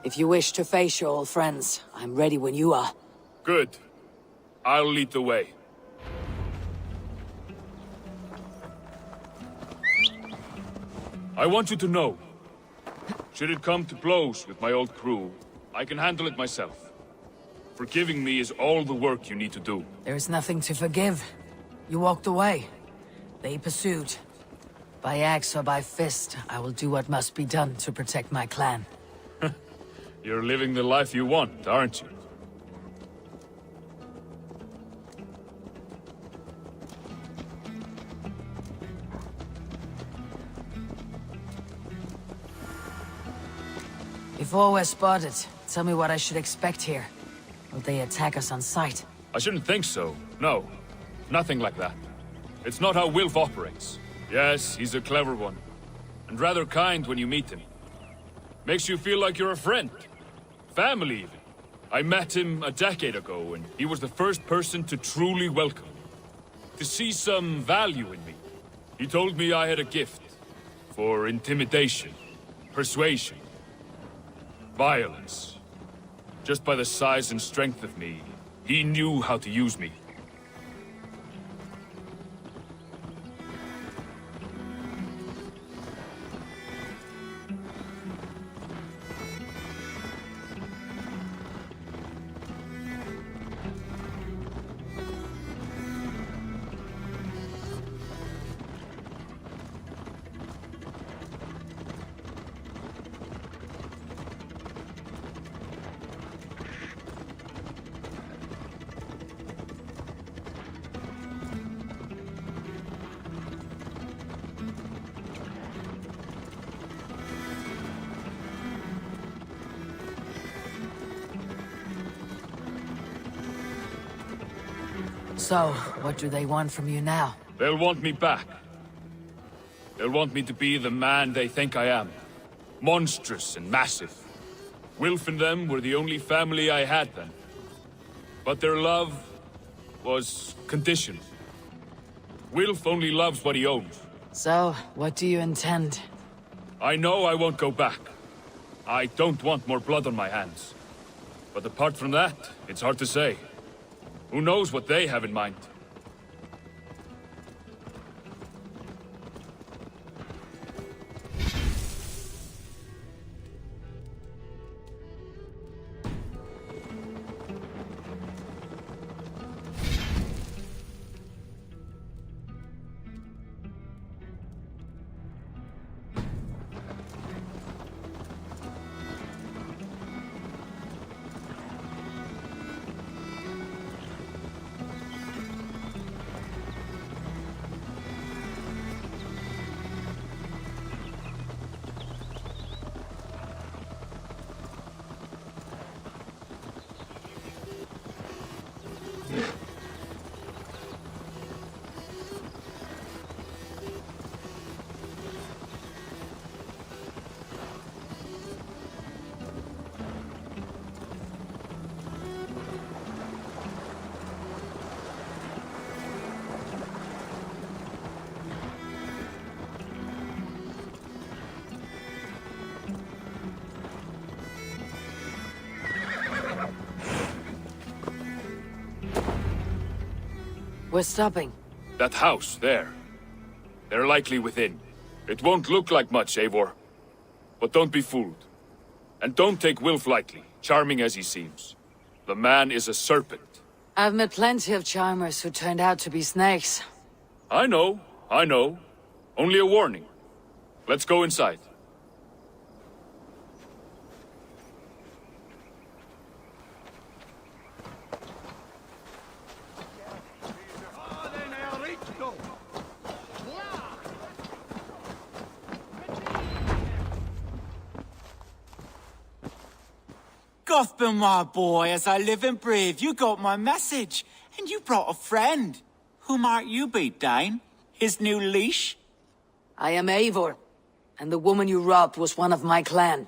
If you wish to face your old friends, I'm ready when you are. Good. I'll lead the way. I want you to know, should it come to blows with my old crew, I can handle it myself. Forgiving me is all the work you need to do. There is nothing to forgive. You walked away. They pursued. By axe or by fist, I will do what must be done to protect my clan. You're living the life you want, aren't you? Before we're spotted, tell me what I should expect here. Will they attack us on sight? I shouldn't think so. No. Nothing like that. It's not how Wilf operates. Yes, he's a clever one. And rather kind when you meet him. Makes you feel like you're a friend. Family, even. I met him a decade ago, and he was the first person to truly welcome me. To see some value in me. He told me I had a gift. For intimidation. Persuasion. Violence. Just by the size and strength of me, he knew how to use me. So, what do they want from you now? They'll want me back. They'll want me to be the man they think I am. Monstrous and massive. Wilf and them were the only family I had then. But their love was conditional. Wilf only loves what he owns. So, what do you intend? I know I won't go back. I don't want more blood on my hands. But apart from that, it's hard to say. Who knows what they have in mind? We're stopping. That house, there. They're likely within. It won't look like much, Eivor. But don't be fooled. And don't take Wilf lightly, charming as he seems. The man is a serpent. I've met plenty of charmers who turned out to be snakes. I know. Only a warning. Let's go inside. Gothbin, my boy, as I live and breathe, you got my message. And you brought a friend. Who might you be, Dane? His new leash? I am Eivor, and the woman you robbed was one of my clan.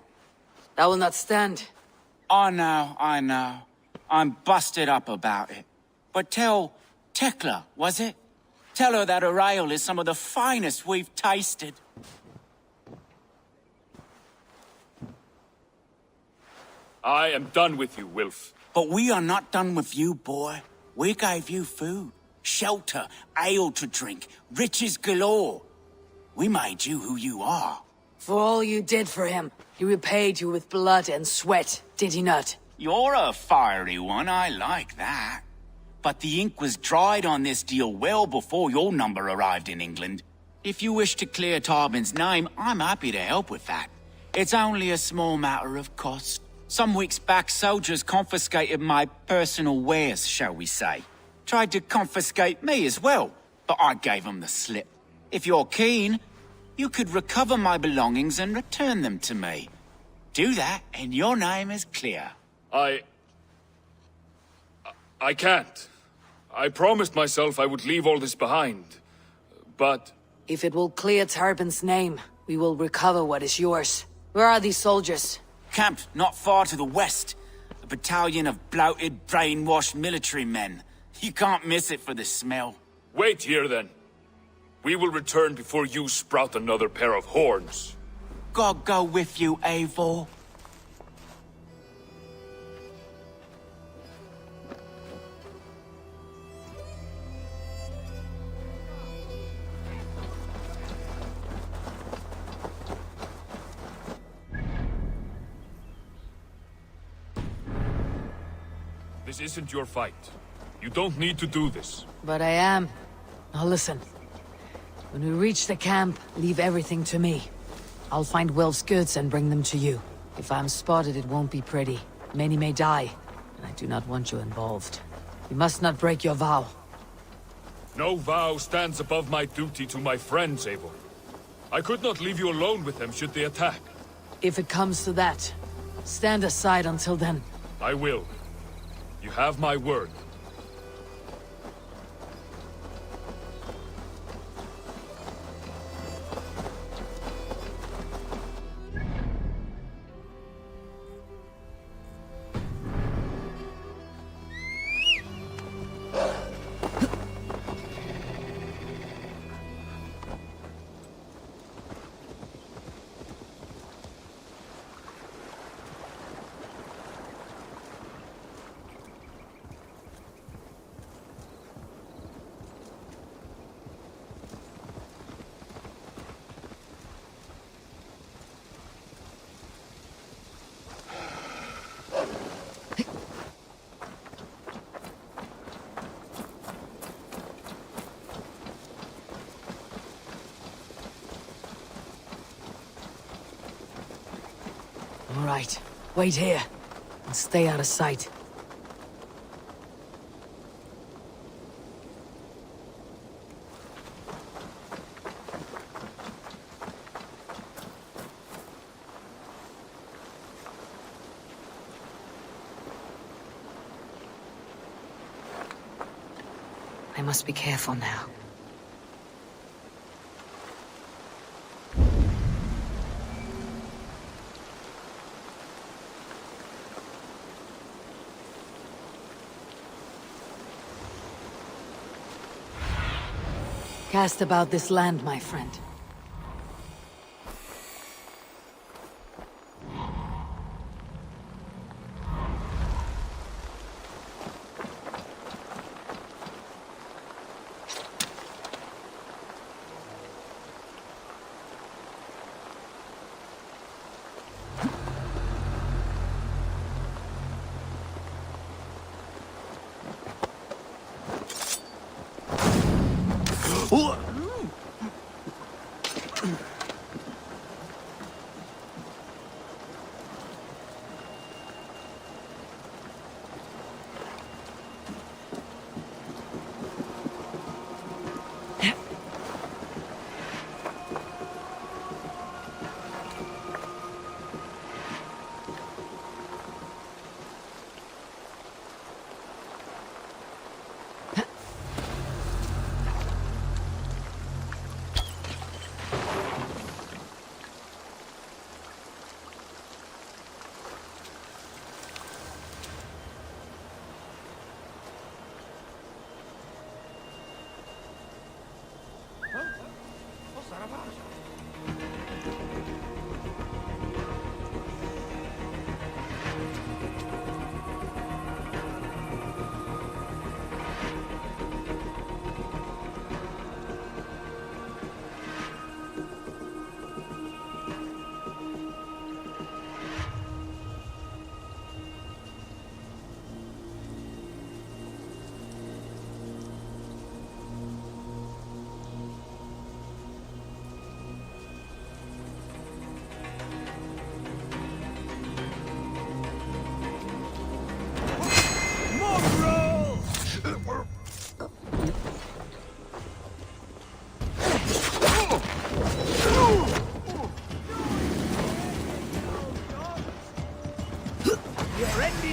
That will not stand. I know. I'm busted up about it. But tell Tekla, was it? Tell her that her ale is some of the finest we've tasted. I am done with you, Wilf. But we are not done with you, boy. We gave you food, shelter, ale to drink, riches galore. We made you who you are. For all you did for him, he repaid you with blood and sweat, did he not? You're a fiery one, I like that. But the ink was dried on this deal well before your number arrived in England. If you wish to clear Tarbin's name, I'm happy to help with that. It's only a small matter of cost. Some weeks back, soldiers confiscated my personal wares, shall we say. Tried to confiscate me as well, but I gave them the slip. If you're keen, you could recover my belongings and return them to me. Do that, and your name is clear. I can't. I promised myself I would leave all this behind. But... If it will clear Tarbin's name, we will recover what is yours. Where are these soldiers? Camped not far to the west. A battalion of bloated, brainwashed military men. You can't miss it for the smell. Wait here, then. We will return before you sprout another pair of horns. God go with you, Eivor. This isn't your fight. You don't need to do this. But I am. Now listen. When we reach the camp, leave everything to me. I'll find Wilf's goods and bring them to you. If I'm spotted, it won't be pretty. Many may die, and I do not want you involved. You must not break your vow. No vow stands above my duty to my friends, Eivor. I could not leave you alone with them should they attack. If it comes to that, stand aside until then. I will. You have my word. All right, wait here, and stay out of sight. I must be careful now. Cast about this land, my friend.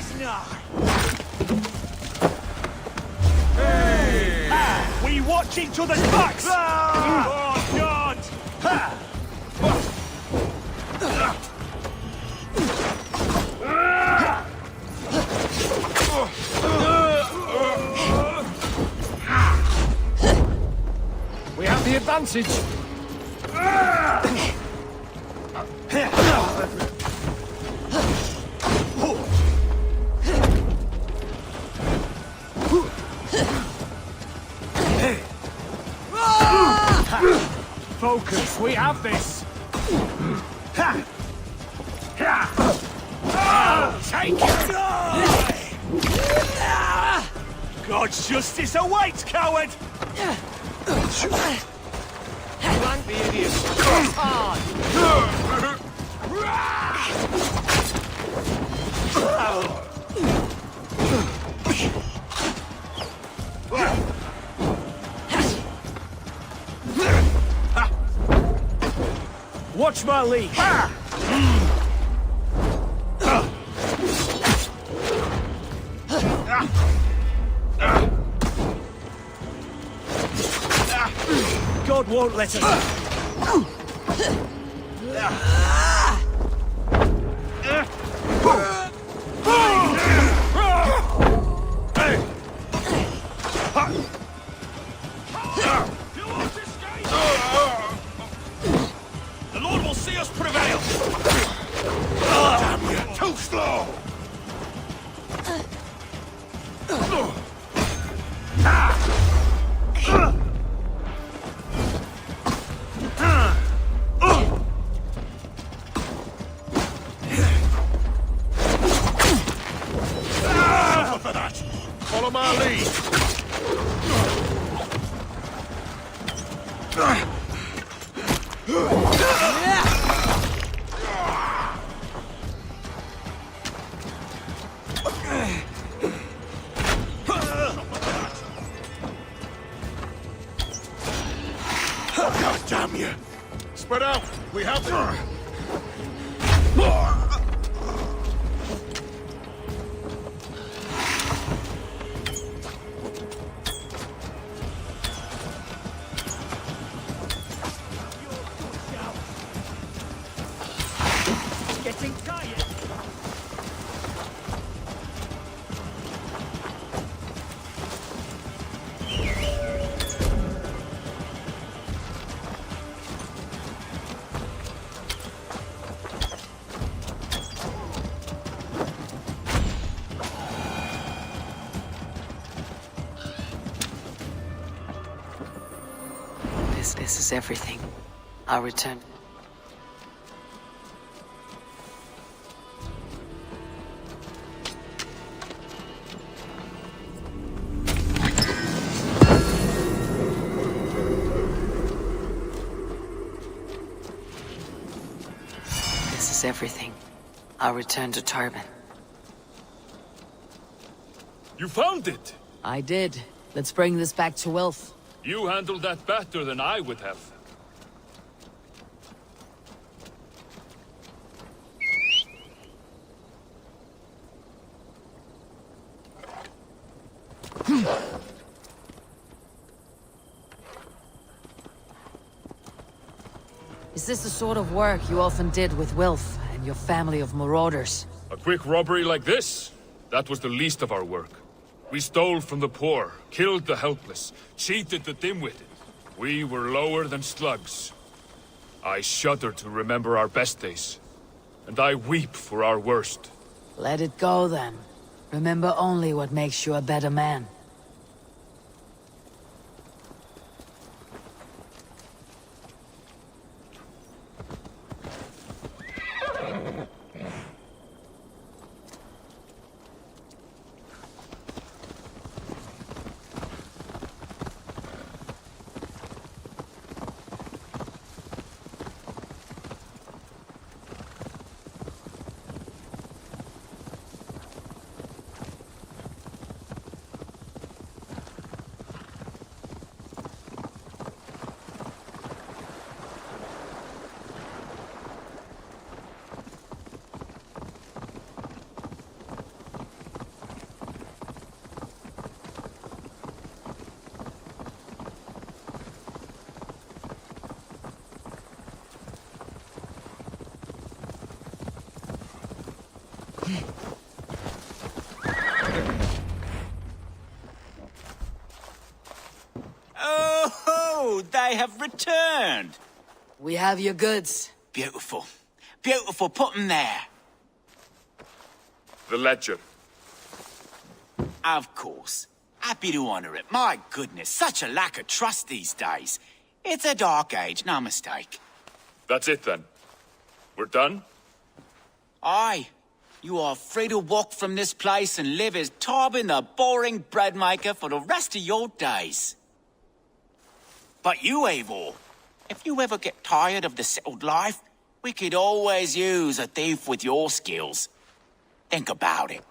is nigh. Hey! We watch each other's backs! Oh, God! Ha! We have the advantage. Focus, we have this! Take it! God's justice awaits, coward! Flank the idiots. Cross hard. Watch my lead! God won't let us... The Lord will see us prevail! Damn you! Too slow! For that! Follow my lead! God damn you! Spread out! We have them! Getting tired! This is everything. I'll return. This is everything. I'll return to Tarban. You found it! I did. Let's bring this back to Wilf. You handled that better than I would have. Is this the sort of work you often did with Wilf and your family of marauders? A quick robbery like this? That was the least of our work. We stole from the poor, killed the helpless, cheated the dim-witted. We were lower than slugs. I shudder to remember our best days, and I weep for our worst. Let it go then. Remember only what makes you a better man. I have returned. We have your goods. Beautiful. Beautiful, put 'em there. The ledger. Of course. Happy to honor it. My goodness, such a lack of trust these days. It's a dark age, no mistake. That's it then. We're done? Aye. You are free to walk from this place and live as Tobin the boring bread maker for the rest of your days. But you, Eivor, if you ever get tired of the settled life, we could always use a thief with your skills. Think about it.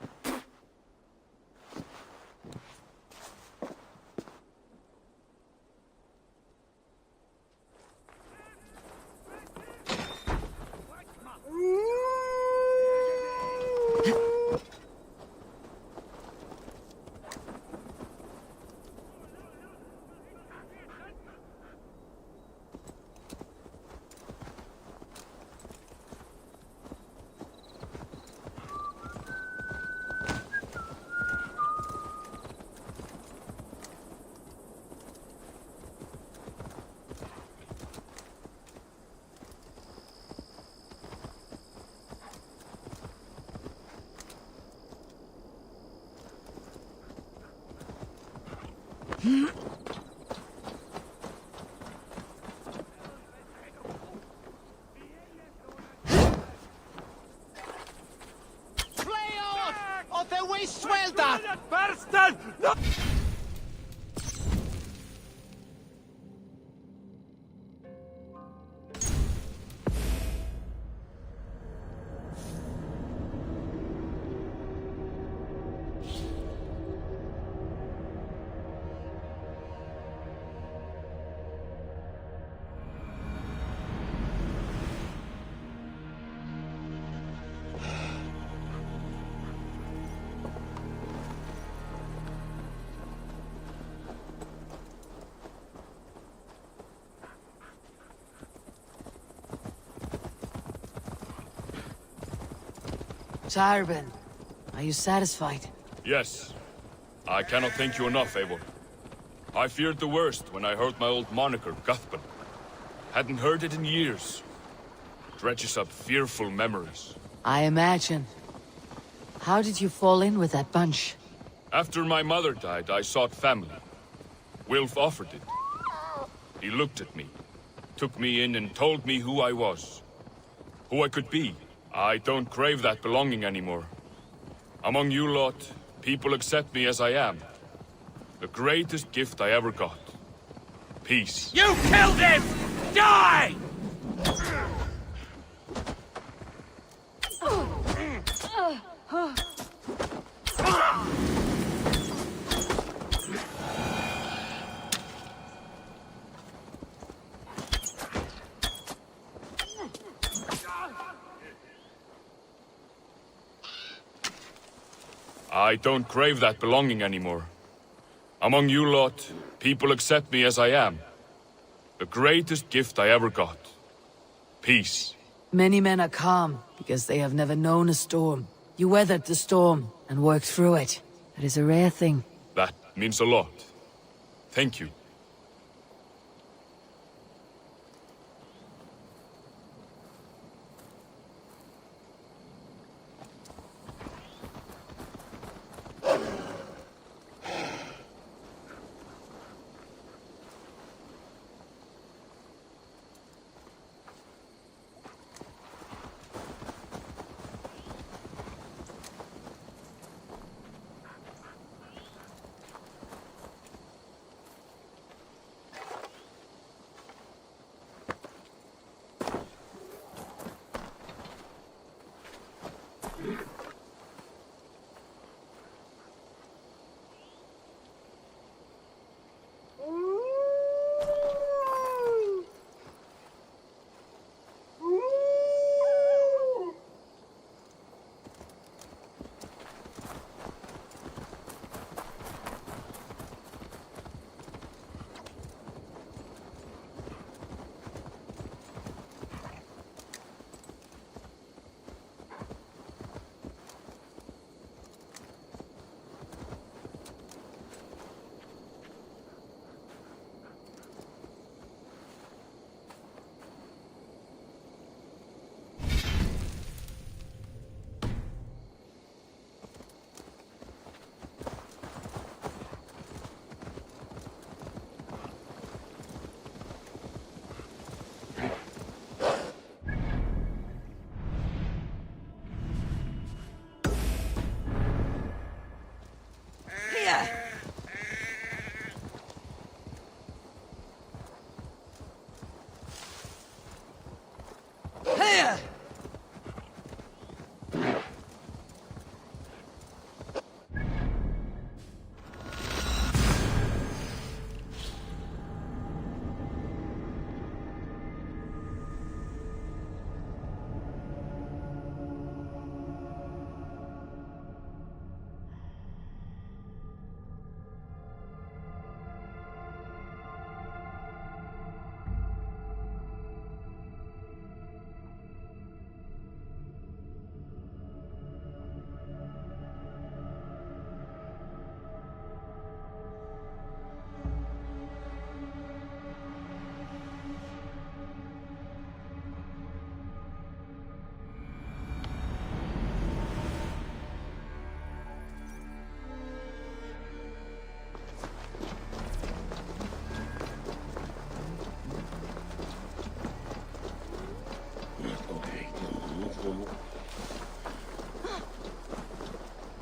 Tarbin, are you satisfied? Yes. I cannot thank you enough, Eivor. I feared the worst when I heard my old moniker, Guthban. Hadn't heard it in years. Dredges up fearful memories. I imagine. How did you fall in with that bunch? After my mother died, I sought family. Wilf offered it. He looked at me, took me in and told me who I was. Who I could be. I don't crave that belonging anymore. Among you lot, people accept me as I am. The greatest gift I ever got. Peace. You killed him! Die! I don't crave that belonging anymore. Among you lot, people accept me as I am. The greatest gift I ever got. Peace. Many men are calm because they have never known a storm. You weathered the storm and worked through it. It is a rare thing. That means a lot. Thank you.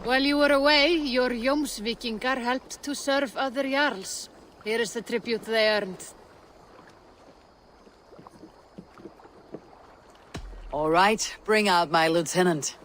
While you were away, your Jomsvikingar helped to serve other Jarls. Here is the tribute they earned. All right, bring out my lieutenant.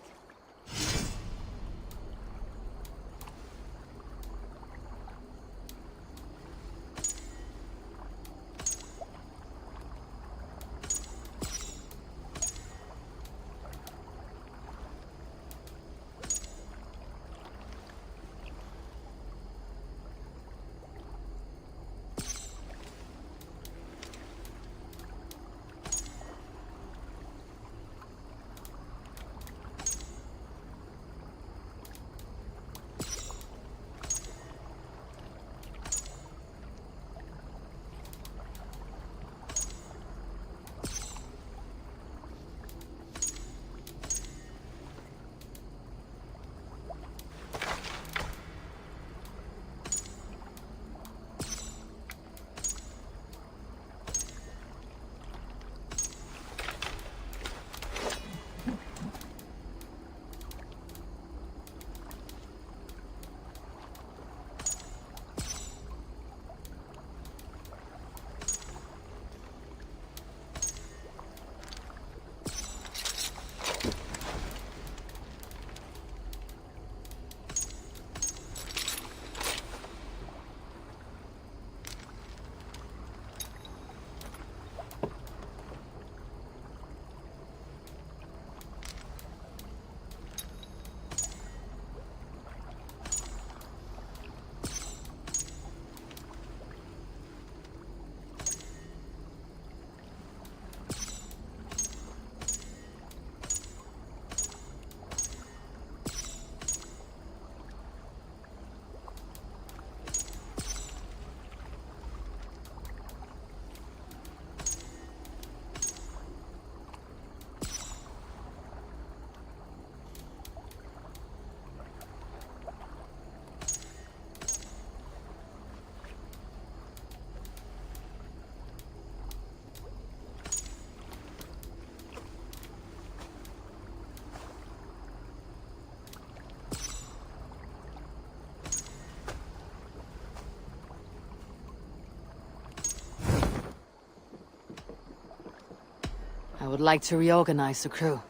I would like to reorganize the crew.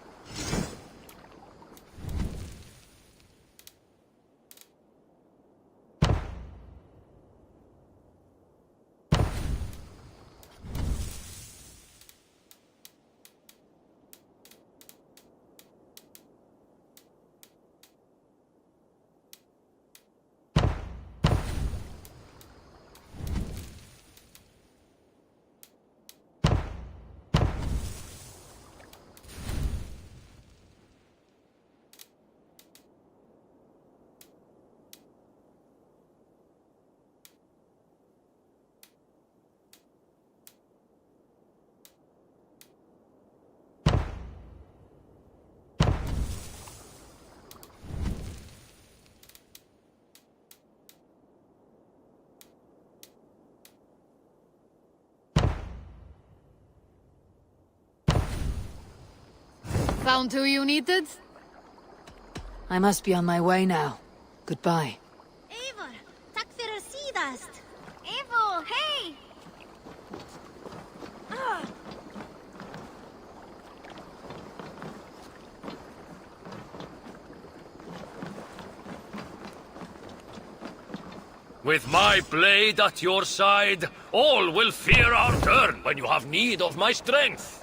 Found who you needed? I must be on my way now. Goodbye. Eivor, takk fyrir síðast. Eivor, hey! With my blade at your side, all will fear our turn when you have need of my strength.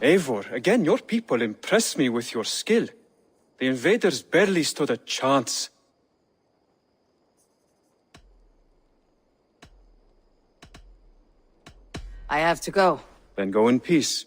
Eivor, again, your people impress me with your skill. The invaders barely stood a chance. I have to go. Then go in peace.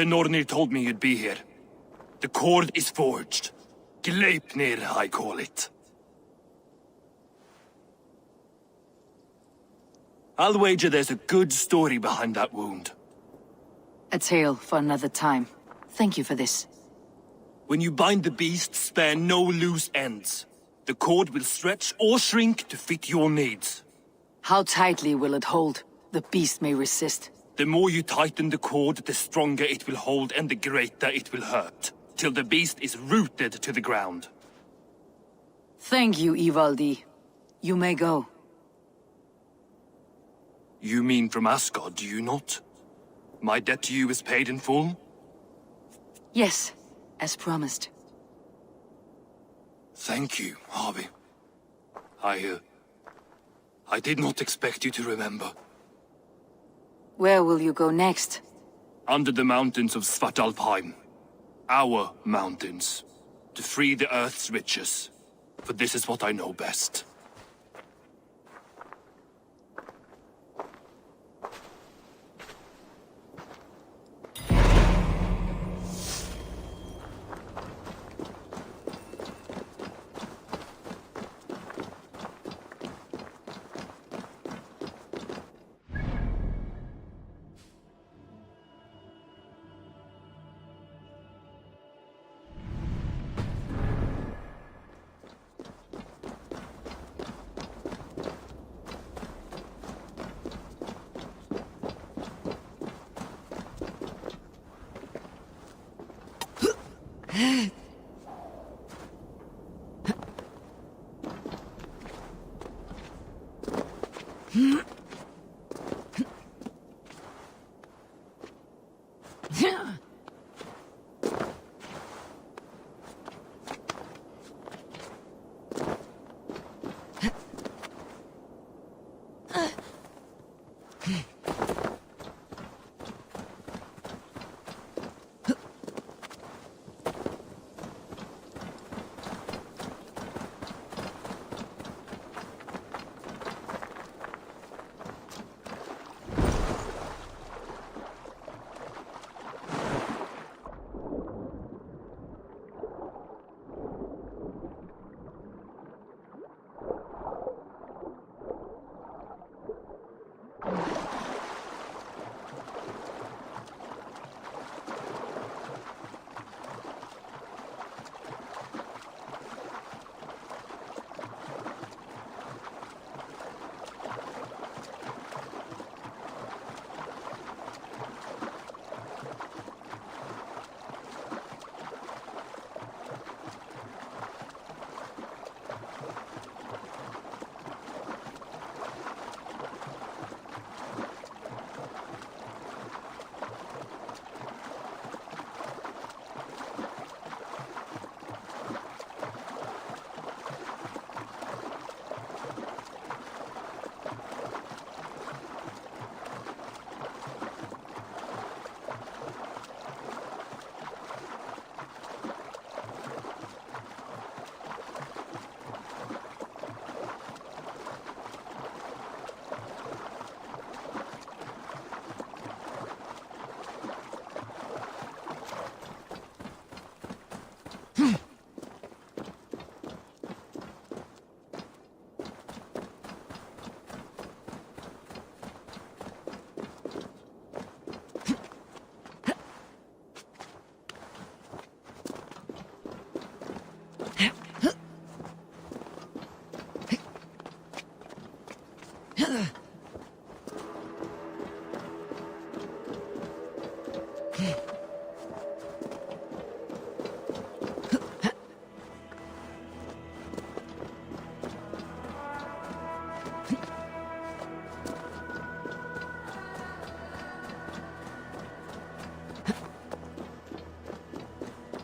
The Nornir told me you'd be here. The cord is forged. Gleipnir, I call it. I'll wager there's a good story behind that wound. A tale for another time. Thank you for this. When you bind the beast, spare no loose ends. The cord will stretch or shrink to fit your needs. How tightly will it hold? The beast may resist. The more you tighten the cord, the stronger it will hold and the greater it will hurt, till the beast is rooted to the ground. Thank you, Ivaldi. You may go. You mean from Asgard, do you not? My debt to you is paid in full? Yes, as promised. Thank you, Harvey. I did not expect you to remember. Where will you go next? Under the mountains of Svartalfheim. Our mountains. To free the Earth's riches. For this is what I know best.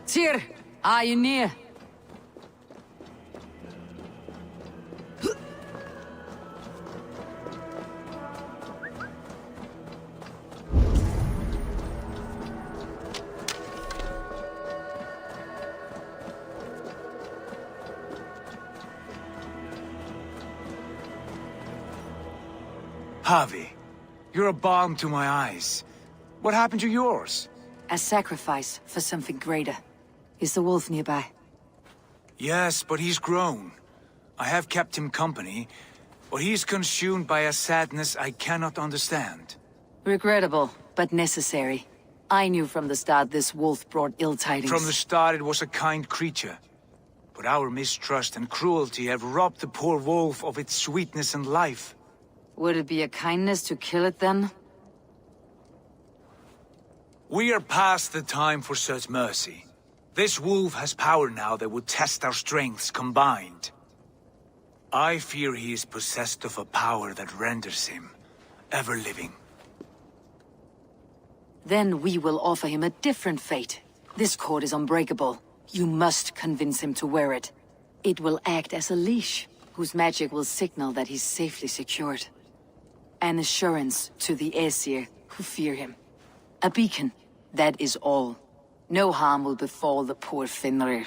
Tyr, are you near? Javi, you're a balm to my eyes. What happened to yours? A sacrifice for something greater. Is the wolf nearby? Yes, but he's grown. I have kept him company, but he's consumed by a sadness I cannot understand. Regrettable, but necessary. I knew from the start this wolf brought ill tidings. From the start it was a kind creature. But our mistrust and cruelty have robbed the poor wolf of its sweetness and life. Would it be a kindness to kill it then? We are past the time for such mercy. This wolf has power now that would test our strengths combined. I fear he is possessed of a power that renders him ever-living. Then we will offer him a different fate. This cord is unbreakable. You must convince him to wear it. It will act as a leash, whose magic will signal that he's safely secured. An assurance to the Aesir who fear him. A beacon, that is all. No harm will befall the poor Fenrir.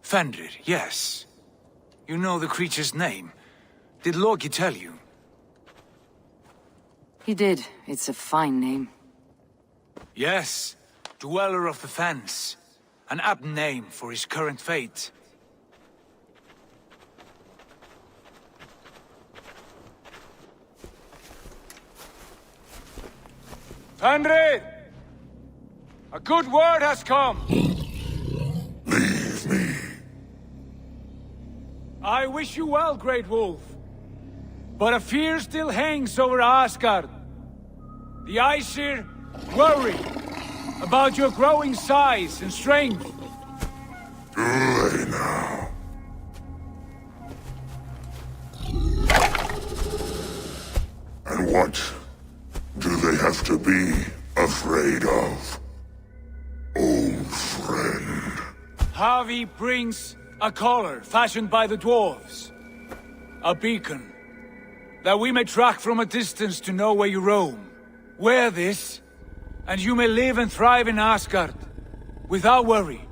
Fenrir, yes. You know the creature's name. Did Loki tell you? He did. It's a fine name. Yes. Dweller of the Fens. An apt name for his current fate. Fenrir! A good word has come! Leave me. I wish you well, Great Wolf. But a fear still hangs over Asgard. The Aesir worry about your growing size and strength. Do they now? And what do they have to be afraid of? Old friend. Havi brings a collar fashioned by the dwarves. A beacon, that we may track from a distance to know where you roam. Wear this, and you may live and thrive in Asgard, without worry.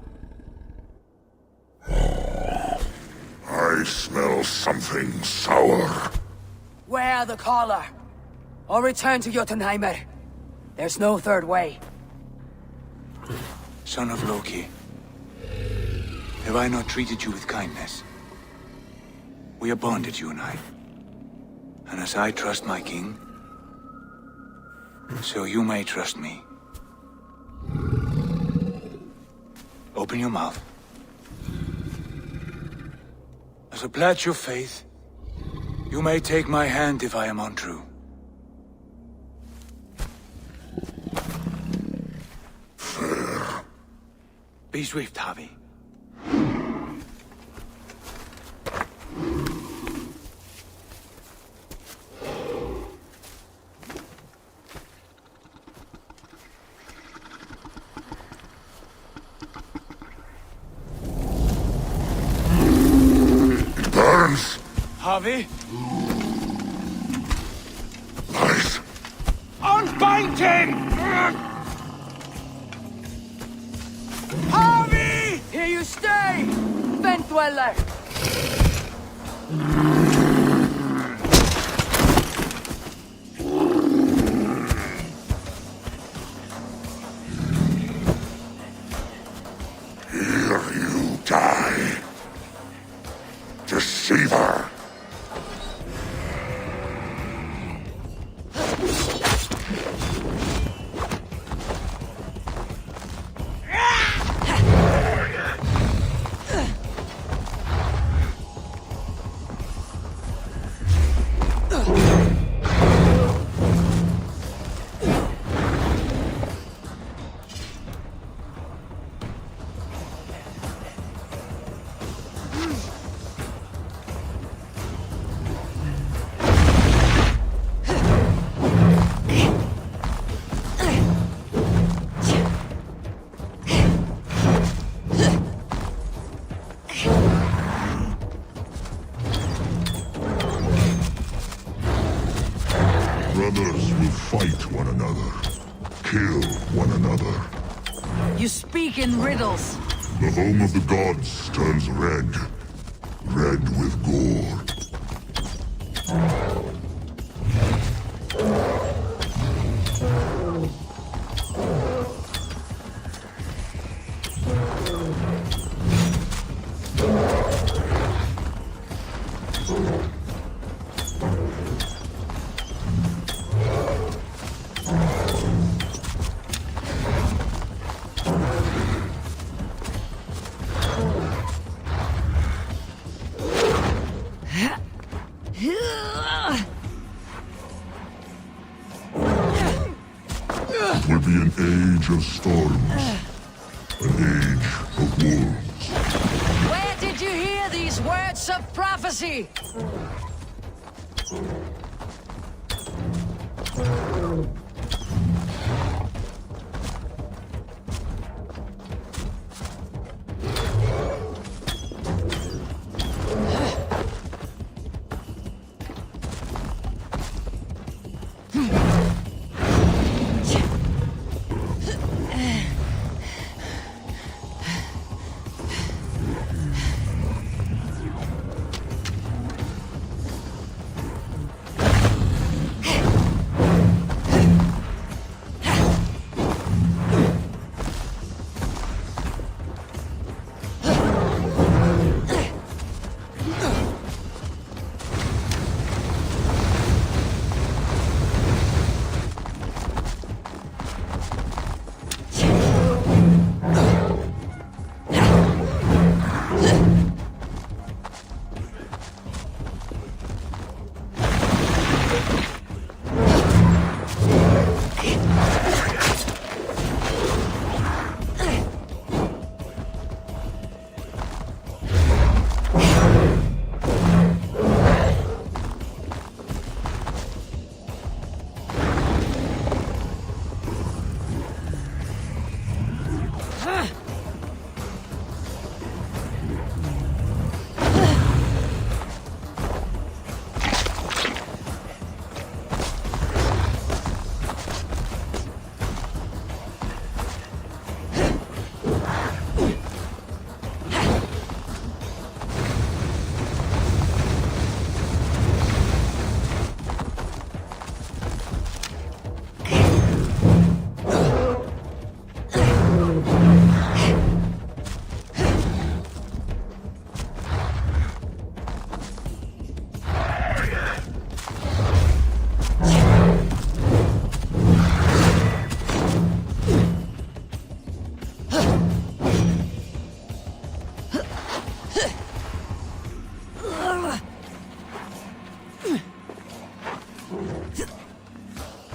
I smell something sour. Wear the collar, or return to Jotunheimer. There's no third way. Son of Loki. Have I not treated you with kindness? We are bonded, you and I. And as I trust my king, so you may trust me. Open your mouth. As a pledge of faith, you may take my hand if I am untrue. Fair. Be swift, Havi. Burns. Havi? Light. Unbind him! Havi! Here you stay, Fen Dweller! Here you die. Deceiver. Brothers will fight one another, kill one another. You speak in riddles. The home of the gods turns red, red with gore. Will be an age of storms. An age of wolves. Where did you hear these words of prophecy?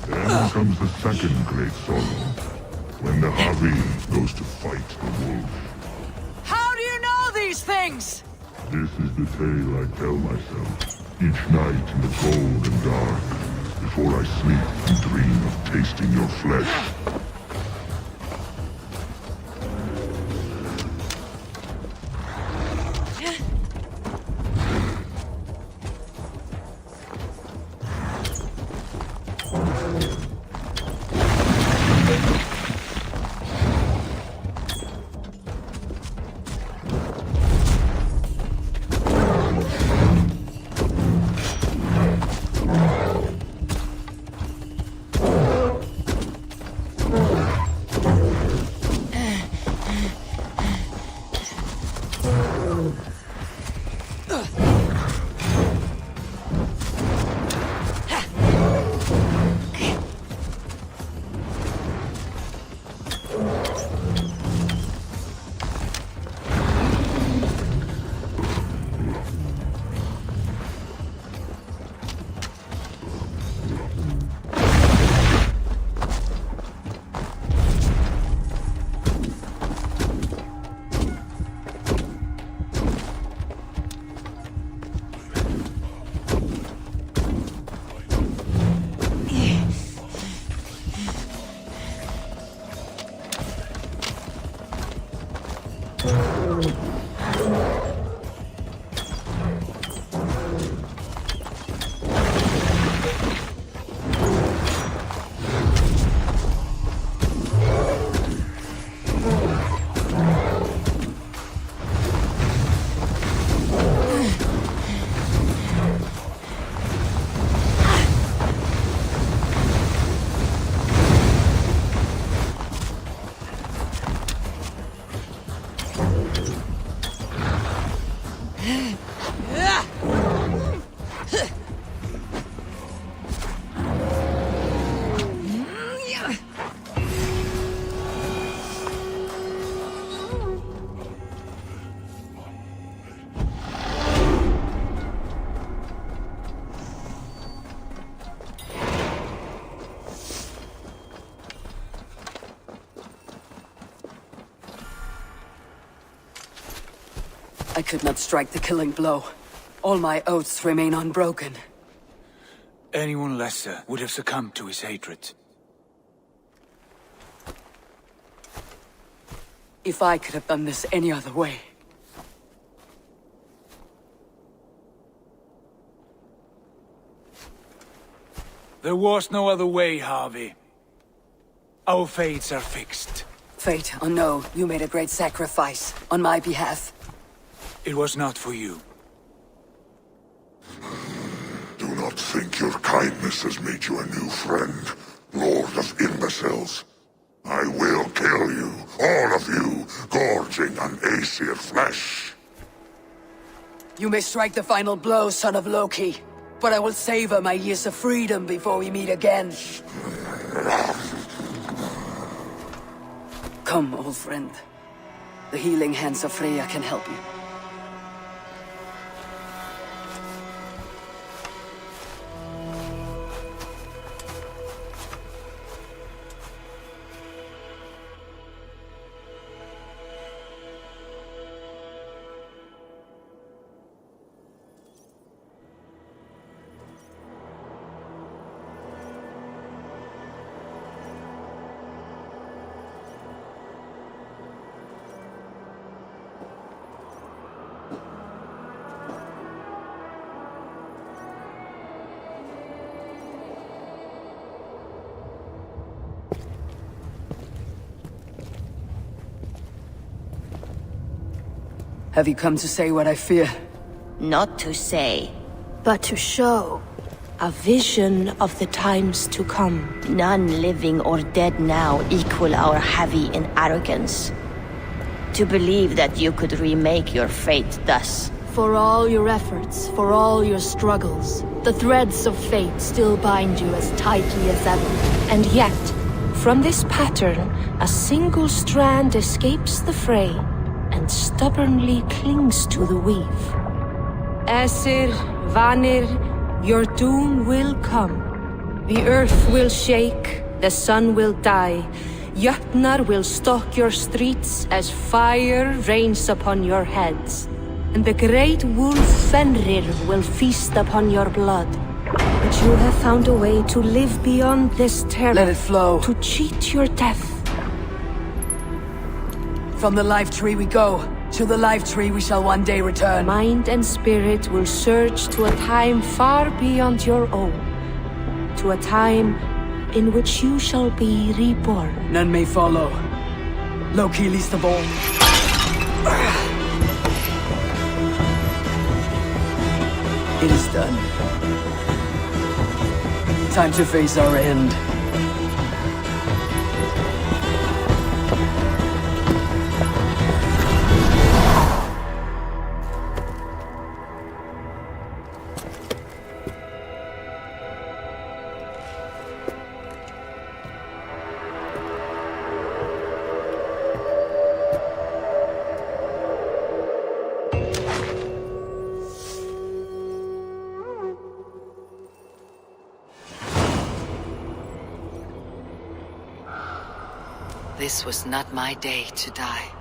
Then comes the second great sorrow, when the Havi goes to fight the wolf. How do you know these things? This is the tale I tell myself, each night in the cold and dark, before I sleep and dream of tasting your flesh. I could not strike the killing blow. All my oaths remain unbroken. Anyone lesser would have succumbed to his hatred. If I could have done this any other way. There was no other way, Harvey. Our fates are fixed. Fate, or no, you made a great sacrifice on my behalf. It was not for you. Do not think your kindness has made you a new friend, Lord of Imbeciles. I will kill you, all of you, gorging on Aesir flesh. You may strike the final blow, son of Loki. But I will savor my years of freedom before we meet again. Come, old friend. The healing hands of Freya can help you. Have you come to say what I fear? Not to say, but to show. a vision of the times to come. None living or dead now equal our heavy in arrogance. To believe that you could remake your fate thus. For all your efforts, for all your struggles, the threads of fate still bind you as tightly as ever. And yet, from this pattern, a single strand escapes the fray and stubbornly clings to the weave. Aesir, Vanir, your doom will come. The earth will shake, the sun will die. Jötnar will stalk your streets as fire rains upon your heads. And the great wolf Fenrir will feast upon your blood. But you have found a way to live beyond this terror. Let it flow. To cheat your death. From the life tree we go. To the life tree we shall one day return. Mind and spirit will surge to a time far beyond your own. To a time in which you shall be reborn. None may follow. Loki least of all. It is done. Time to face our end. This was not my day to die.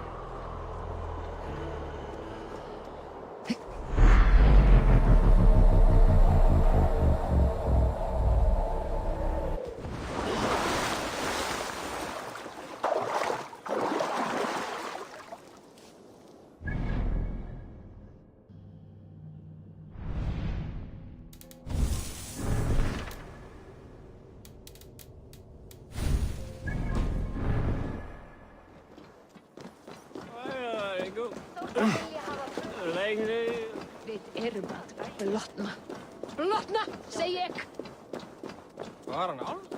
Við erum að blotna. Blotna, segi ég! Var hann án?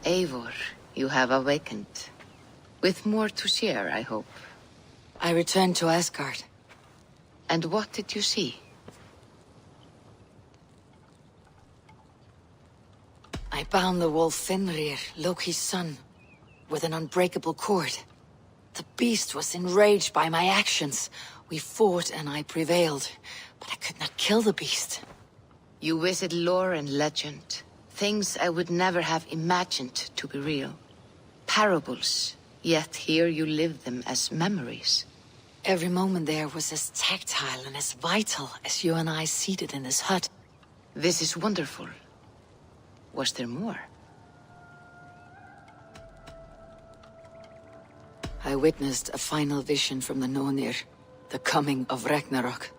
Eivor, you have awakened. With more to share, I hope. I returned to Asgard. And what did you see? I bound the wolf Fenrir, Loki's son, with an unbreakable cord. The beast was enraged by my actions. We fought and I prevailed, but I could not kill the beast. You visit lore and legend. Things I would never have imagined to be real. Parables, yet here you live them as memories. Every moment there was as tactile and as vital as you and I seated in this hut. This is wonderful. Was there more? I witnessed a final vision from the Nonir, the coming of Ragnarok.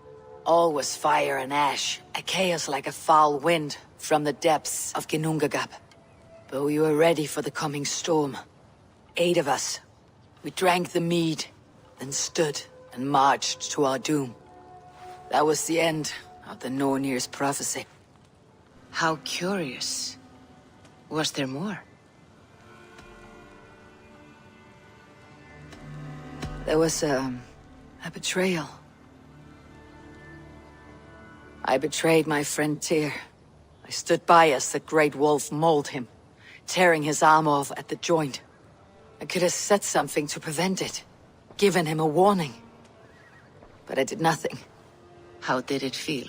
All was fire and ash, a chaos like a foul wind from the depths of Ginnungagap. But we were ready for the coming storm. 8 of us. We drank the mead, then stood and marched to our doom. That was the end of the Nonir's prophecy. How curious. Was there more? There was a betrayal. I betrayed my friend Tyr. I stood by as the great wolf mauled him, tearing his arm off at the joint. I could have said something to prevent it, given him a warning. But I did nothing. How did it feel?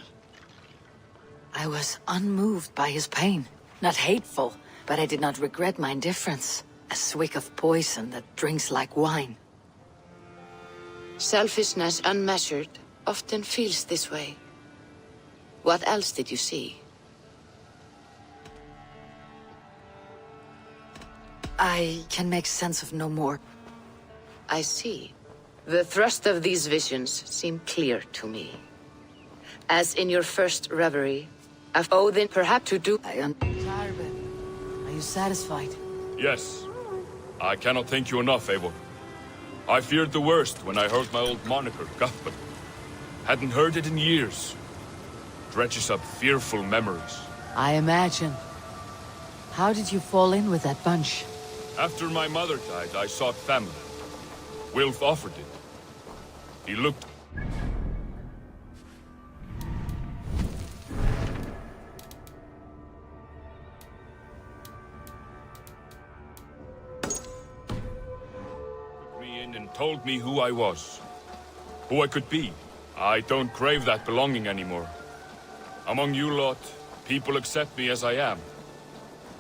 I was unmoved by his pain. Not hateful, but I did not regret my indifference. A swig of poison that drinks like wine. Selfishness unmeasured often feels this way. What else did you see? I can make sense of no more. I see. The thrust of these visions seem clear to me. As in your first reverie, of Odin perhaps to do... Are you satisfied? Yes. I cannot thank you enough, Eivor. I feared the worst when I heard my old moniker, Guthbert. Hadn't heard it in years. Dredges up fearful memories. I imagine. How did you fall in with that bunch? After my mother died, I sought family. Wilf offered it. He looked... took me in and told me who I was. Who I could be. I don't crave that belonging anymore. Among you lot, people accept me as I am.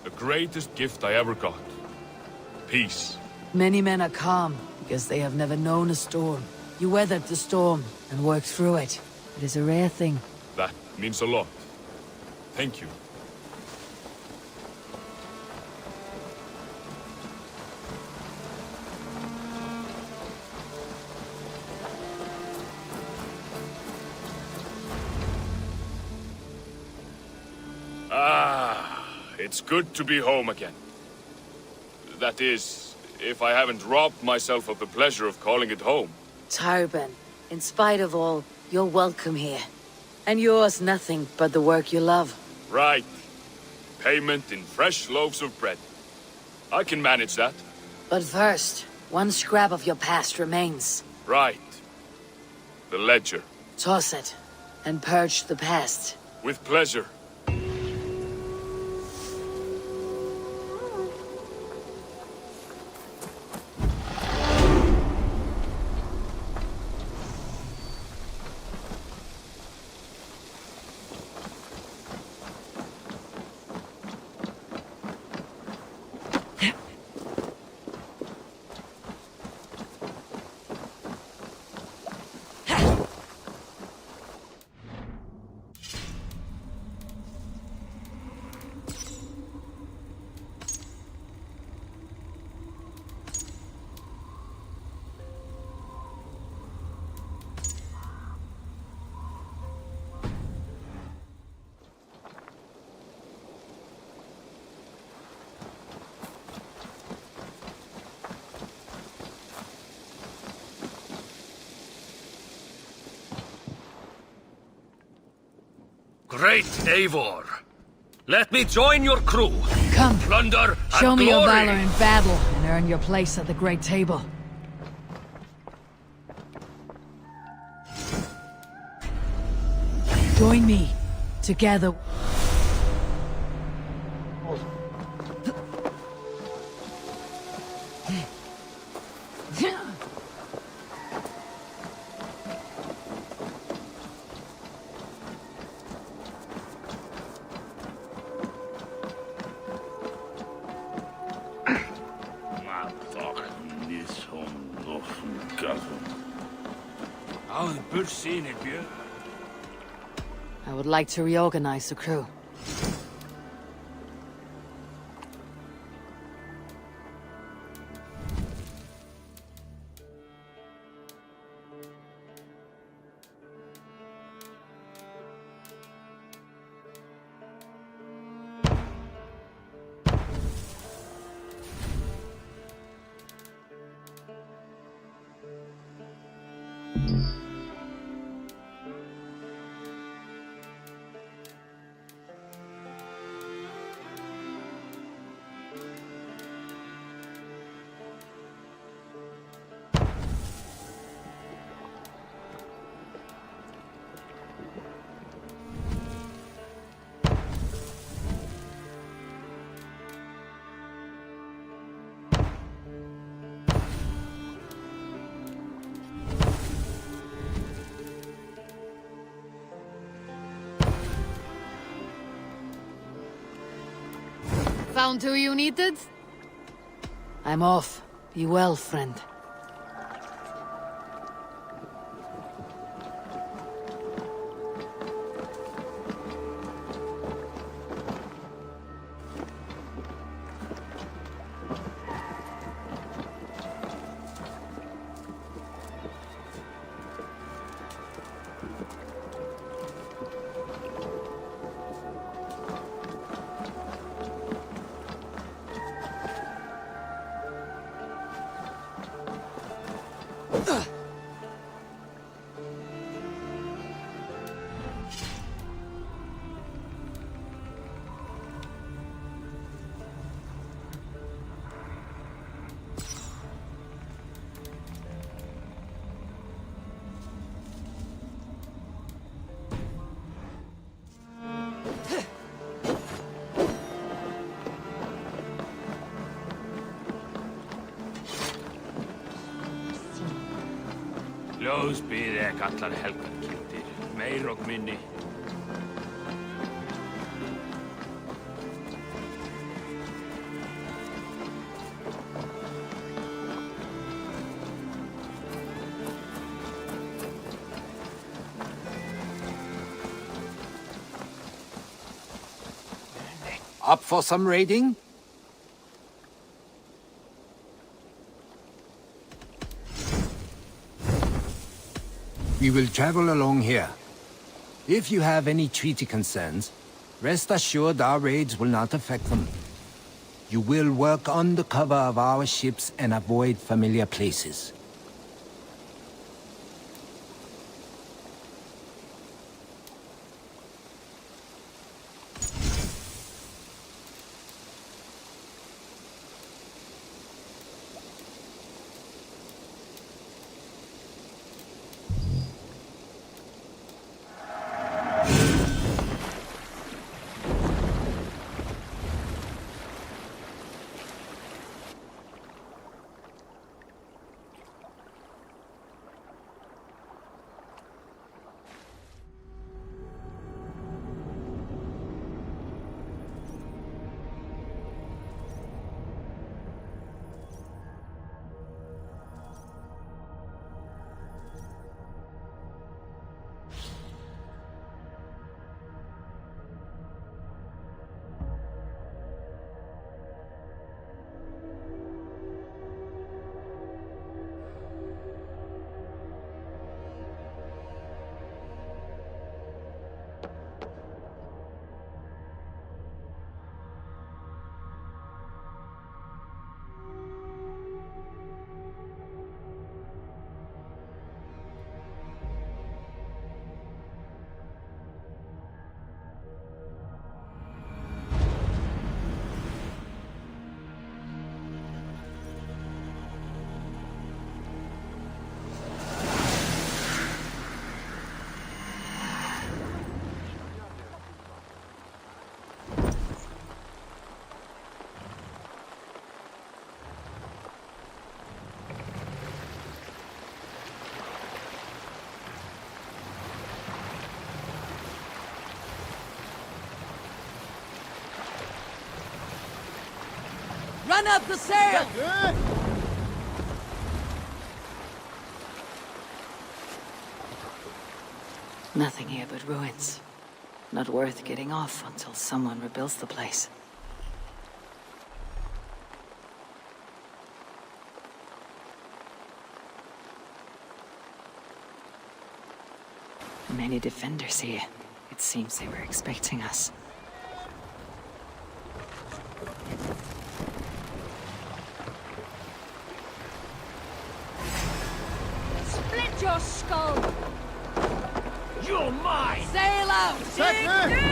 The greatest gift I ever got. Peace. Many men are calm, because they have never known a storm. You weathered the storm, and worked through it. It is a rare thing. That means a lot. Thank you. It's good to be home again. That is, if I haven't robbed myself of the pleasure of calling it home. Tarben, in spite of all, you're welcome here. And yours nothing but the work you love. Right. Payment in fresh loaves of bread. I can manage that. But first, one scrap of your past remains. Right. The ledger. Toss it, and purge the past. With pleasure. Great Eivor. Let me join your crew. Come. plunder, Show and me your glory. valor in battle and earn your place at the Great Table. Join me. Together. I would like to reorganize the crew. Found who you needed? I'm off. Be well, friend. Ljósbyð ek allar helgar kildir, meir og minni. Up for some raiding? We will travel along here. If you have any treaty concerns, rest assured our raids will not affect them. You will work under cover of our ships and avoid familiar places. Run up the sail! Nothing here but ruins. Not worth getting off until someone rebuilds the place. Many defenders here. It seems they were expecting us. Split your skull! You're mine! Sail out! Sail!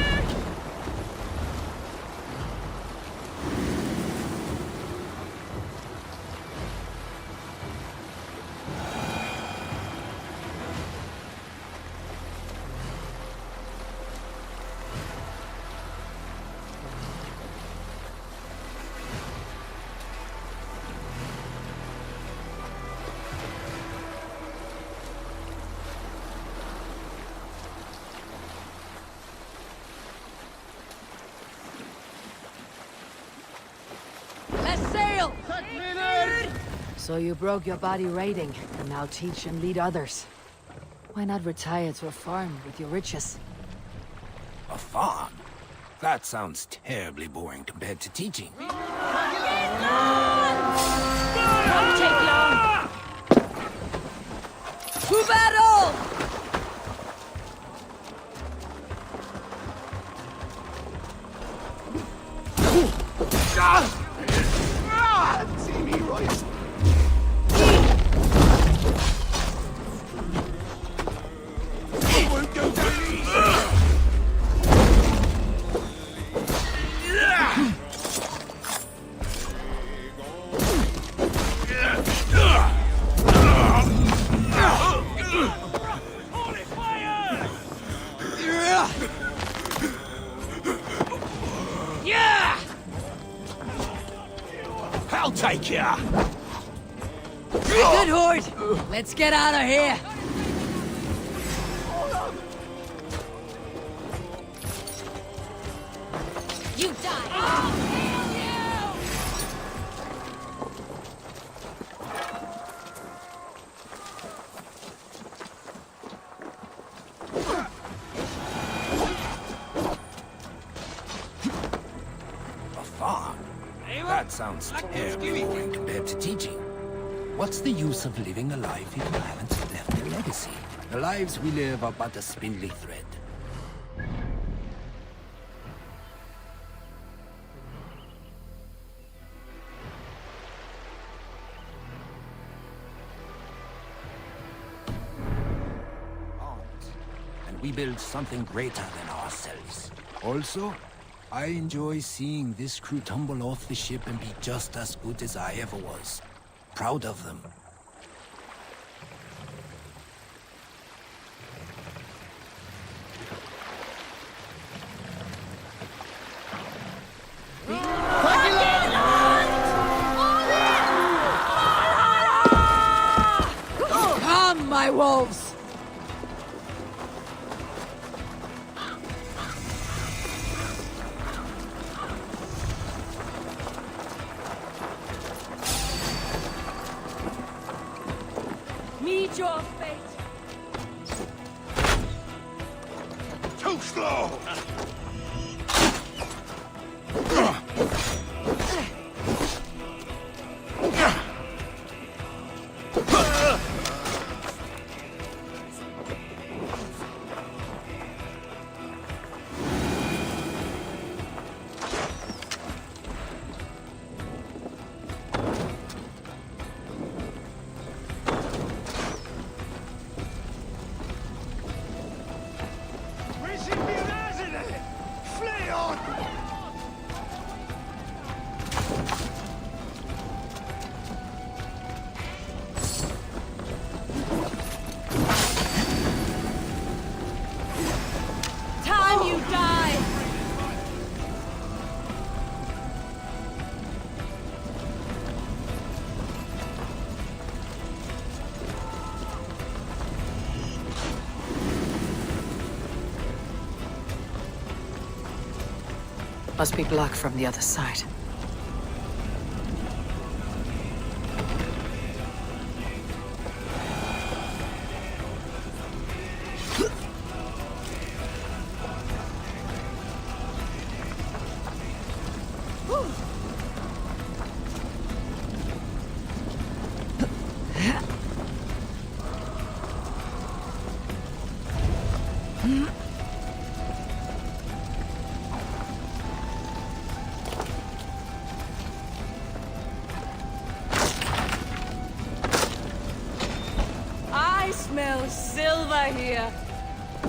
So you broke your body raiding, and now teach and lead others. Why not retire to a farm with your riches? A farm? That sounds terribly boring compared to teaching. Won't take long! To battle! I'll take ya! Good horde! Let's get out of here! You die! A farm? That sounds terribly boring compared to teaching. What's the use of living a life if you haven't left a legacy? The lives we live are but a spindly thread. And we build something greater than ourselves. Also, I enjoy seeing this crew tumble off the ship and be just as good as I ever was. Proud of them. Come, my wolves! Meet your fate! Too slow! Time you die! Must be blocked from the other side. I smell silver here.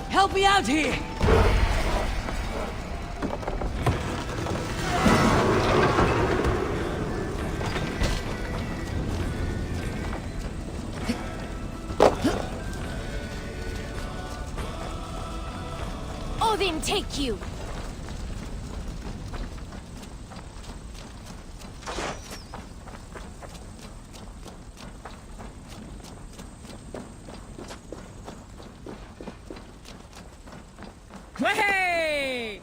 Help me out here! Odin take you! Hey!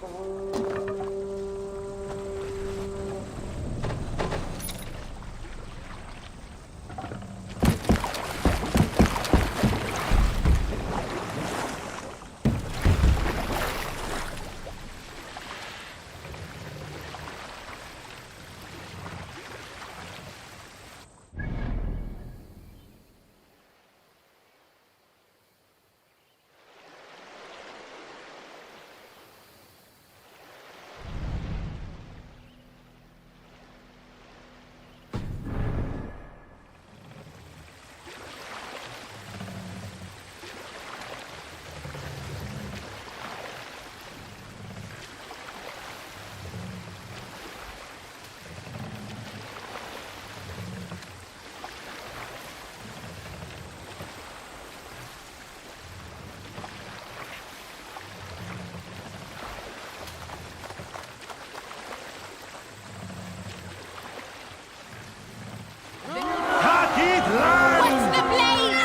What's the blaze?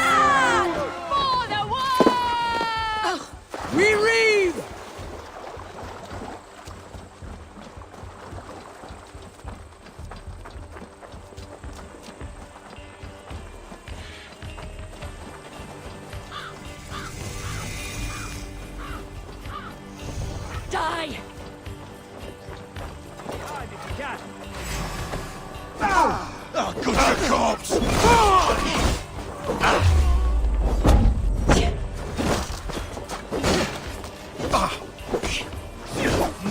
For the war! We read! Die! Good corpse!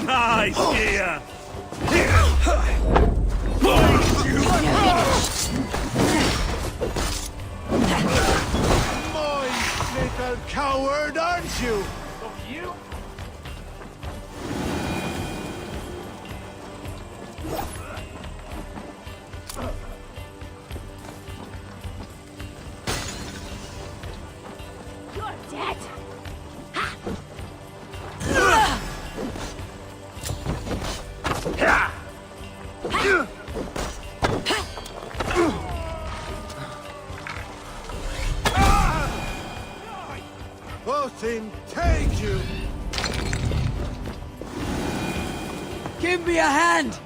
Nice gear! My little coward, aren't you? You? You're dead! Odin, take you! Give me a hand!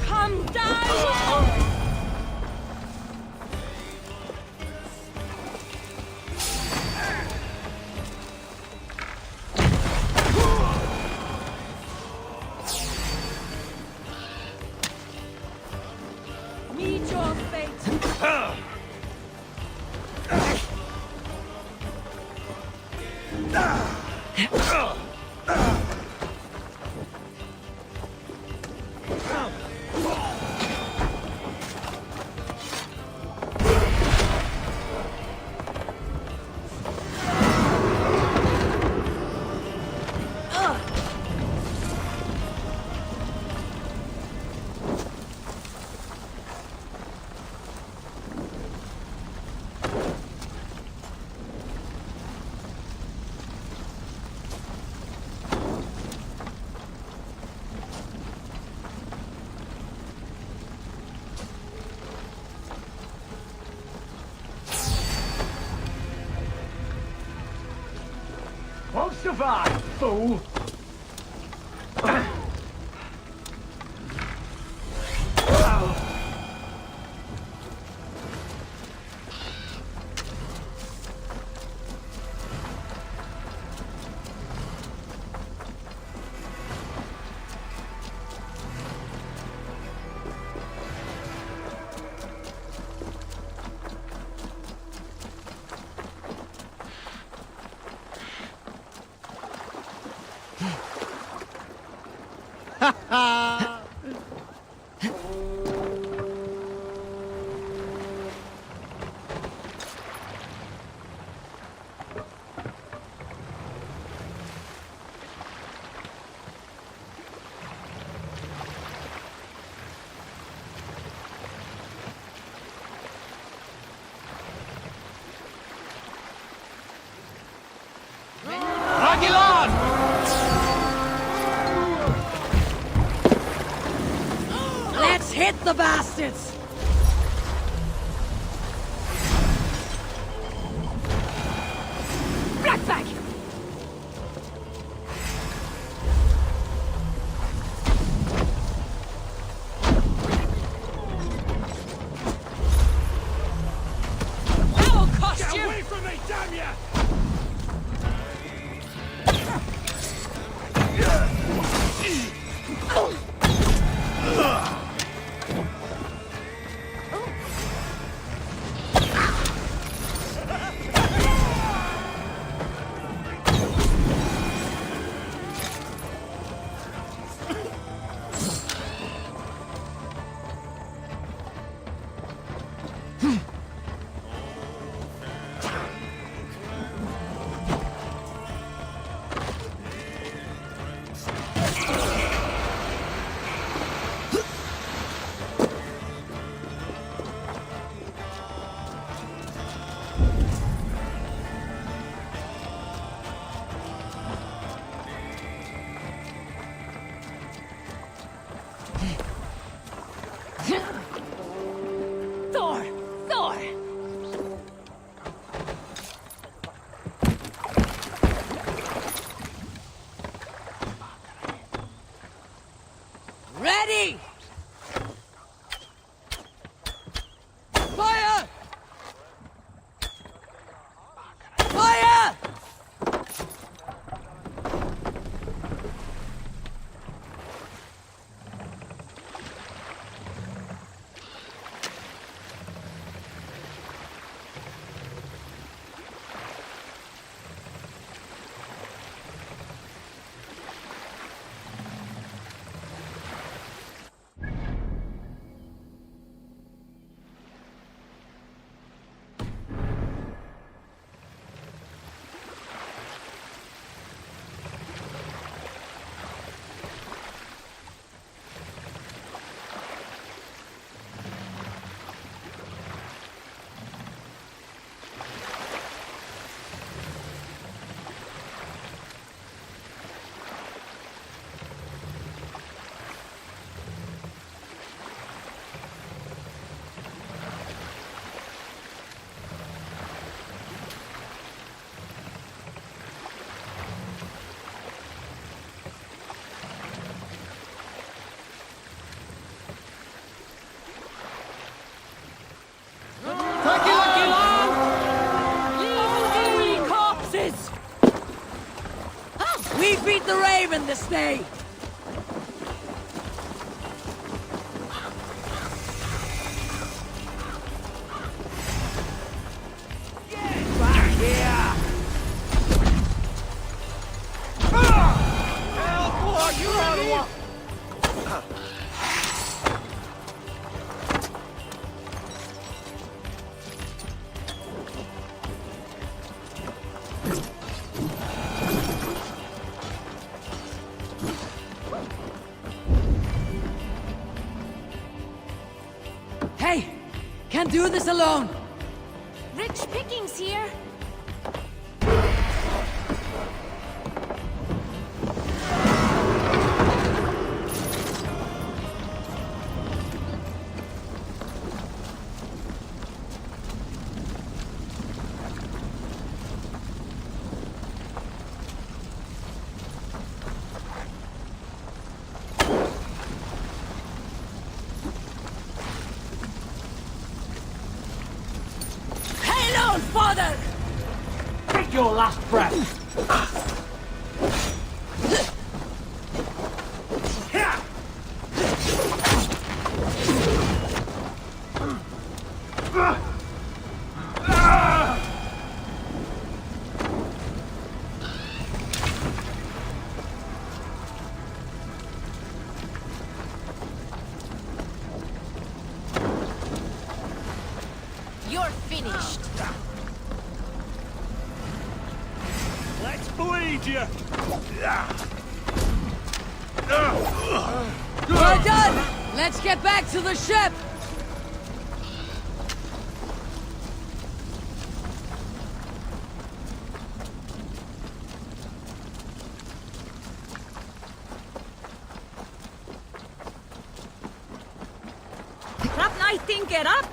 Come down! Meet your fate! Won't survive, fool! hit the bastards! Blackback! That'll cost you! Get away from me, damn ya! Thor! Thor! Ready! Fire! Fire! Corpses! We beat the Raven this day! Get back here! Hey! Can't do this alone! Rich pickings here. Hail on, father! Take your last breath! You're finished. Let's bleed you! We're done! Let's get back to the ship! I think it up.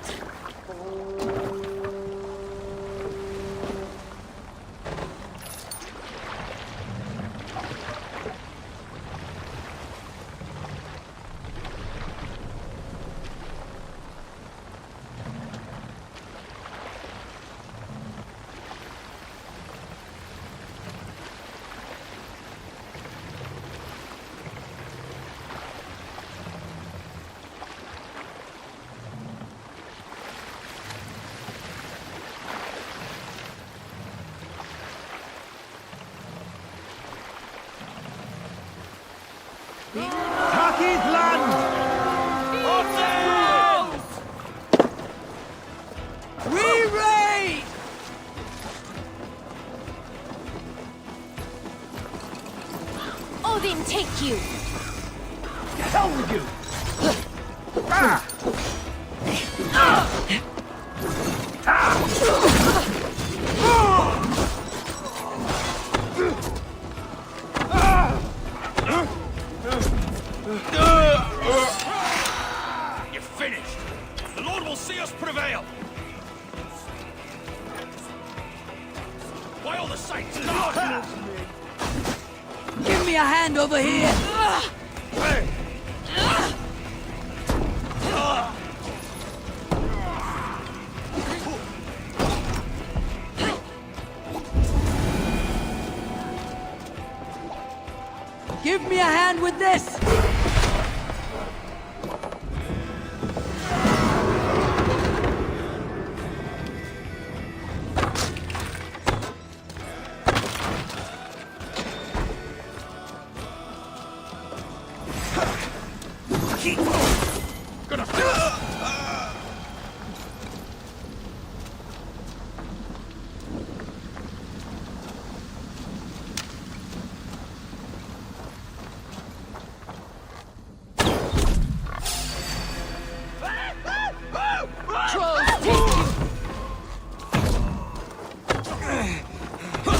Taki's land! We raid! Odin take you. To hell with you! You're finished. The Lord will see us prevail. Why all the sights and arts? Give me a hand over here! Give me a hand with this!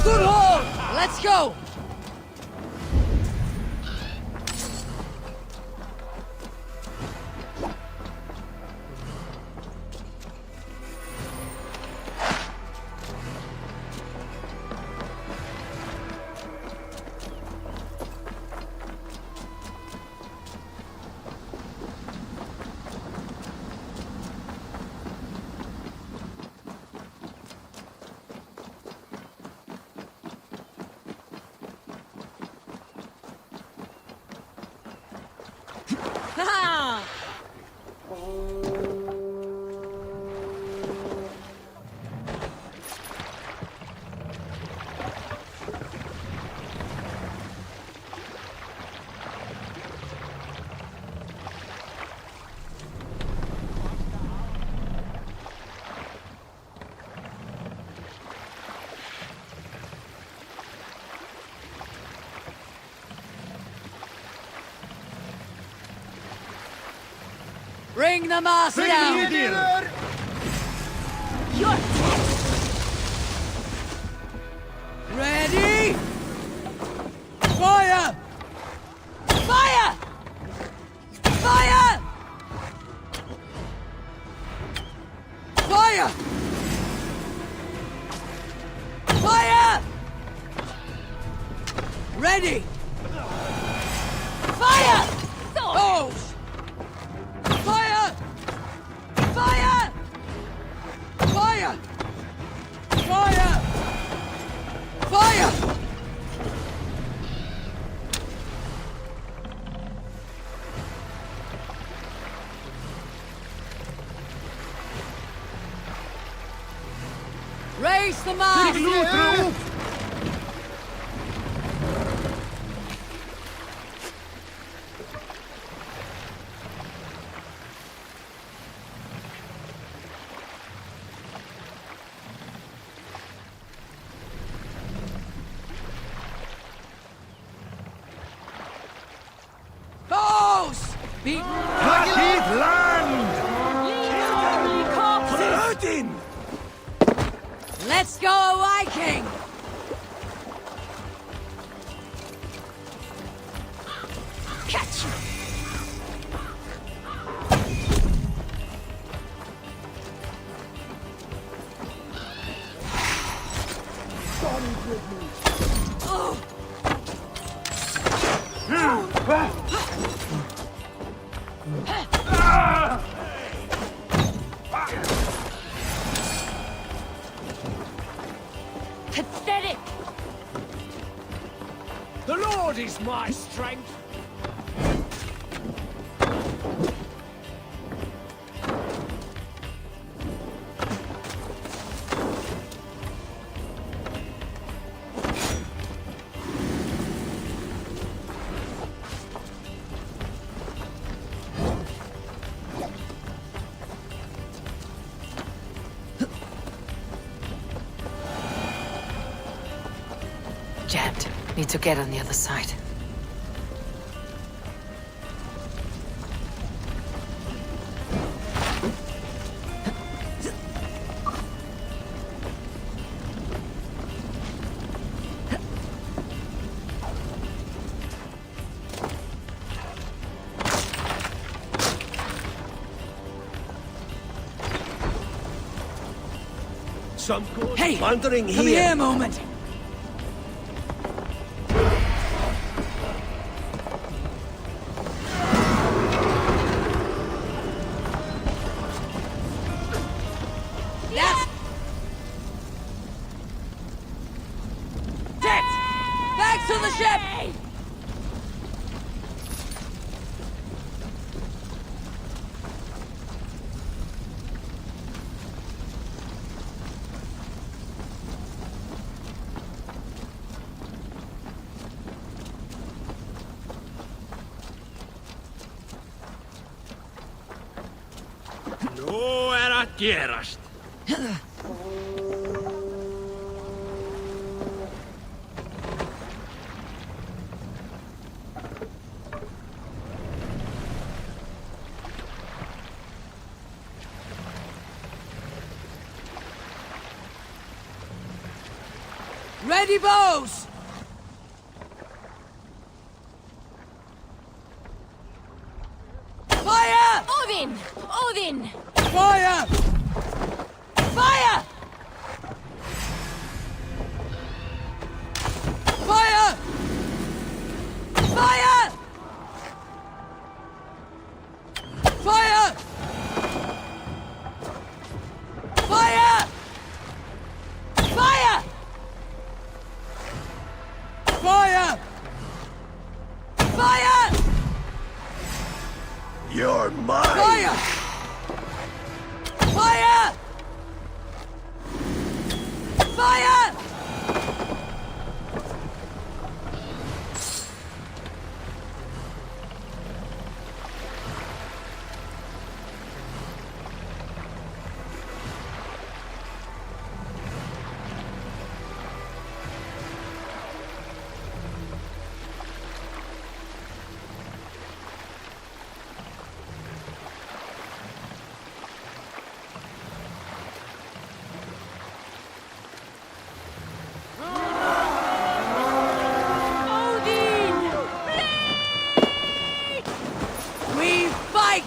Good haul! Let's go! Bring the mass down! You're Ready? Fire! fire! Fire! Fire! Fire! Ready! Fire! Oh! Fire! Fire! Fire! Fire! Fire! Raise the mast! Bows! Beaten! Taki's land! Odin! Let's go, Viking! Catch you! with me. Oh. Pathetic! The Lord is my strength. Jammed. Need to get on the other side. Some good Hey, wandering come here a moment. That's dead. Back to the ship. Nú að gerast. Ready, bows. Fire! Odin! Odin! Fire! Fire! Fire! Fire! Fire! Fire! Fire! Fire! Fire! You're mine! Fire! Fire! Fire! Odin! We fight!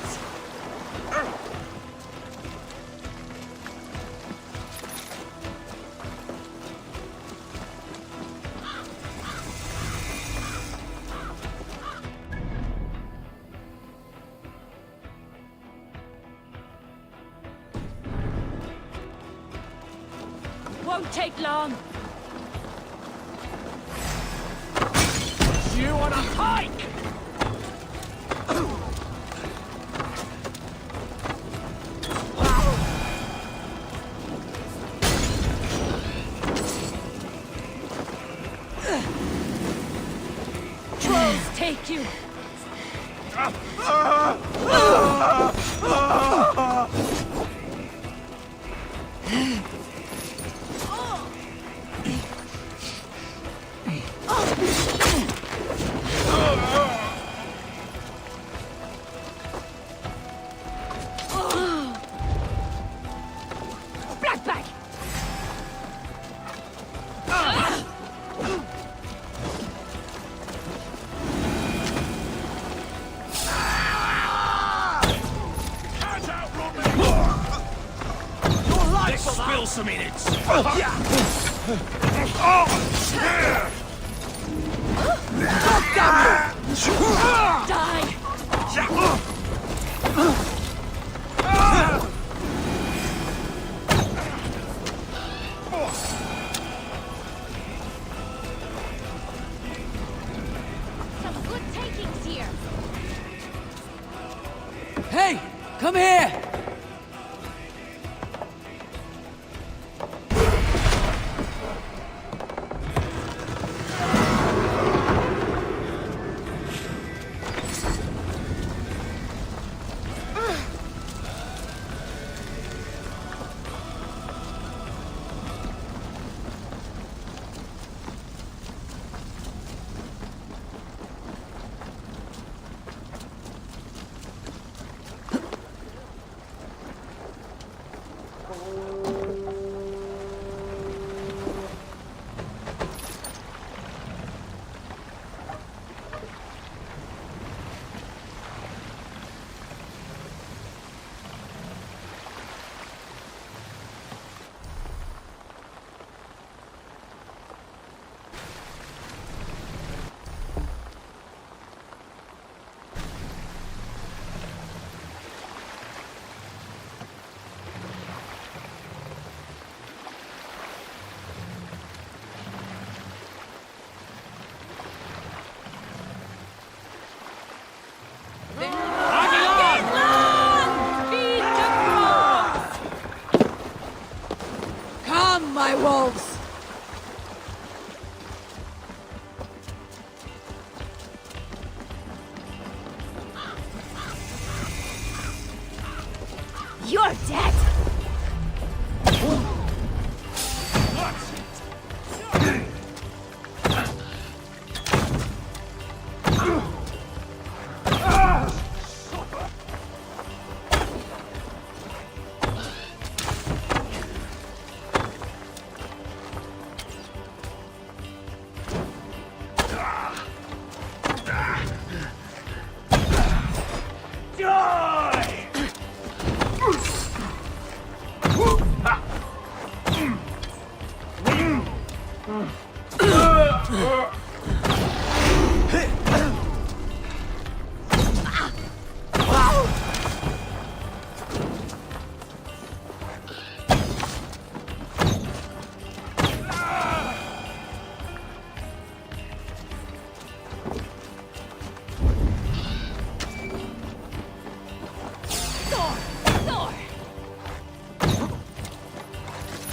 Won't take long. You on a hike! Trolls take you. Blackback! Let's spill some in it. Some good takings here. Hey, come here! Come, my wolves! You're dead!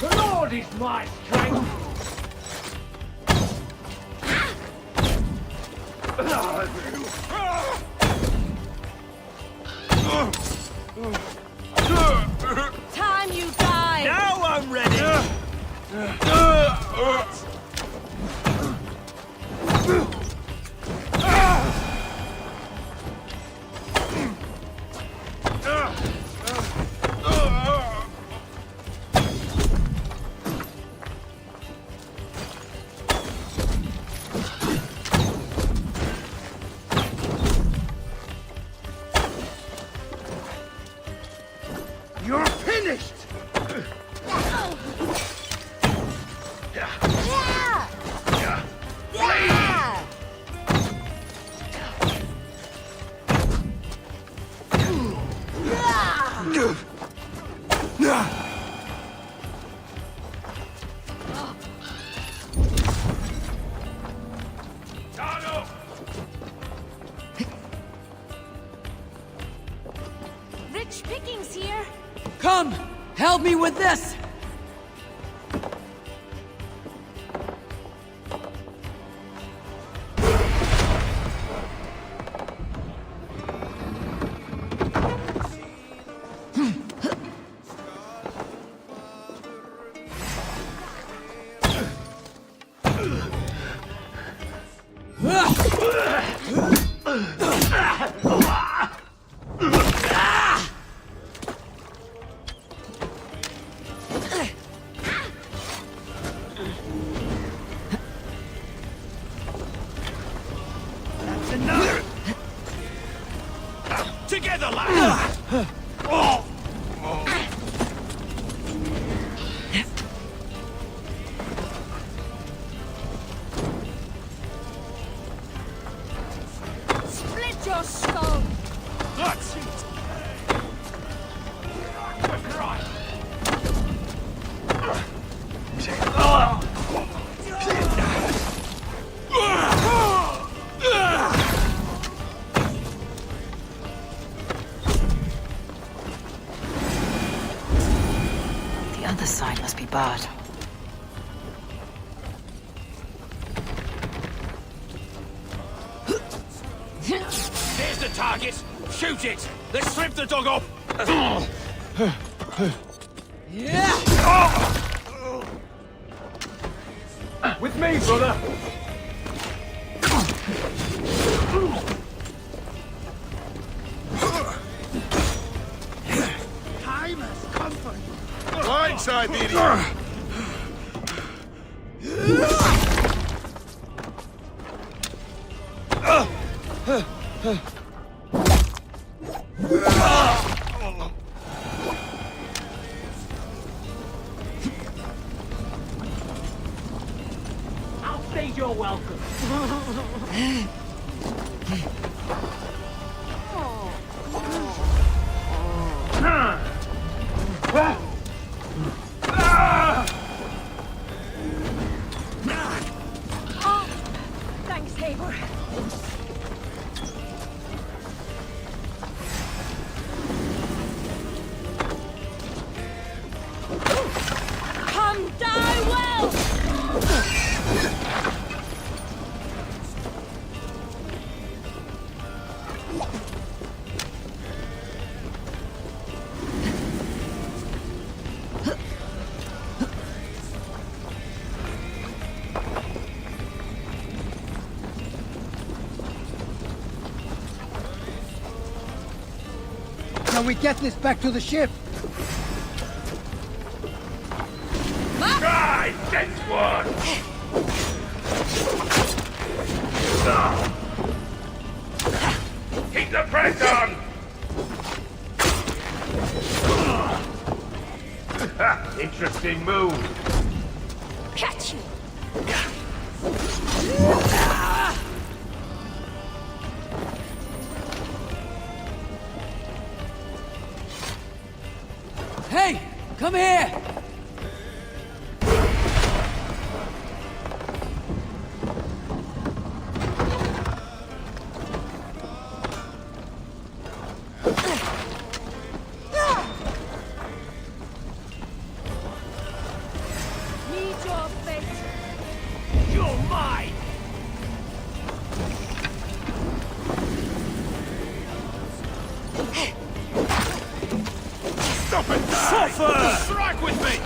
The Lord is my strength! Time you die! Now I'm ready! You're finished! Rich pickings here! Come! Help me with this! The sign must be bad. There's the target! Shoot it! Let's strip the dog off! With me, brother! Time has come for you. Blindside the idiot! I'll say you're welcome. Oh, thanks, Eivor. Come die well! Can we get this back to the ship? Die, dead one! Keep the press on! Interesting move. Catch you! Hey, come here! Meet your fate! You're mine! Stop it! Suffer! Strike with me!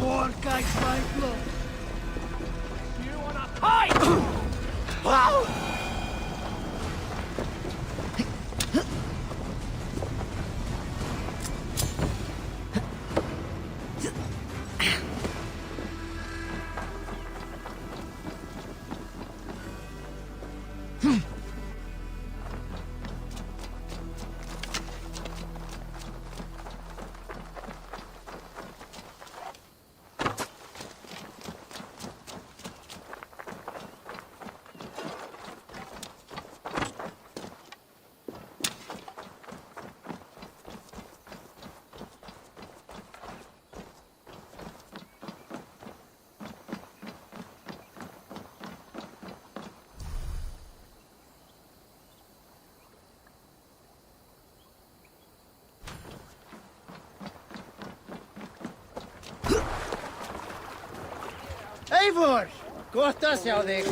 Poor guy's my blood. You wanna fight? Eivor! Gott að sjá þig.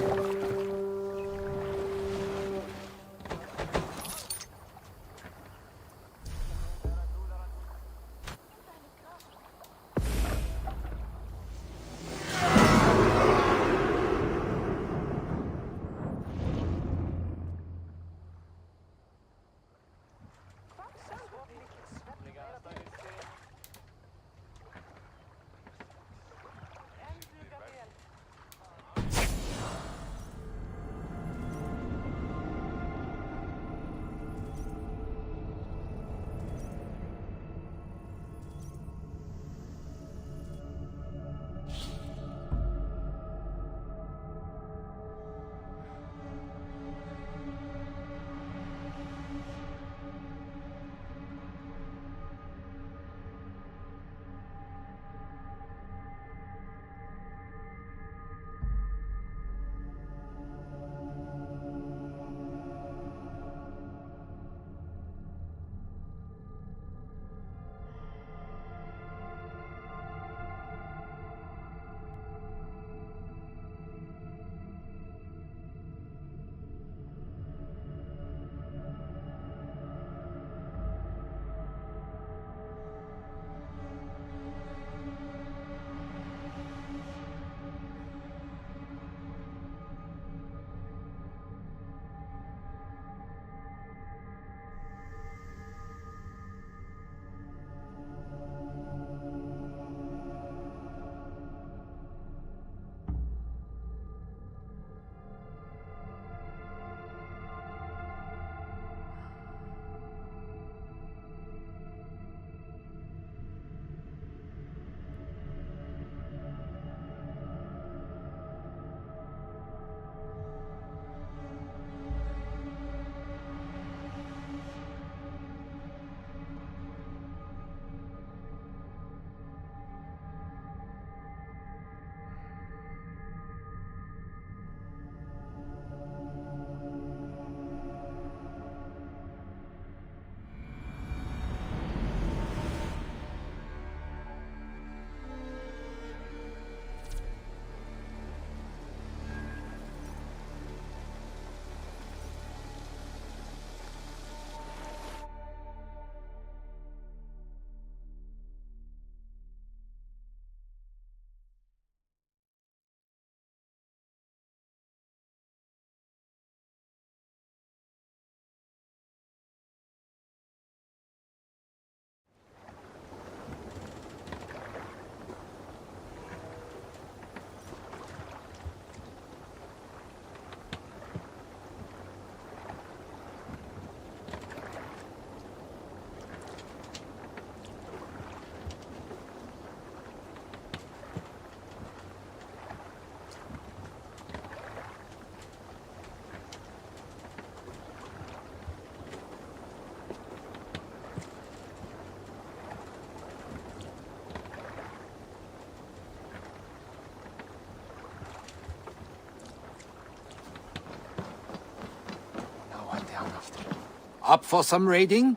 Up for some raiding?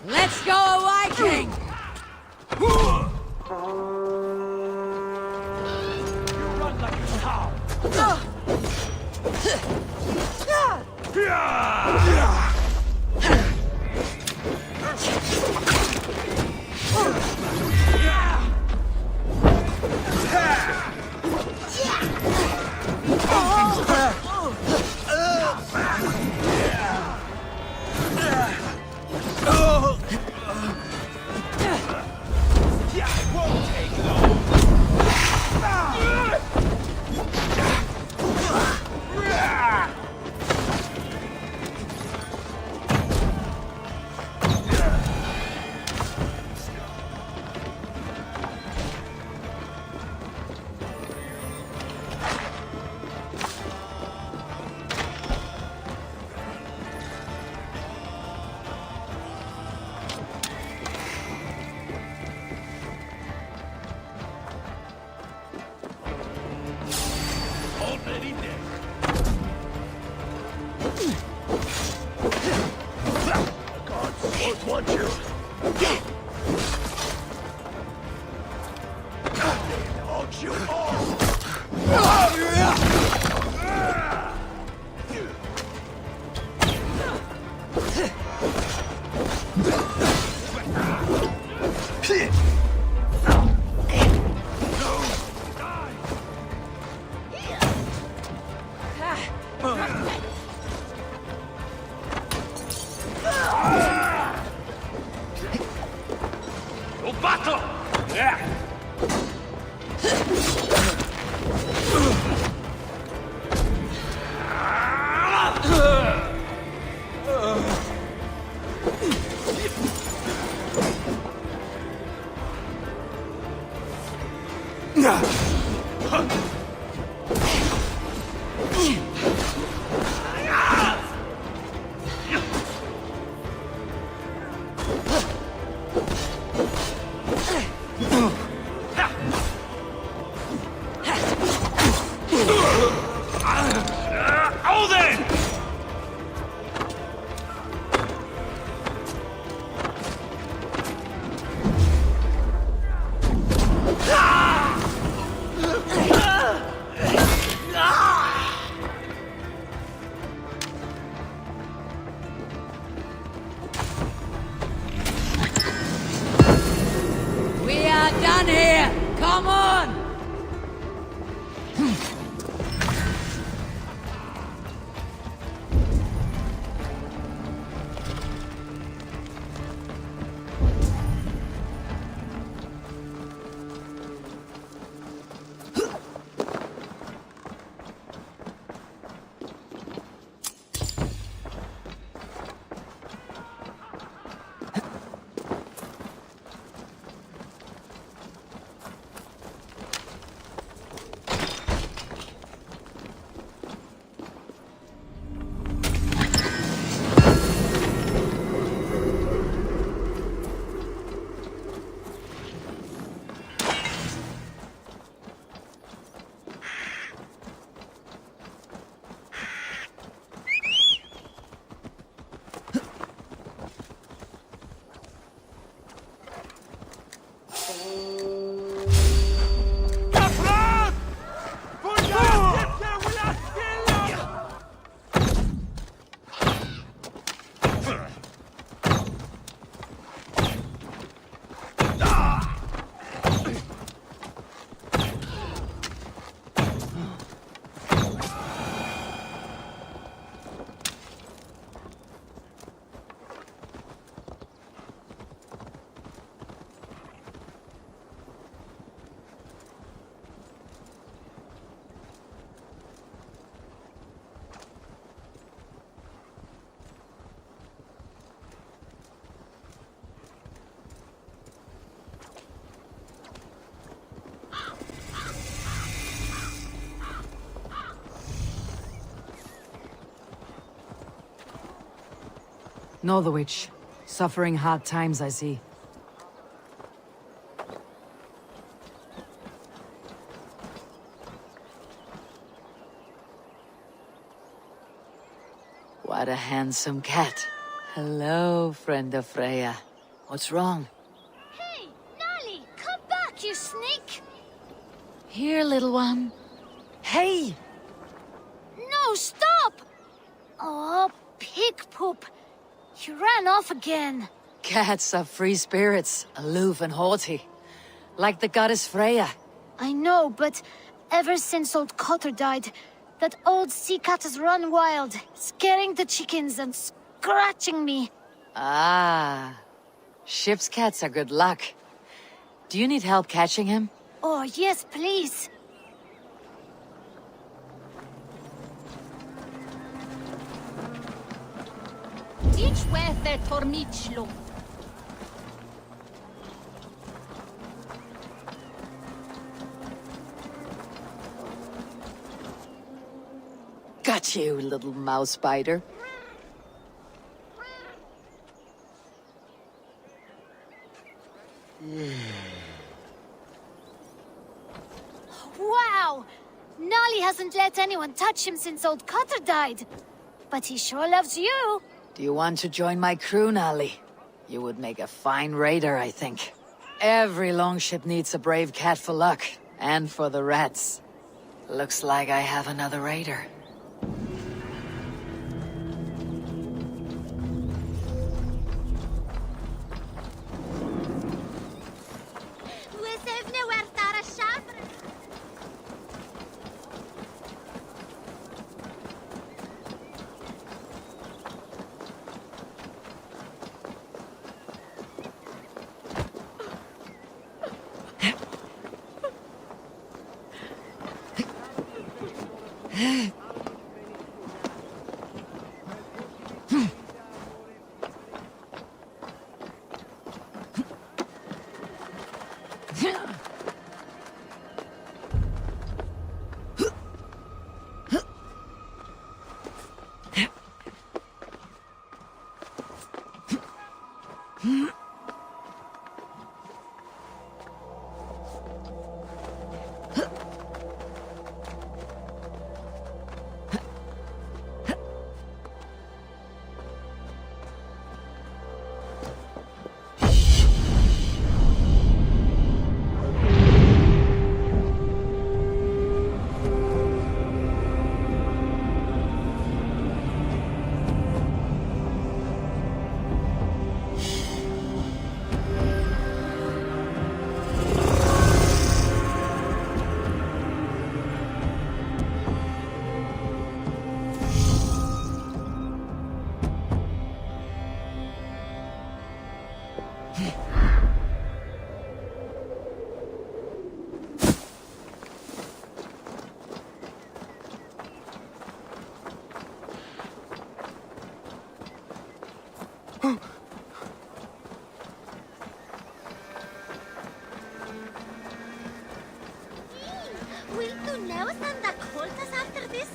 Let's go, Viking! To battle! We are done here! Come on! Know the witch. Suffering hard times, I see. What a handsome cat. Hello, friend of Freya. What's wrong? Hey, Nali, come back, you sneak! Here, little one. Hey! No, stop! Oh, pig poop. You ran off again. Cats are free spirits, aloof and haughty. Like the goddess Freya. I know, but ever since old Cotter died, that old sea cat has run wild, scaring the chickens and scratching me. Ah. Ship's cats are good luck. Do you need help catching him? Oh, yes, please. Each way there tornichlo. Got you, little mouse spider. Wow! Nali hasn't let anyone touch him since old Cotter died. But he sure loves you. Do you want to join my crew, Nali? You would make a fine raider, I think. Every longship needs a brave cat for luck, and for the rats. Looks like I have another raider. Will du now stand the coltas after this?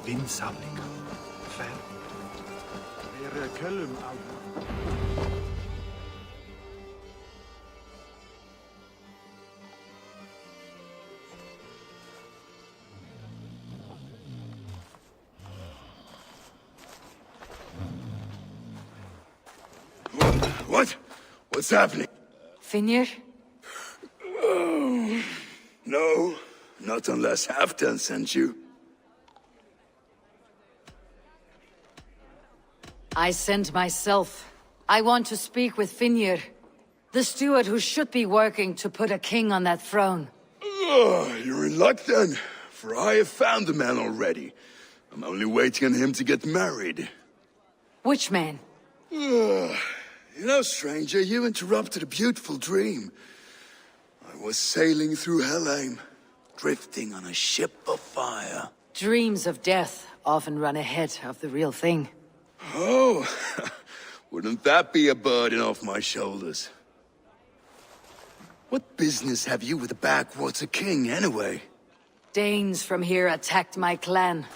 Vindsamling. Färg. Köllum av. What? What's happening? Finir? Oh, no, not unless Halfdan sent you. I sent myself. I want to speak with Finir, the steward who should be working to put a king on that throne. You're in luck then, for I have found the man already. I'm only waiting on him to get married. Which man? You know, stranger, you interrupted a beautiful dream. I was sailing through Helheim, drifting on a ship of fire. Dreams of death often run ahead of the real thing. Oh, wouldn't that be a burden off my shoulders? What business have you with the backwater king, anyway? Danes from here attacked my clan.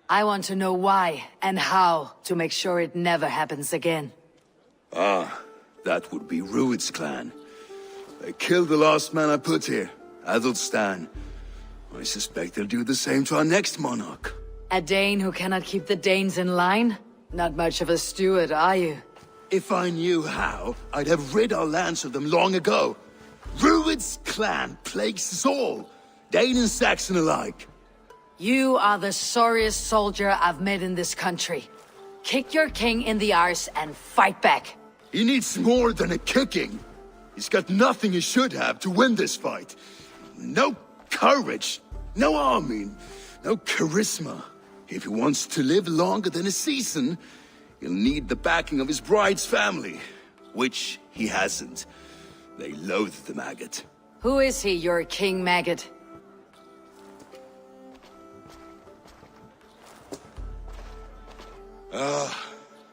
I want to know why and how to make sure it never happens again. Ah, that would be Rued's clan. They killed the last man I put here, Adelstan. I suspect they'll do the same to our next monarch. A Dane who cannot keep the Danes in line? Not much of a steward, are you? If I knew how, I'd have rid our lands of them long ago. Rued's clan plagues us all, Dane and Saxon alike. You are the sorriest soldier I've met in this country. Kick your king in the arse and fight back. He needs more than a kicking. He's got nothing he should have to win this fight. No courage, no army, no charisma. If he wants to live longer than a season, he'll need the backing of his bride's family, which he hasn't. They loathe the maggot. Who is he, your king maggot?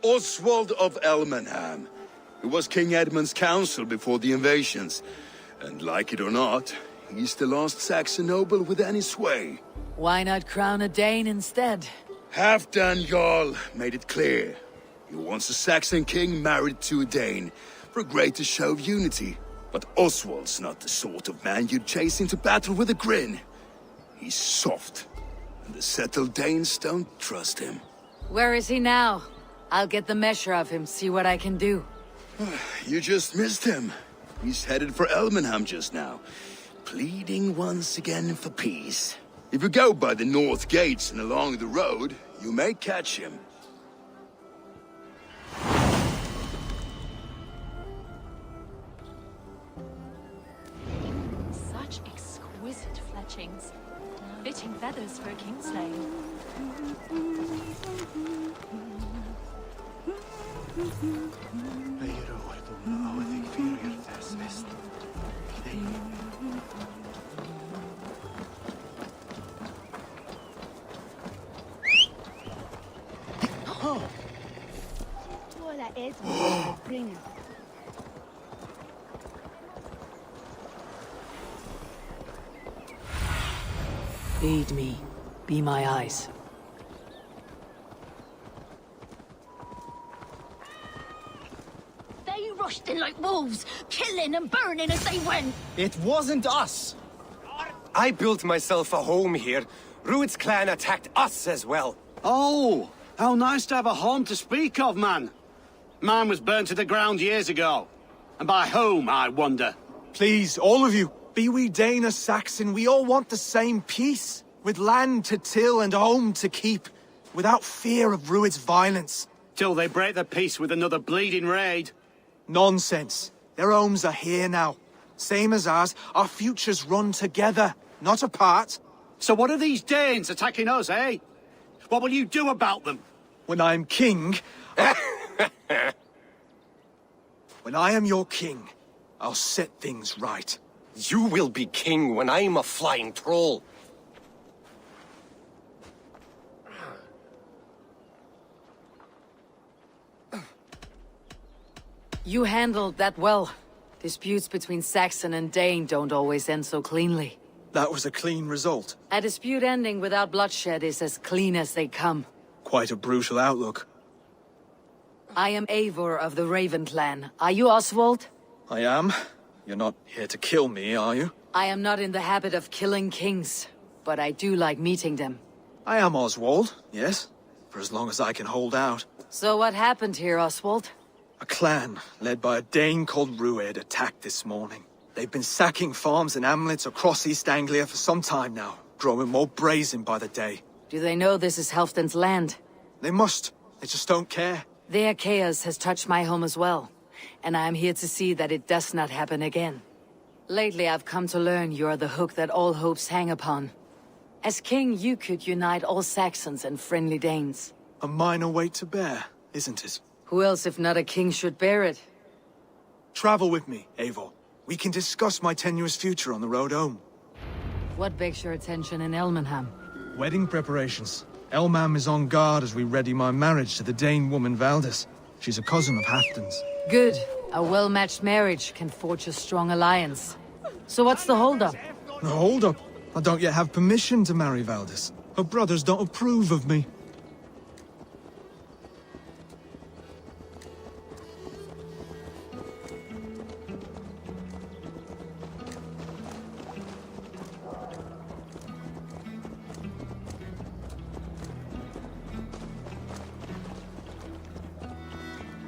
Oswald of Elmenham. He was King Edmund's counsel before the invasions. And like it or not, he's the last Saxon noble with any sway. Why not crown a Dane instead? Halfdan Jarl made it clear. He wants a Saxon king married to a Dane, for a greater show of unity. But Oswald's not the sort of man you'd chase into battle with a grin. He's soft, and the settled Danes don't trust him. Where is he now? I'll get the measure of him, see what I can do. You just missed him. He's headed for Elmenham just now, pleading once again for peace. If you go by the north gates and along the road, you may catch him. Such exquisite flesh marchings. Fitting feathers for a kingslaying. Aid me. Be my eyes. They rushed in like wolves, killing and burning as they went. It wasn't us. I built myself a home here. Rued's clan attacked us as well. Oh, how nice to have a home to speak of, man. Mine was burnt to the ground years ago. And by whom, I wonder? Please, all of you, be we Dane or Saxon, we all want the same peace. With land to till and home to keep. Without fear of Rued's violence. Till they break the peace with another bleeding raid. Nonsense. Their homes are here now. Same as ours, our futures run together, not apart. So what are these Danes attacking us, eh? What will you do about them? When I'm king... When I am your king, I'll set things right. You will be king when I'm a flying troll. You handled that well. Disputes between Saxon and Dane don't always end so cleanly. That was a clean result. A dispute ending without bloodshed is as clean as they come. Quite a brutal outlook. I am Eivor of the Raven clan. Are you Oswald? I am. You're not here to kill me, are you? I am not in the habit of killing kings, but I do like meeting them. I am Oswald, yes. For as long as I can hold out. So what happened here, Oswald? A clan, led by a Dane called Rued, attacked this morning. They've been sacking farms and hamlets across East Anglia for some time now, growing more brazen by the day. Do they know this is Halfdan's land? They must. They just don't care. Their chaos has touched my home as well, and I am here to see that it does not happen again. Lately I've come to learn you are the hook that all hopes hang upon. As king, you could unite all Saxons and friendly Danes. A minor weight to bear, isn't it? Who else if not a king should bear it? Travel with me, Eivor. We can discuss my tenuous future on the road home. What begs your attention in Elmenham? Wedding preparations. Elmam is on guard as we ready my marriage to the Dane woman Valdis. She's a cousin of Halfdan's. Good. A well-matched marriage can forge a strong alliance. So what's the holdup? The holdup? I don't yet have permission to marry Valdis. Her brothers don't approve of me.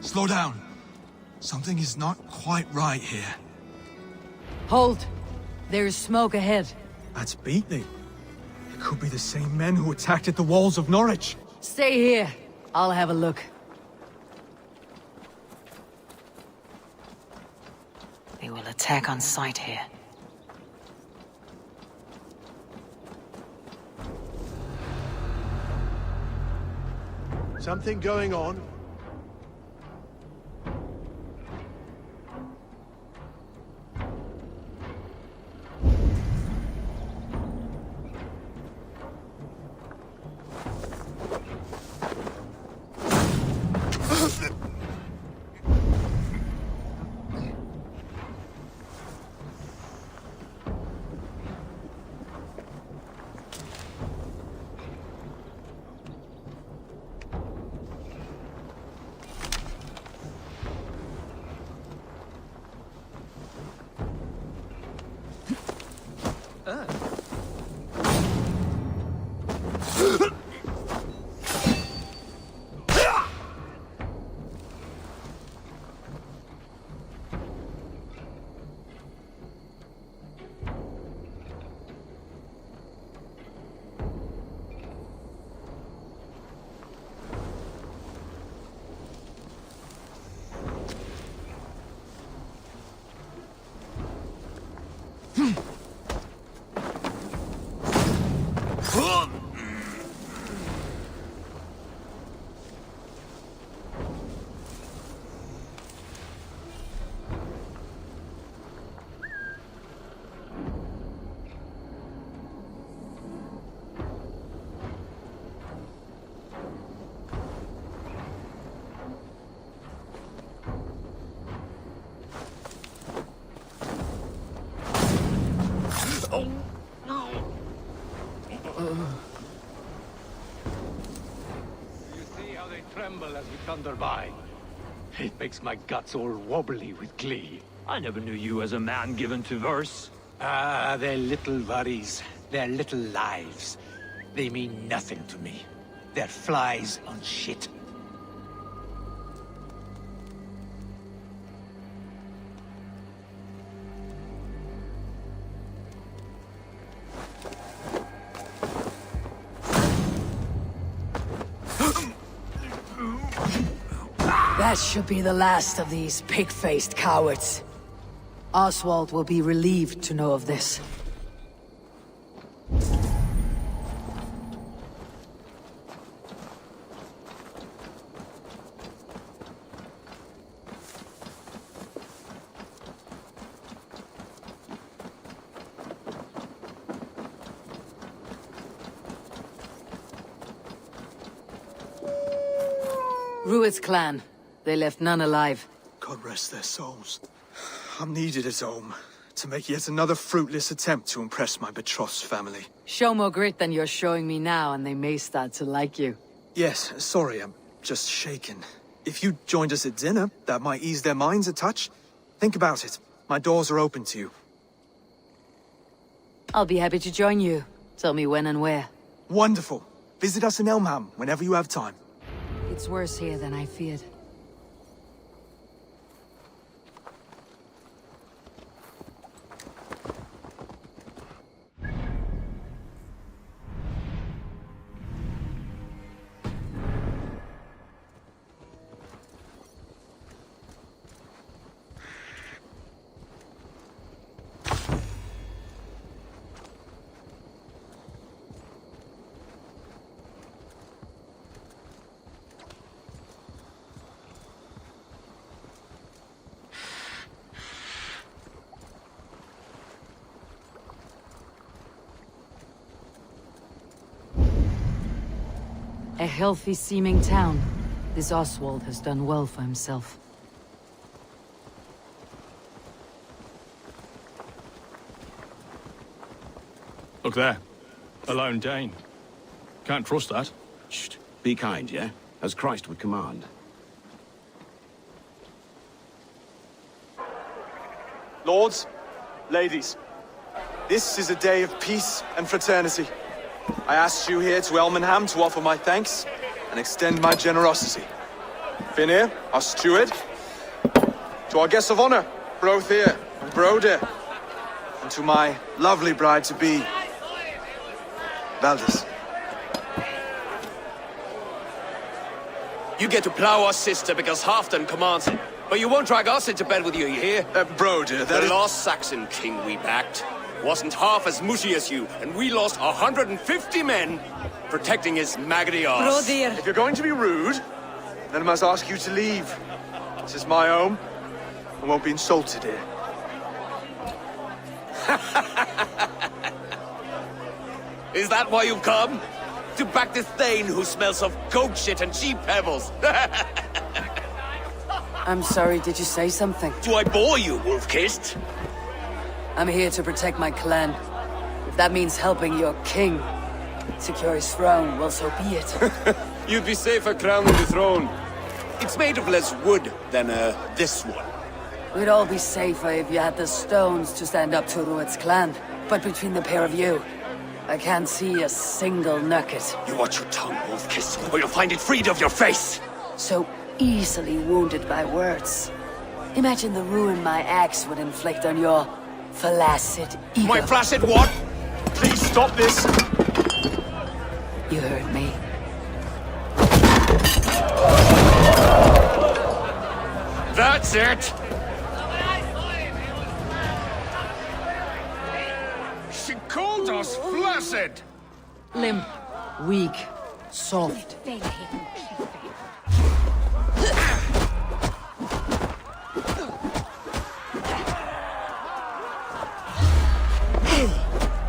Slow down. Something is not quite right here. Hold. There is smoke ahead. That's Beatley. It could be the same men who attacked at the walls of Norwich. Stay here. I'll have a look. They will attack on sight here. Something going on? You see how they tremble as we thunder by? It makes my guts all wobbly with glee. I never knew you as a man given to verse. Ah, their little worries, their little lives. They mean nothing to me. They're flies on shit. That should be the last of these pig-faced cowards. Oswald will be relieved to know of this. Rued's clan. They left none alive. God rest their souls. I'm needed at home to make yet another fruitless attempt to impress my betrothed family. Show more grit than you're showing me now, and they may start to like you. Yes, sorry, I'm just shaken. If you joined us at dinner, that might ease their minds a touch. Think about it. My doors are open to you. I'll be happy to join you. Tell me when and where. Wonderful. Visit us in Elmham whenever you have time. It's worse here than I feared. A healthy-seeming town. This Oswald has done well for himself. Look there. A lone Dane. Can't trust that. Shh. Be kind, yeah? As Christ would command. Lords, ladies, this is a day of peace and fraternity. I asked you here to Elmenham to offer my thanks and extend my generosity. Finir, our steward, to our guests of honor, Brothier and Broder, and to my lovely bride-to-be, Valdis. You get to plow our sister because Halfdan commands it. But you won't drag us into bed with you, you hear? Broder, the lost Saxon king we backed wasn't half as mushy as you, and we lost 150 men protecting his maggoty arse. If you're going to be rude, then I must ask you to leave. This is my home. I won't be insulted here. Is that why you've come? To back this Thane who smells of goat shit and cheap pebbles? I'm sorry, did you say something? Do I bore you, wolf-kissed? I'm here to protect my clan. If that means helping your king secure his throne, well, so be it. You'd be safer crowning the throne. It's made of less wood than, this one. We'd all be safer if you had the stones to stand up to Rued's clan. But between the pair of you, I can't see a single nugget. You watch your tongue, wolf-kissed, or you'll find it freed of your face! So easily wounded by words. Imagine the ruin my axe would inflict on your flaccid ego. My flaccid what? Please stop this! You heard me. That's it! She called us flaccid! Limp, weak, soft.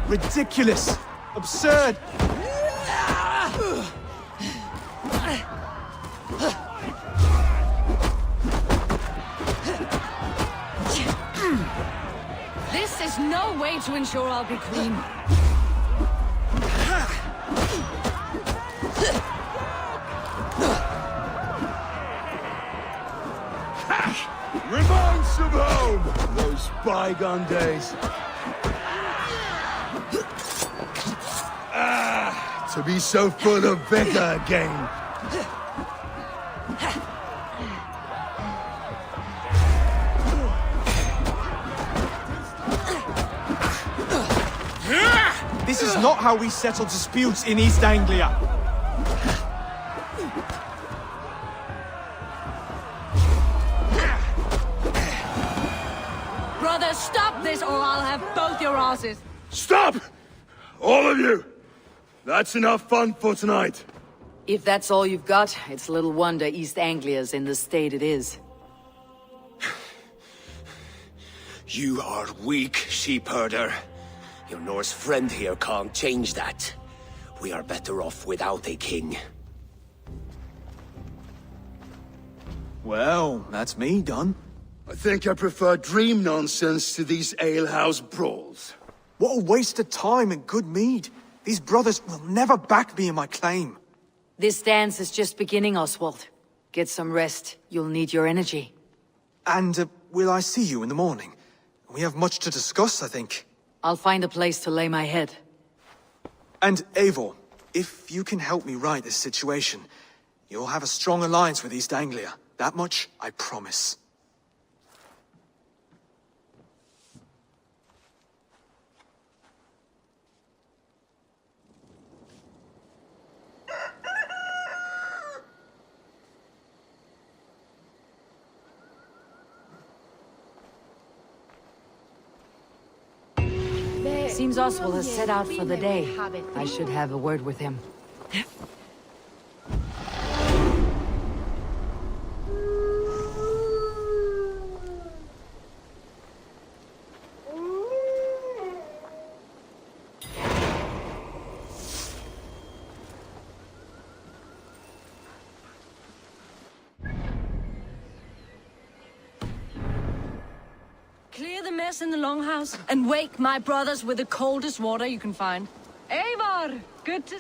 Ridiculous! Absurd! This is no way to ensure I'll be clean. bygone days. To be so full of vigor again. This is not how we settle disputes in East Anglia. Brother, stop this or I'll have both your asses. Stop! All of you! That's enough fun for tonight. If that's all you've got, it's little wonder East Anglia's in the state it is. You are weak, sheep herder. Your Norse friend here can't change that. We are better off without a king. Well, that's me done. I think I prefer dream nonsense to these alehouse brawls. What a waste of time and good mead. These brothers will never back me in my claim. This dance is just beginning, Oswald. Get some rest. You'll need your energy. And will I see you in the morning? We have much to discuss, I think. I'll find a place to lay my head. And Eivor, if you can help me right this situation, you'll have a strong alliance with East Anglia. That much, I promise. Seems Oswald has set out for the day. I should have a word with him. Clear the mess in the longhouse and wake my brothers with the coldest water you can find. Eivor, good to...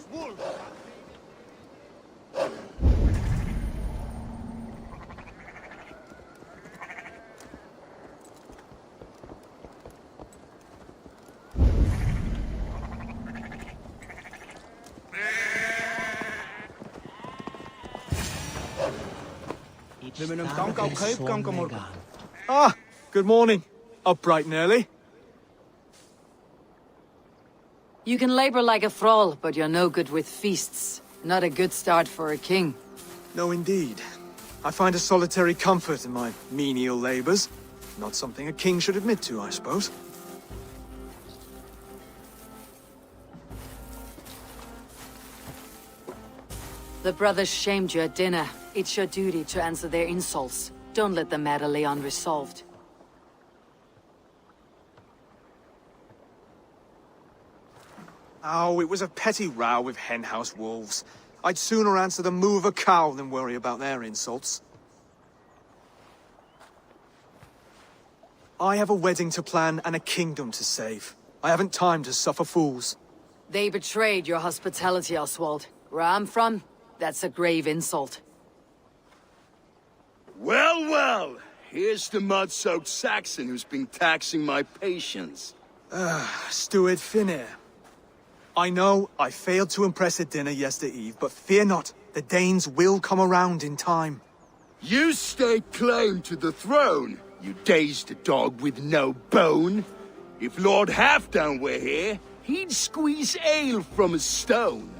Ah, good morning. Up bright and early. You can labor like a thrall, but you're no good with feasts. Not a good start for a king. No, indeed. I find a solitary comfort in my menial labors. Not something a king should admit to, I suppose. The brothers shamed you at dinner. It's your duty to answer their insults. Don't let the matter lay unresolved. Oh, it was a petty row with henhouse wolves. I'd sooner answer the moo of a cow than worry about their insults. I have a wedding to plan and a kingdom to save. I haven't time to suffer fools. They betrayed your hospitality, Oswald. Where I'm from, that's a grave insult. Well, well! Here's the mud-soaked Saxon who's been taxing my patience. Steward Finnair. I know I failed to impress at dinner yesterday eve, but fear not, the Danes will come around in time. You stake claim to the throne, you dazed dog with no bone. If Lord Halfdan were here, he'd squeeze ale from a stone.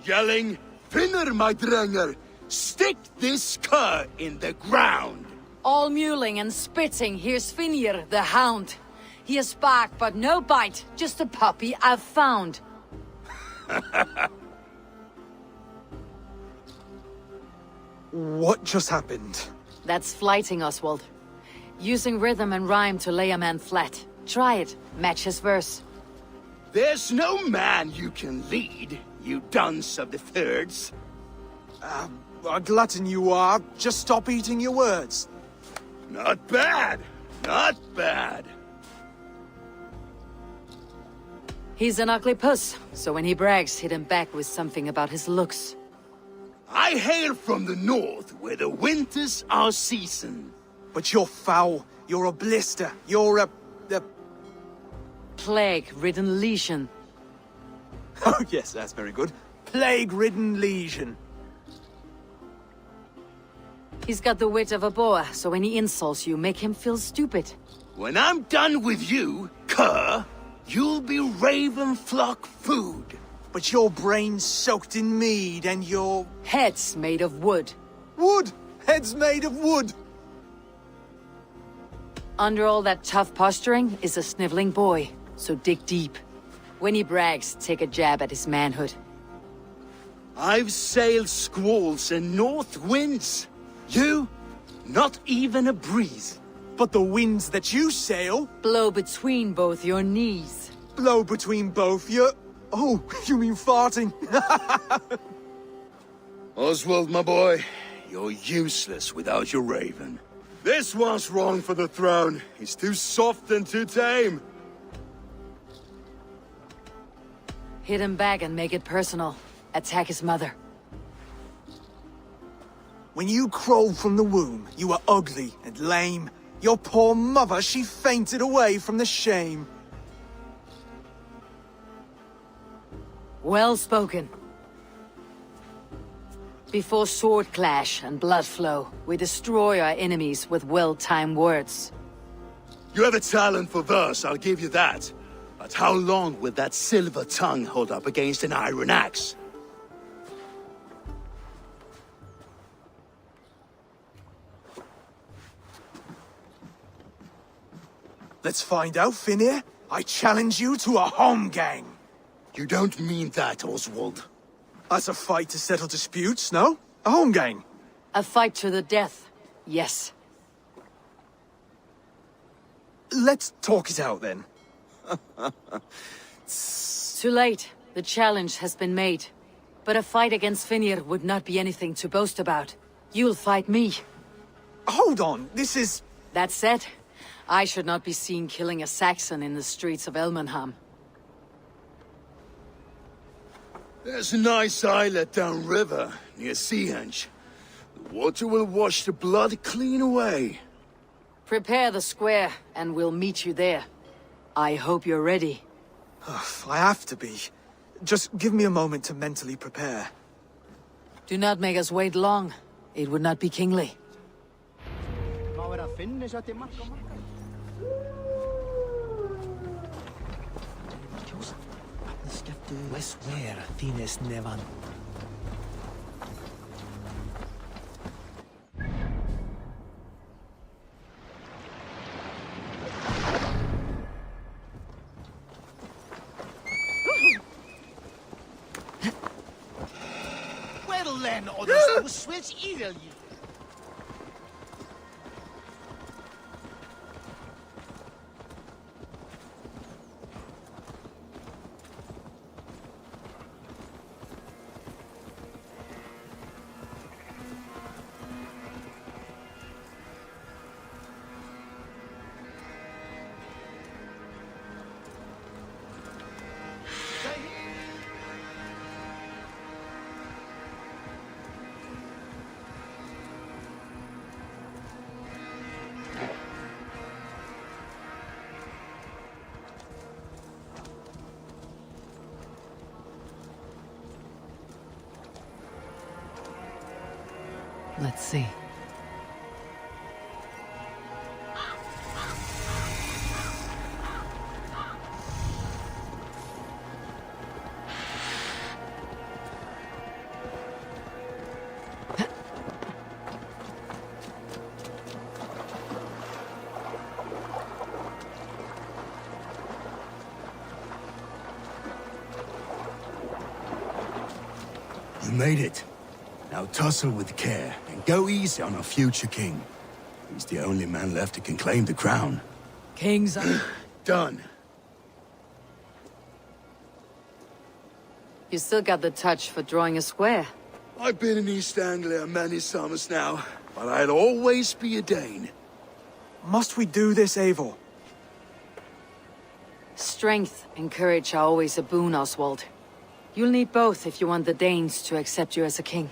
Yelling, Finner, my drenger, stick this cur in the ground. All mewling and spitting, here's Finir, the hound. He has bark, but no bite, just a puppy I've found. What just happened? That's flighting, Oswald. Using rhythm and rhyme to lay a man flat. Try it, match his verse. There's no man you can lead, you dunce of the thirds. A glutton you are. Just stop eating your words. Not bad, not bad. He's an ugly puss, so when he brags, hit him back with something about his looks. I hail from the north, where the winters are season. But you're foul. You're a blister. You're a... plague-ridden legion. Oh yes, that's very good. Plague-ridden legion. He's got the wit of a boa, so when he insults you, make him feel stupid. When I'm done with you, cur, you'll be raven flock food. But your brain's soaked in mead and your... Head's made of wood. Wood! Head's made of wood! Under all that tough posturing is a sniveling boy, so dig deep. When he brags, take a jab at his manhood. I've sailed squalls and north winds. You? Not even a breeze. But the winds that you sail... Blow between both your knees. Blow between both your... Oh, you mean farting? Oswald, my boy, you're useless without your raven. This one's wrong for the throne. He's too soft and too tame. Hit him back and make it personal. Attack his mother. When you crawled from the womb, you were ugly and lame. Your poor mother, she fainted away from the shame. Well spoken. Before sword clash and blood flow, we destroy our enemies with well-timed words. You have a talent for verse, I'll give you that. But how long will that silver tongue hold up against an iron axe? Let's find out, Finir. I challenge you to a home gang. You don't mean that, Oswald. That's a fight to settle disputes, no? A home gang. A fight to the death, yes. Let's talk it out, then. Too late. The challenge has been made. But a fight against Finir would not be anything to boast about. You'll fight me. Hold on, this is... That said, I should not be seen killing a Saxon in the streets of Elmenham. There's a nice islet downriver, near Seahenge. The water will wash the blood clean away. Prepare the square, and we'll meet you there. I hope you're ready. I have to be. Just give me a moment to mentally prepare. Do not make us wait long. It would not be kingly. Where Tines Nevan. Well then, others switch either you. Let's see. You made it. Now tussle with care, and go easy on our future king. He's the only man left who can claim the crown. Kings are... Done. You still got the touch for drawing a square. I've been in East Anglia many summers now, but I'll always be a Dane. Must we do this, Eivor? Strength and courage are always a boon, Oswald. You'll need both if you want the Danes to accept you as a king.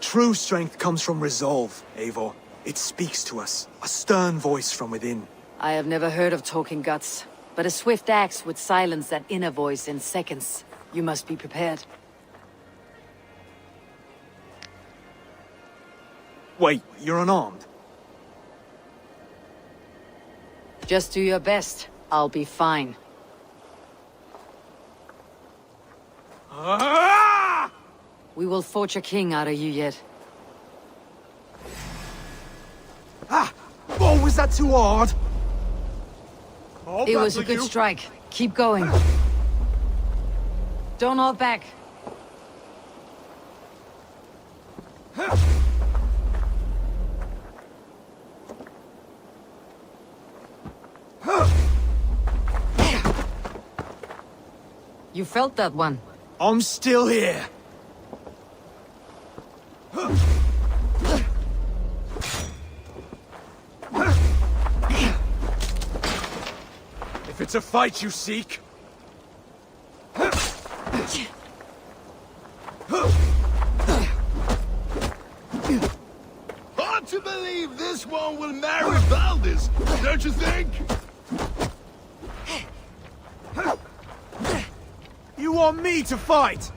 True strength comes from resolve, Eivor. It speaks to us. A stern voice from within. I have never heard of talking guts. but a swift axe would silence that inner voice in seconds. You must be prepared. Wait, you're unarmed? Just do your best. I'll be fine. We will forge a king out of you yet. Oh, was that too hard? It was a good strike. Keep going. Don't hold back. You felt that one. I'm still here. If it's a fight you seek... Hard to believe this one will marry Valdez, don't you think? You want me to fight?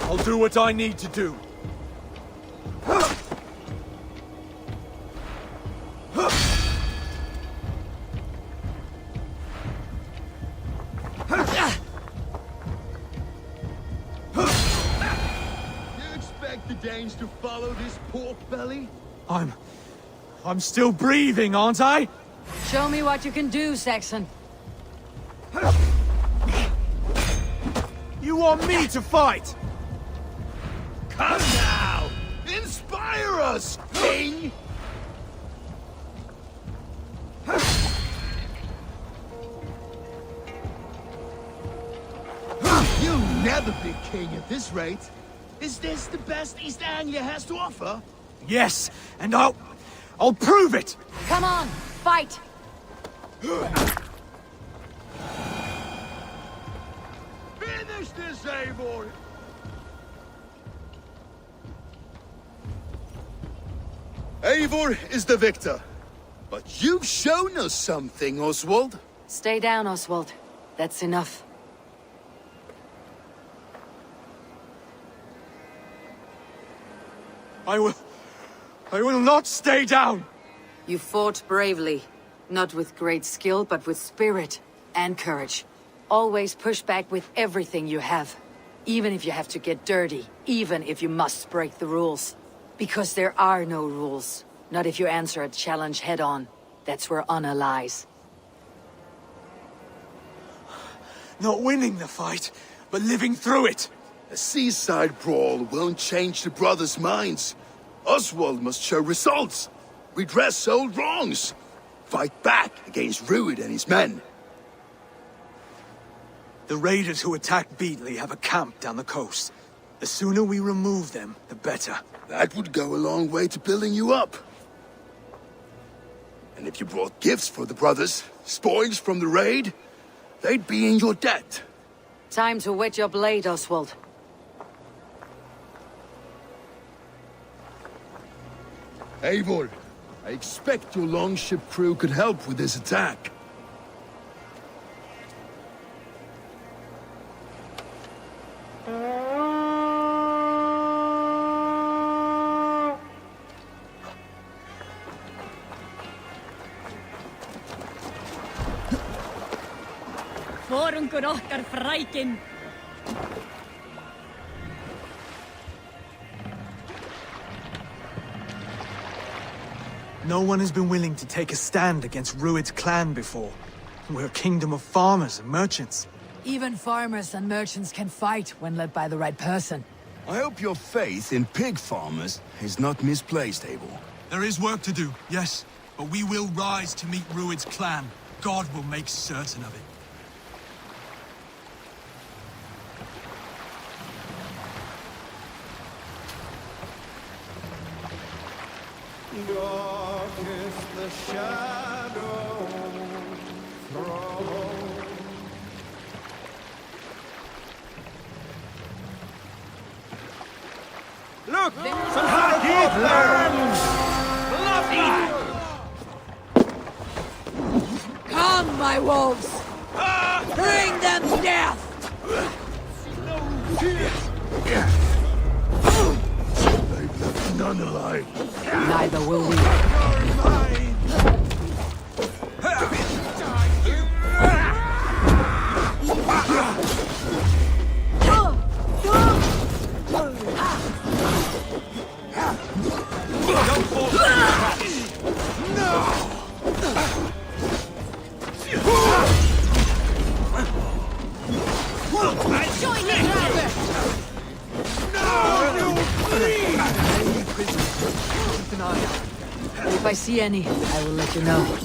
I'll do what I need to do. Danes to follow this pork belly? I'm still breathing, aren't I? Show me what you can do, Saxon. You want me to fight? Come now! Inspire us, King! You'll never be king at this rate. Is this the best East Anglia has to offer? Yes, and I'll prove it! Come on, fight! Finish this, Eivor! Eivor is the victor. But you've shown us something, Oswald. Stay down, Oswald. That's enough. I will not stay down! You fought bravely. Not with great skill, but with spirit and courage. Always push back with everything you have. Even if you have to get dirty. Even if you must break the rules. Because there are no rules. Not if you answer a challenge head-on. That's where honor lies. Not winning the fight, but living through it. A seaside brawl won't change the brothers' minds. Oswald must show results. Redress old wrongs. Fight back against Rued and his men. The raiders who attacked Beatley have a camp down the coast. The sooner we remove them, the better. That would go a long way to building you up. And if you brought gifts for the brothers, spoils from the raid, they'd be in your debt. Time to whet your blade, Oswald. Eivor, I expect your longship crew could help with this attack. Forungur okkar frækin. No one has been willing to take a stand against Rued's clan before. We're a kingdom of farmers and merchants. Even farmers and merchants can fight when led by the right person. I hope your faith in pig farmers is not misplaced, Eivor. There is work to do, yes. But we will rise to meet Rued's clan. God will make certain of it. God the shadow throw. Look! Some hard lands! Come, my wolves! Bring them death! They've left none alive. Neither will we. Join me, driver! Keep an eye out. If I see any, I will let you know.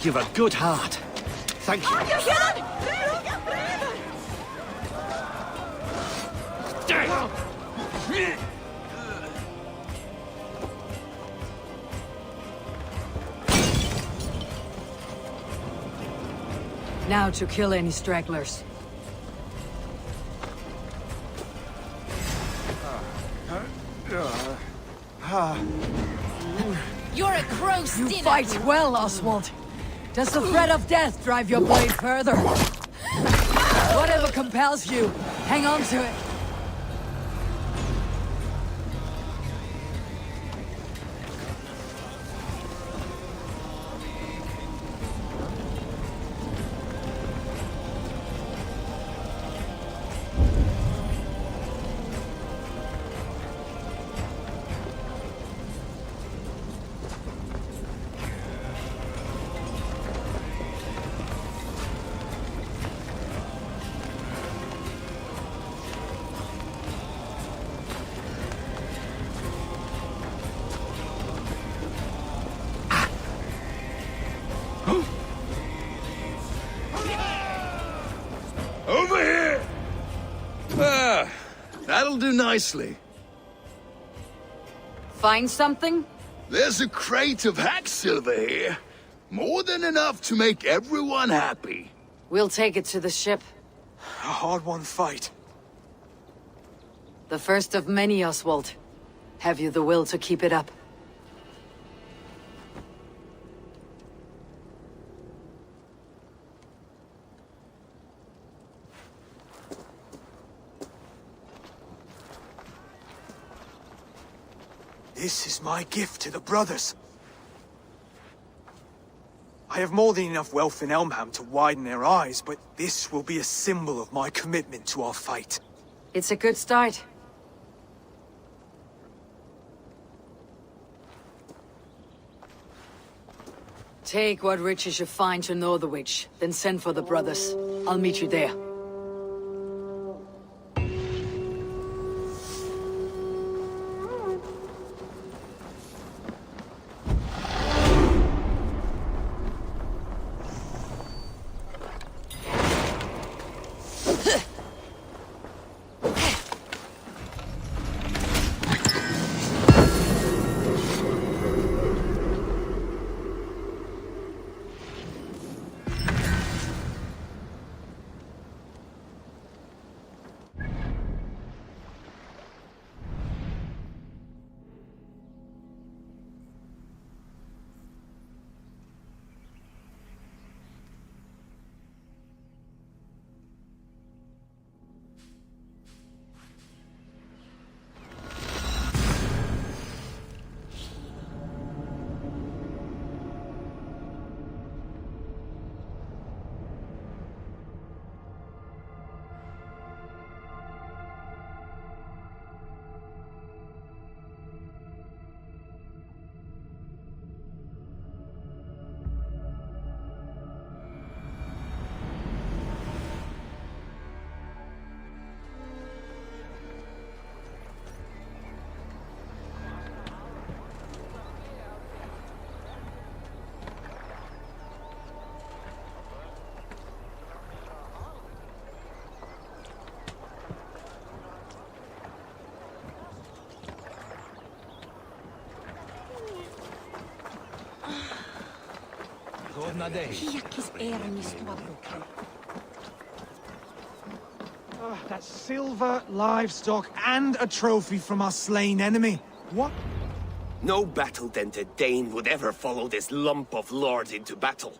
You've a good heart. Thank you. Now to kill any stragglers. You're a gross You dinner. fight well, Oswald. Does the threat of death drive your blade further? Whatever compels you, hang on to it. Over here! Ah, that'll do nicely. Find something? There's a crate of hack silver here. More than enough to make everyone happy. We'll take it to the ship. A hard-won fight. The first of many, Oswald. Have you the will to keep it up? This is my gift to the brothers. I have more than enough wealth in Elmham to widen their eyes, but this will be a symbol of my commitment to our fight. It's a good start. Take what riches you find to Northwich, then send for the brothers. I'll meet you there. That's silver, livestock, and a trophy from our slain enemy. What? No battle-dented Dane would ever follow this lump of lord into battle.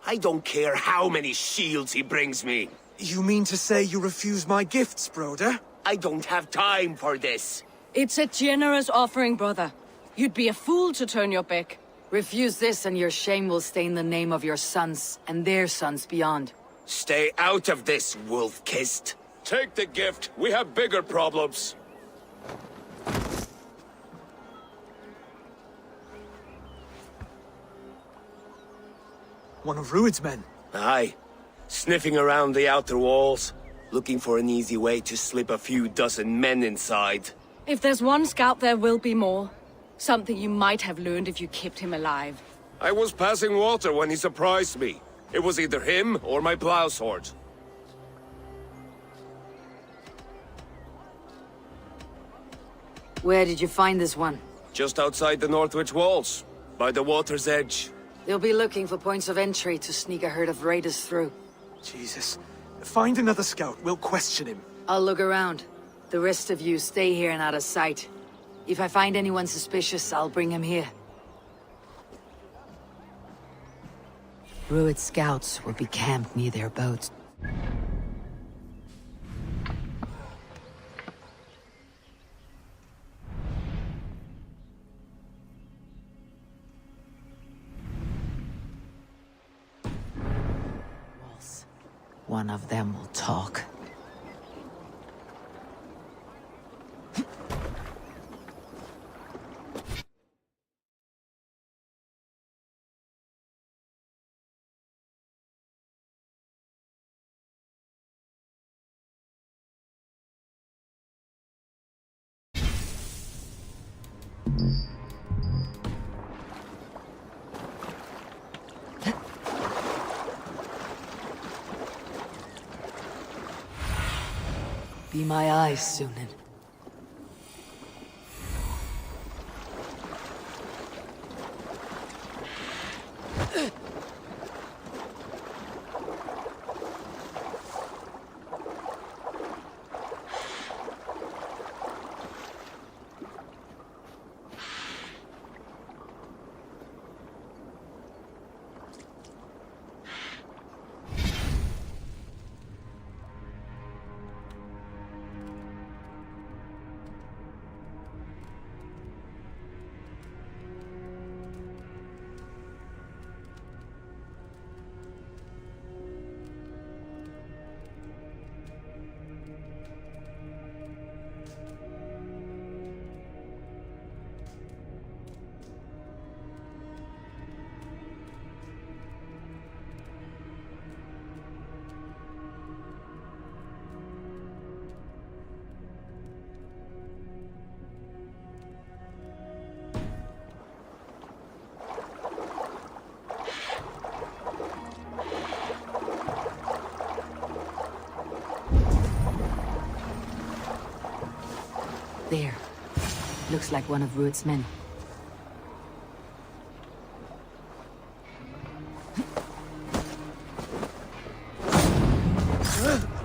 I don't care how many shields he brings me. You mean to say you refuse my gifts, Broder? I don't have time for this. It's a generous offering, brother. You'd be a fool to turn your back. Refuse this and your shame will stain the name of your sons and their sons beyond. Stay out of this, wolf-kissed. Take the gift. We have bigger problems. One of Rued's men. Aye. Sniffing around the outer walls, looking for an easy way to slip a few dozen men inside. If there's one scout, there will be more. Something you might have learned if you kept him alive. I was passing water when he surprised me. It was either him or my plow sword. Where did you find this one? Just outside the Northwich walls, by the water's edge. They'll be looking for points of entry to sneak a herd of raiders through. Jesus. Find another scout. We'll question him. I'll look around. The rest of you stay here and out of sight. If I find anyone suspicious, I'll bring him here. Rued scouts will be camped near their boats. One of them will talk. Be my eyes, Sunan. There. Looks like one of Rued's men.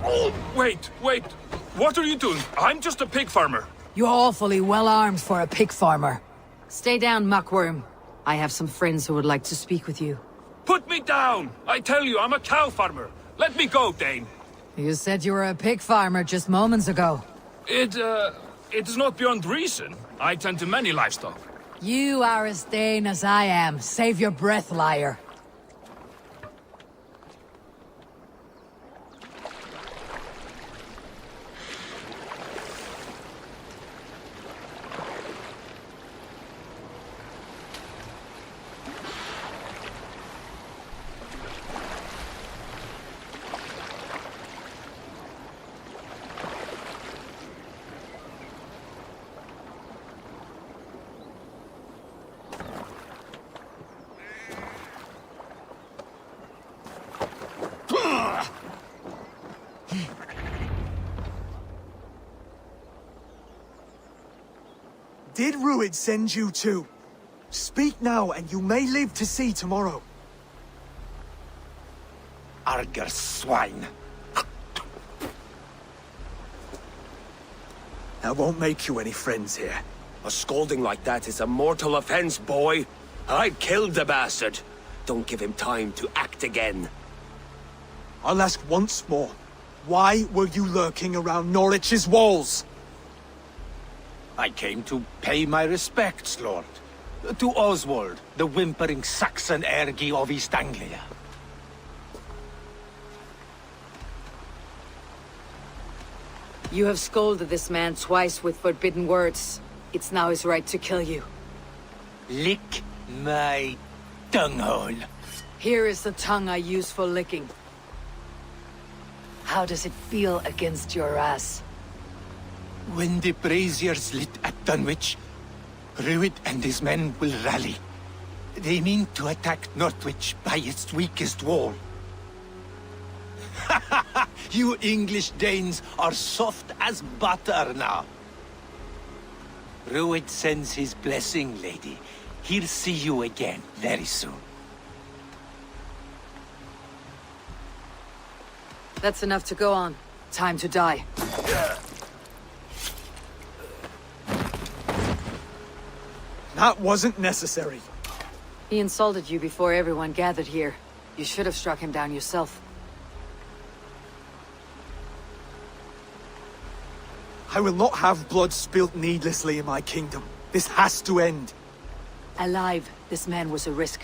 Oh, wait! What are you doing? I'm just a pig farmer. You're awfully well armed for a pig farmer. Stay down, muckworm. I have some friends who would like to speak with you. Put me down! I tell you, I'm a cow farmer. Let me go, Dane. You said you were a pig farmer just moments ago. It is not beyond reason. I tend to many livestock. You are as Dane as I am. Save your breath, liar. Did Rued send you too? Speak now, and you may live to see tomorrow. arger swine. That won't make you any friends here. A scolding like that is a mortal offense, boy. I'd killed the bastard. Don't give him time to act again. I'll ask once more. Why were you lurking around Norwich's walls? I came to pay my respects, Lord. To Oswald, the whimpering Saxon ergi of East Anglia. You have scolded this man twice with forbidden words. It's now his right to kill you. Lick my tonguehole. Here is the tongue I use for licking. How does it feel against your ass? When the braziers lit at Dunwich, Rued and his men will rally. They mean to attack Northwich by its weakest wall. You English Danes are soft as butter now. Rued sends his blessing, lady. He'll see you again very soon. That's enough to go on. Time to die. That wasn't necessary. He insulted you before everyone gathered here. You should have struck him down yourself. I will not have blood spilt needlessly in my kingdom. This has to end. Alive, this man was a risk.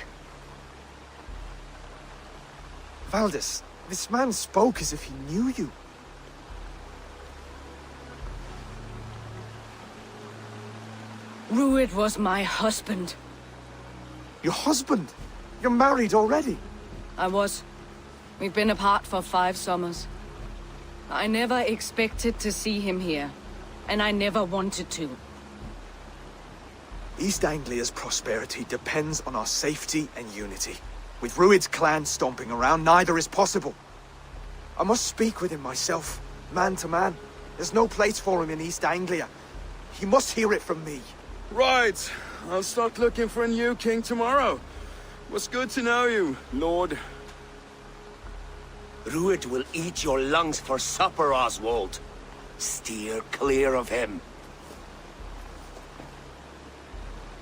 Valdis, this man spoke as if he knew you. Rued was my husband. Your husband? You're married already? I was. We've been apart for 5 summers. I never expected to see him here, and I never wanted to. East Anglia's prosperity depends on our safety and unity. With Rued's clan stomping around, neither is possible. I must speak with him myself, man to man. There's no place for him in East Anglia. He must hear it from me. Right. I'll start looking for a new king tomorrow. It was good to know you, Lord. Rued will eat your lungs for supper, Oswald. Steer clear of him.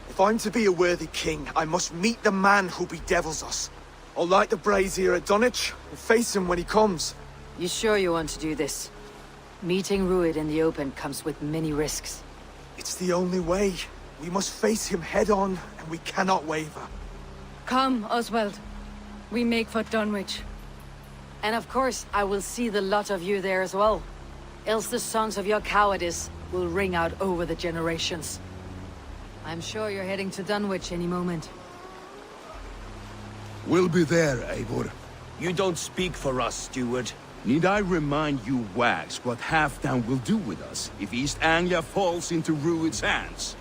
If I'm to be a worthy king, I must meet the man who bedevils us. I'll light the brazier at Dunwich and face him when he comes. You sure you want to do this? Meeting Rued in the open comes with many risks. It's the only way. We must face him head-on, and we cannot waver. Come, Oswald. We make for Dunwich. And of course, I will see the lot of you there as well. Else the songs of your cowardice will ring out over the generations. I'm sure you're heading to Dunwich any moment. We'll be there, Eivor. You don't speak for us, steward. Need I remind you wags what Halfdan will do with us if East Anglia falls into Rued's hands?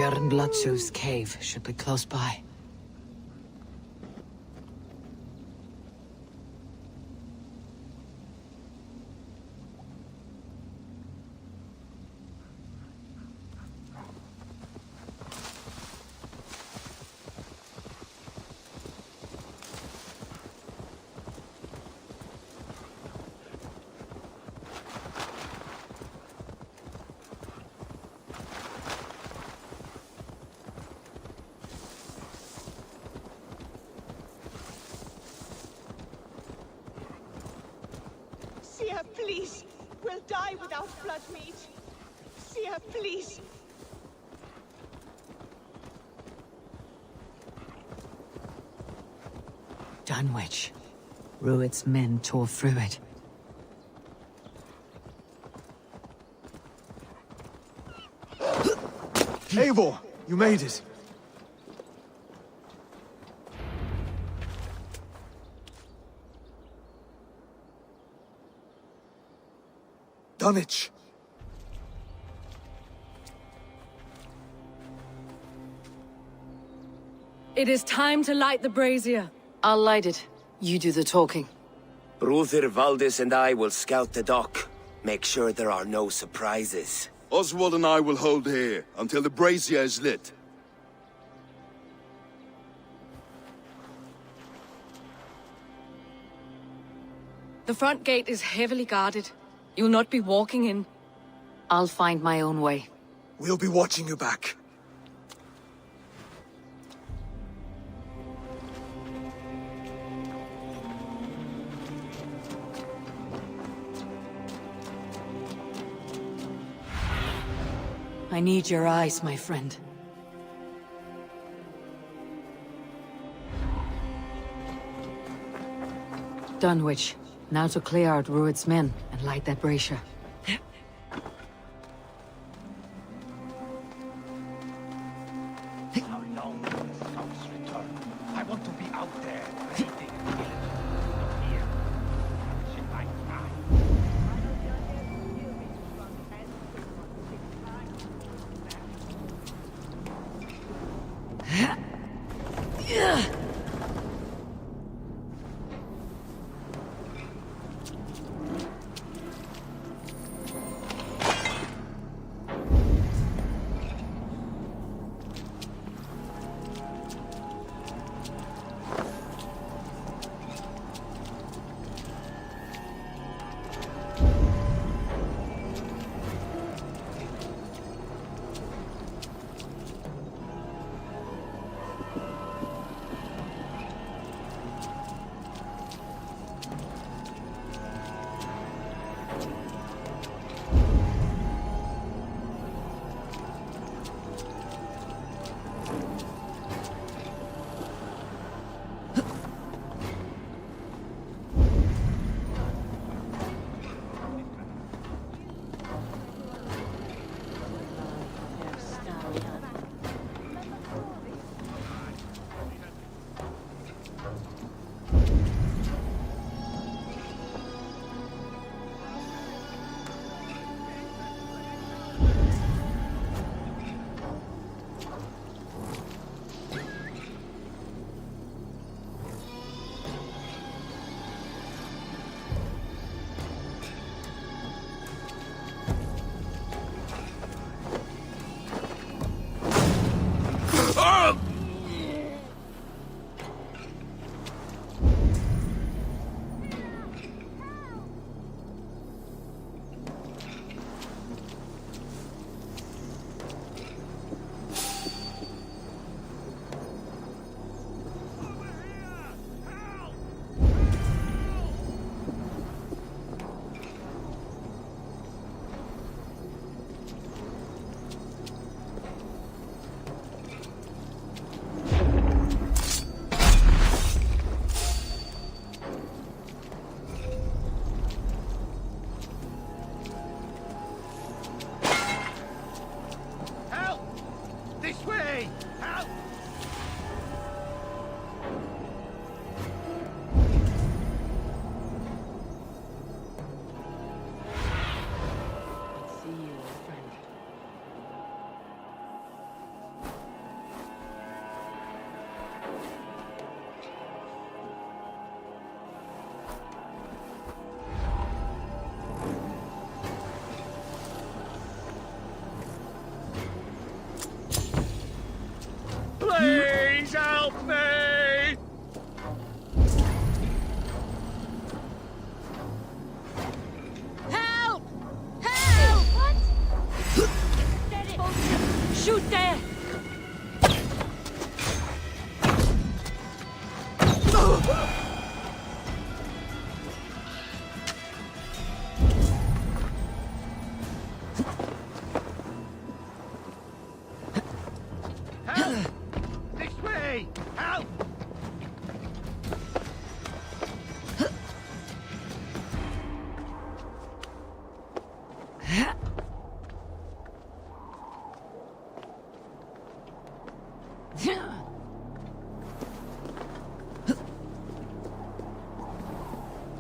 Björn Bloodsu's cave should be close by. Seer, please. We'll die without blood meat. Seer, please. Dunwich. Rued's men tore through it. Eivor, you made it. Dunwich. It is time to light the brazier. I'll light it. You do the talking. Ruther, Valdis, and I will scout the dock. Make sure there are no surprises. Oswald and I will hold here until the brazier is lit. The front gate is heavily guarded. You'll not be walking in. I'll find my own way. We'll be watching you back. I need your eyes, my friend. Dunwich. Now to clear out Rued's men and light that brazier. How long will the souls return? I want to be out there, raiding villages, not here, punching my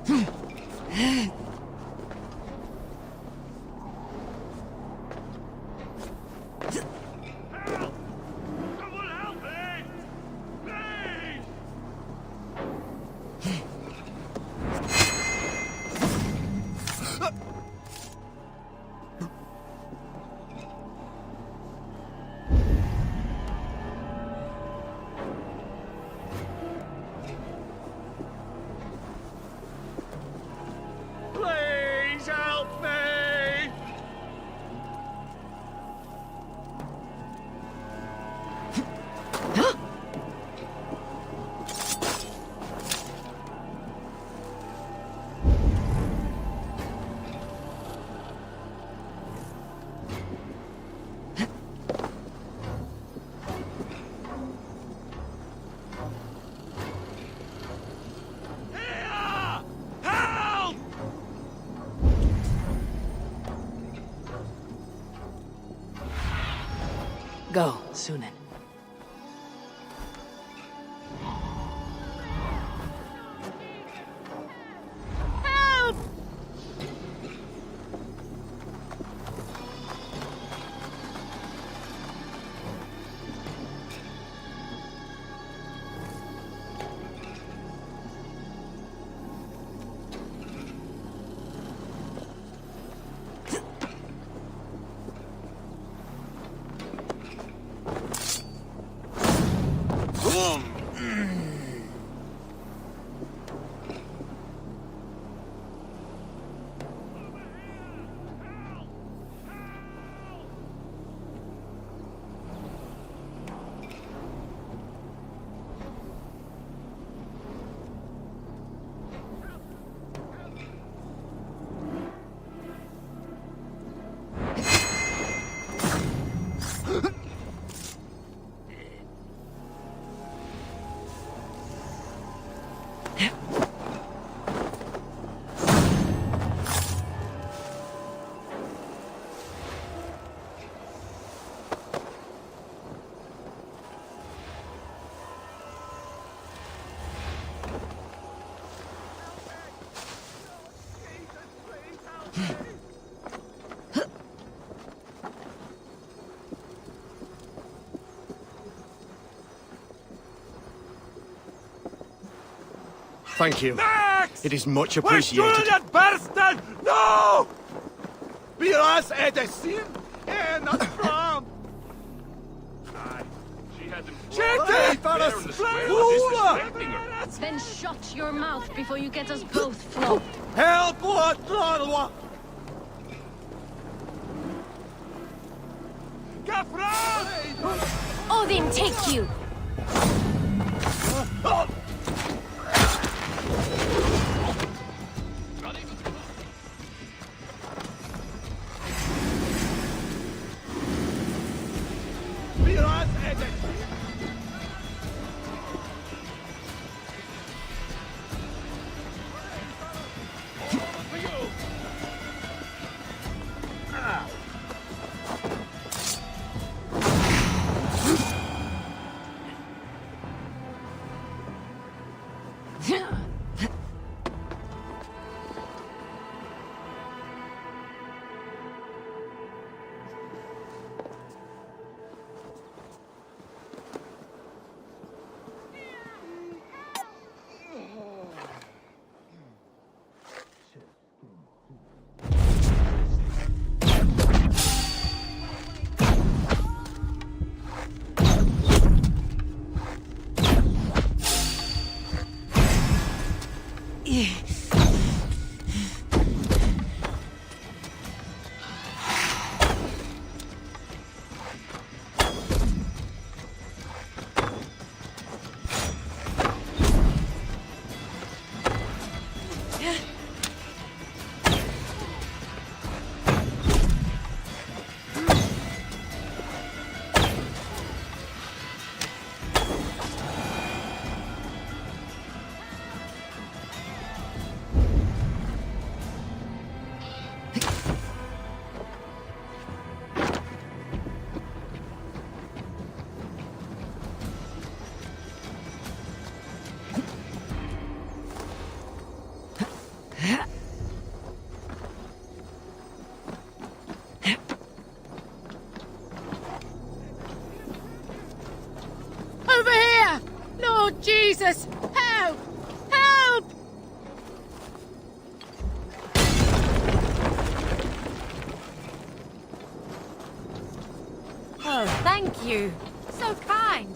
Please help me! Help! Go, Sunan. Help! Thank you. Max! It is much We're appreciated. Julian Burston! No! Wir als Edessin and not from. She had them Shit! fair in the square for disrespecting her. Then shut your mouth before you get us both flogged. Help! What? Gafra! Odin take you! Wir als Edessin! Over here! Lord Jesus! Help! Help! Oh, thank you. So kind.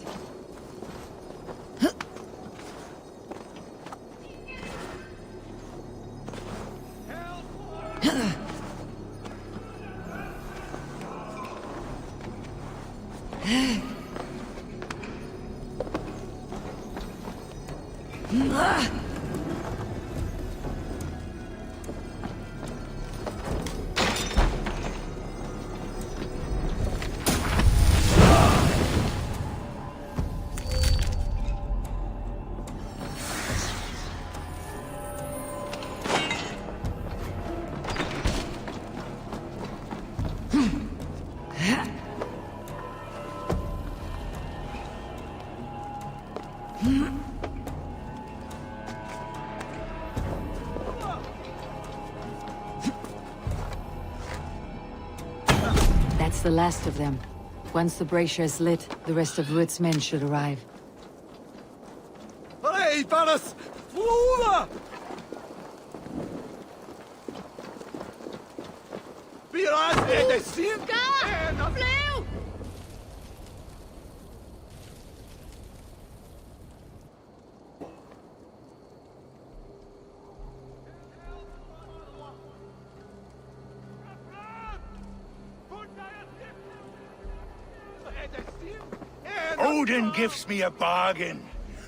That's the last of them. Once the brazier is lit, the rest of Rued's men should arrive. Hey, Varus! Flora! Vi är det cirka! Flew! Odin gives me a bargain.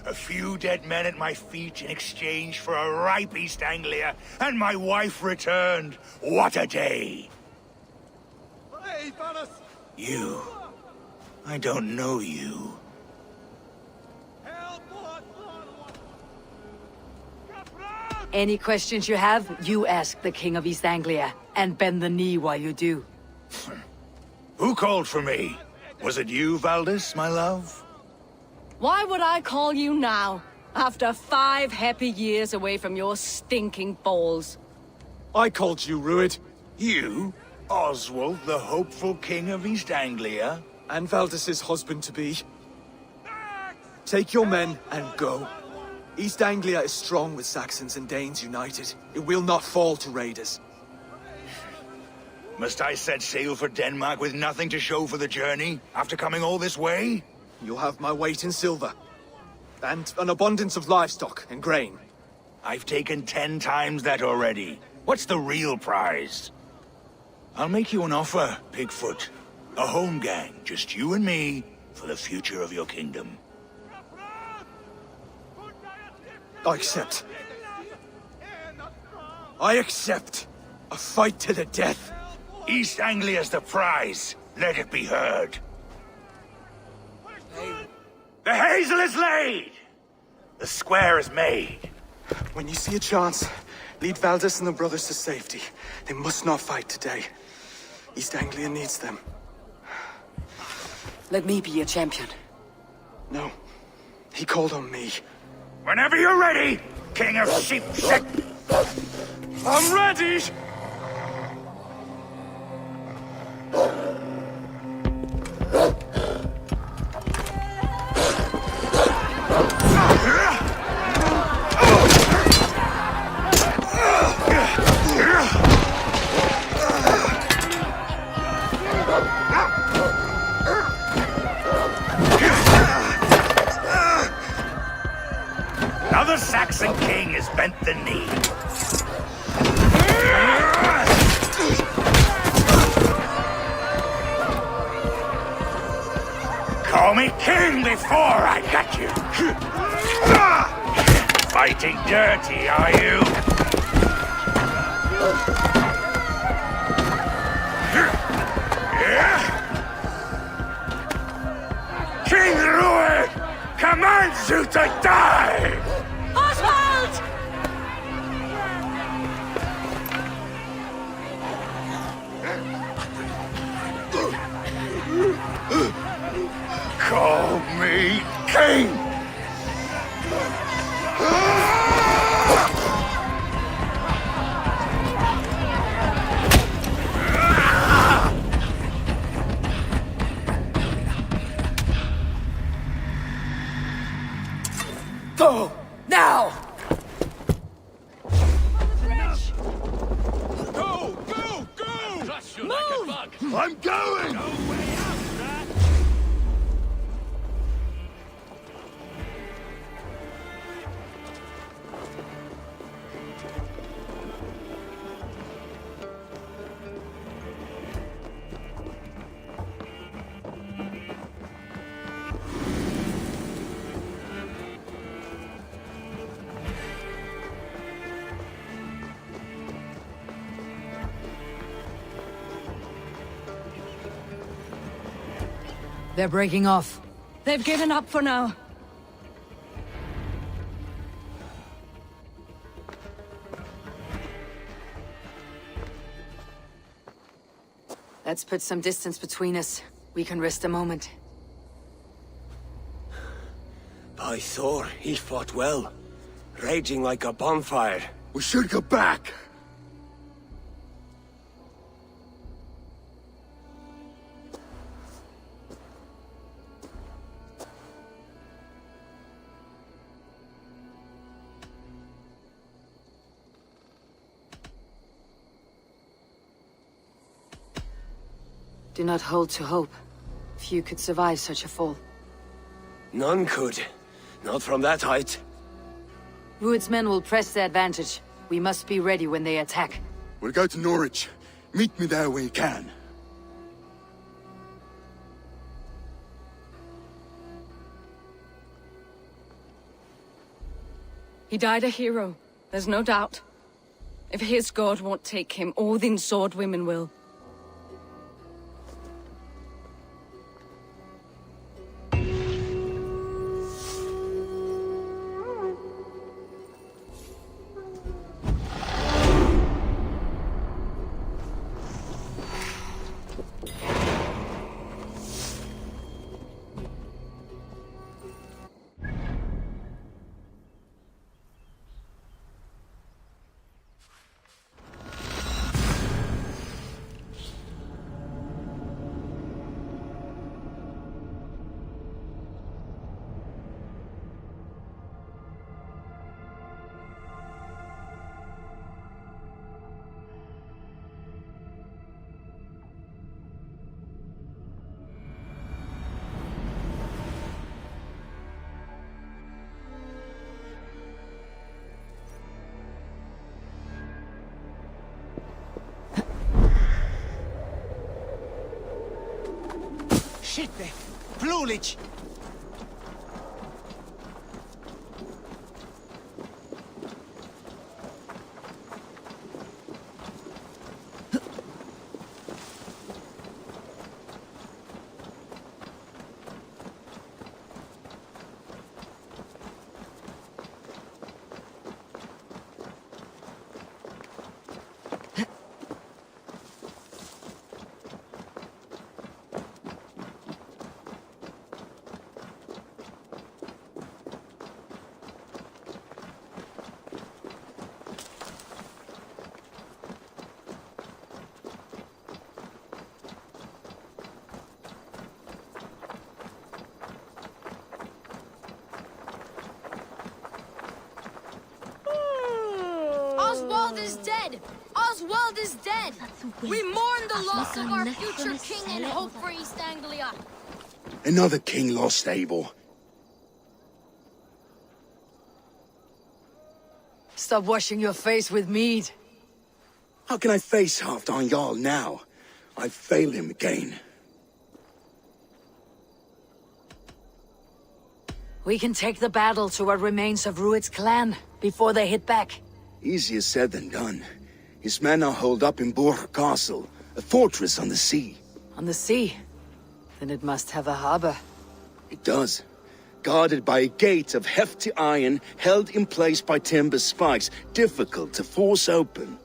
A few dead men at my feet in exchange for a ripe East Anglia, and my wife returned. What a day! Hey, Varus! You. I don't know you. Any questions you have, you ask the King of East Anglia, and bend the knee while you do. Who called for me? Was it you, Valdis, my love? Why would I call you now, after 5 happy years away from your stinking balls? I called you, Rued. You? Oswald, the hopeful king of East Anglia? And Valdis's husband-to-be. Take your men and go. East Anglia is strong with Saxons and Danes united. It will not fall to raiders. Must I set sail for Denmark with nothing to show for the journey, after coming all this way? You'll have my weight in silver. And an abundance of livestock and grain. I've taken 10 times that already. What's the real prize? I'll make you an offer, Pigfoot. A home gang, just you and me, for the future of your kingdom. I accept. I accept. A fight to the death. East Anglia's the prize. Let it be heard. The hazel is laid! The square is made. When you see a chance, lead Valdis and the brothers to safety. They must not fight today. East Anglia needs them. Let me be your champion. No. He called on me. Whenever you're ready, King of Sheep Shit! I'm ready! Now the Saxon king has bent the knee. Call me king before I got you. Fighting dirty, are you? King Rued commands you to die! Oswald! Call me king! I'm going! They're breaking off. They've given up for now. Let's put some distance between us. We can rest a moment. By Thor, he fought well. Raging like a bonfire. We should go back. Do not hold to hope. Few could survive such a fall. None could. Not from that height. Rued's men will press the advantage. We must be ready when they attack. We'll go to Norwich. Meet me there when you can. He died a hero, there's no doubt. If his god won't take him, Odin's sword women will. Shit, Flulich! Oswald is dead! Oswald is dead! We mourn the loss of our future king and hope for East Anglia. Another king lost, Abel. Stop washing your face with mead. How can I face Halfdan Jarl now? I failed him again. We can take the battle to what remains of Rued's clan before they hit back. Easier said than done. His men are holed up in Borg Castle, a fortress on the sea. On the sea? Then it must have a harbor. It does. Guarded by a gate of hefty iron, held in place by timber spikes, difficult to force open.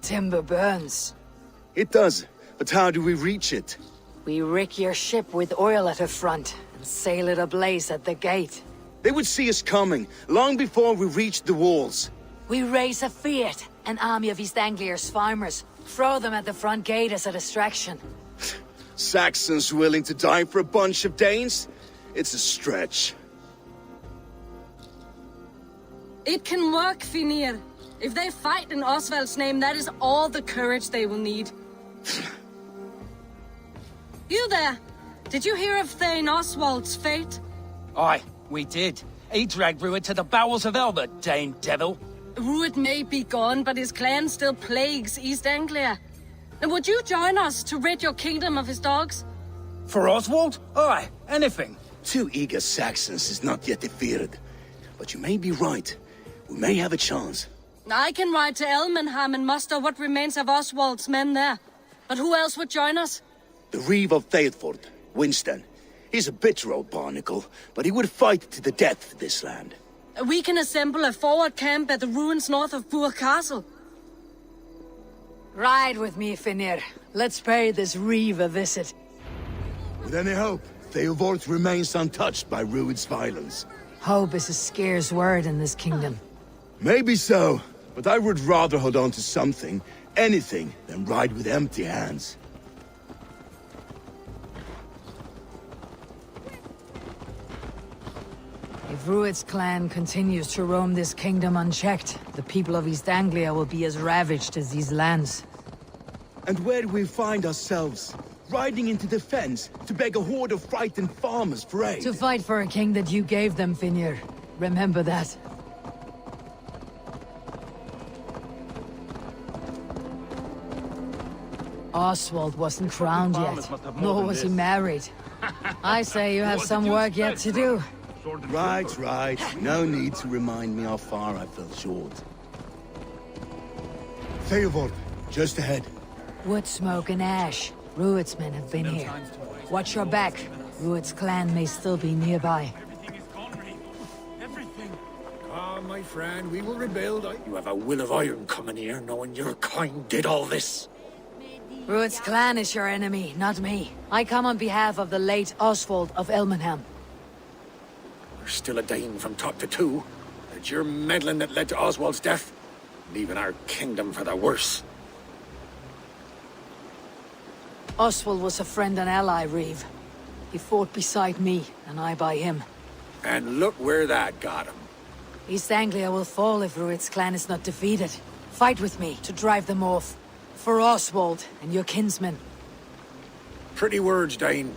Timber burns. It does, but how do we reach it? We rig your ship with oil at her front, and sail it ablaze at the gate. They would see us coming, long before we reached the walls. We raise a Fiat, an army of East Anglia's farmers. Throw them at the front gate as a distraction. Saxons willing to die for a bunch of Danes? It's a stretch. It can work, Finir. If they fight in Oswald's name, that is all the courage they will need. You there! Did you hear of Thane Oswald's fate? Aye, we did. He dragged Rued to the bowels of Elba, Dane devil. Rued may be gone, but his clan still plagues East Anglia. And would you join us to rid your kingdom of his dogs? For Oswald? Aye, anything. 2 eager Saxons is not yet defeated. But you may be right. We may have a chance. I can ride to Elmenham and muster what remains of Oswald's men there. But who else would join us? The Reeve of Thetford, Winston. He's a bitter old barnacle, but he would fight to the death for this land. We can assemble a forward camp at the ruins north of Bure Castle. Ride with me, Finir. Let's pay this Reeve a visit. With any hope, Theodort remains untouched by Rued's violence. Hope is a scarce word in this kingdom. Maybe so, but I would rather hold on to something, anything, than ride with empty hands. If Rued's clan continues to roam this kingdom unchecked, the people of East Anglia will be as ravaged as these lands. And where do we find ourselves? Riding into the fens to beg a horde of frightened farmers for aid? To fight for a king that you gave them, Finir. Remember that. Oswald wasn't crowned yet, nor was he married. I say you have some work yet to do. Right. No need to remind me how far I fell short. Theodort, just ahead. Wood smoke and ash. Rued's men have been here. Watch your back. Rued's clan may still be nearby. Ah, my friend, we will rebuild. You have a will of iron coming here, knowing your kind did all this. Rued's clan is your enemy, not me. I come on behalf of the late Oswald of Elmenham. There's still a Dane from top to two. It's your meddling that led to Oswald's death, leaving our kingdom for the worse. Oswald was a friend and ally, Reeve. He fought beside me, and I by him. And look where that got him. East Anglia will fall if Rued's clan is not defeated. Fight with me to drive them off. For Oswald and your kinsmen. Pretty words, Dane.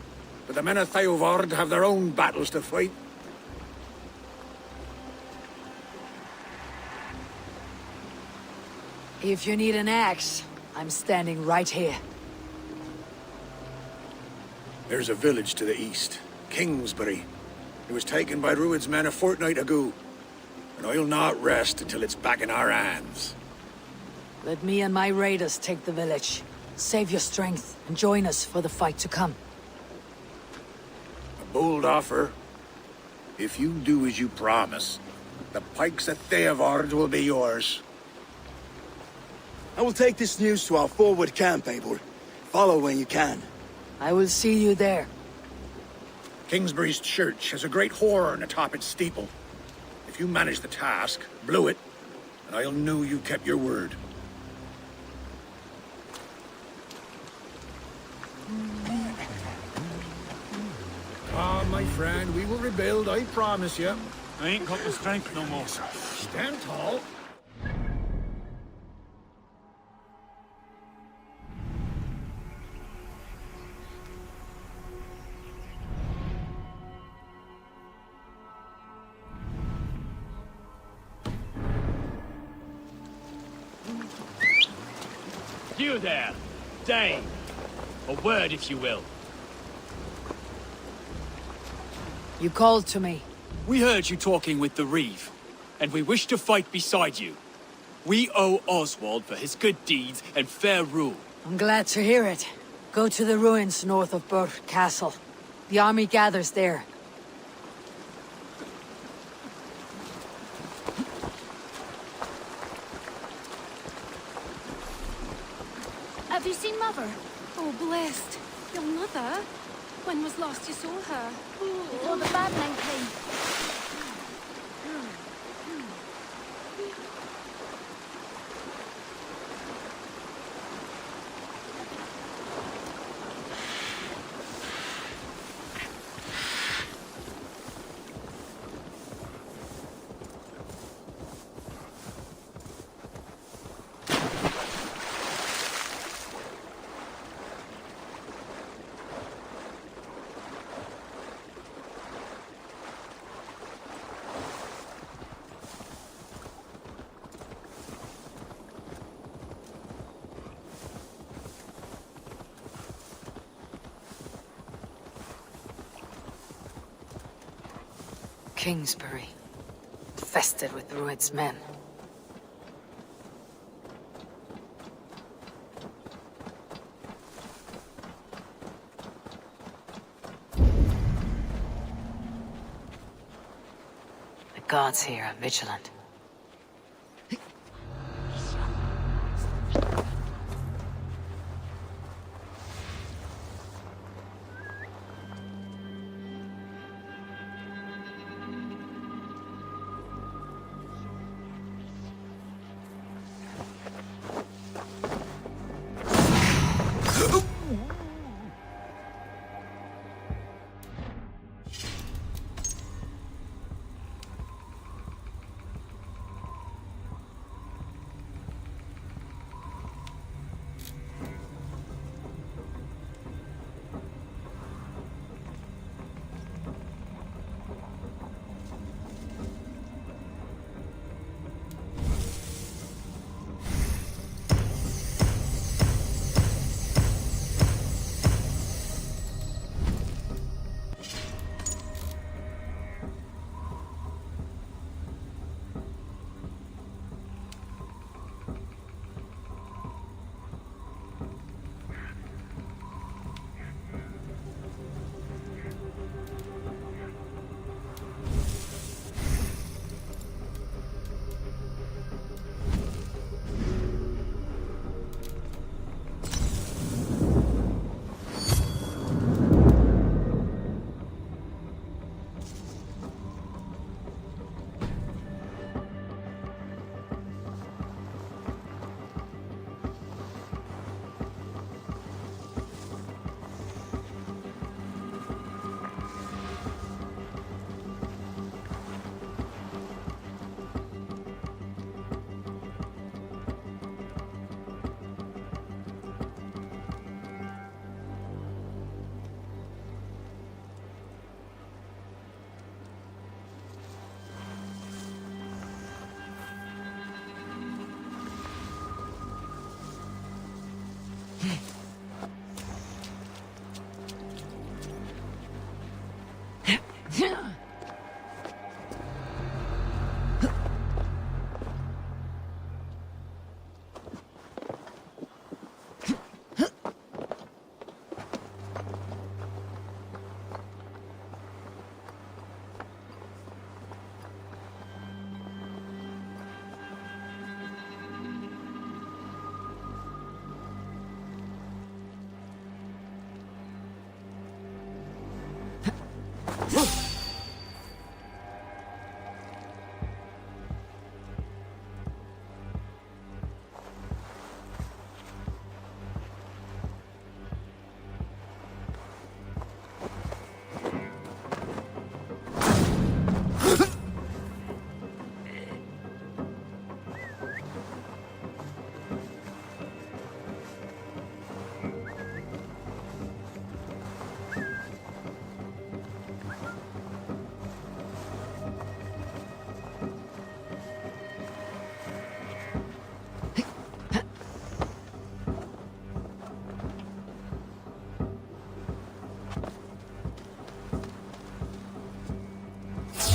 But the men of Theodord have their own battles to fight. If you need an axe, I'm standing right here. There's a village to the east, Kingsbury. It was taken by Rued's men a fortnight ago. And I'll not rest until it's back in our hands. Let me and my raiders take the village. Save your strength and join us for the fight to come. A bold offer. If you do as you promise, the pikes of Theodord will be yours. I will take this news to our forward camp, Eivor. Follow when you can. I will see you there. Kingsbury's church has a great horn atop its steeple. If you manage the task, blow it, and I'll know you kept your word. Ah, my friend, we will rebuild, I promise you. I ain't got the strength no more. Stand tall. You there, Dane. A word, if you will. You called to me. We heard you talking with the Reeve, and we wish to fight beside you. We owe Oswald for his good deeds and fair rule. I'm glad to hear it. Go to the ruins north of Bure Castle. The army gathers there. Have you seen Mother? Oh, blessed. Your mother? When was last you saw her? Before the bad men came. Kingsbury, infested with Druid's men. The gods here are vigilant.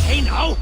Hey now!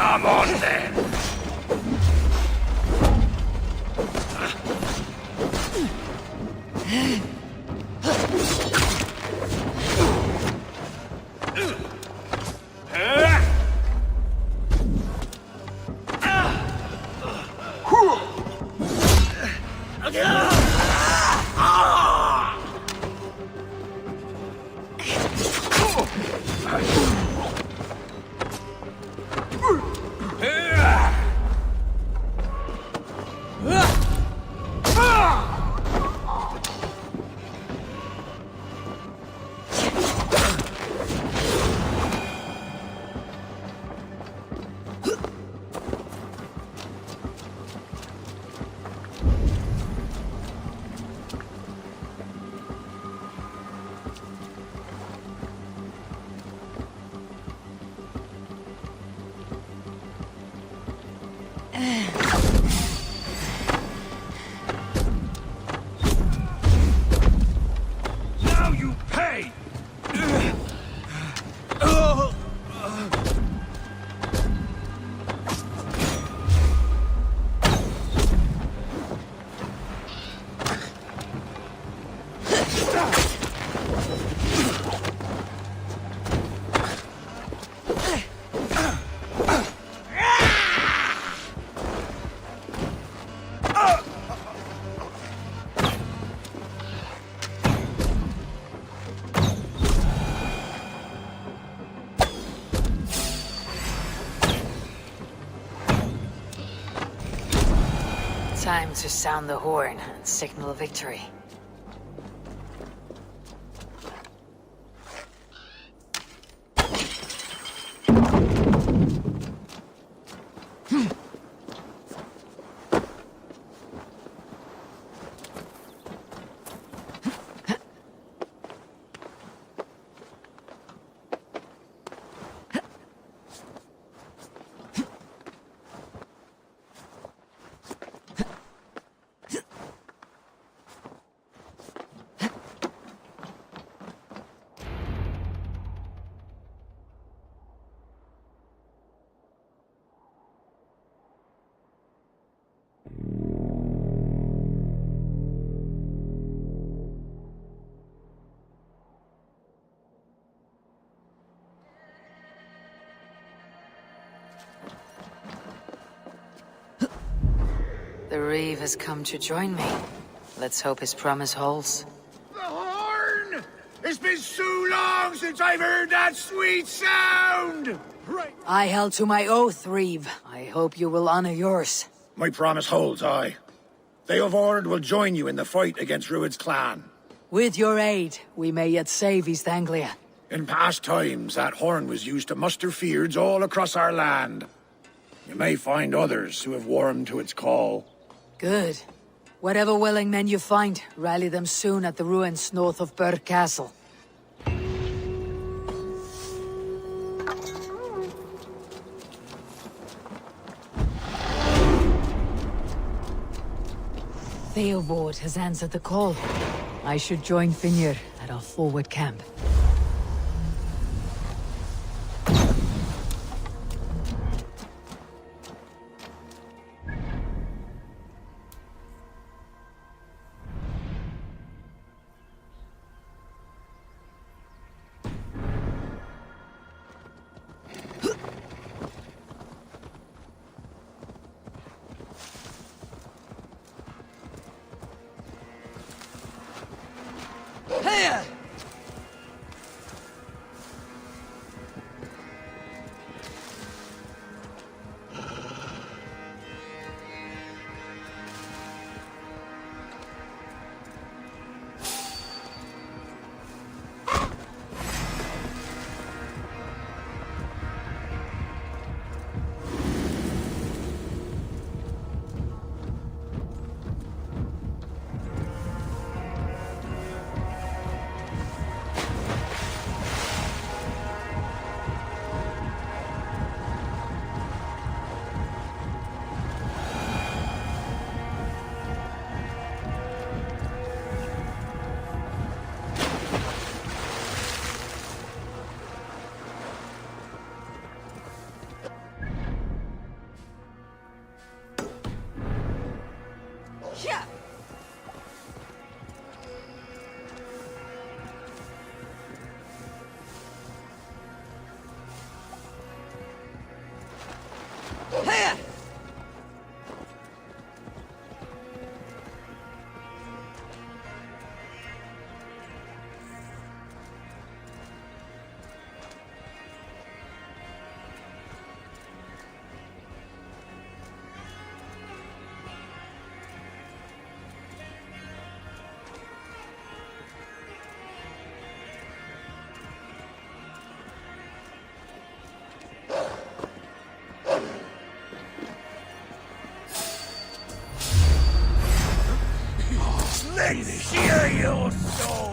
Come on, then. Now you pay! Time to sound the horn and signal victory. The Reeve has come to join me. Let's hope his promise holds. The horn! It's been so long since I've heard that sweet sound! Right. I held to my oath, Reeve. I hope you will honor yours. My promise holds, aye. They of Ord will join you in the fight against Rued's clan. With your aid, we may yet save East Anglia. In past times, that horn was used to muster fyrds all across our land. You may find others who have warmed to its call. Good. Whatever willing men you find, rally them soon at the ruins north of Burg Castle. Theobald has answered the call. I should join Finnr at our forward camp. and sear your soul!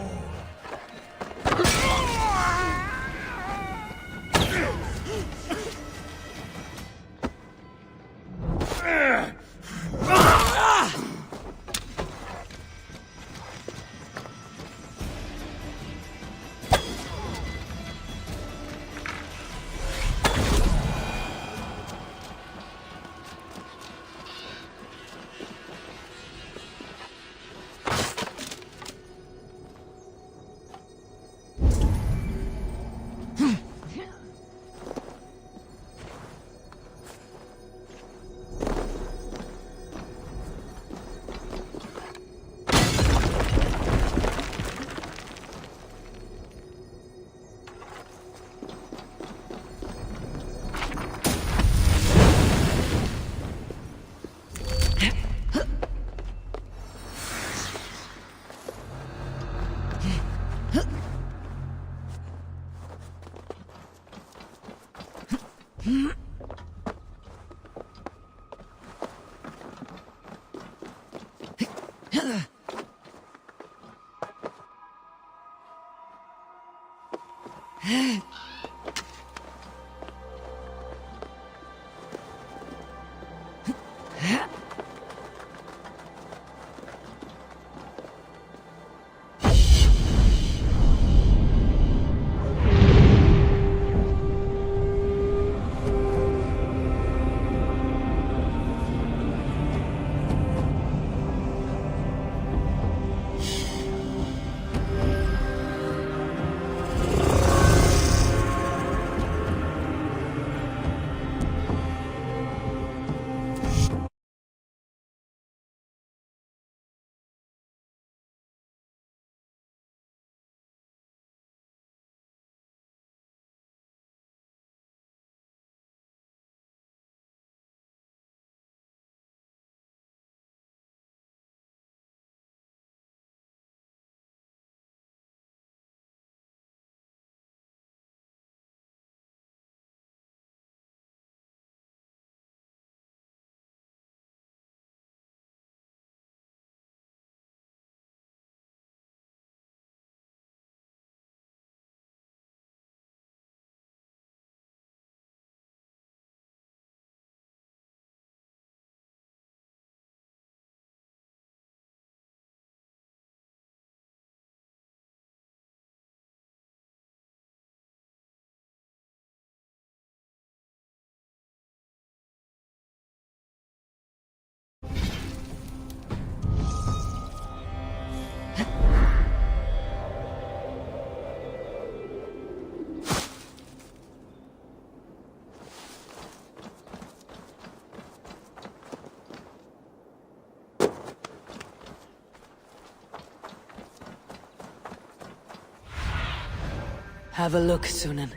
Have a look, Sunan.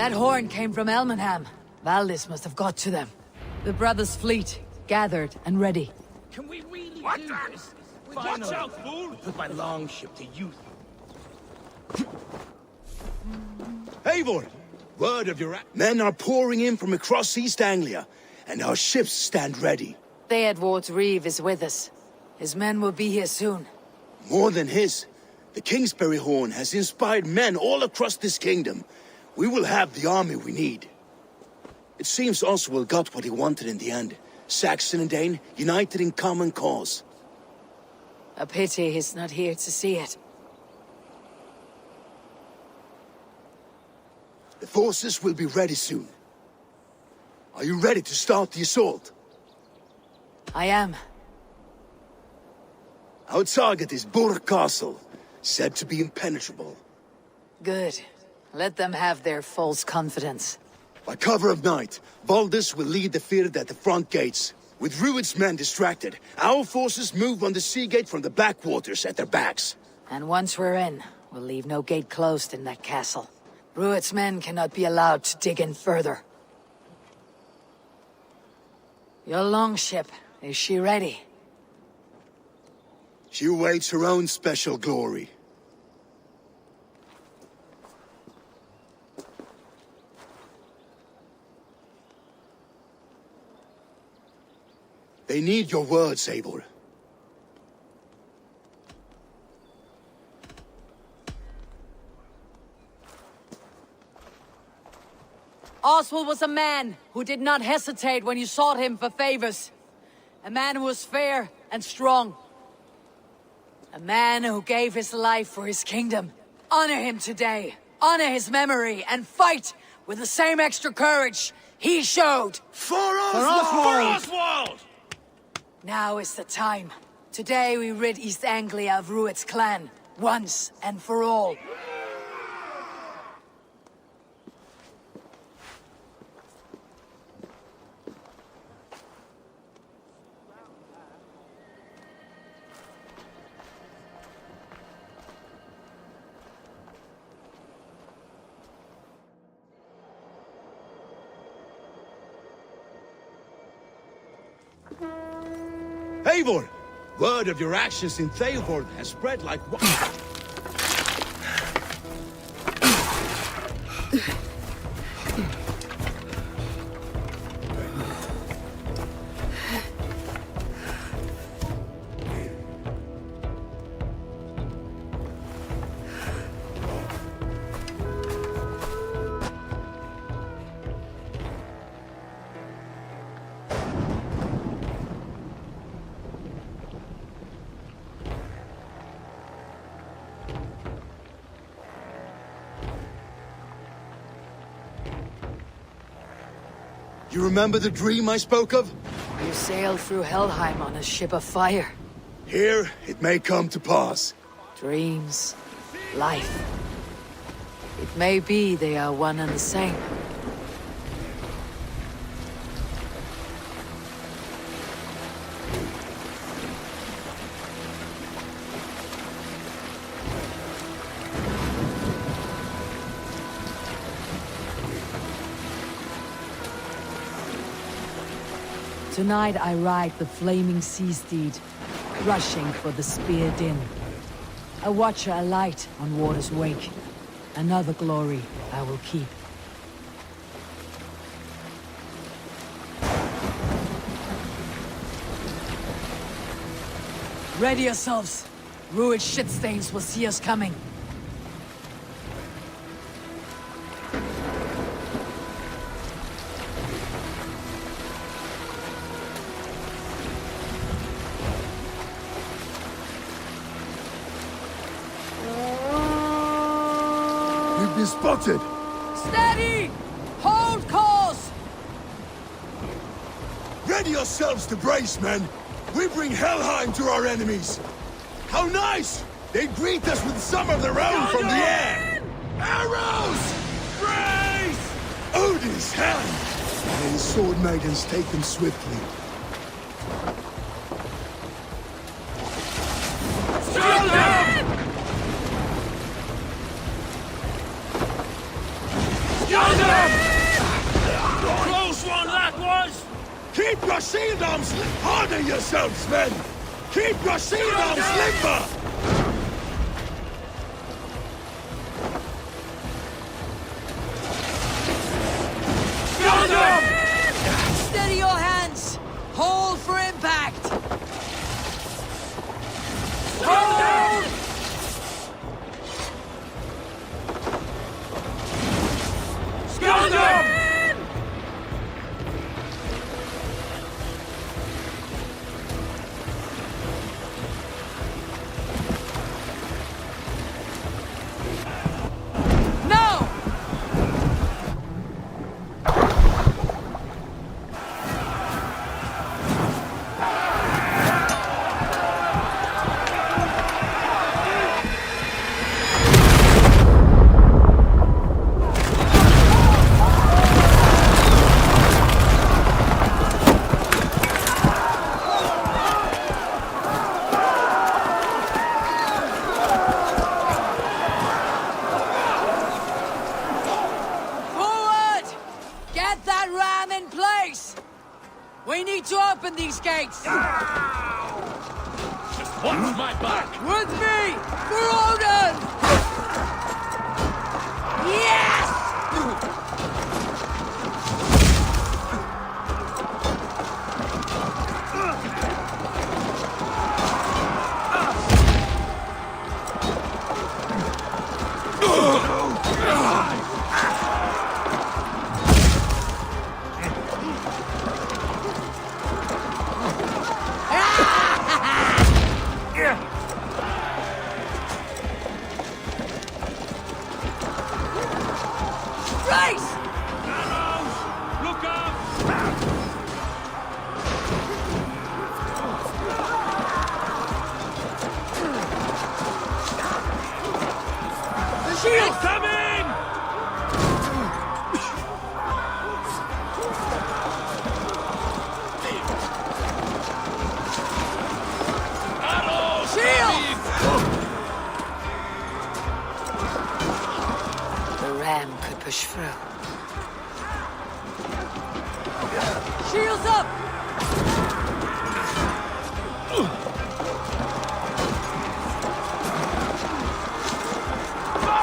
That horn came from Elmenham. Valdis must have got to them. The brothers' fleet, gathered and ready. Can we really do this? Watch out, fool! Put my longship to use. Eivor! Word of your... Men are pouring in from across East Anglia, and our ships stand ready. Theodward's Reeve is with us. His men will be here soon. More than his. The Kingsbury Horn has inspired men all across this kingdom. We will have the army we need. It seems Oswald got what he wanted in the end. Saxon and Dane united in common cause. A pity he's not here to see it. The forces will be ready soon. Are you ready to start the assault? I am. Our target is Burg Castle, said to be impenetrable. Good. Let them have their false confidence. By cover of night, Valdis will lead the field at the front gates. With Rued's men distracted, our forces move on the sea gate from the backwaters at their backs. And once we're in, we'll leave no gate closed in that castle. Rued's men cannot be allowed to dig in further. Your longship, is she ready? She awaits her own special glory. They need your words, Eivor. Oswald was a man who did not hesitate when you sought him for favors. A man who was fair and strong. A man who gave his life for his kingdom. Honor him today. Honor his memory and fight with the same extra courage he showed. For Oswald! For Oswald! Now is the time. Today we rid East Anglia of Rued's clan, once and for all. Eivor! Word of your actions in Theoborg has spread like You remember the dream I spoke of? You sailed through Helheim on a ship of fire. Here, it may come to pass. Dreams, life. It may be they are one and the same. Tonight I ride the flaming sea steed, rushing for the spear din. A watcher alight on water's wake. Another glory I will keep. Ready yourselves. Rued shitstains will see us coming. We've been spotted! Steady! Hold course! Ready yourselves to brace, men! We bring Helheim to our enemies! How nice! They greet us with some of their own from the air! Arrows! Brace! Odin's hand! May his sword maidens take them swiftly. Close one, that was! Keep your shield arms harder yourselves, men! Keep your shield arms limber! Steady your hands! Hold for impact! Hold! Get that ram in place! We need to open these gates! Just watch my back! With me! For Odin! Yes! Push through. Shields up!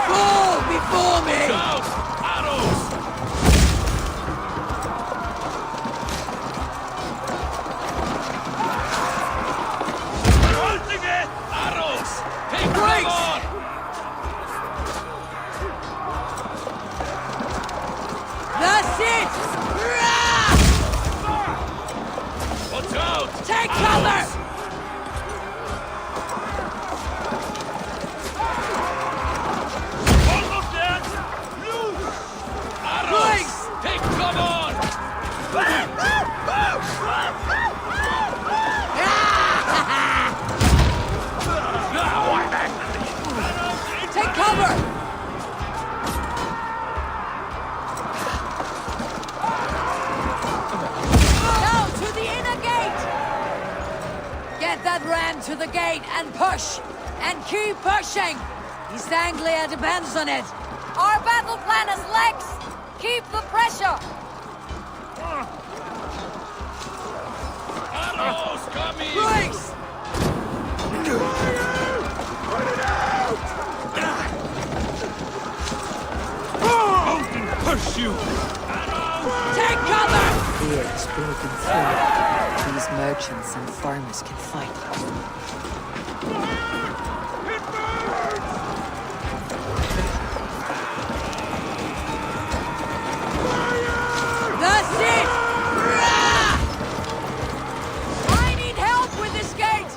Fall before me! Go! Arrows! Holding it! Arrows! Take Grace! cover! That's it! Watch out! Take cover! All of them! Loose! Arrows! Take cover! Now I'm angry! Take cover! Get that ram to the gate and push! And keep pushing! East Anglia depends on it! Our battle plan is legs! Keep the pressure! Arrows coming! Grace! Push you! Take cover! Fear is broken through. These merchants and farmers can fight. That's it! I need help with this gate!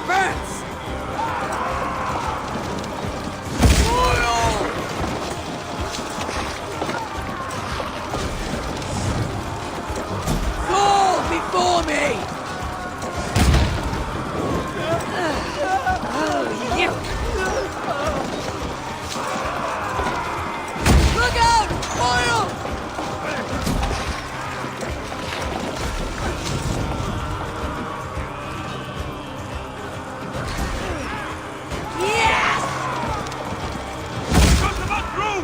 Burns! Fall before me! Oh, you! Look out! Oil! Yes! Cut them up through!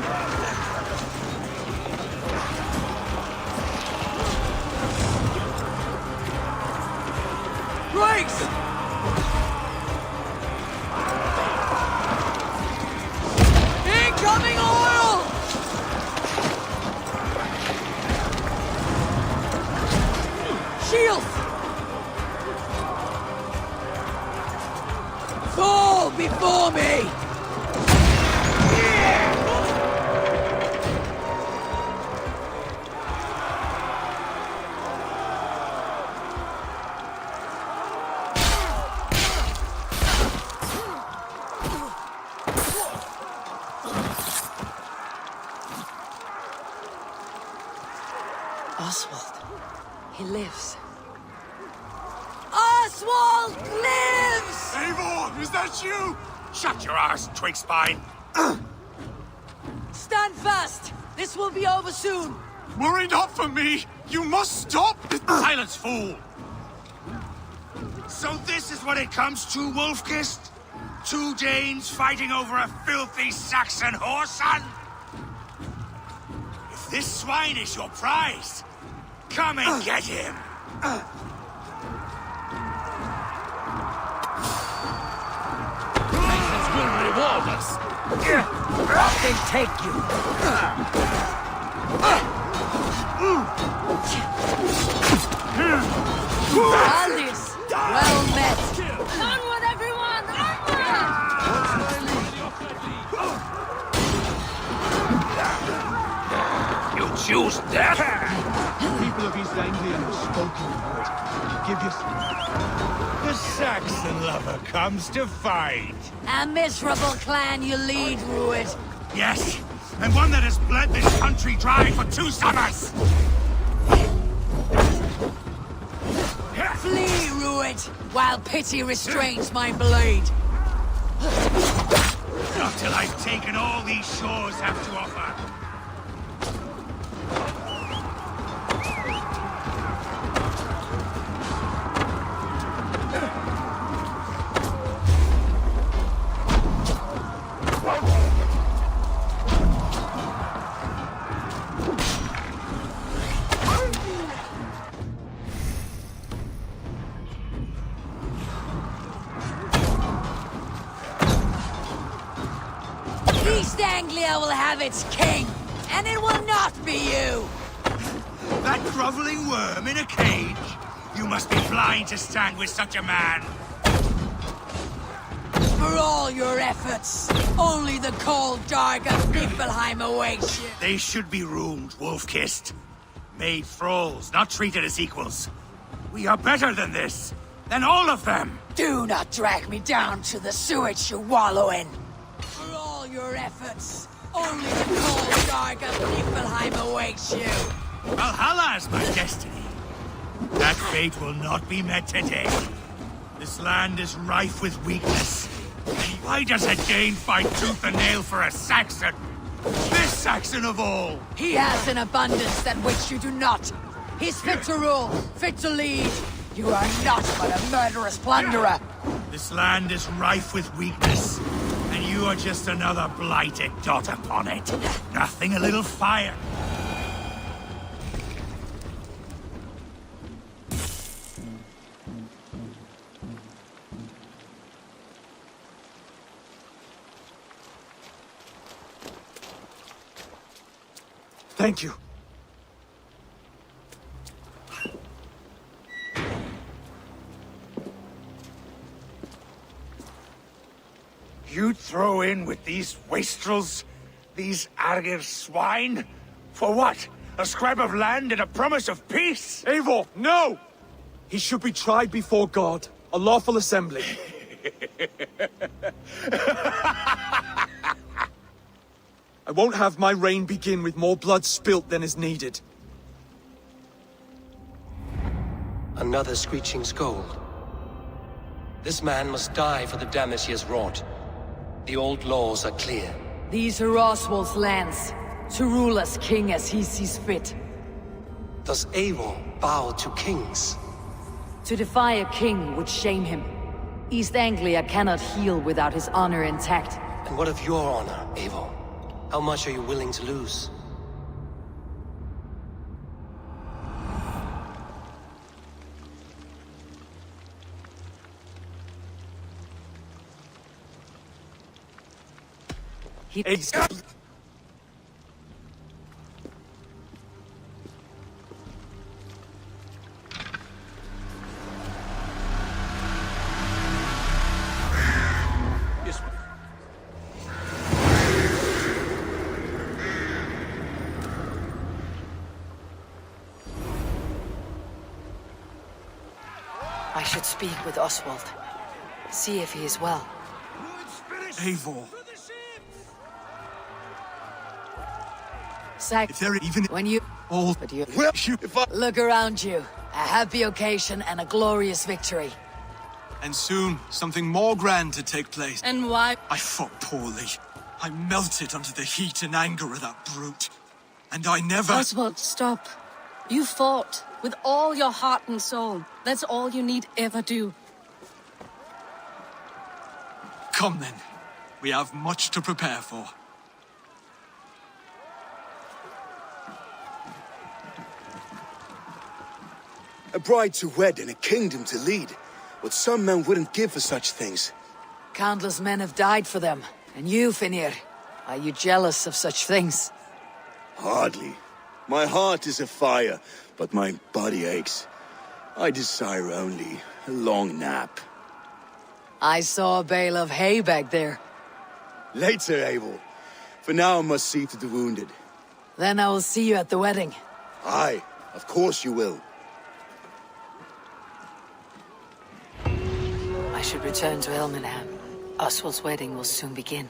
Grace! Incoming oil! Shields! Fall before me! Oswald. He lives. Oswald lives! Eivor, is that you? Shut your arse, twig spine. Stand fast! This will be over soon! Worry not for me. You must stop. Silence, fool! So this is what it comes to, Wolfkist? 2 Danes fighting over a filthy Saxon whoreson? If this swine is your prize, come and get him! Patience will reward us. Off they take you. Aldis, well met. Onward, everyone! Onward! You choose death? People of East Anglia have spoken the word. Give you... The Saxon lover comes to fight. A miserable clan you lead, Rued. Yes, and one that has bled this country dry for 2 summers. Flee, Rued, while pity restrains my blade. Not till I've taken all these shores have to offer. East Anglia will have its king, and it will not be you! That groveling worm in a cage? You must be blind to stand with such a man. For all your efforts, only the cold dark of Niflheim awaits you. They should be ruled, Wolf-kissed. Made thralls, not treated as equals. We are better than this, than all of them. Do not drag me down to the sewage you wallow in. For all your efforts, only the cold dark of Niflheim awaits you. Valhalla is my destiny. That fate will not be met today. This land is rife with weakness. Why does a Dane fight tooth and nail for a Saxon? This Saxon of all! He has an abundance than which you do not. He's fit to rule, fit to lead. You are not but a murderous plunderer. This land is rife with weakness, and you are just another blighted dot upon it. Nothing a little fire. Thank you. You throw in with these wastrels? These Argir swine? For what? A scrap of land and a promise of peace? Eivor, no! He should be tried before God, a lawful assembly. I won't have my reign begin with more blood spilt than is needed. Another screeching scold. This man must die for the damage he has wrought. The old laws are clear. These are Oswald's lands, to rule as king as he sees fit. Does Eivor bow to kings? To defy a king would shame him. East Anglia cannot heal without his honor intact. And what of your honor, Eivor? How much are you willing to lose? I should speak with Oswald. See if he is well. Eivor. If they're even when you all but you look around you. A happy occasion and a glorious victory. And soon, something more grand to take place. And why? I fought poorly. I melted under the heat and anger of that brute. And I never... Oswald, stop. You fought with all your heart and soul. That's all you need ever do. Come then. We have much to prepare for. A bride to wed and a kingdom to lead. What some men wouldn't give for such things. Countless men have died for them. And you, Finir, are you jealous of such things? Hardly. My heart is afire, but my body aches. I desire only a long nap. I saw a bale of hay back there. Later, Abel. For now, I must see to the wounded. Then I will see you at the wedding. Aye, of course you will. I should return to Elmenham. Oswald's wedding will soon begin.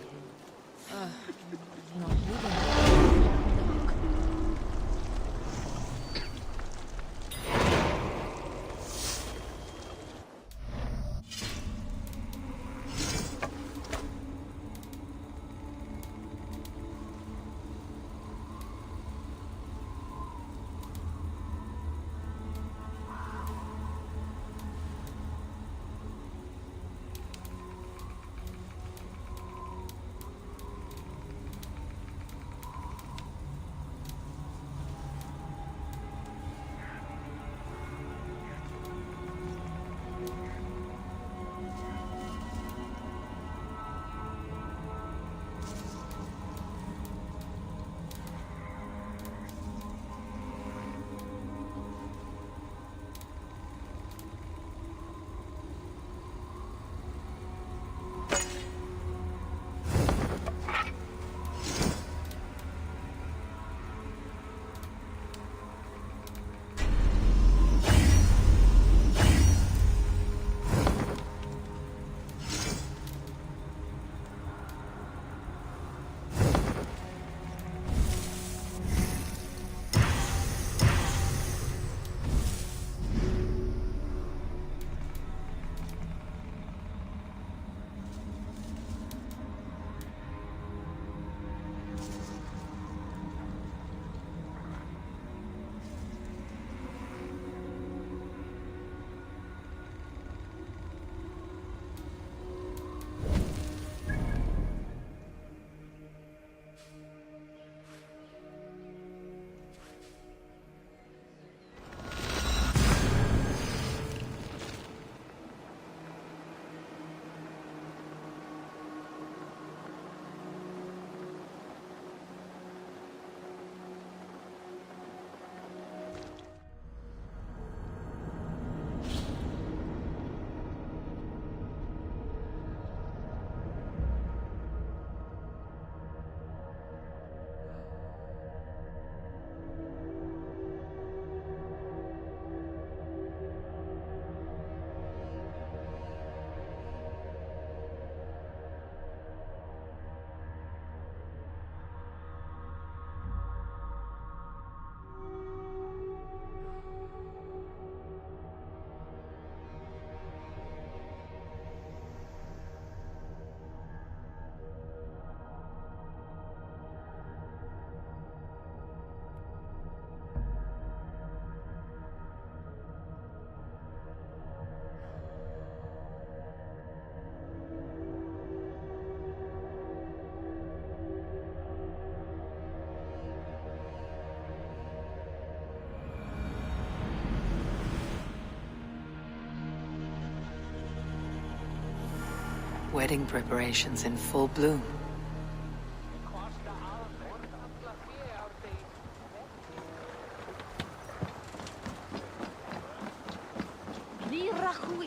Wedding preparations in full bloom.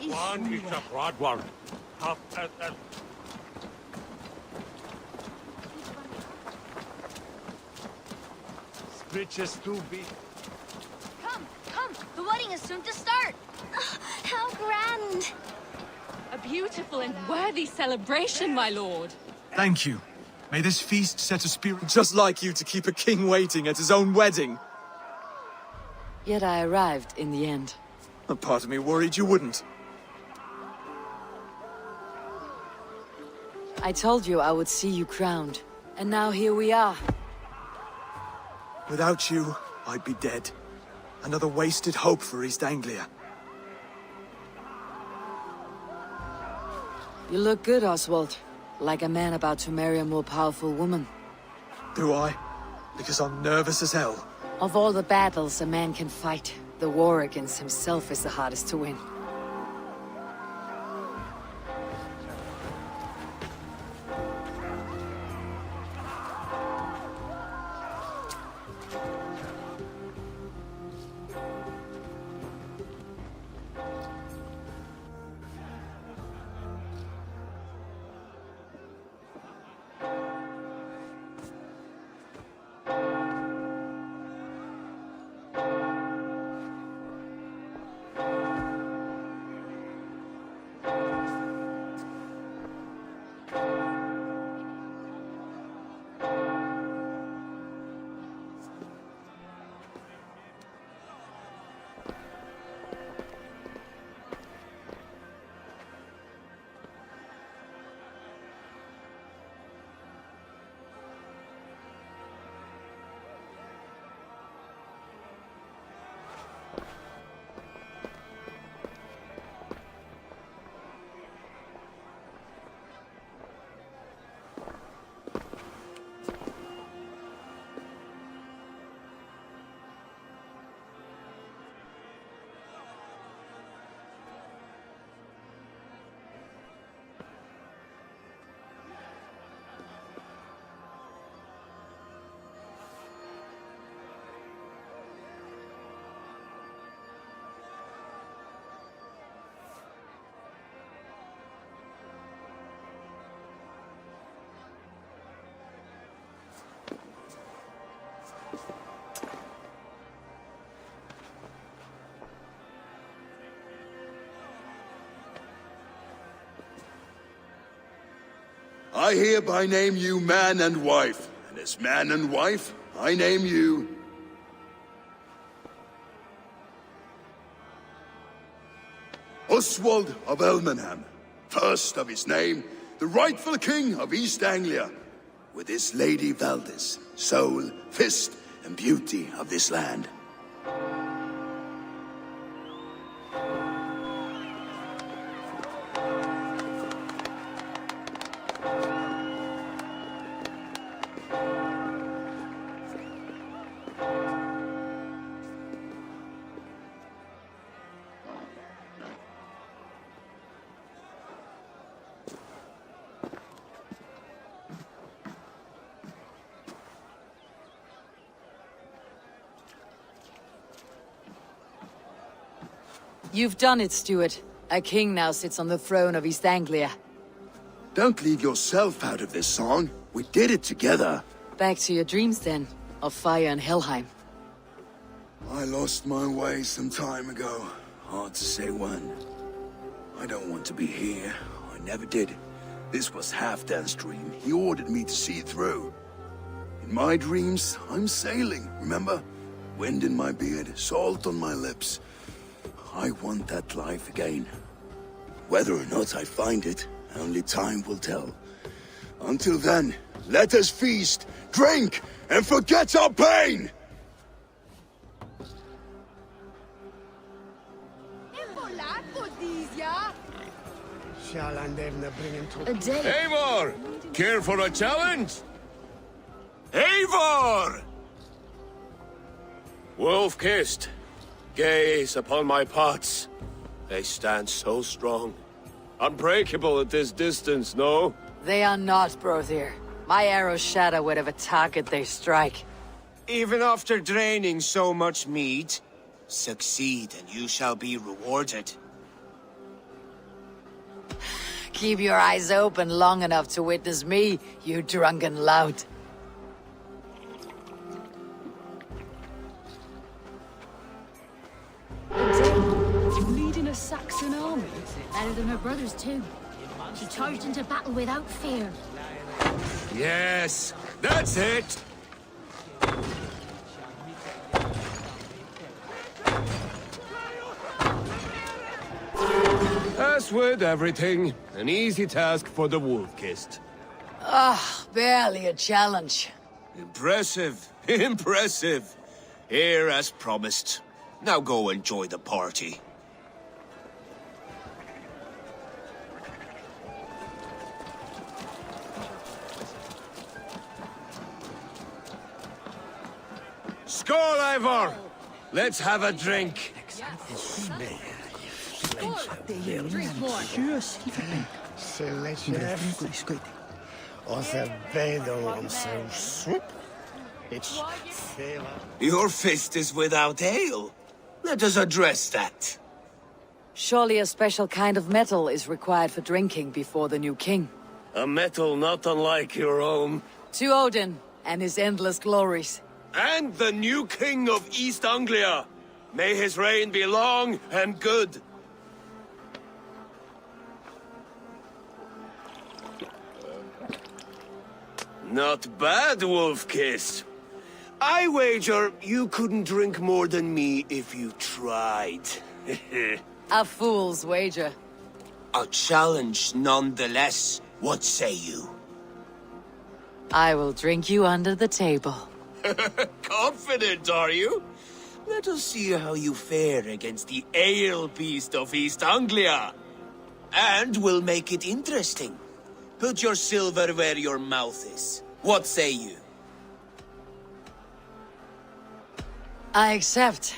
One is a broad one. Stretches too big. Come, the wedding is soon to start. How grand. A beautiful and worthy celebration, my lord. Thank you. May this feast set a spirit just like you to keep a king waiting at his own wedding. Yet I arrived in the end. A part of me worried you wouldn't. I told you I would see you crowned. And now here we are. Without you, I'd be dead. Another wasted hope for East Anglia. You look good, Oswald. Like a man about to marry a more powerful woman. Do I? Because I'm nervous as hell. Of all the battles a man can fight, the war against himself is the hardest to win. I hereby name you man and wife, and as man and wife, I name you... Oswald of Elmenham, first of his name, the rightful king of East Anglia, with his lady Valdis, soul, fist, and beauty of this land. You've done it, Stuart. A king now sits on the throne of East Anglia. Don't leave yourself out of this song. We did it together. Back to your dreams then, of fire and Helheim. I lost my way some time ago. Hard to say when. I don't want to be here. I never did. This was Halfdan's dream. He ordered me to see it through. In my dreams, I'm sailing, remember? Wind in my beard, salt on my lips. I want that life again. Whether or not I find it, only time will tell. Until then, let us feast, drink, and forget our pain! Eivor! Care for a challenge? Eivor! Wolf-kissed. Gaze upon my pots. They stand so strong. Unbreakable at this distance, no? They are not, Brother. My arrows shatter whatever target they strike. Even after draining so much meat, succeed and you shall be rewarded. Keep your eyes open long enough to witness me, you drunken lout. Leading a Saxon army. Better than her brothers, too. She charged into battle without fear. Yes, that's it! As with everything, an easy task for the Wolf-kissed. Ah, barely a challenge. Impressive, impressive. Here as promised. Now go enjoy the party. Skål, Ivor! Let's have a drink. Drink more. Your fist is without ale. Let us address that. Surely a special kind of metal is required for drinking before the new king. A metal not unlike your own. To Odin and his endless glories. And the new king of East Anglia. May his reign be long and good. Not bad, Wolf-Kiss. I wager you couldn't drink more than me if you tried. A fool's wager. A challenge nonetheless. What say you? I will drink you under the table. Confident, are you? Let us see how you fare against the ale beast of East Anglia. And we'll make it interesting. Put your silver where your mouth is. What say you? I accept.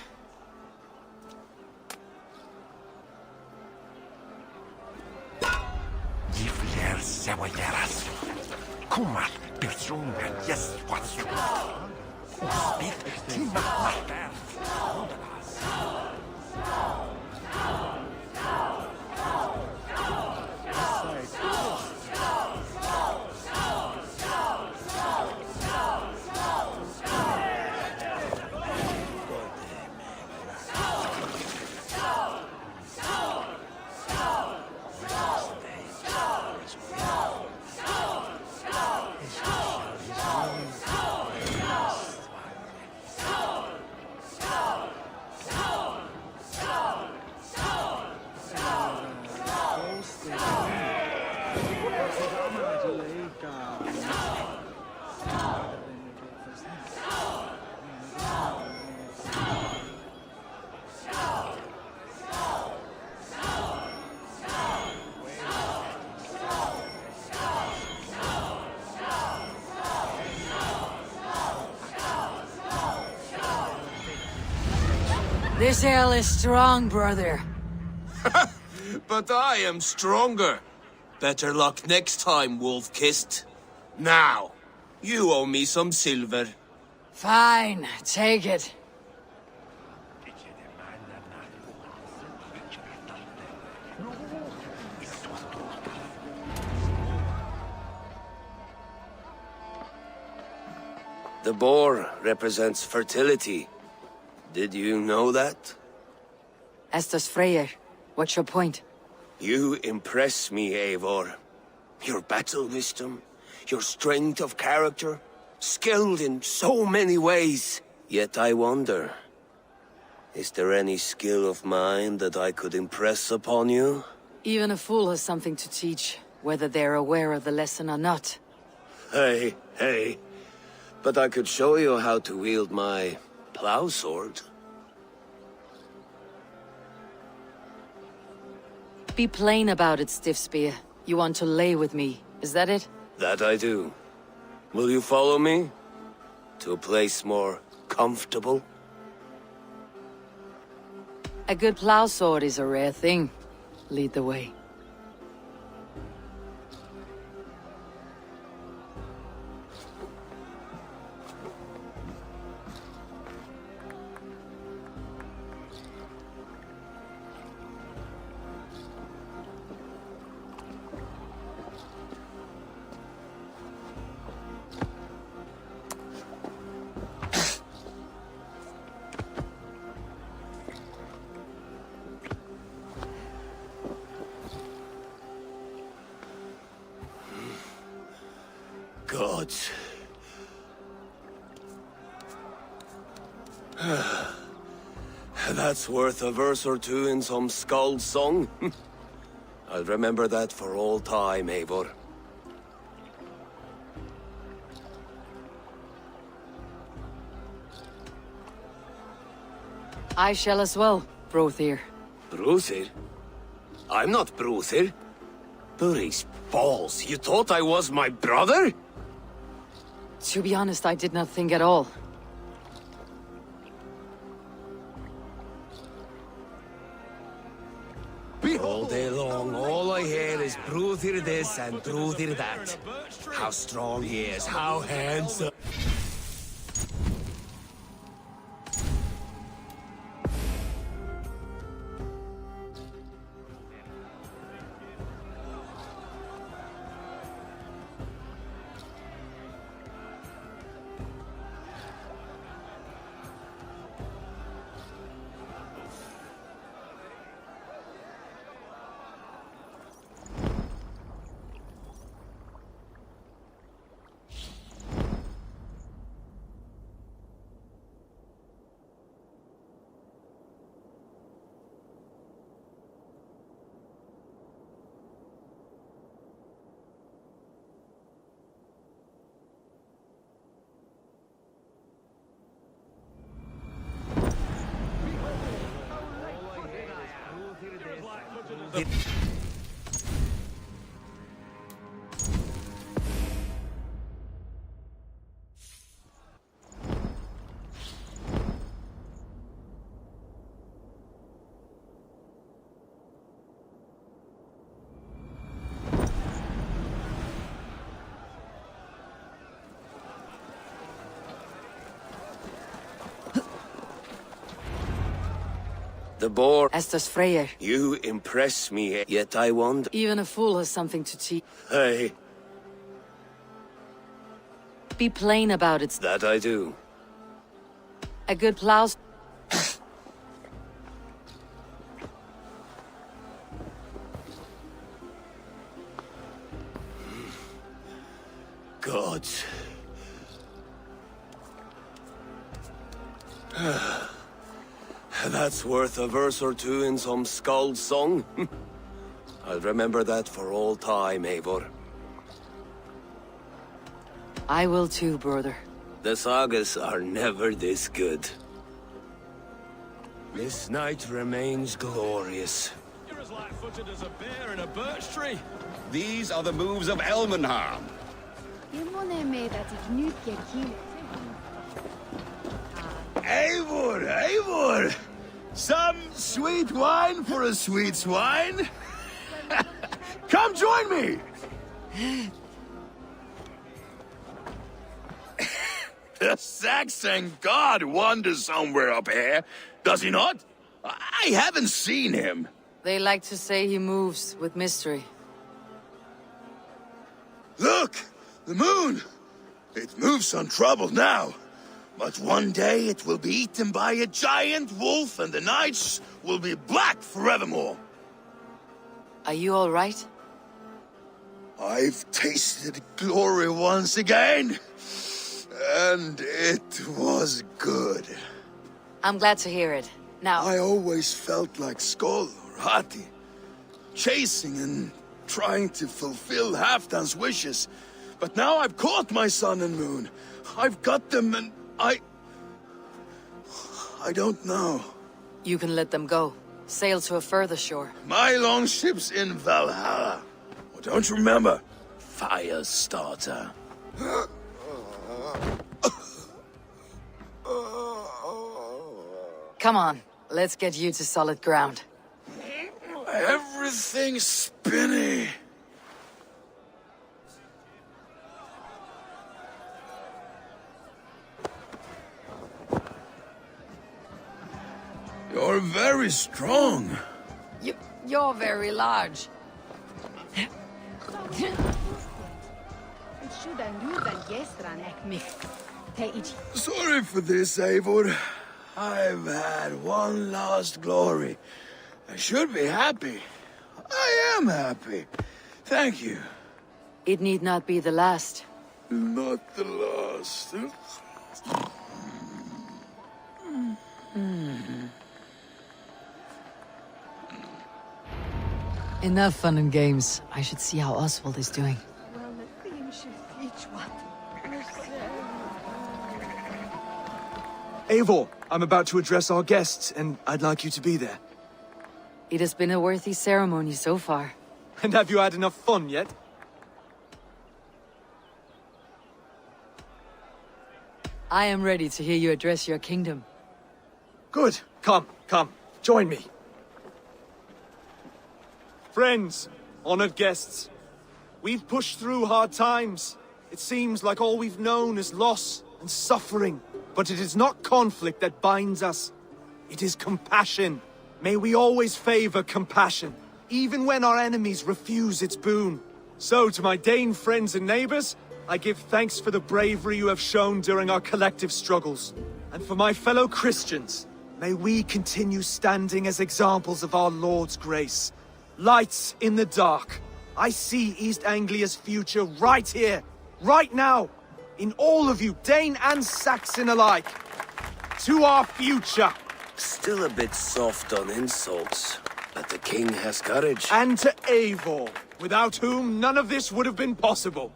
This ale is strong, brother. But I am stronger. Better luck next time, Wolf-Kissed. Now, you owe me some silver. Fine, take it. The boar represents fertility. Did you know that? Estes Freyr, what's your point? You impress me, Eivor. Your battle wisdom, your strength of character, skilled in so many ways. Yet I wonder, is there any skill of mine that I could impress upon you? Even a fool has something to teach, whether they're aware of the lesson or not. Hey. But I could show you how to wield my plow sword. Be plain about it, Stiff Spear. You want to lay with me, is that it? That I do. Will you follow me? To a place more comfortable? A good plow sword is a rare thing. Lead the way. Gods. That's worth a verse or two in some skald song. I'll remember that for all time, Eivor. I shall as well, Brothir. Brothir? I'm not Brothir. Burry's balls, you thought I was my brother? To be honest, I did not think at all. Truth this and truth that. How strong he is, how handsome. The boar. Estes Freyr. You impress me, yet I wonder. Even a fool has something to teach. Hey. Be plain about it. That I do. A good plow. Gods. That's worth a verse or two in some skald's song. I'll remember that for all time, Eivor. I will too, brother. The sagas are never this good. This night remains glorious. You're as light-footed as a bear in a birch tree. These are the moves of Elmenham. Eivor, Eivor! Some sweet wine for a sweet swine? Come join me! The Saxon god wanders somewhere up here, does he not? I haven't seen him. They like to say he moves with mystery. Look! The moon! It moves untroubled now. But one day it will be eaten by a giant wolf and the nights will be black forevermore. Are you all right? I've tasted glory once again. And it was good. I'm glad to hear it. Now... I always felt like Skoll or Hati. Chasing and trying to fulfill Halfdan's wishes. But now I've caught my sun and moon. I've got them and I don't know. You can let them go. Sail to a further shore. My longship's in Valhalla. Oh, don't you remember? Firestarter. Come on, let's get you to solid ground. Everything's spinny. You're very strong. You're very large. Sorry for this, Eivor. I've had one last glory. I should be happy. I am happy. Thank you. It need not be the last. Not the last. Enough fun and games. I should see how Oswald is doing. Eivor, I'm about to address our guests, and I'd like you to be there. It has been a worthy ceremony so far. And have you had enough fun yet? I am ready to hear you address your kingdom. Good. Come, join me. Friends, honored guests, We've pushed through hard times. It seems like all we've known is loss and suffering. But it is not conflict that binds us. It is compassion. May we always favor compassion, even when our enemies refuse its boon. So, to my Dane friends and neighbors, I give thanks for the bravery you have shown during our collective struggles. And for my fellow Christians, may we continue standing as examples of our Lord's grace. Lights in the dark. I see East Anglia's future right here, right now. In all of you, Dane and Saxon alike. To our future. Still a bit soft on insults, but the king has courage. And to Eivor, without whom none of this would have been possible.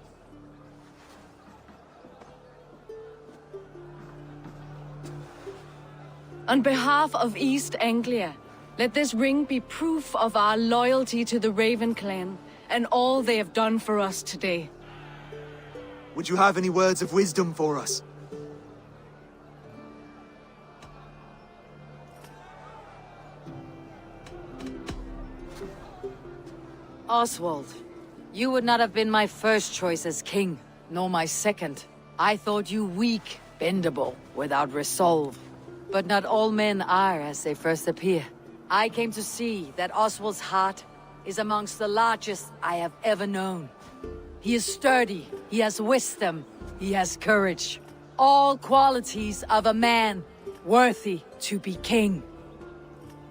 On behalf of East Anglia, let this ring be proof of our loyalty to the Raven clan and all they have done for us today. Would you have any words of wisdom for us? Oswald, you would not have been my first choice as king, nor my second. I thought you weak, bendable, without resolve. But not all men are as they first appear. I came to see that Oswald's heart is amongst the largest I have ever known. He is sturdy, he has wisdom, he has courage. All qualities of a man worthy to be king.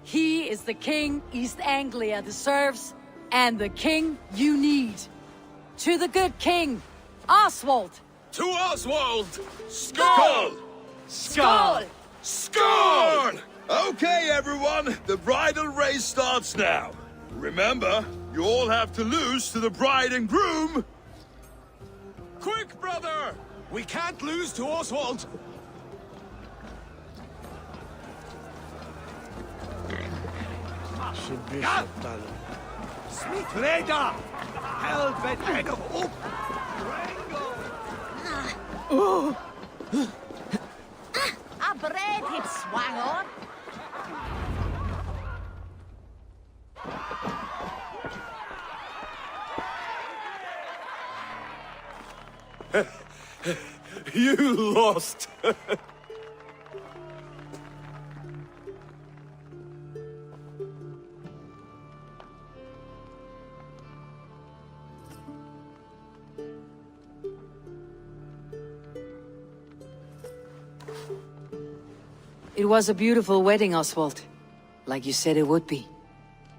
He is the king East Anglia deserves, and the king you need. To the good king, Oswald! To Oswald! Skull! Skull! Skull! Okay, everyone, the bridal race starts now. Remember, you all have to lose to the bride and groom. Quick, brother! We can't lose to Oswald! Smithreda! Helvet head of hope! A bread he'd swang on. You lost! It was a beautiful wedding, Oswald. Like you said it would be.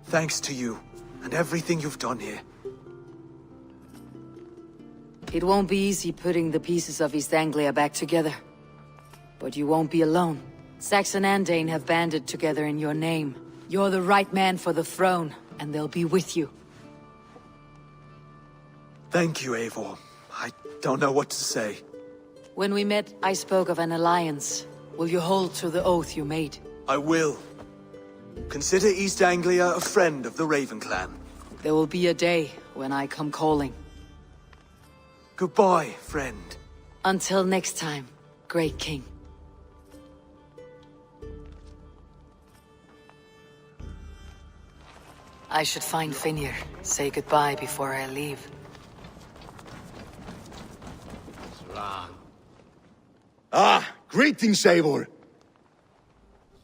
Thanks to you, and everything you've done here. It won't be easy putting the pieces of East Anglia back together. But you won't be alone. Saxon and Dane have banded together in your name. You're the right man for the throne, and they'll be with you. Thank you, Eivor. I don't know what to say. When we met, I spoke of an alliance. Will you hold to the oath you made? I will. Consider East Anglia a friend of the Raven clan. There will be a day when I come calling. Goodbye, friend. Until next time, great king. I should find Finir. Say goodbye before I leave. Ah, greetings, Eivor.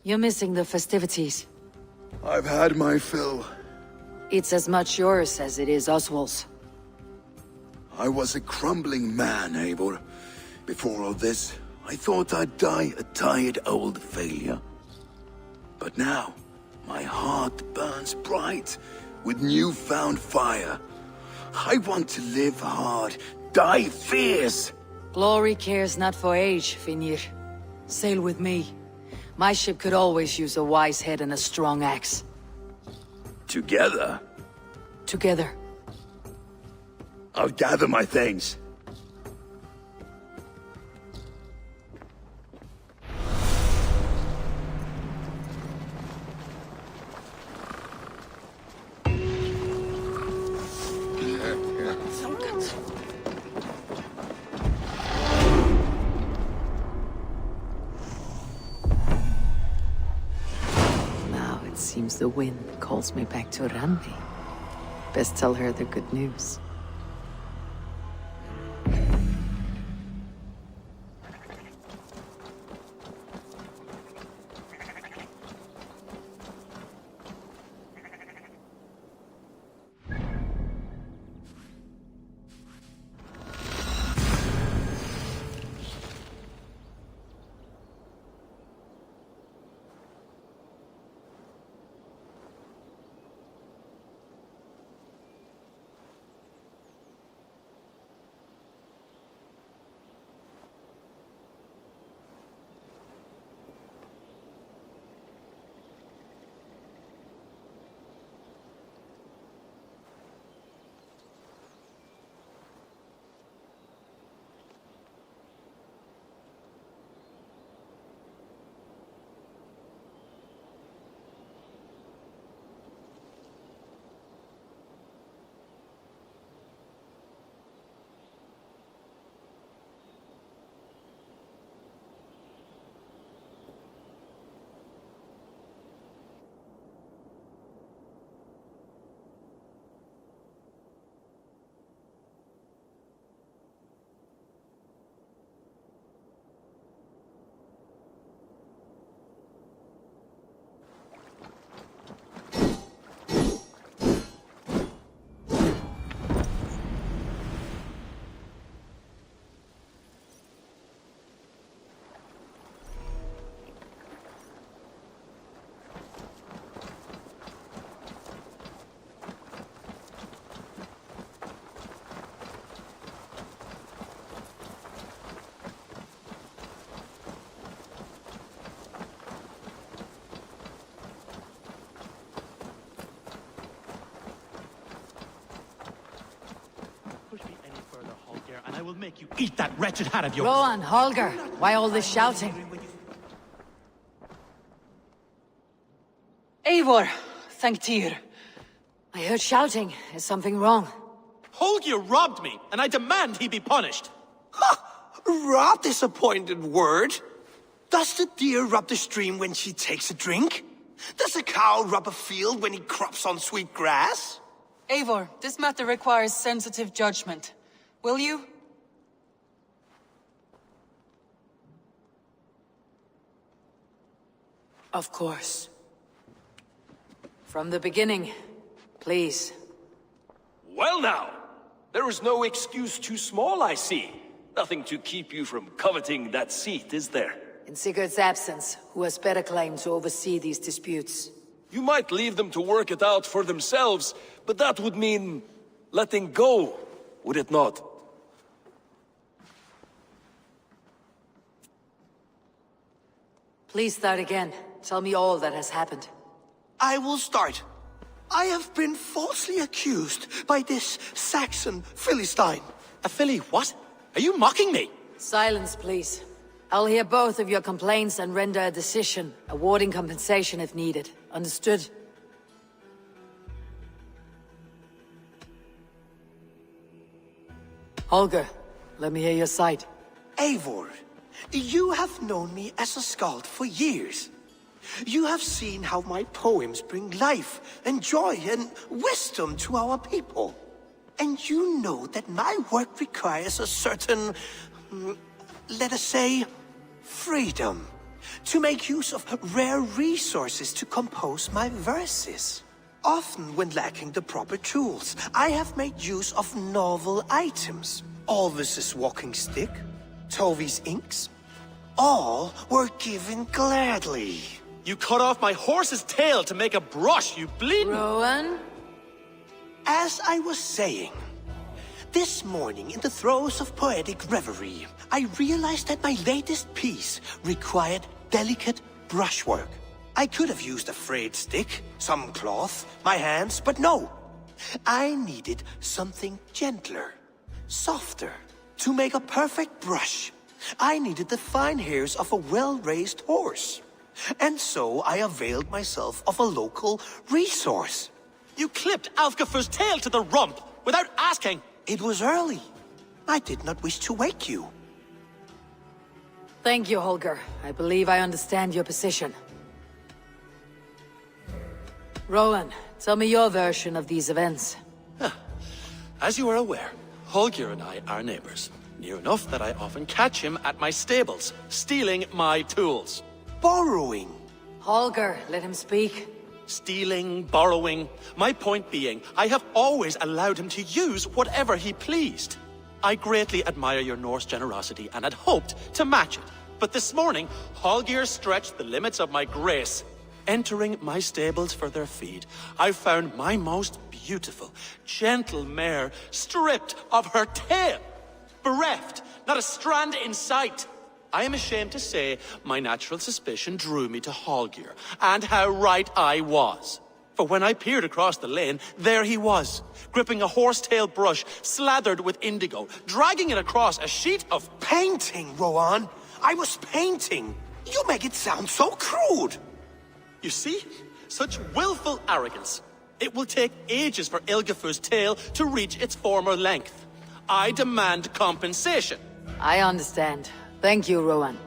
You're missing the festivities. I've had my fill. It's as much yours as it is Oswald's. I was a crumbling man, Eivor. Before all this, I thought I'd die a tired old failure. But now, my heart burns bright with newfound fire. I want to live hard, die fierce. Glory cares not for age, Finir. Sail with me. My ship could always use a wise head and a strong axe. Together? Together. I'll gather my things. Now it seems the wind calls me back to Randi. Best tell her the good news. will make you eat that wretched hat of yours. Rowan, Holger, why all this shouting? Eivor, thank Tyr. I heard shouting. Is something wrong? Holger robbed me, and I demand he be punished. Rot disappointed word. Does the deer rub the stream when she takes a drink? Does a cow rub a field when he crops on sweet grass? Eivor, this matter requires sensitive judgment. Will you? Of course. From the beginning, please. Well now, there is no excuse too small, I see. Nothing to keep you from coveting that seat, is there? In Sigurd's absence, who has better claim to oversee these disputes? You might leave them to work it out for themselves, but that would mean letting go, would it not? Please start again. Tell me all that has happened. I will start. I have been falsely accused by this Saxon Philistine. A Philly what? Are you mocking me? Silence, please. I'll hear both of your complaints and render a decision, awarding compensation if needed. Understood? Holger, let me hear your side. Eivor, you have known me as a skald for years. You have seen how my poems bring life and joy and wisdom to our people. And you know that my work requires a certain, let us say, freedom, to make use of rare resources to compose my verses. Often when lacking the proper tools, I have made use of novel items. Alvis's walking stick, Tovi's inks, all were given gladly. You cut off my horse's tail to make a brush, you bleeding... Rowan? As I was saying, this morning in the throes of poetic reverie, I realized that my latest piece required delicate brushwork. I could have used a frayed stick, some cloth, my hands, but no. I needed something gentler, softer. To make a perfect brush, I needed the fine hairs of a well-raised horse. And so I availed myself of a local resource. You clipped Alfgafur's tail to the rump, without asking. It was early. I did not wish to wake you. Thank you, Holger. I believe I understand your position. Rowan, tell me your version of these events. As you are aware, Holger and I are neighbors. Near enough that I often catch him at my stables, stealing my tools. Borrowing. Holger, let him speak. Stealing, borrowing. My point being, I have always allowed him to use whatever he pleased. I greatly admire your Norse generosity and had hoped to match it. But this morning, Holger stretched the limits of my grace. Entering my stables for their feed, I found my most beautiful, gentle mare stripped of her tail. Bereft, not a strand in sight. I am ashamed to say my natural suspicion drew me to Holger, and how right I was. For when I peered across the lane, there he was, gripping a horsetail brush slathered with indigo, dragging it across a sheet of... Painting, Rowan! I was painting! You make it sound so crude! You see? Such willful arrogance. It will take ages for Ilgafur's tail to reach its former length. I demand compensation. I understand. Thank you, Rowan.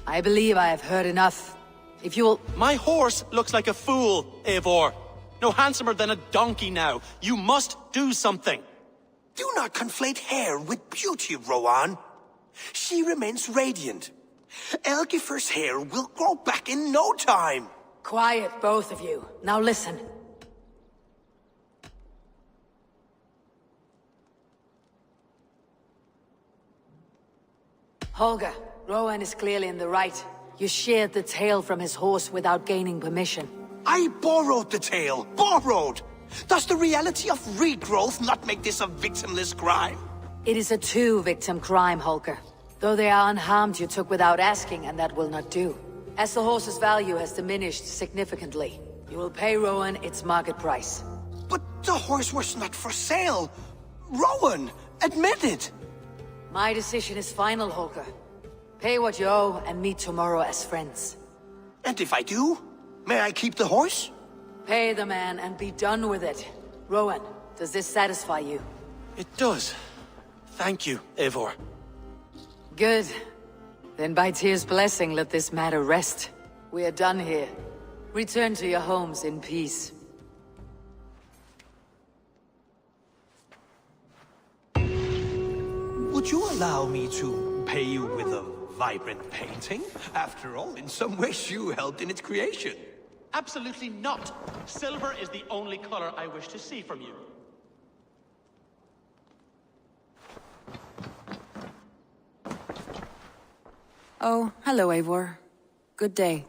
I believe I have heard enough. If you'll... My horse looks like a fool, Eivor. No handsomer than a donkey now. You must do something. Do not conflate hair with beauty, Rowan. She remains radiant. Elgifur's hair will grow back in no time. Quiet, both of you. Now listen. Holger, Rowan is clearly in the right. You sheared the tail from his horse without gaining permission. I borrowed the tail. Borrowed! Does the reality of regrowth not make this a victimless crime? It is a two-victim crime, Holger. Though they are unharmed, you took without asking, and that will not do. As the horse's value has diminished significantly, you will pay Rowan its market price. But the horse was not for sale. Rowan, admit it! My decision is final, Holger. Pay what you owe and meet tomorrow as friends. And if I do, may I keep the horse? Pay the man and be done with it. Rowan, does this satisfy you? It does. Thank you, Eivor. Good. Then by Tyr's blessing, let this matter rest. We are done here. Return to your homes in peace. Would you allow me to pay you with a vibrant painting? After all, in some ways you helped in its creation. Absolutely not. Silver is the only color I wish to see from you. Oh, hello, Eivor. Good day.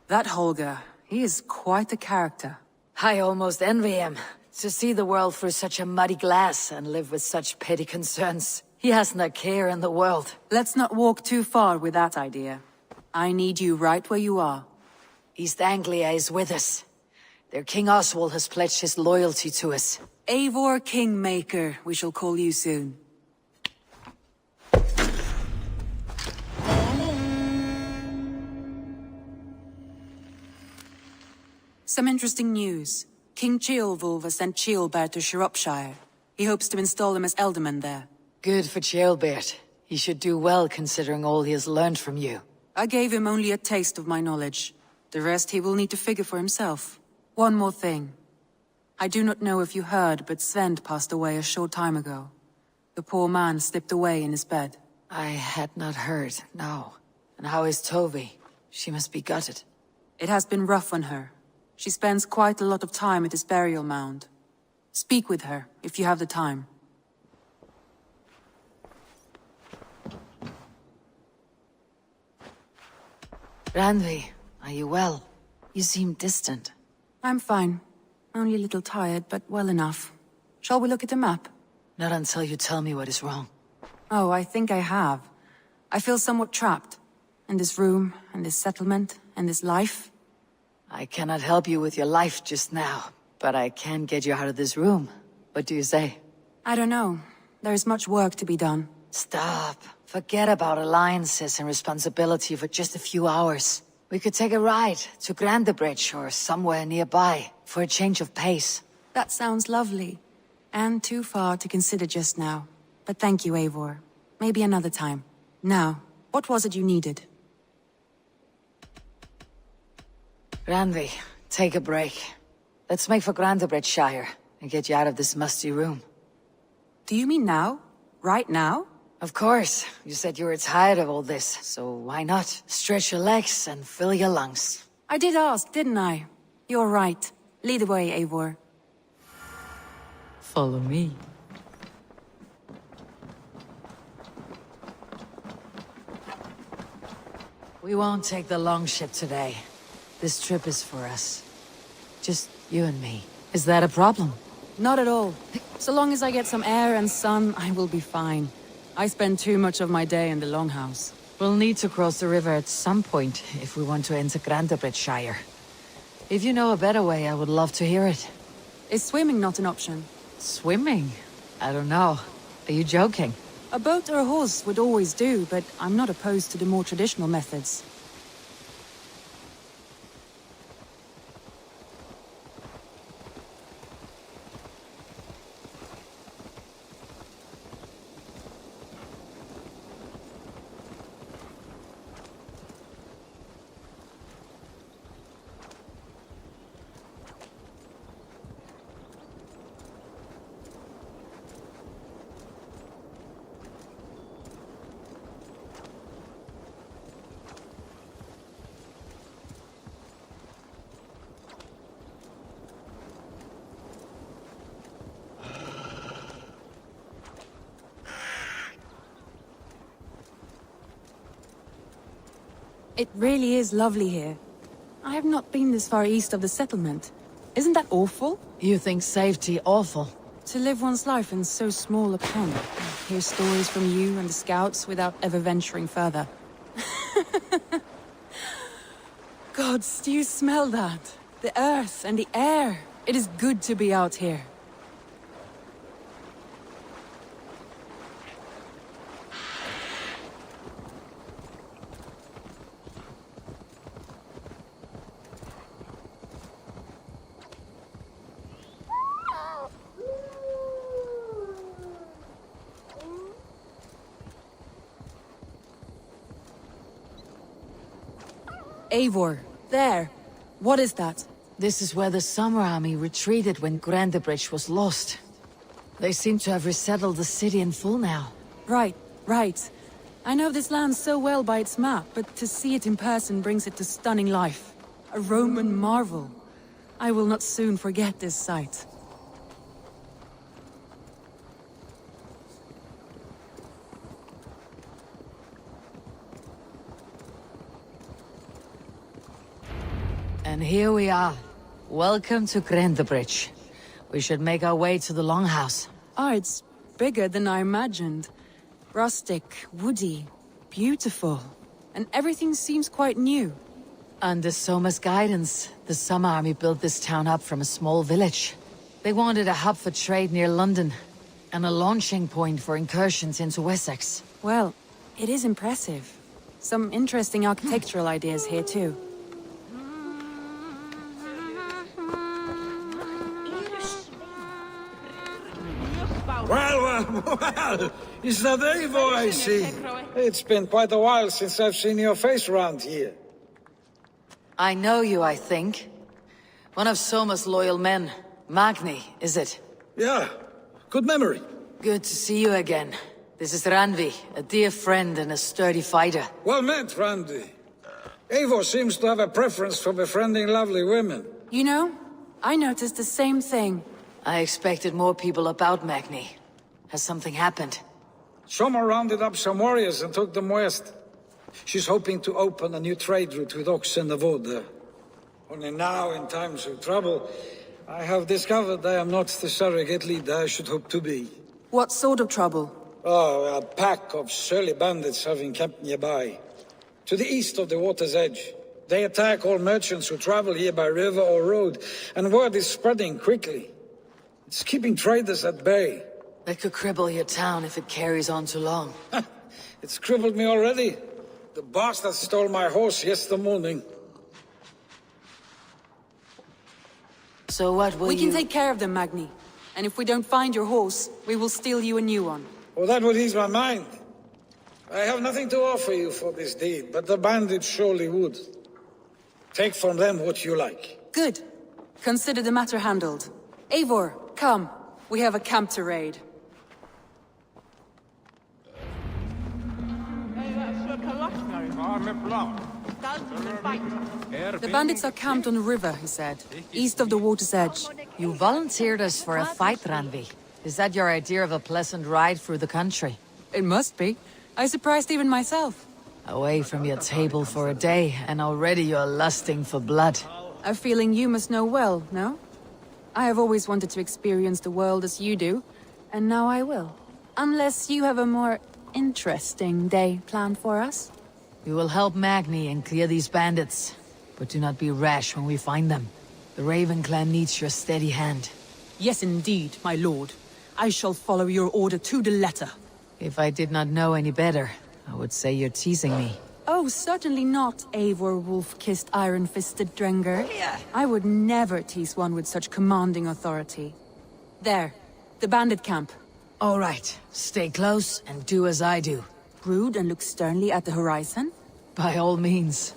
That Holger, he is quite a character. I almost envy him. To see the world through such a muddy glass and live with such petty concerns. He hasn't a care in the world. Let's not walk too far with that idea. I need you right where you are. East Anglia is with us. Their King Oswald has pledged his loyalty to us. Eivor Kingmaker, we shall call you soon. Some interesting news. King Ceolwulf has sent Ceolbert to Shropshire. He hopes to install him as Elderman there. Good for Ceolbert. He should do well considering all he has learned from you. I gave him only a taste of my knowledge. The rest he will need to figure for himself. One more thing. I do not know if you heard, but Svend passed away a short time ago. The poor man slipped away in his bed. I had not heard, no. And how is Tovi? She must be gutted. It has been rough on her. She spends quite a lot of time at his burial mound. Speak with her, if you have the time. Randvi, are you well? You seem distant. I'm fine. Only a little tired, but well enough. Shall we look at the map? Not until you tell me what is wrong. Oh, I think I have. I feel somewhat trapped. In this room, and this settlement, and this life. I cannot help you with your life just now, but I can get you out of this room. What do you say? I don't know. There is much work to be done. Stop. Forget about alliances and responsibility for just a few hours. We could take a ride to Grandebridge or somewhere nearby for a change of pace. That sounds lovely. And too far to consider just now. But thank you, Eivor. Maybe another time. Now, what was it you needed? Randvi, take a break. Let's make for Grandebridgeshire and get you out of this musty room. Do you mean now? Right now? Of course. You said you were tired of all this, so why not? Stretch your legs and fill your lungs. I did ask, didn't I? You're right. Lead the way, Eivor. Follow me. We won't take the long ship today. This trip is for us. Just you and me. Is that a problem? Not at all. So long as I get some air and sun, I will be fine. I spend too much of my day in the Longhouse. We'll need to cross the river at some point if we want to enter Grandebridgeshire. If you know a better way, I would love to hear it. Is swimming not an option? Swimming? I don't know. Are you joking? A boat or a horse would always do, but I'm not opposed to the more traditional methods. It really is lovely here. I have not been this far east of the settlement. Isn't that awful? You think safety awful? To live one's life in so small a pen. Hear stories from you and the scouts without ever venturing further. Gods, do you smell that? The earth and the air. It is good to be out here. Eivor, there. What is that? This is where the Summer Army retreated when Grendebridge was lost. They seem to have resettled the city in full now. Right. I know this land so well by its map, but to see it in person brings it to stunning life. A Roman marvel. I will not soon forget this sight. And here we are. Welcome to Grendebridge. We should make our way to the Longhouse. Ah, it's bigger than I imagined. Rustic, woody, beautiful. And everything seems quite new. Under Soma's guidance, the Summer Army built this town up from a small village. They wanted a hub for trade near London, and a launching point for incursions into Wessex. Well, it is impressive. Some interesting architectural ideas here too. Well, is that Eivor I see? It's been quite a while since I've seen your face around here. I know you, I think. One of Soma's loyal men. Magni, is it? Yeah, good memory. Good to see you again. This is Randvi, a dear friend and a sturdy fighter. Well met, Randvi. Eivor seems to have a preference for befriending lovely women. You know, I noticed the same thing. I expected more people about Magni. Has something happened? Soma rounded up some warriors and took them west. She's hoping to open a new trade route with Ox and the Voda. Only now, in times of trouble, I have discovered I am not the surrogate leader I should hope to be. What sort of trouble? Oh, a pack of surly bandits have encamped nearby. To the east of the water's edge. They attack all merchants who travel here by river or road, and word is spreading quickly. It's keeping traders at bay. That could cripple your town if it carries on too long. It's crippled me already. The bastard stole my horse yesterday morning. So what will We can take care of them, Magni. And if we don't find your horse, we will steal you a new one. Well, that would ease my mind. I have nothing to offer you for this deed, but the bandits surely would. Take from them what you like. Good. Consider the matter handled. Eivor, come. We have a camp to raid. The bandits are camped on the river, he said. East of the water's edge. You volunteered us for a fight, Randvi. Is that your idea of a pleasant ride through the country? It must be. I surprised even myself. Away from your table for a day, and already you're lusting for blood. A feeling you must know well, no? I have always wanted to experience the world as you do, and now I will. Unless you have a more interesting day planned for us? We will help Magni and clear these bandits, but do not be rash when we find them. The Raven clan needs your steady hand. Yes, indeed, my lord. I shall follow your order to the letter. If I did not know any better, I would say you're teasing me. Oh, certainly not, Eivor wolf-kissed iron-fisted Drenger. I would never tease one with such commanding authority. There, the bandit camp. All right, stay close and do as I do. Brood and look sternly at the horizon? By all means.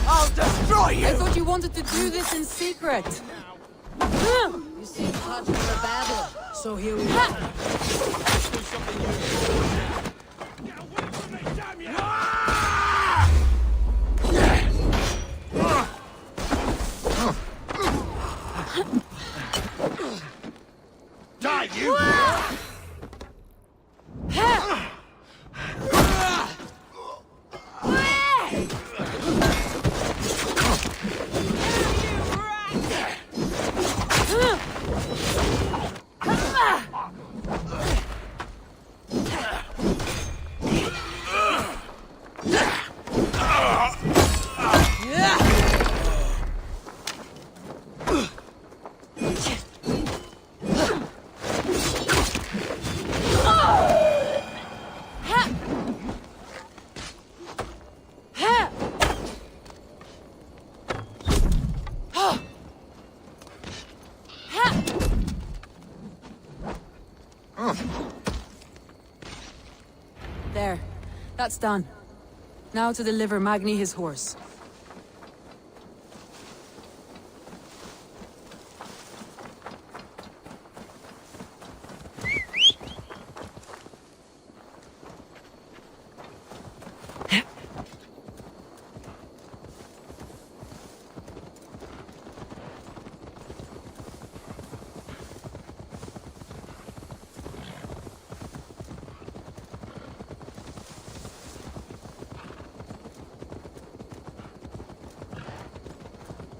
I'll destroy you! I thought you wanted to do this in secret. You seem hot for a battle, so here we are. Die, you! There. That's done. Now to deliver Magni his horse.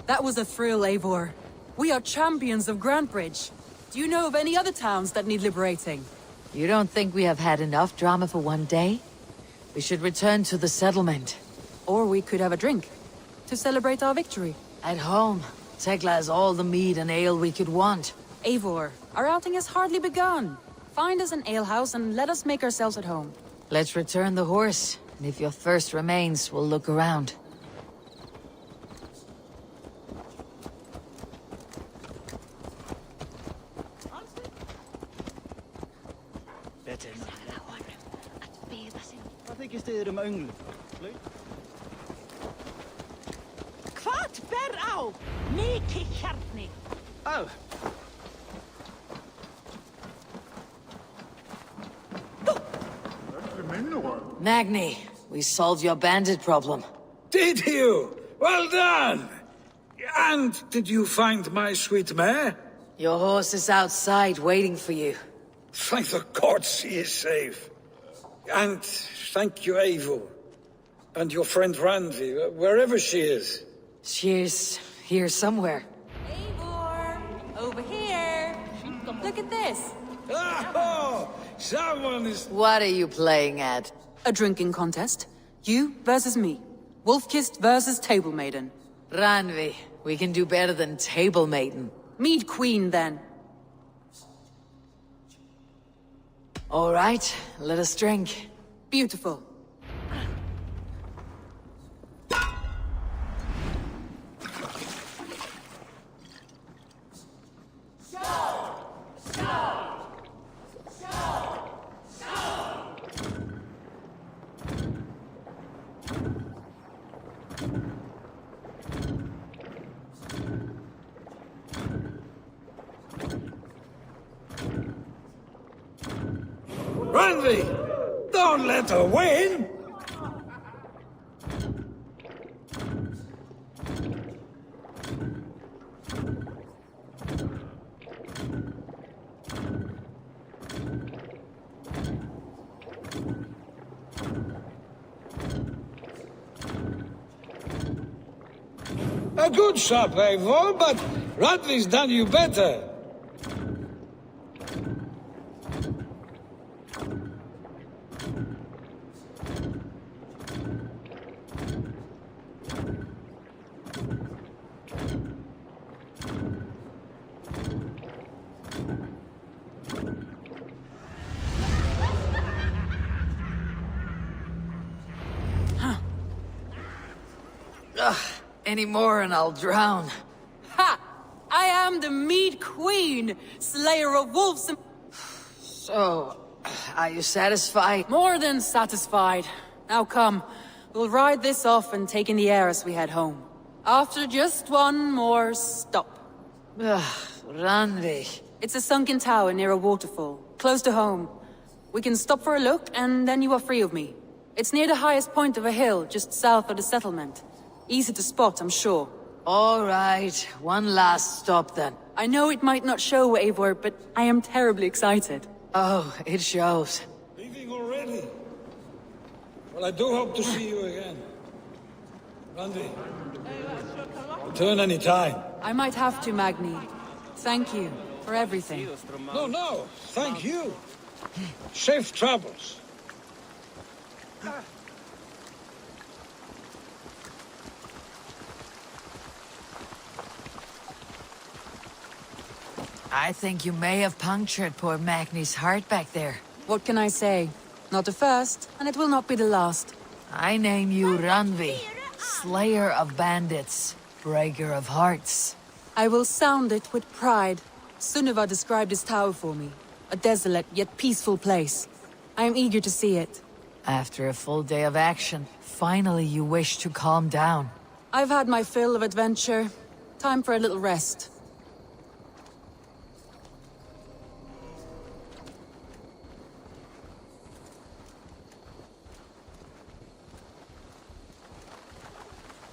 That was a thrill, Eivor. We are champions of Grantebridge. Do you know of any other towns that need liberating? You don't think we have had enough drama for one day? We should return to the settlement. Or we could have a drink, to celebrate our victory. At home, Tekla has all the mead and ale we could want. Eivor, our outing has hardly begun. Find us an alehouse and let us make ourselves at home. Let's return the horse, and if your thirst remains, we'll look around. Kvart ber á, mikið hjarni. Oh. Magni, we solved your bandit problem. Did you? Well done! And did you find my sweet mare? Your horse is outside waiting for you. Thank the gods he is safe. And thank you, Eivor. And your friend Randi, wherever she is. She's here somewhere. Eivor! Over here! Look at this! Oh! Someone is... What are you playing at? A drinking contest. You versus me. Wolf-kissed versus Table Maiden. Ranvi, we can do better than Table Maiden. Mead Queen, then. All right, let us drink. Beautiful. Randi! Don't let her win! A good shot, Eivor, but Radley's done you better. Any more and I'll drown. Ha! I am the Mead Queen, slayer of wolves and... So, are you satisfied? More than satisfied. Now come, we'll ride this off and take in the air as we head home. After just one more stop. Ranvi. It's a sunken tower near a waterfall, close to home. We can stop for a look, and then you are free of me. It's near the highest point of a hill, just south of the settlement. Easy to spot, I'm sure. All right, one last stop then. I know it might not show, Eivor, but I am terribly excited. Oh, it shows. Leaving already? Well, I do hope to see you again. Randi, return any time. I might have to, Magni. Thank you for everything. No, thank you. Safe travels. I think you may have punctured poor Magni's heart back there. What can I say? Not the first, and it will not be the last. I name you Ranvi, slayer of bandits, breaker of hearts. I will sound it with pride. Sunniva described this tower for me. A desolate yet peaceful place. I am eager to see it. After a full day of action, finally you wish to calm down. I've had my fill of adventure. Time for a little rest.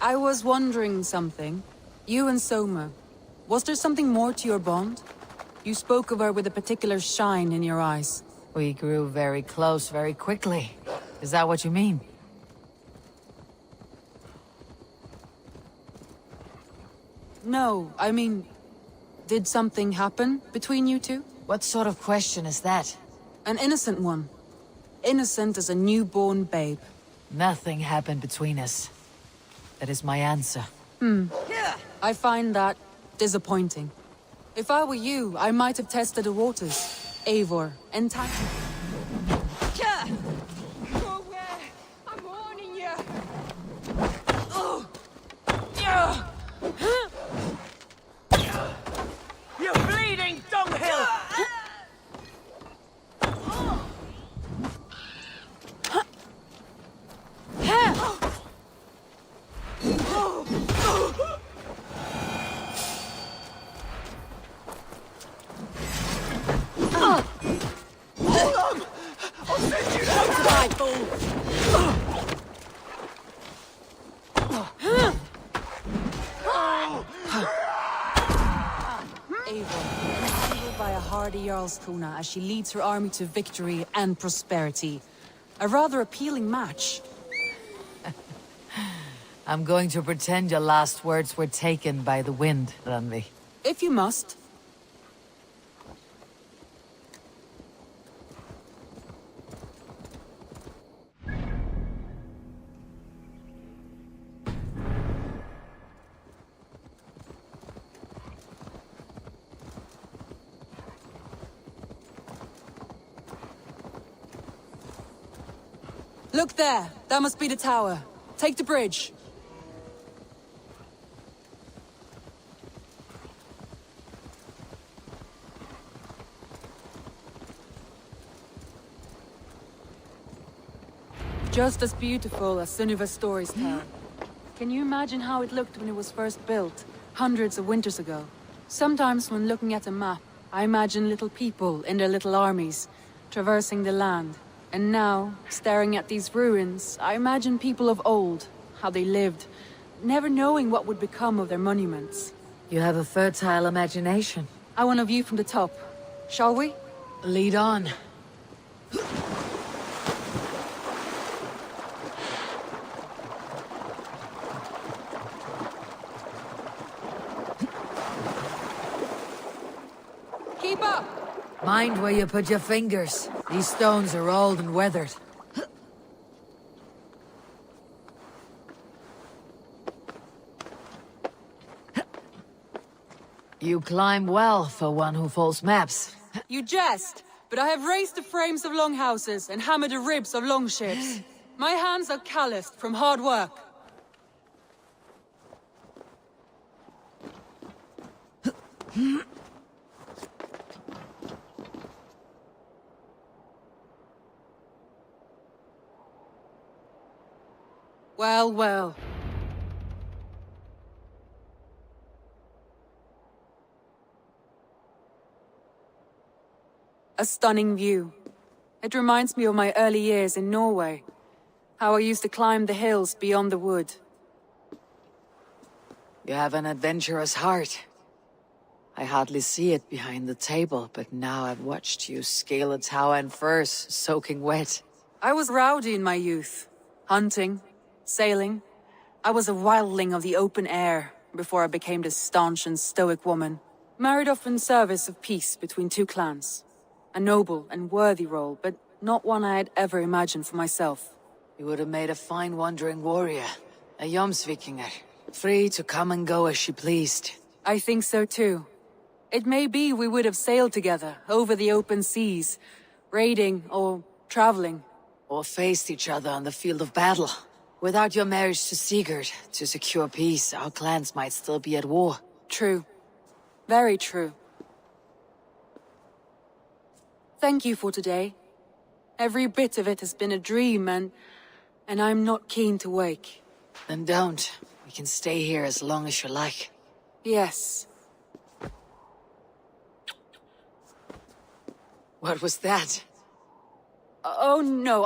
I was wondering something. You and Soma. Was there something more to your bond? You spoke of her with a particular shine in your eyes. We grew very close very quickly. Is that what you mean? No, I mean... Did something happen between you two? What sort of question is that? An innocent one. Innocent as a newborn babe. Nothing happened between us. That is my answer. I find that disappointing. If I were you, I might have tested the waters. Eivor, entangled. Go away! I'm warning you! You bleeding dunghill! Jarlskona as she leads her army to victory and prosperity. A rather appealing match. I'm going to pretend your last words were taken by the wind, Randvi. If you must. Look there! That must be the tower. Take the bridge. Just as beautiful as Sunniva's stories tell. Can you imagine how it looked when it was first built, hundreds of winters ago? Sometimes when looking at a map, I imagine little people in their little armies, traversing the land. And now, staring at these ruins, I imagine people of old, how they lived, never knowing what would become of their monuments. You have a fertile imagination. I want a view from the top. Shall we? Lead on. Keep up! Mind where you put your fingers. These stones are old and weathered. You climb well for one who folds maps. You jest, but I have raised the frames of longhouses and hammered the ribs of longships. My hands are calloused from hard work. Well, well. A stunning view. It reminds me of my early years in Norway. How I used to climb the hills beyond the wood. You have an adventurous heart. I hardly see it behind the table, but now I've watched you scale a tower in furs, soaking wet. I was rowdy in my youth. Hunting, sailing. I was a wildling of the open air, before I became this staunch and stoic woman. Married off in service of peace between two clans. A noble and worthy role, but not one I had ever imagined for myself. You would have made a fine wandering warrior. A Jomsvikinger. Free to come and go as she pleased. I think so too. It may be we would have sailed together, over the open seas, raiding or traveling. Or faced each other on the field of battle. Without your marriage to Sigurd, to secure peace, our clans might still be at war. True. Very true. thank you for today. Every bit of it has been a dream, and I'm not keen to wake. Then don't. We can stay here as long as you like. Yes. What was that? Oh, no,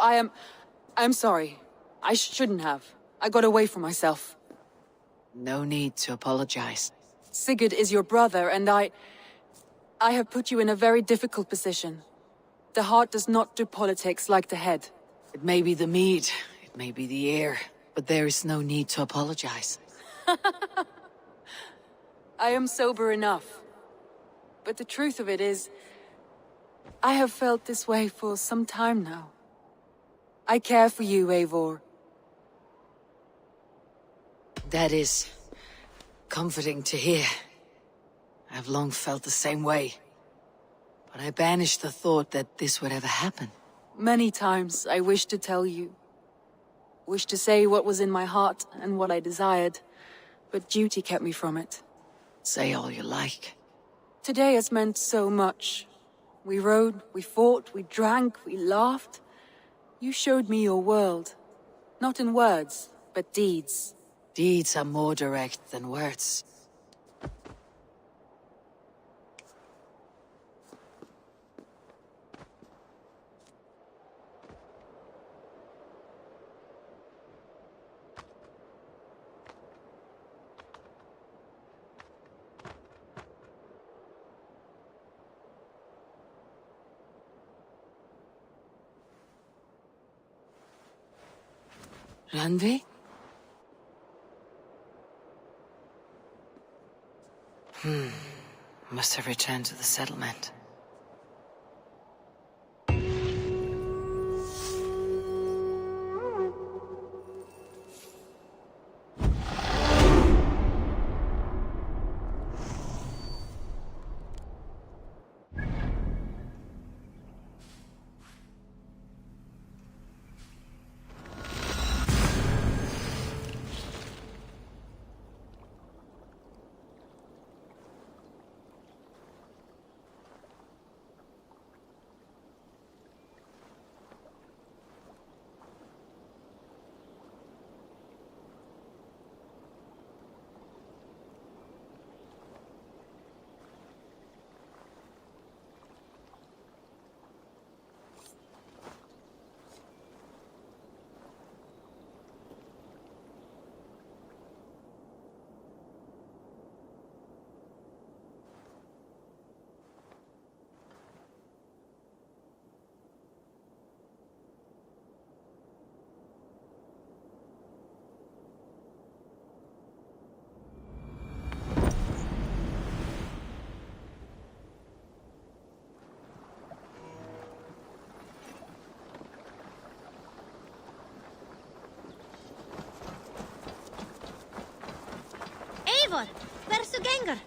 I'm sorry. I shouldn't have. I got away from myself. No need to apologize. Sigurd is your brother, and I have put you in a very difficult position. The heart does not do politics like the head. It may be the mead, it may be the air, but there is no need to apologize. I am sober enough. But the truth of it is, I have felt this way for some time now. I care for you, Eivor. That is comforting to hear. I've long felt the same way. But I banished the thought that this would ever happen. Many times I wished to tell you. Wished to say what was in my heart and what I desired, but duty kept me from it. Say all you like. Today has meant so much. We rode, we fought, we drank, we laughed. You showed me your world. Not in words, but deeds. Deeds are more direct than words. Randvi? Must have returned to the settlement. Eivor, hversu gengur?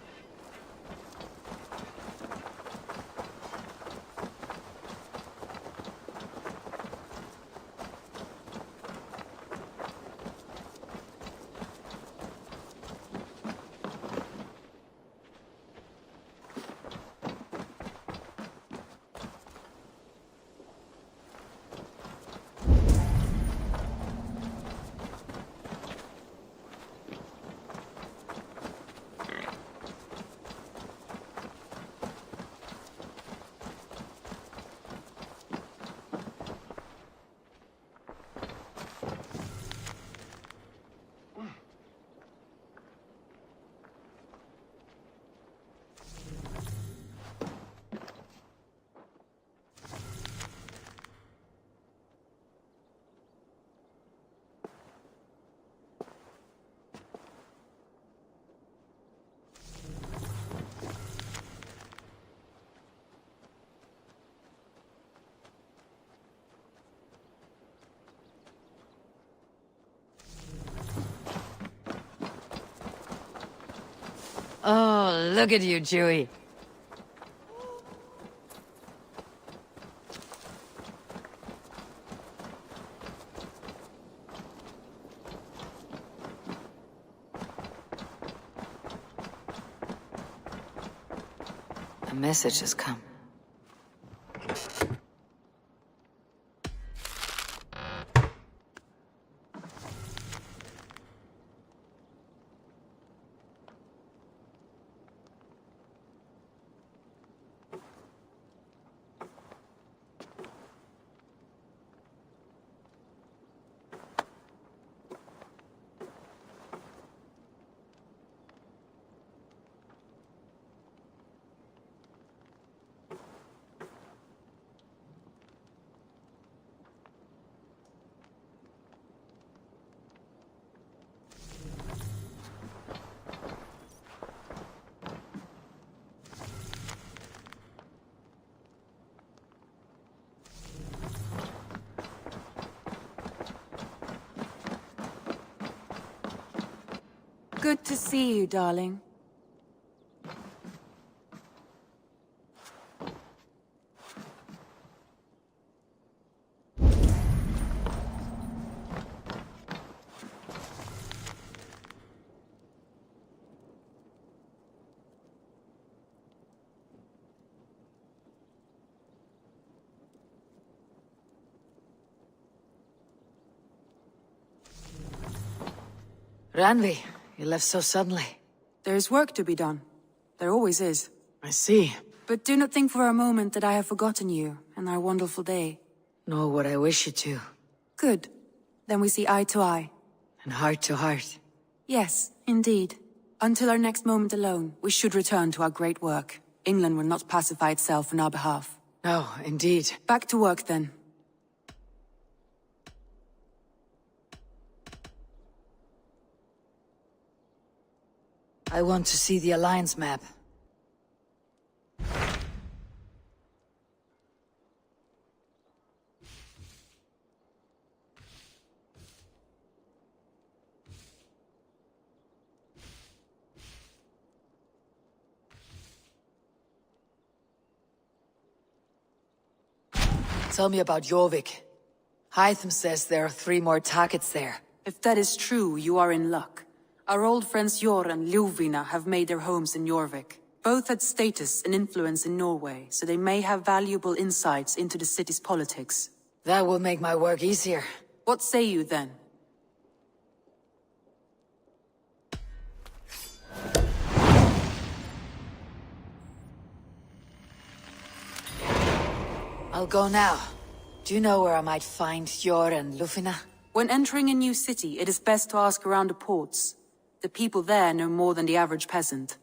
Oh, look at you, Chewie. A message has come. Good to see you, darling. Ranvi, you left so suddenly. There's work to be done. There always is. I see. But do not think for a moment that I have forgotten you and our wonderful day. Nor would I wish you to. Good. Then we see eye to eye. And heart to heart. Yes, indeed. Until our next moment alone, we should return to our great work. England will not pacify itself on our behalf. No, indeed. Back to work, then. I want to see the Alliance map. Tell me about Jorvik. Hytham says there are 3 more targets there. If that is true, you are in luck. Our old friends Jor and Ljuvina have made their homes in Jorvik. Both had status and influence in Norway, so they may have valuable insights into the city's politics. That will make my work easier. What say you then? I'll go now. Do you know where I might find Jor and Ljuvina? When entering a new city, it is best to ask around the ports. The people there know more than the average peasant.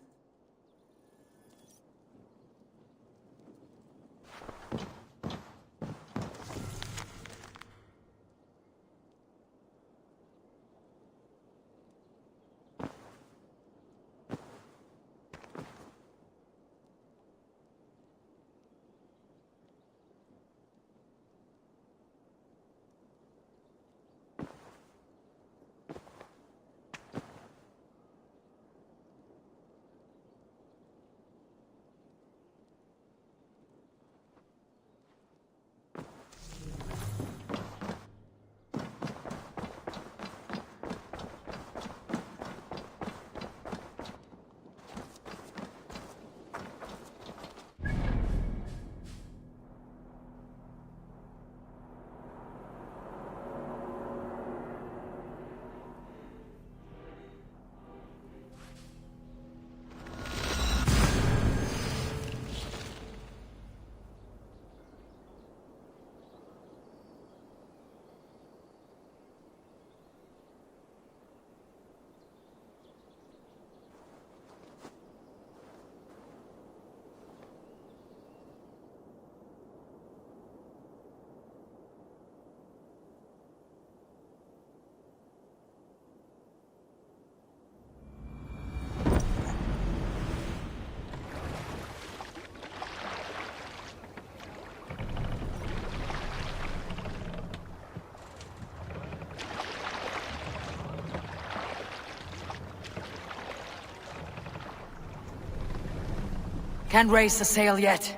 Can't raise the sail yet.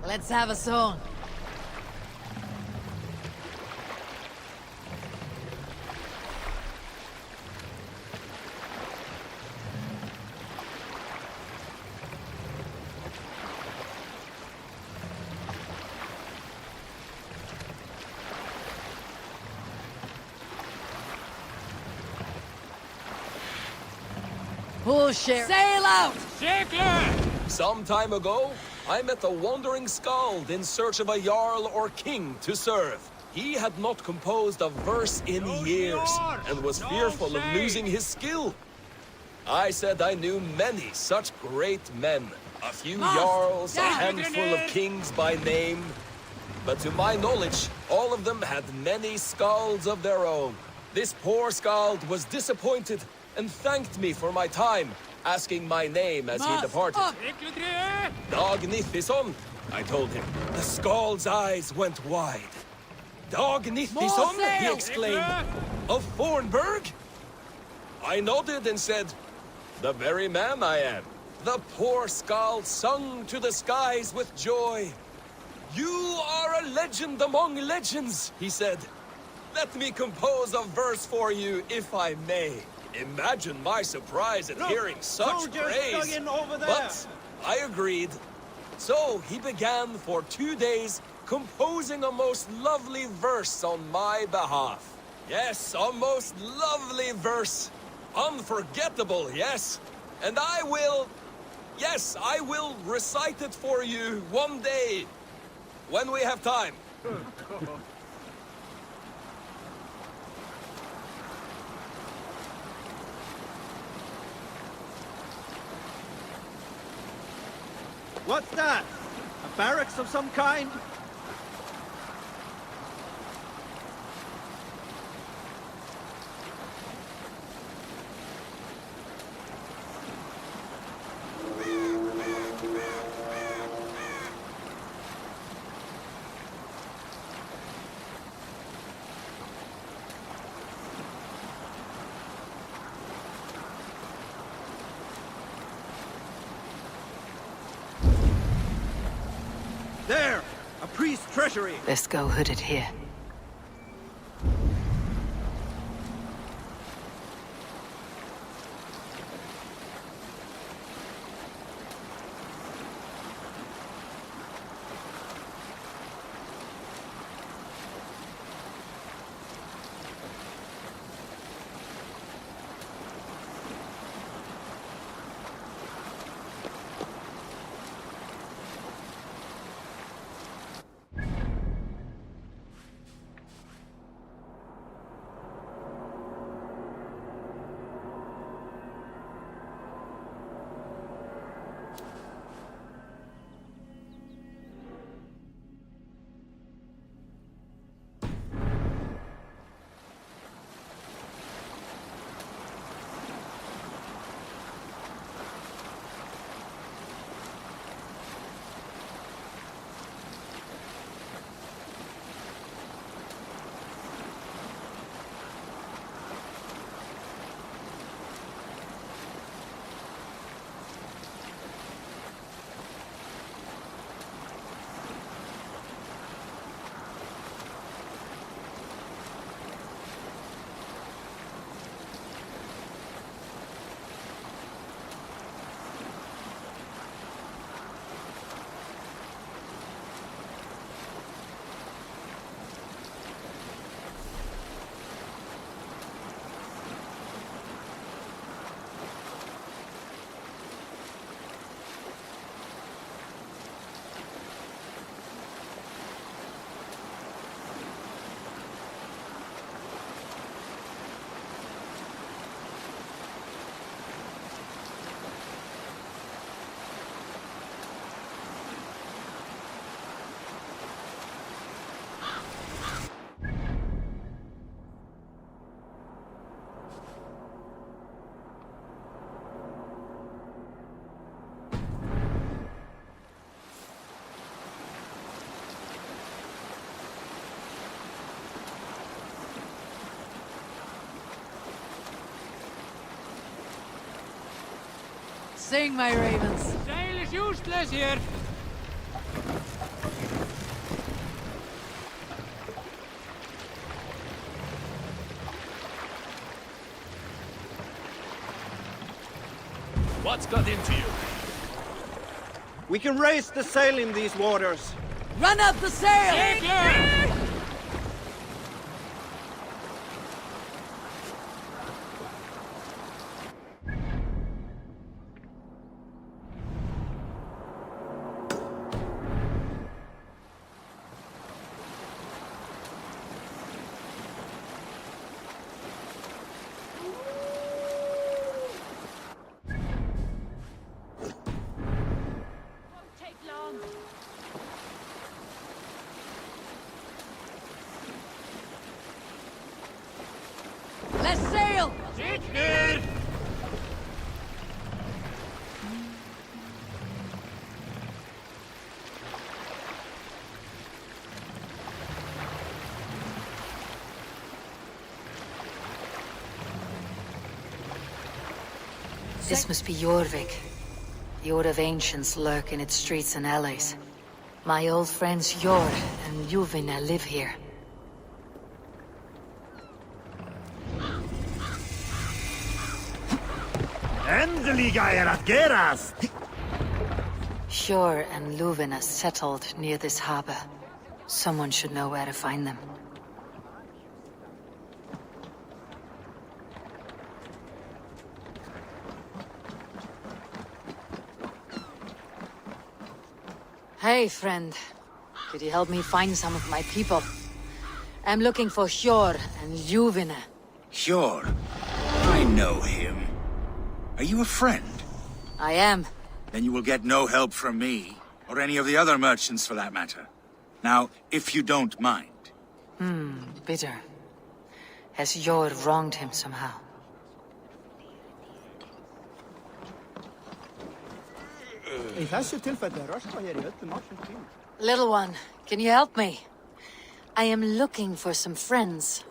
Let's have a song. Bullshit. Sail out! Some time ago, I met a wandering skald in search of a jarl or king to serve. He had not composed a verse in years, and was fearful of losing his skill. I said I knew many such great men, a few jarls, a handful of kings by name. But to my knowledge, all of them had many skalds of their own. This poor skald was disappointed and thanked me for my time, asking my name as he departed. Dag Nithison, I told him. The skald's eyes went wide. Dag Nithison, he exclaimed. Of Fornburg? I nodded and said, the very man I am. The poor Skald sung to the skies with joy. You are a legend among legends, he said. Let me compose a verse for you, if I may. Imagine my surprise at hearing such praise. But I agreed. So he began for 2 days composing a most lovely verse on my behalf. Yes, a most lovely verse. Unforgettable, yes. And I will recite it for you one day, when we have time. What's that? A barracks of some kind? There! A priest's treasury! Let's go hood it here. Sing, my ravens. Sail is useless here. What's got into you? We can raise the sail in these waters. Run up the sail! Let's sail! This must be Jorvik. The Order of Ancients lurk in its streets and alleys. My old friends Jor and Juvina live here. Endelig är att geras! Sjor and Luvina settled near this harbor. Someone should know where to find them. Hey, friend. Could you help me find some of my people? I'm looking for Sjor and Juvina. Sure. I know him. Are you a friend? I am. Then you will get no help from me, or any of the other merchants for that matter. Now, if you don't mind. Bitter. Has Jor wronged him somehow? I þessu tilfelli röskva hér í öllum ársins tíma. Little one, can you help me? I am looking for some friends.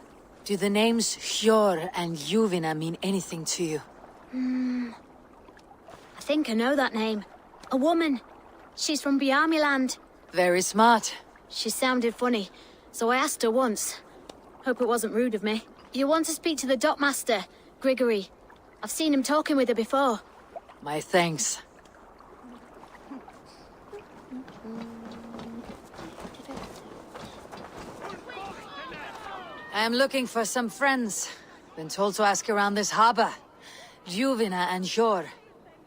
Do the names Hjor and Juvina mean anything to you? I think I know that name. A woman. She's from Biamiland. Very smart. She sounded funny, so I asked her once. Hope it wasn't rude of me. You want to speak to the dockmaster, Grigory. I've seen him talking with her before. My thanks. I'm looking for some friends. Been told to ask around this harbor. Juvina and Jor.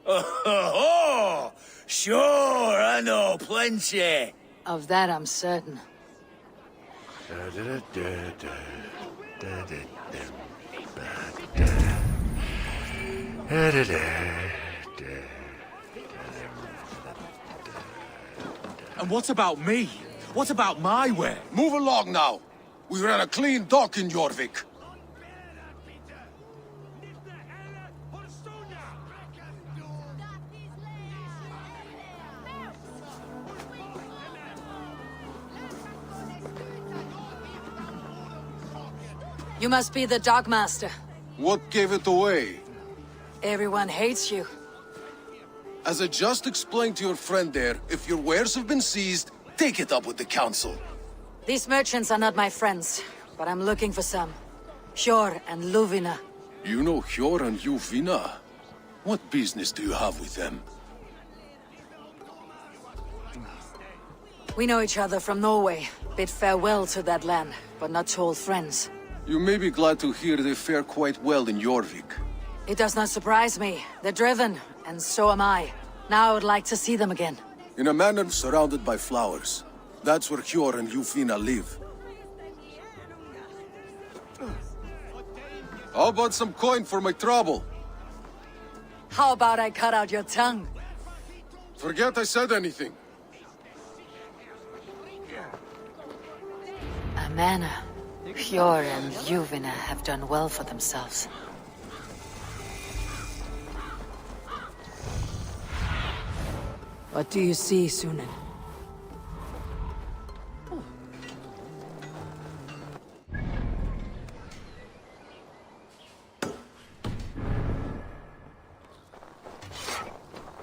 Oh, sure, I know plenty. Of that I'm certain. And what about me? What about my ware? Move along now. We ran a clean dock in Jorvik. You must be the dogmaster. What gave it away? Everyone hates you. As I just explained to your friend there, if your wares have been seized, take it up with the council. These merchants are not my friends, but I'm looking for some. Hjor and Luvina. You know Hjor and Juvina? What business do you have with them? We know each other from Norway. Bid farewell to that land, but not to old friends. You may be glad to hear they fare quite well in Jorvik. It does not surprise me. They're driven, and so am I. Now I would like to see them again. In a manor surrounded by flowers. That's where Hjor and Juvina live. How about some coin for my trouble? How about I cut out your tongue? Forget I said anything. A manor. Hjor and Juvina have done well for themselves. What do you see, Sunan?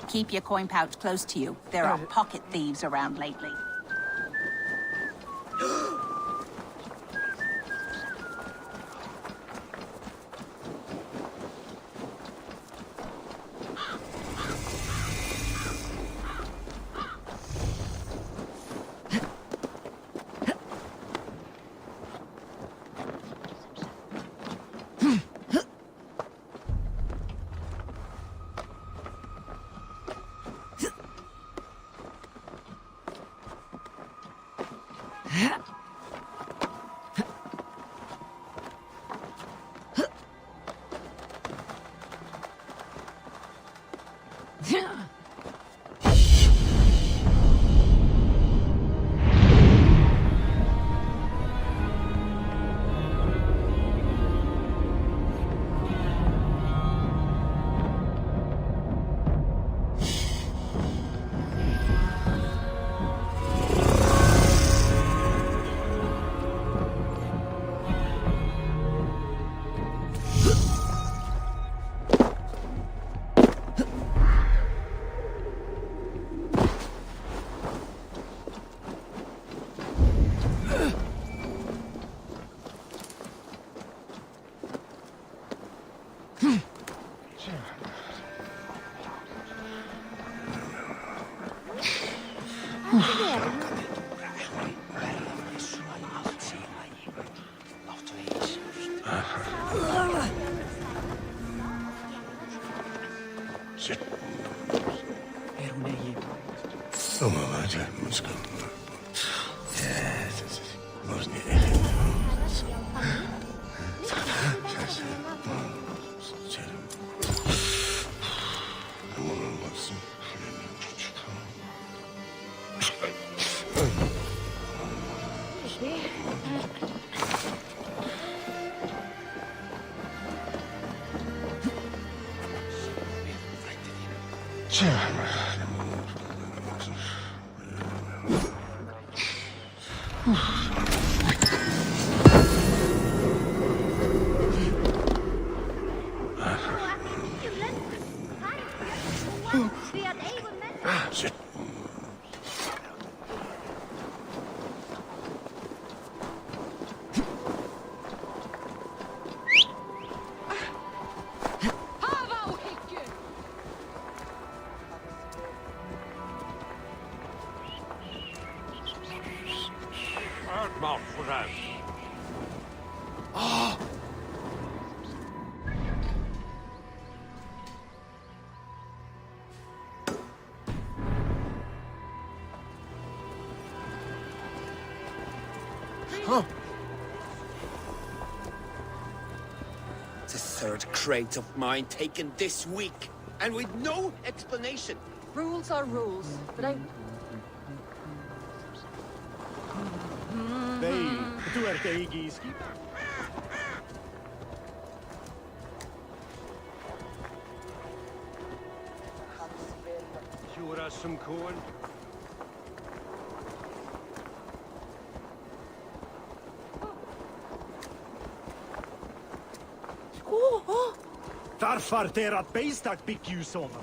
Keep your coin pouch close to you. There are pocket thieves around lately. The third crate of mine taken this week, and with no explanation. Rules are rules, but I... Vei, tu ert eigiski. Jura some corn. Varför deras beistak fick ju såna?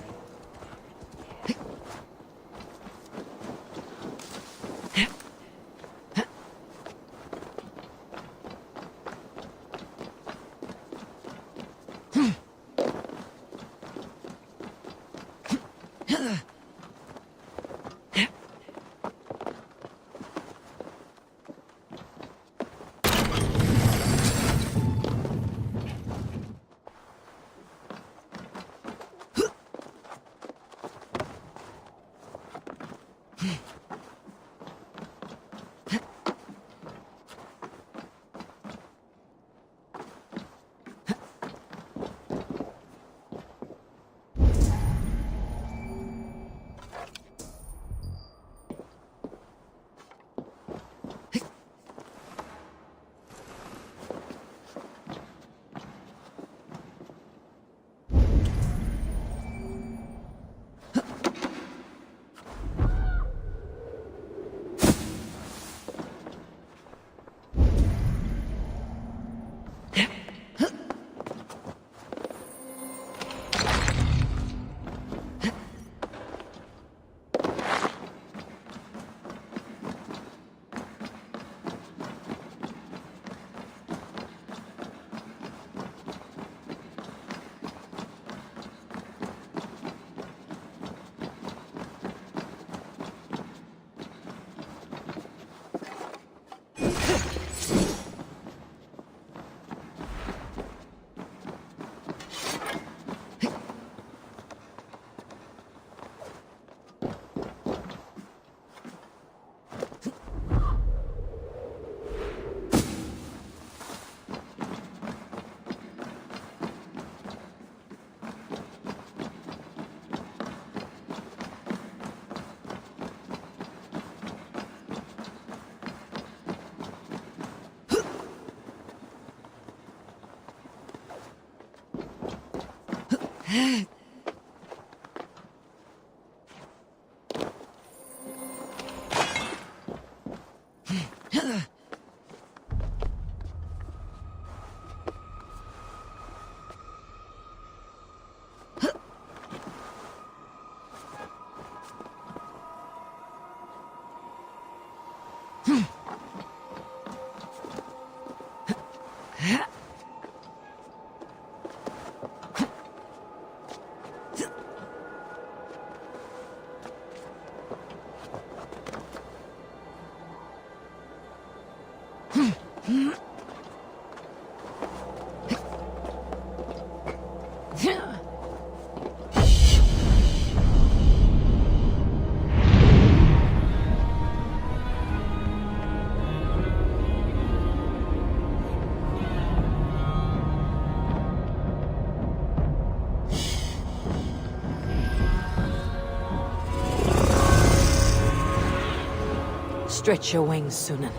Stretch your wings, Sunan.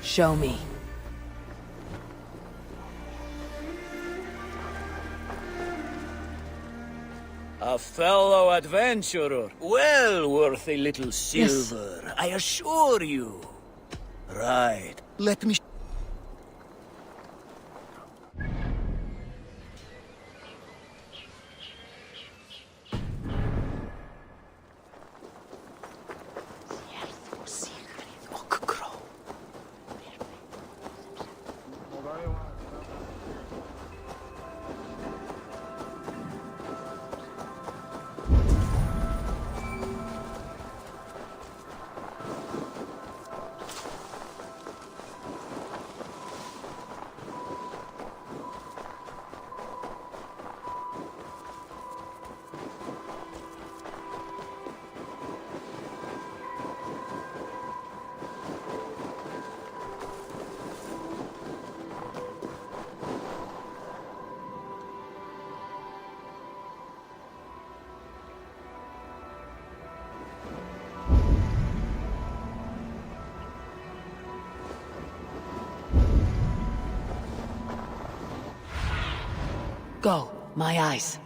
Show me. A fellow adventurer. Well worth a little silver, I assure you. Right. Let me... Go, my eyes.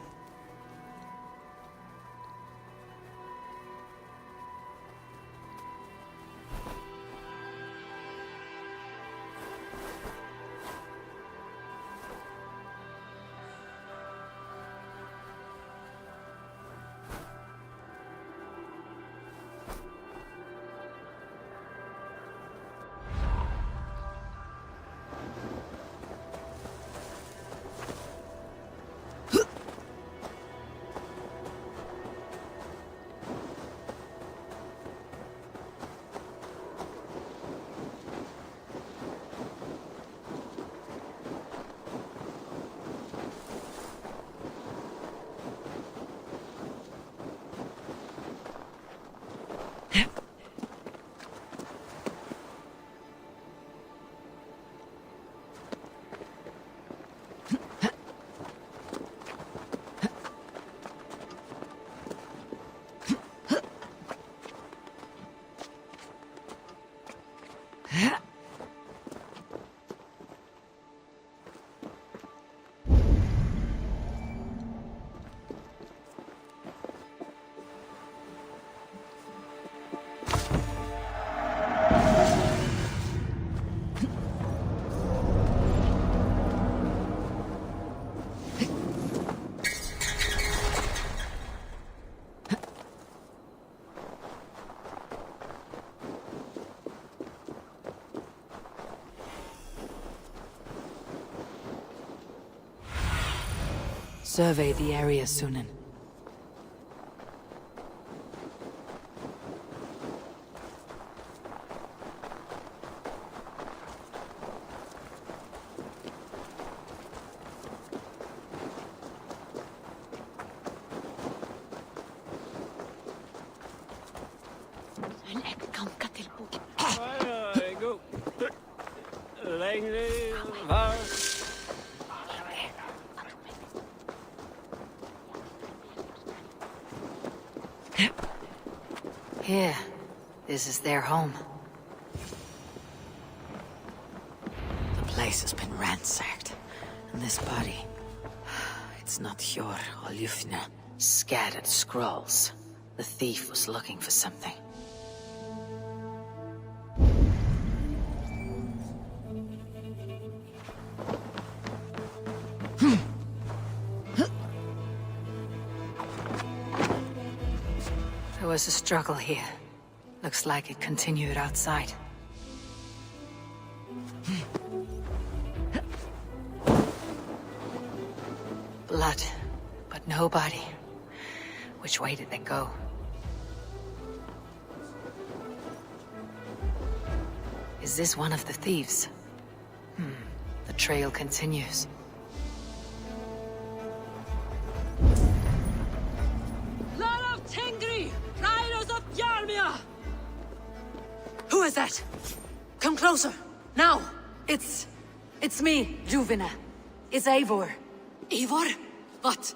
Survey the area, Sunan. Here. This is their home. place has been ransacked. And this body... It's not Hjor or Ljufne. Scattered scrolls. The thief was looking for something. There was a struggle here. Looks like it continued outside. Blood, but no body. Which way did they go? Is this one of the thieves? The trail continues. Lord of Tengri! Riders of Yarmia! Who is that? Come closer, now! It's me, Ljuvina. It's Eivor. Eivor? What?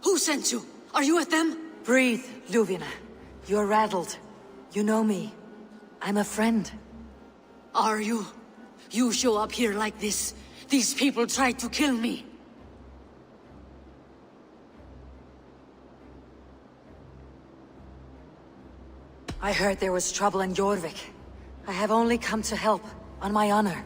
Who sent you? Are you with them? Breathe, Ljuvina. You're rattled. You know me. I'm a friend. Are you? You show up here like this. These people tried to kill me. I heard there was trouble in Jorvik. I have only come to help, on my honor.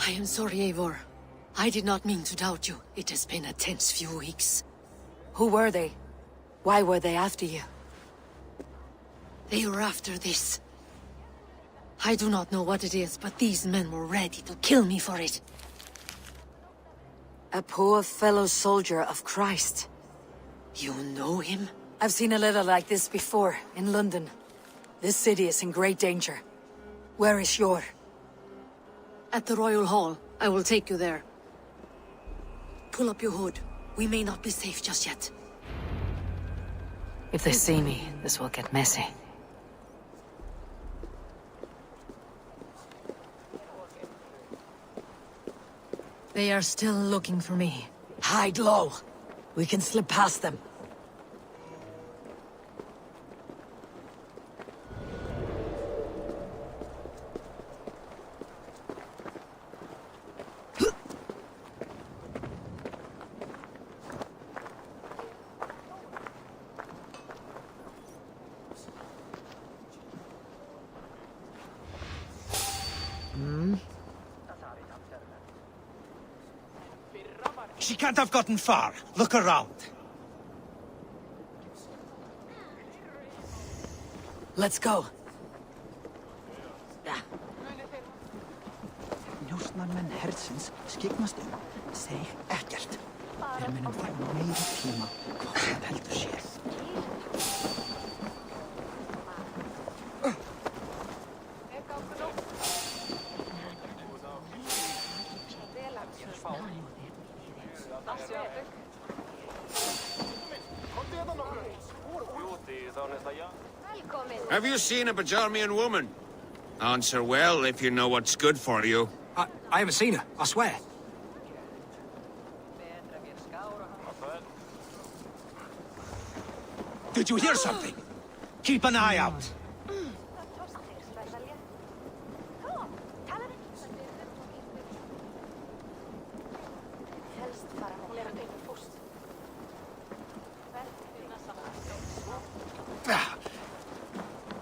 I am sorry, Eivor. I did not mean to doubt you. It has been a tense few weeks. Who were they? Why were they after you? They were after this. I do not know what it is, but these men were ready to kill me for it. A poor fellow soldier of Christ. You know him? I've seen a letter like this before, in London. This city is in great danger. Where is Hjor? At the Royal Hall. I will take you there. Pull up your hood. We may not be safe just yet. If they see me, this will get messy. They are still looking for me. Hide low. We can slip past them. She can't have gotten far. Look around. Let's go. Njósnarmenn herdsins skyggnast Seg ekkert. Þeir munum fá meiri tíma hvað sem heldur sér. Have you seen a Bajarmian woman? Answer well if you know what's good for you. I haven't seen her, I swear. Did you hear something? Keep an eye out.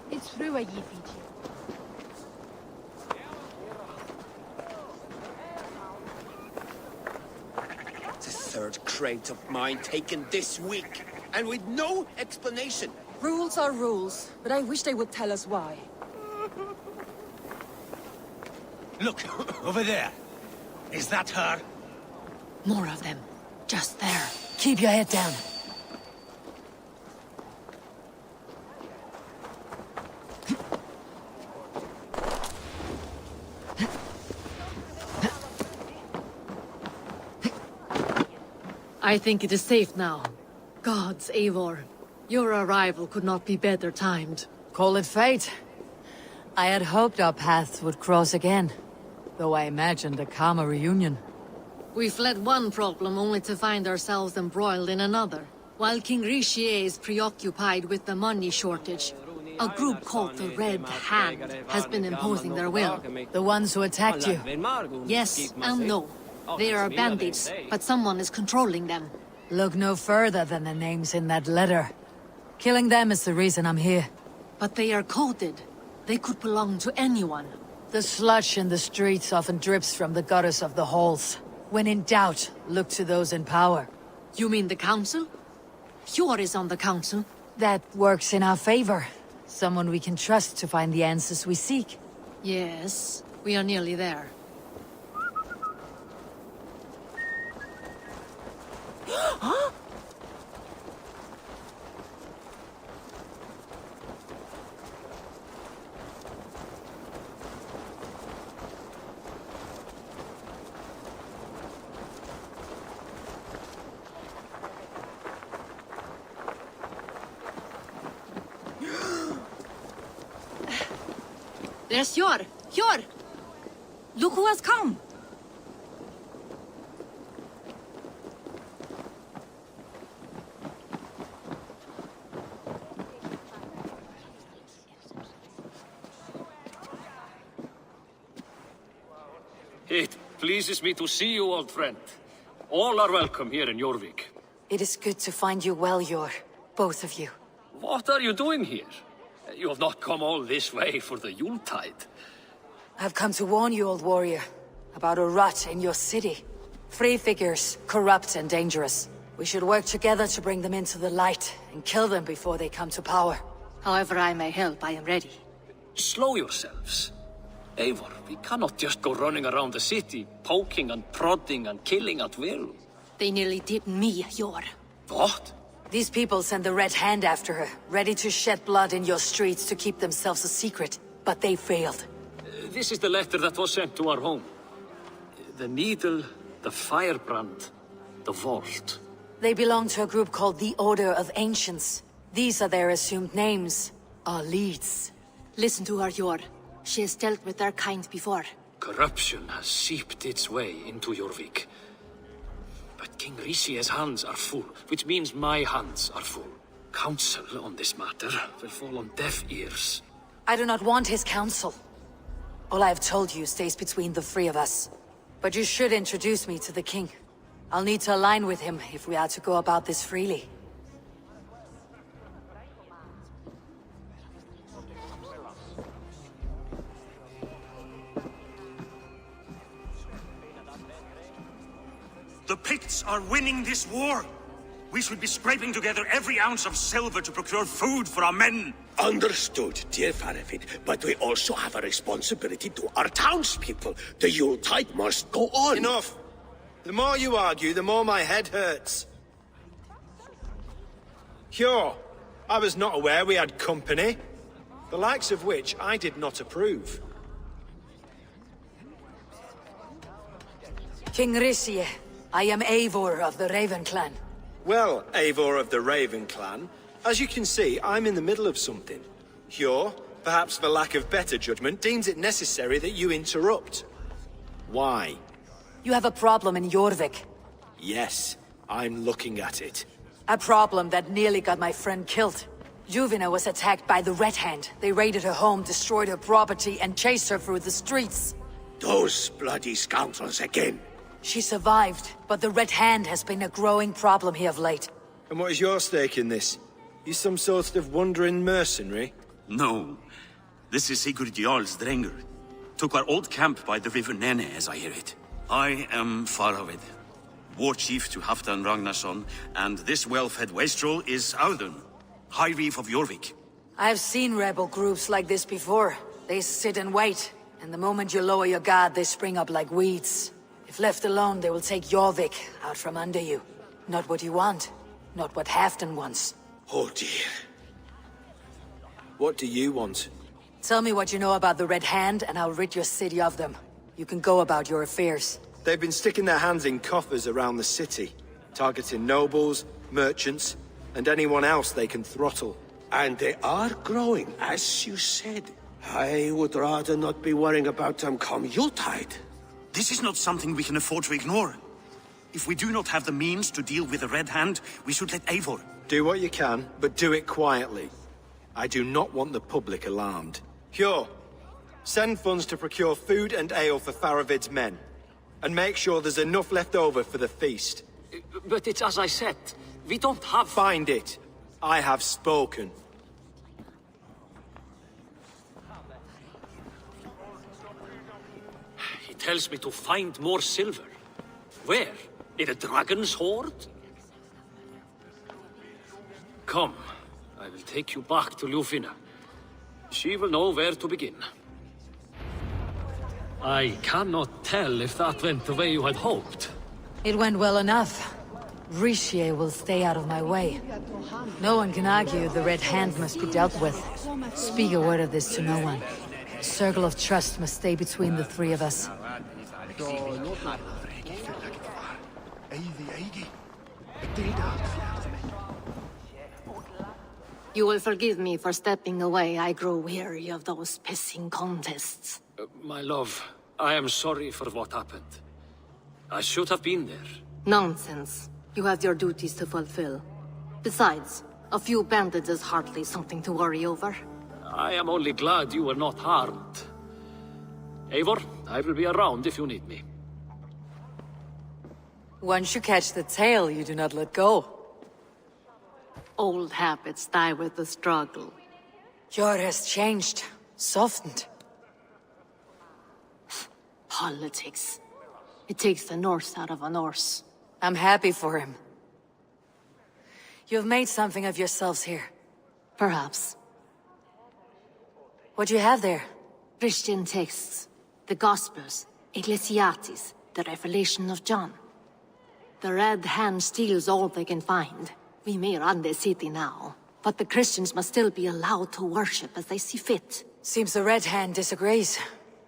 It's through a Yifiji. The third crate of mine taken this week, and with no explanation. Rules are rules, but I wish they would tell us why. Look, over there. Is that her? More of them. Just there. Keep your head down. I think it is safe now. Gods, Eivor. Your arrival could not be better timed. Call it fate. I had hoped our paths would cross again, though I imagined a calmer reunion. We fled one problem only to find ourselves embroiled in another. While King Richier is preoccupied with the money shortage, a group called the Red Hand has been imposing their will. The ones who attacked you? Yes and no. They are bandits, but someone is controlling them. Look no further than the names in that letter. Killing them is the reason I'm here. But they are coded. They could belong to anyone. The sludge in the streets often drips from the gutters of the halls. When in doubt, look to those in power. You mean the council? Hjor is on the council. That works in our favor. Someone we can trust to find the answers we seek. Yes, we are nearly there. Huh? There's Hjor! Hjor! Look who has come! It pleases me to see you, old friend. All are welcome here in Jorvik. It is good to find you well, Hjor. Both of you. What are you doing here? You have not come all this way for the Yuletide. I've come to warn you, old warrior, about a rot in your city. Free figures, corrupt and dangerous. We should work together to bring them into the light and kill them before they come to power. However I may help, I am ready. Slow yourselves. Eivor, we cannot just go running around the city, poking and prodding and killing at will. They nearly did me, Hjor. What? These people sent the Red Hand after her, ready to shed blood in your streets to keep themselves a secret. But they failed. This is the letter that was sent to our home. The needle, the firebrand, the vault. They belong to a group called the Order of Ancients. These are their assumed names. Our leads. Listen to her, Hjor. She has dealt with their kind before. Corruption has seeped its way into Jorvik. But King Richier's hands are full, which means my hands are full. Counsel on this matter will fall on deaf ears. I do not want his counsel. All I have told you stays between the three of us. But you should introduce me to the king. I'll need to align with him if we are to go about this freely. The Picts are winning this war. We should be scraping together every ounce of silver to procure food for our men. Understood, dear Farafit, but we also have a responsibility to our townspeople. The Yuletide must go on. Enough! The more you argue, the more my head hurts. Hjor, I was not aware we had company, the likes of which I did not approve. King Richier, I am Eivor of the Raven Clan. Well, Eivor of the Raven Clan, as you can see, I'm in the middle of something. Hjor, perhaps for lack of better judgment, deems it necessary that you interrupt. Why? You have a problem in Jorvik. Yes, I'm looking at it. A problem that nearly got my friend killed. Juvina was attacked by the Red Hand. They raided her home, destroyed her property, and chased her through the streets. Those bloody scoundrels again. She survived, but the Red Hand has been a growing problem here of late. And what is your stake in this? You some sort of wandering mercenary? No. This is Sigurd Jarl's Drenger. Took our old camp by the river Nene, as I hear it. I am Faravid, war chief to Halfdan Ragnarsson, and this well-fed wastrel is Audun, High Reef of Jorvik. I have seen rebel groups like this before. They sit and wait, and the moment you lower your guard, they spring up like weeds. If left alone, they will take Jorvik out from under you. Not what you want, not what Halfdan wants. Oh dear. What do you want? Tell me what you know about the Red Hand, and I'll rid your city of them. You can go about your affairs. They've been sticking their hands in coffers around the city, targeting nobles, merchants, and anyone else they can throttle. And they are growing, as you said. I would rather not be worrying about them come Yuletide. This is not something we can afford to ignore. If we do not have the means to deal with the Red Hand, we should let Eivor. Do what you can, but do it quietly. I do not want the public alarmed. Hjor, send funds to procure food and ale for Faravid's men. And make sure there's enough left over for the feast. But it's as I said, we don't have... Find it. I have spoken. He tells me to find more silver. Where? In a dragon's hoard? Come, I will take you back to Ljufina. She will know where to begin. I cannot tell if that went the way you had hoped. It went well enough. Richier will stay out of my way. No one can argue the Red Hand must be dealt with. Speak a word of this to no one. Circle of trust must stay between the three of us. You will forgive me for stepping away. I grow weary of those pissing contests. My love, I am sorry for what happened. I should have been there. Nonsense. You have your duties to fulfill. Besides, a few bandits is hardly something to worry over. I am only glad you were not harmed. Eivor, I will be around if you need me. Once you catch the tail, you do not let go. Old habits die with the struggle. Hjor has changed, softened. Politics. It takes the Norse out of a Norse. I'm happy for him. You've made something of yourselves here. Perhaps. What do you have there? Christian texts. The Gospels. Ecclesiastes. The Revelation of John. The Red Hand steals all they can find. We may run the city now, but the Christians must still be allowed to worship as they see fit. Seems the Red Hand disagrees.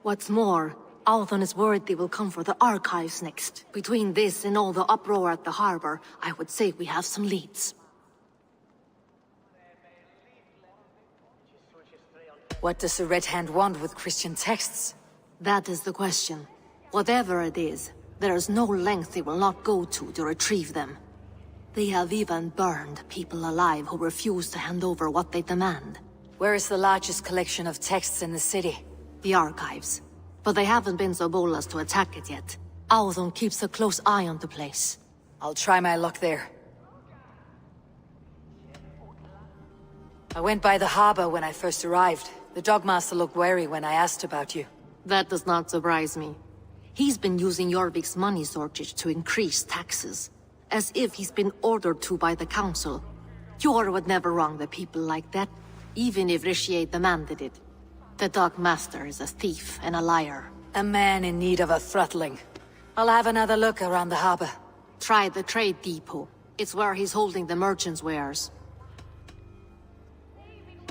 What's more, Althon is worried they will come for the archives next. Between this and all the uproar at the harbor, I would say we have some leads. What does the Red Hand want with Christian texts? That is the question. Whatever it is, there is no length they will not go to retrieve them. They have even burned people alive who refuse to hand over what they demand. Where is the largest collection of texts in the city? The archives. But they haven't been so bold as to attack it yet. Althon keeps a close eye on the place. I'll try my luck there. I went by the harbor when I first arrived. The Dogmaster looked wary when I asked about you. That does not surprise me. He's been using Jorvik's money shortage to increase taxes. As if he's been ordered to by the council. Hjor would never wrong the people like that, even if Richier demanded it. The Dogmaster is a thief and a liar. A man in need of a throttling. I'll have another look around the harbor. Try the trade depot. It's where he's holding the merchants' wares.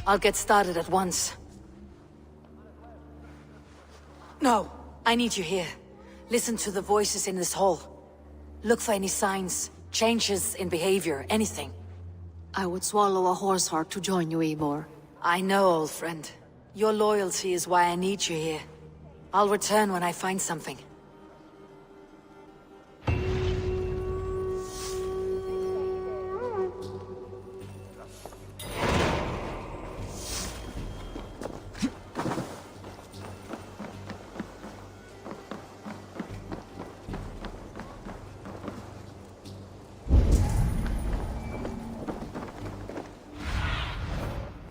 I'll get started at once. No, I need you here. Listen to the voices in this hall. Look for any signs, changes in behavior, anything. I would swallow a horse heart to join you, Eivor. I know, old friend. Your loyalty is why I need you here. I'll return when I find something.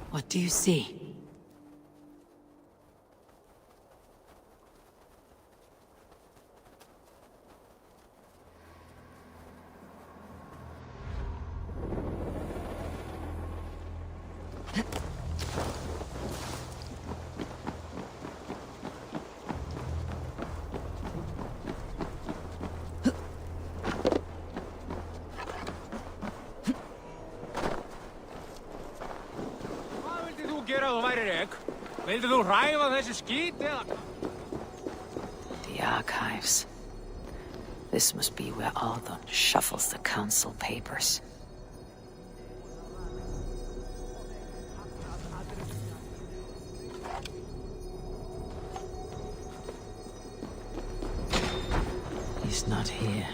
What do you see? The archives. This must be where Althon shuffles the council papers. He's not here.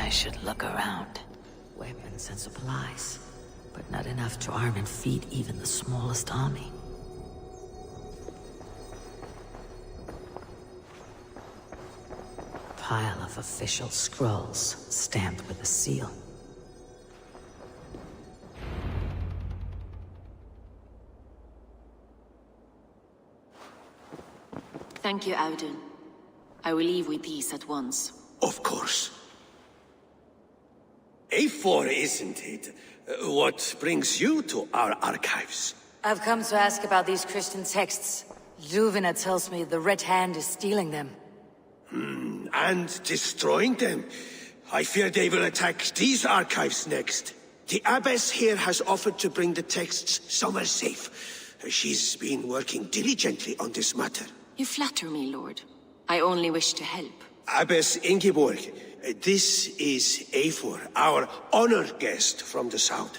I should look around. Weapons and supplies, but not enough to arm and feed even the smallest army. Pile of official scrolls, stamped with a seal. Thank you, Audun. I will leave with these at once. Of course. A4, isn't it? What brings you to our archives? I've come to ask about these Christian texts. Juvena tells me the Red Hand is stealing them. And destroying them. I fear they will attack these archives next. The abbess here has offered to bring the texts somewhere safe. She's been working diligently on this matter. You flatter me, Lord. I only wish to help. Abbess Ingeborg, this is Eivor, our honored guest from the south.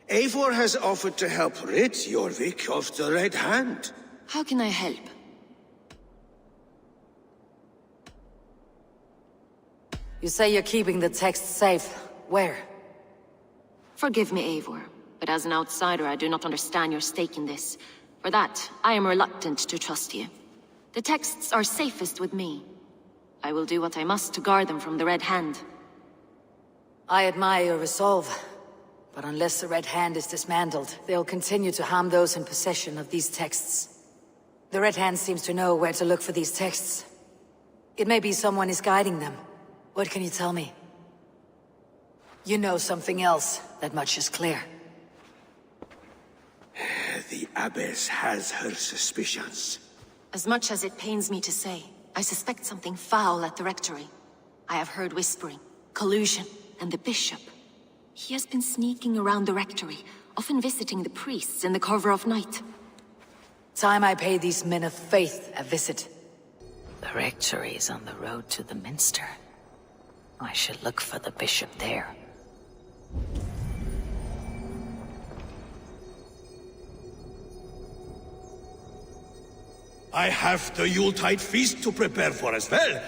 Eivor has offered to help rid Jorvik of the Red Hand. How can I help? You say you're keeping the texts safe. Where? Forgive me, Eivor, but as an outsider I do not understand your stake in this. For that, I am reluctant to trust you. The texts are safest with me. I will do what I must to guard them from the Red Hand. I admire your resolve, but unless the Red Hand is dismantled, they'll continue to harm those in possession of these texts. The Red Hand seems to know where to look for these texts. It may be someone is guiding them. What can you tell me? You know something else, that much is clear. The abbess has her suspicions. As much as it pains me to say, I suspect something foul at the rectory. I have heard whispering, collusion, and the bishop. He has been sneaking around the rectory, often visiting the priests in the cover of night. Time I pay these men of faith a visit. The rectory is on the road to the minster. I should look for the bishop there. I have the Yuletide feast to prepare for as well.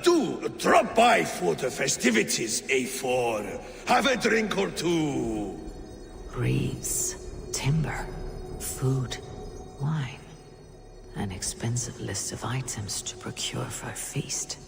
Do drop by for the festivities, A4. Have a drink or two. Reeds, timber, food, wine. An expensive list of items to procure for a feast.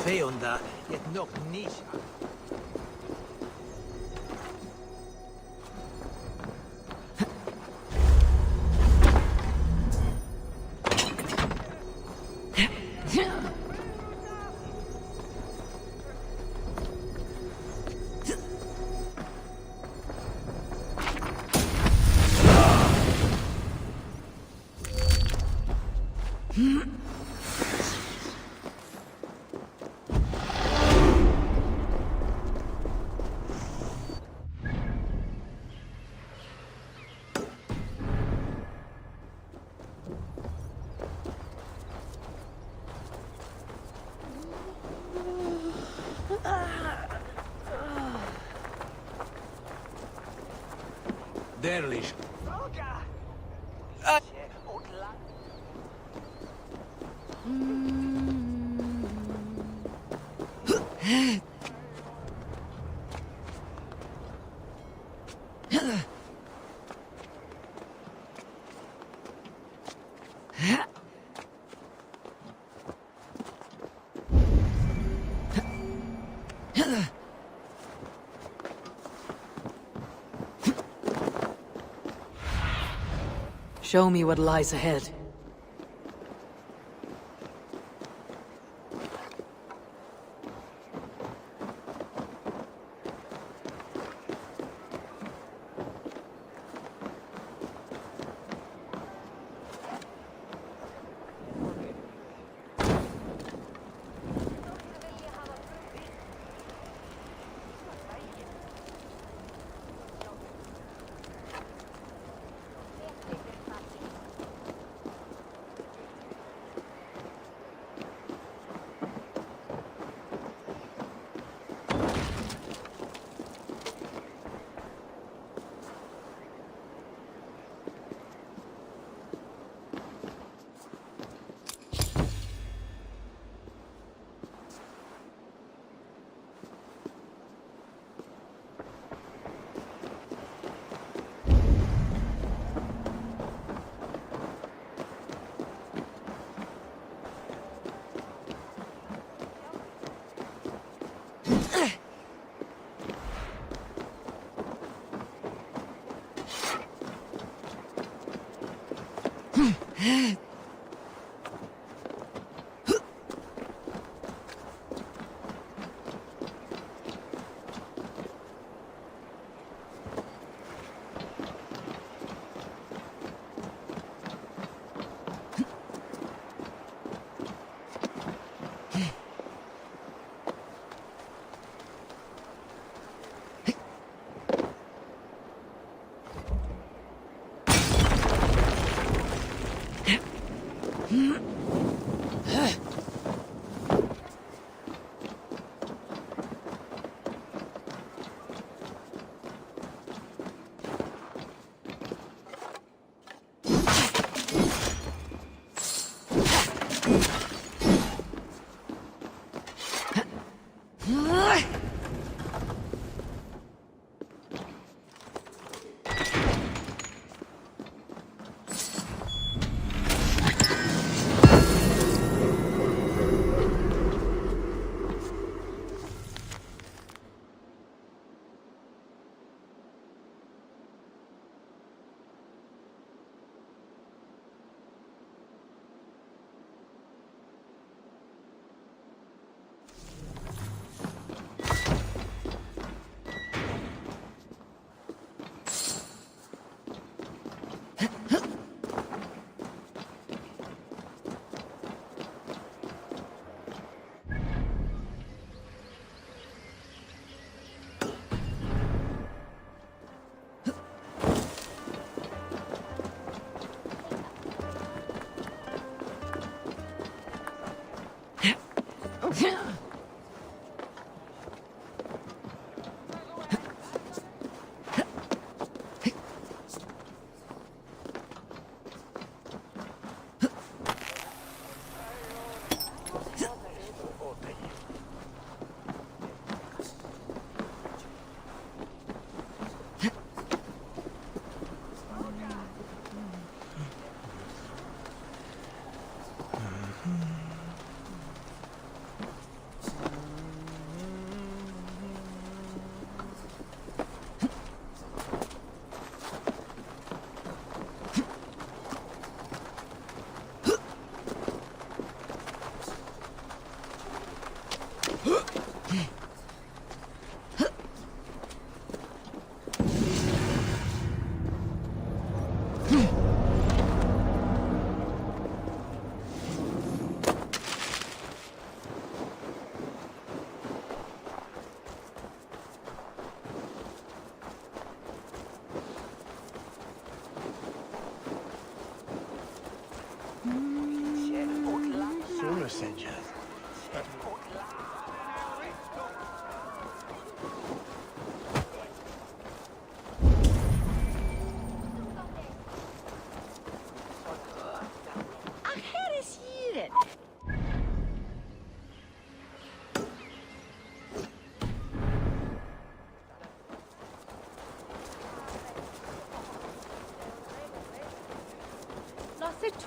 Feonda, yet nog niet. Derlich. Show me what lies ahead.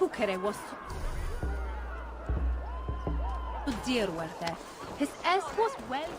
Tukere was so dear worth it. His S was well.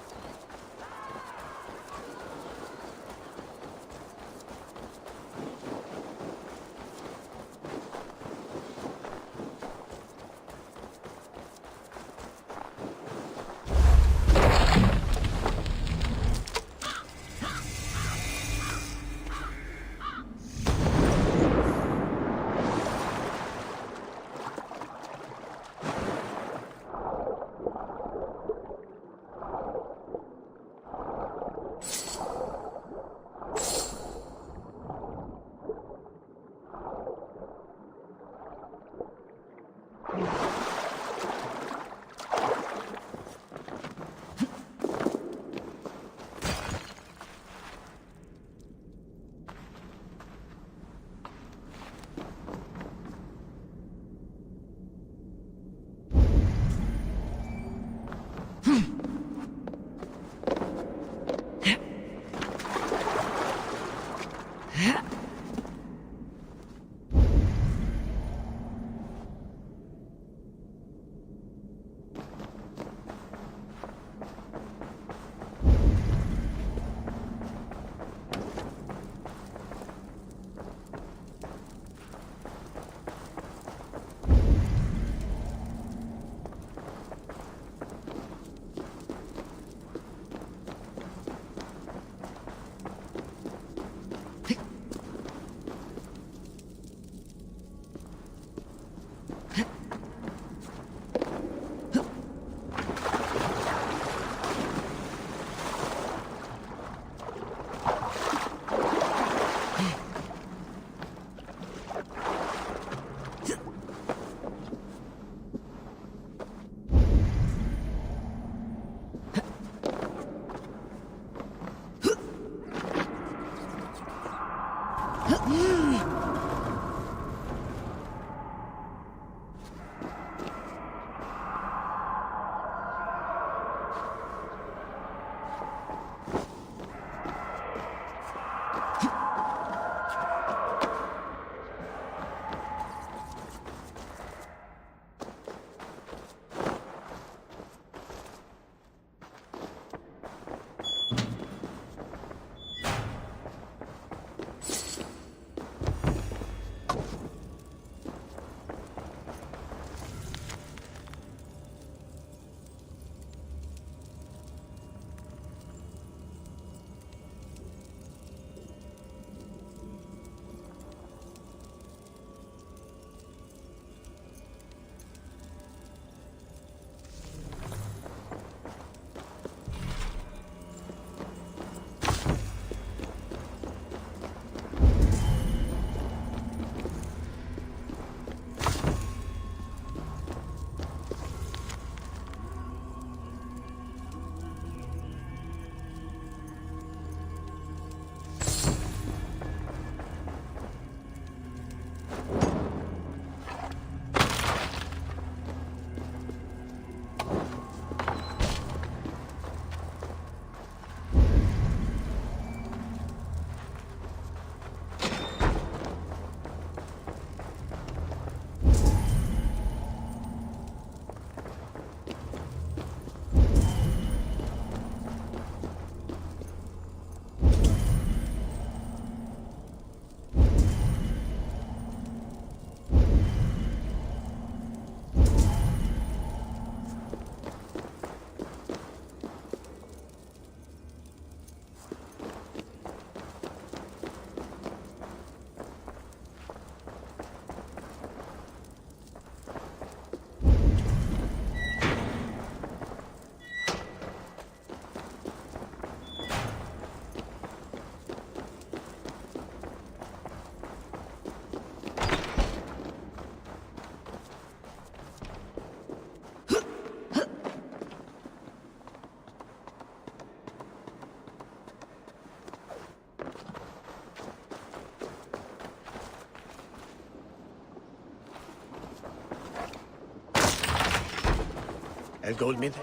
El Goldmith?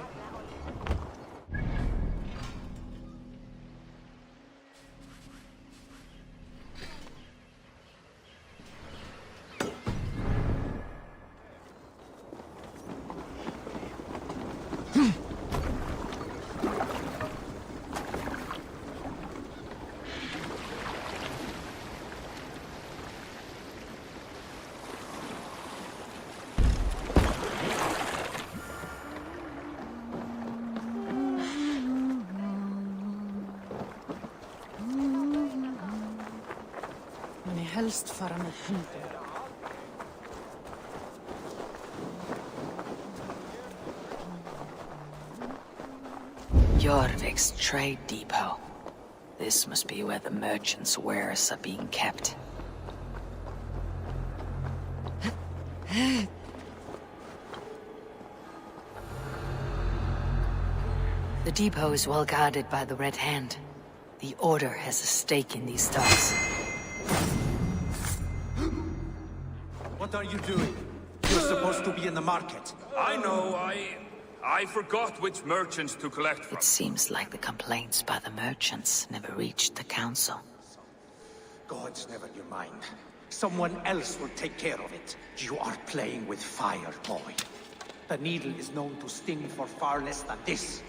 Helst fara med hunden. Jorvik's trade depot. This must be where the merchants' wares are being kept. The depot is well guarded by the Red Hand. The Order has a stake in these stocks. What are you doing? You're supposed to be in the market. I know, I forgot which merchants to collect from. It seems like the complaints by the merchants never reached the council. Gods, never you mind. Someone else will take care of it. You are playing with fire, boy. The needle is known to sting for far less than this.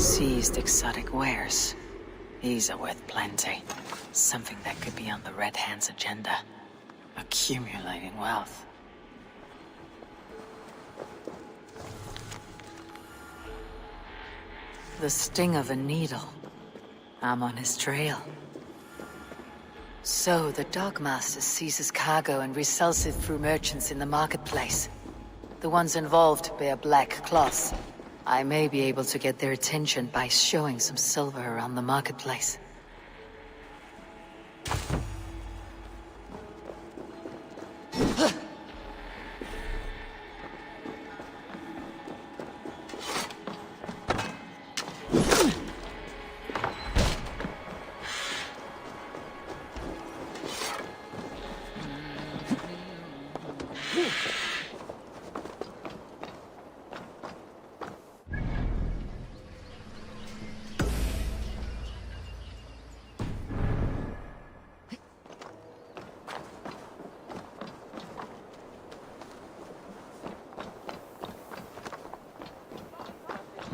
Seized exotic wares. These are worth plenty. Something that could be on the Red Hand's agenda. Accumulating wealth. The sting of a needle. I'm on his trail. So, the Dogmaster seizes cargo and resells it through merchants in the marketplace. The ones involved bear black cloths. I may be able to get their attention by showing some silver around the marketplace.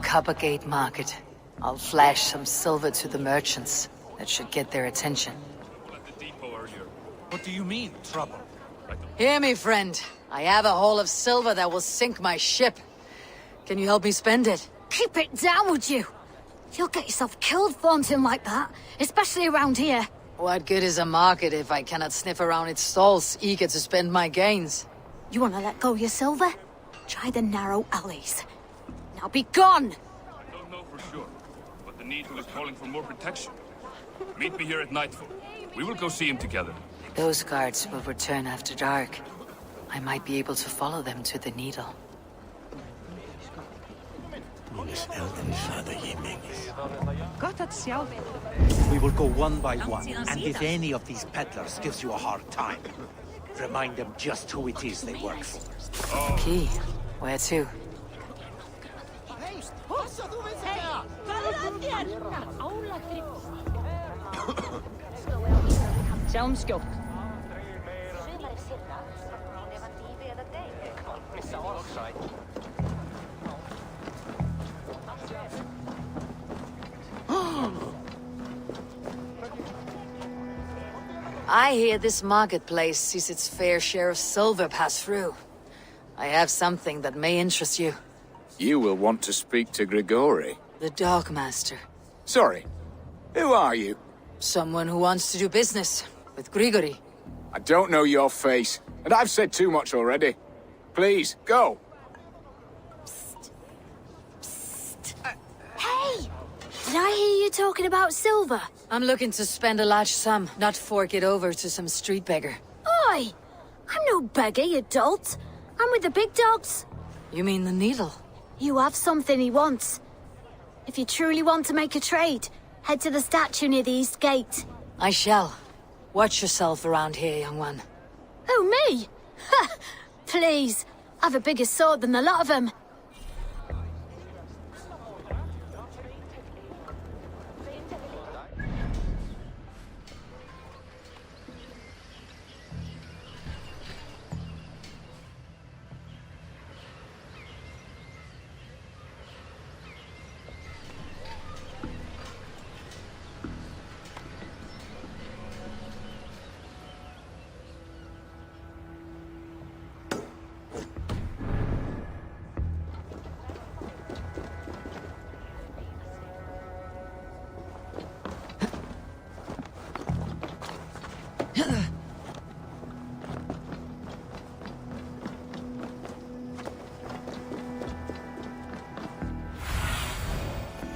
Coppergate Market. I'll flash some silver to the merchants. That should get their attention. What do you mean, trouble? Hear me, friend. I have a haul of silver that will sink my ship. Can you help me spend it? Keep it down, would you? You'll get yourself killed flaunting like that, especially around here. What good is a market if I cannot sniff around its stalls, eager to spend my gains? You want to let go of your silver? Try the narrow alleys. Now be gone! I don't know for sure, but the Needle is calling for more protection. Meet me here at nightfall. We will go see him together. Those guards will return after dark. I might be able to follow them to the Needle. We will go one by one, and if any of these peddlers gives you a hard time, remind them just who it is they work for. Key? Where to? I hear this marketplace sees its fair share of silver pass through. I have something that may interest you. You will want to speak to Grigori. The Dogmaster. Sorry, who are you? Someone who wants to do business with Grigori. I don't know your face, and I've said too much already. Please, go. Hey! Did I hear you talking about silver? I'm looking to spend a large sum, not fork it over to some street beggar. Oi! I'm no beggar, you dolt. I'm with the big dogs. You mean the Needle? You have something he wants. If you truly want to make a trade, head to the statue near the East Gate. I shall. Watch yourself around here, young one. Who, me? Ha! Please, I've a bigger sword than the lot of them.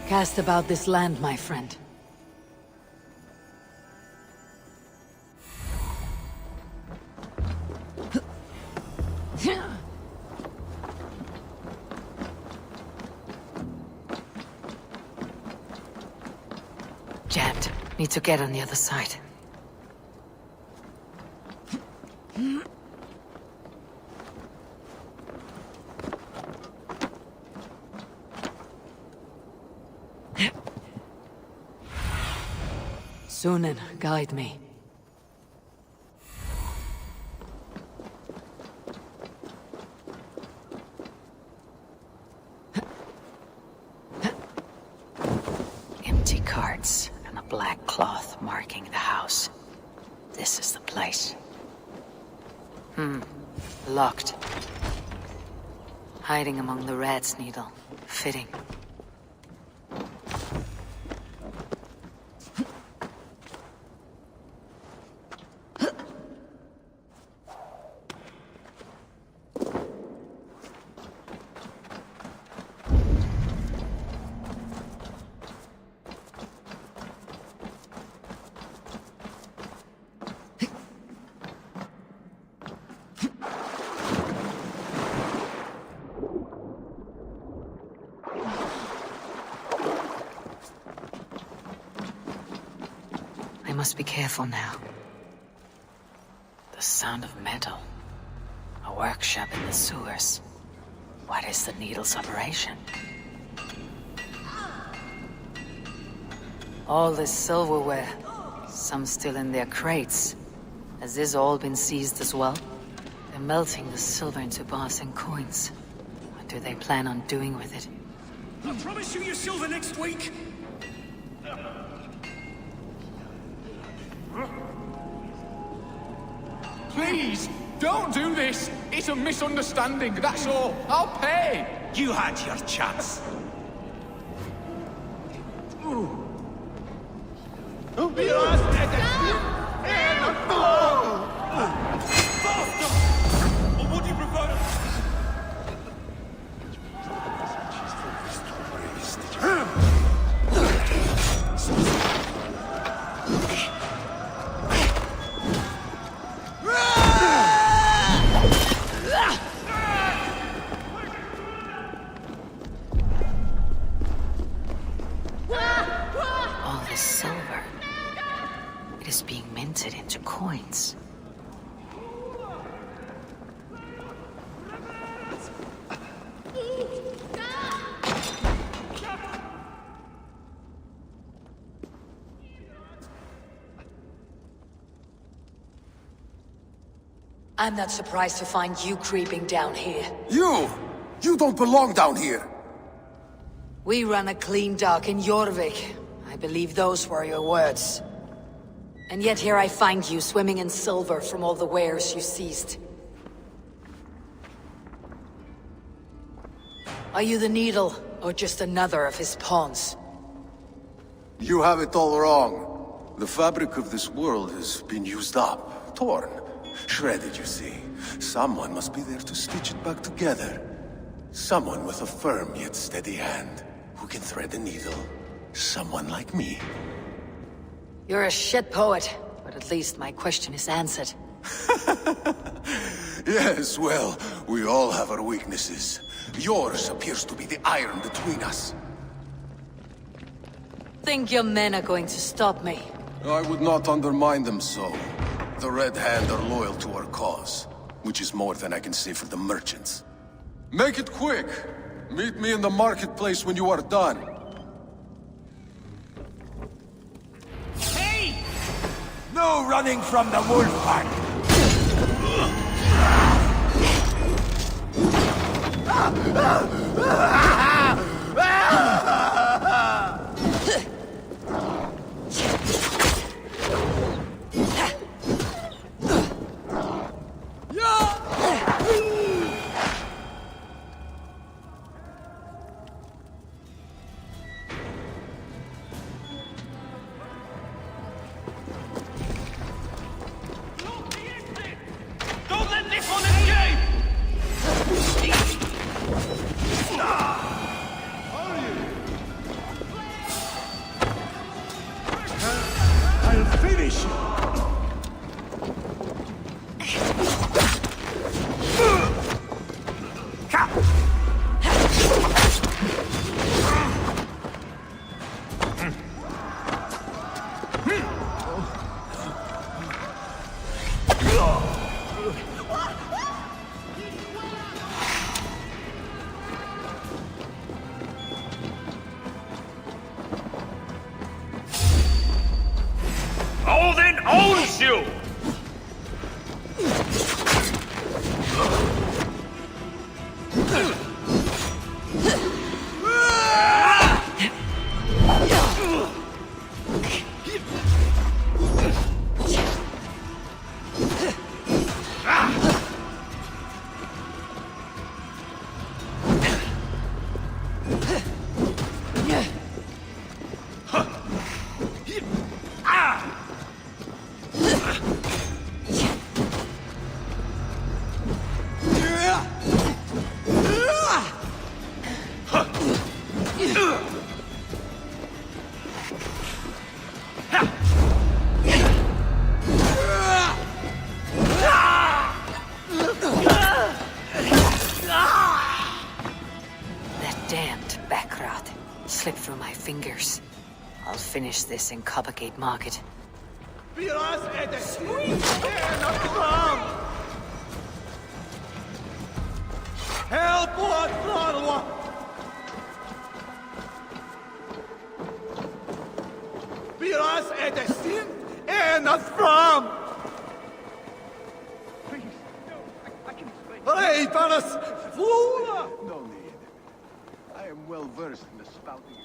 Cast about this land, my friend. Jammed. Need to get on the other side. Sunan, guide me. empty carts and a black cloth marking the house. This is the place. Locked. Hiding among the rat's needle. Fitting. I must be careful now. The sound of metal. A workshop in the sewers. What is the needle's operation? All this silverware. Some still in their crates. Has this all been seized as well? They're melting the silver into bars and coins. What do they plan on doing with it? I promise you your silver next week. Please, don't do this. It's a misunderstanding, that's all. I'll pay. You had your chance. Or would you prefer... All this silver. It is being minted into coins. I'm not surprised to find you creeping down here. You! You don't belong down here! We run a clean dock in Jorvik. I believe those were your words. And yet here I find you swimming in silver from all the wares you seized. Are you the Needle, or just another of his pawns? You have it all wrong. The fabric of this world has been used up, torn, shredded, you see. Someone must be there to stitch it back together. Someone with a firm yet steady hand, who can thread the needle. Someone like me. You're a shit poet, but at least my question is answered. Yes, well, we all have our weaknesses. Yours appears to be the iron between us. Think your men are going to stop me? I would not undermine them so. The Red Hand are loyal to our cause, which is more than I can say for the merchants. Make it quick! Meet me in the marketplace when you are done. Hey! No running from the wolf pack! Don't let this one escape! I'll finish you! Odin owns you! That damned backrat slipped through my fingers. I'll finish this in Coppergate Market. Help! What? Biraz edesin not from. Hey, Paris! Fool! No need. I am well versed in the spouting.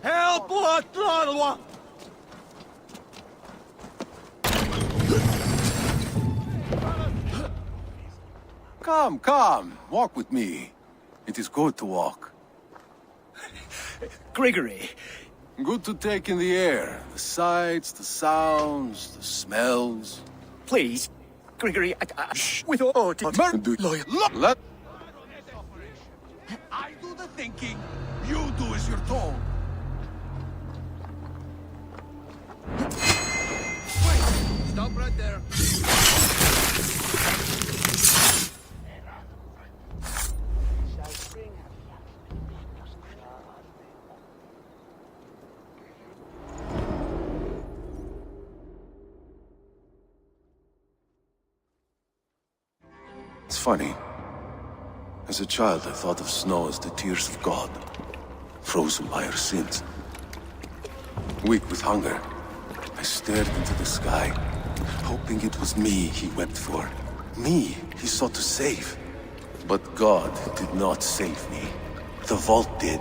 Help! What? Come. Walk with me. It is good to walk. Grigory. Good to take in the air. The sights, the sounds, the smells. Please, Grigory, with all... Let... I do the thinking, you do as you're told. Wait! Stop right there. It's funny. As a child, I thought of snow as the tears of God, frozen by our sins. Weak with hunger, I stared into the sky, hoping it was me he wept for. Me he sought to save. But God did not save me. The vault did.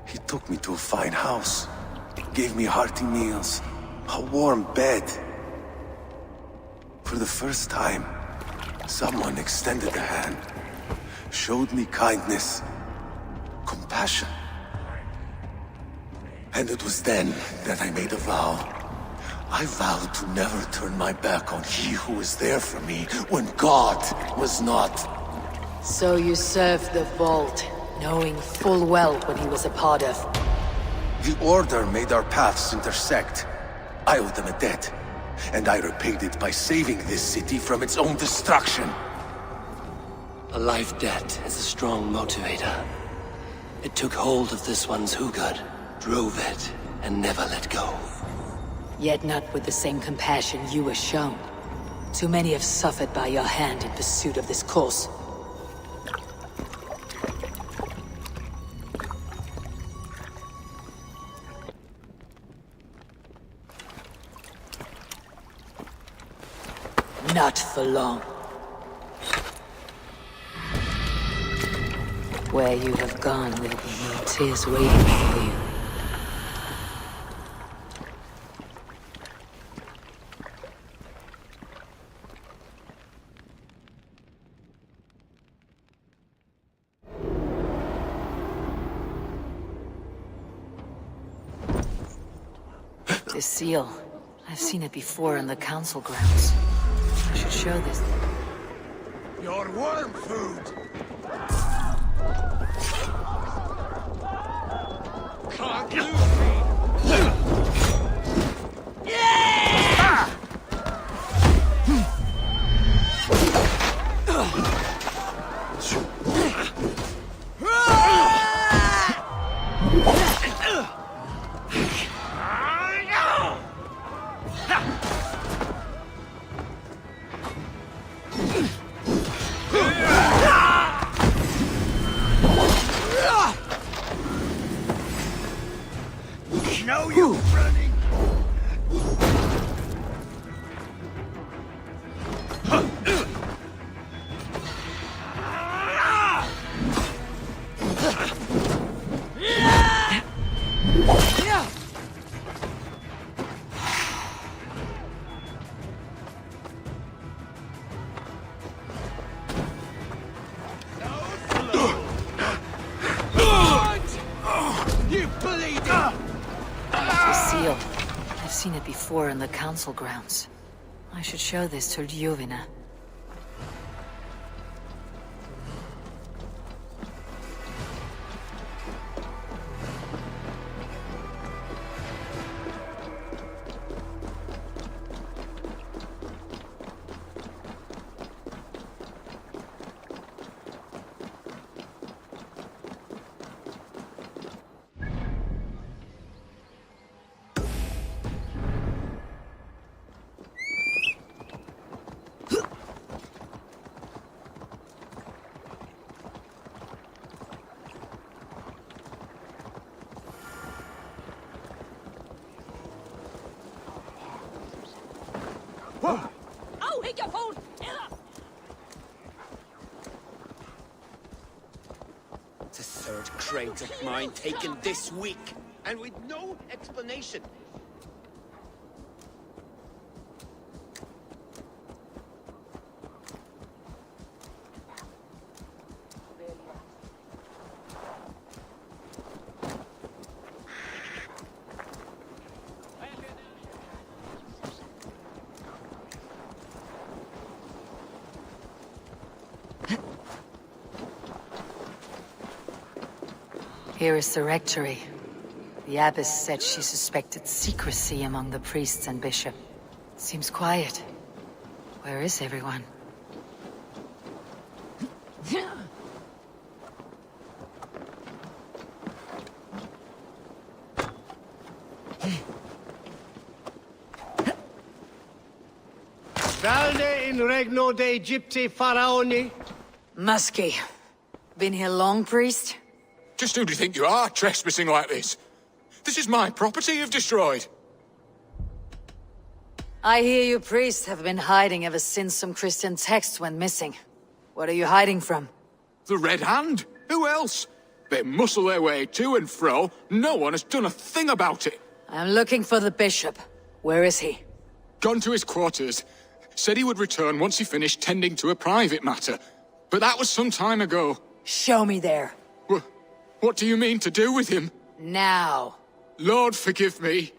He took me to a fine house, gave me hearty meals, a warm bed. For the first time, someone extended a hand, showed me kindness, compassion. And it was then that I made a vow. I vowed to never turn my back on he who was there for me when God was not. So you served the Vault, knowing full well what he was a part of. The Order made our paths intersect. I owed them a debt, and I repaid it by saving this city from its own destruction. A life debt is a strong motivator. It took hold of this one's Hugad, drove it, and never let go. Yet not with the same compassion you were shown. Too many have suffered by your hand in pursuit of this course. Not for long. Where you have gone, there'll be no tears waiting for you. This seal. I've seen it before in the council grounds. I should show this. Your worm food! Can't lose me! No, you running! You bleed! The seal. I've seen it before in the council grounds. I should show this to Ljuvina. third crate of mine taken this week, and with no explanation. Here is the rectory. The abbess said she suspected secrecy among the priests and bishop. Seems quiet. Where is everyone? Valde in regno de Egypti Pharaoni. Muskie. Been here long, priest? Just who do you think you are, trespassing like this? This is my property you've destroyed. I hear you priests have been hiding ever since some Christian texts went missing. What are you hiding from? The Red Hand? Who else? They muscle their way to and fro. No one has done a thing about it. I'm looking for the bishop. Where is he? Gone to his quarters. Said he would return once he finished tending to a private matter. But that was some time ago. Show me there. What do you mean to do with him? Now. Lord, forgive me.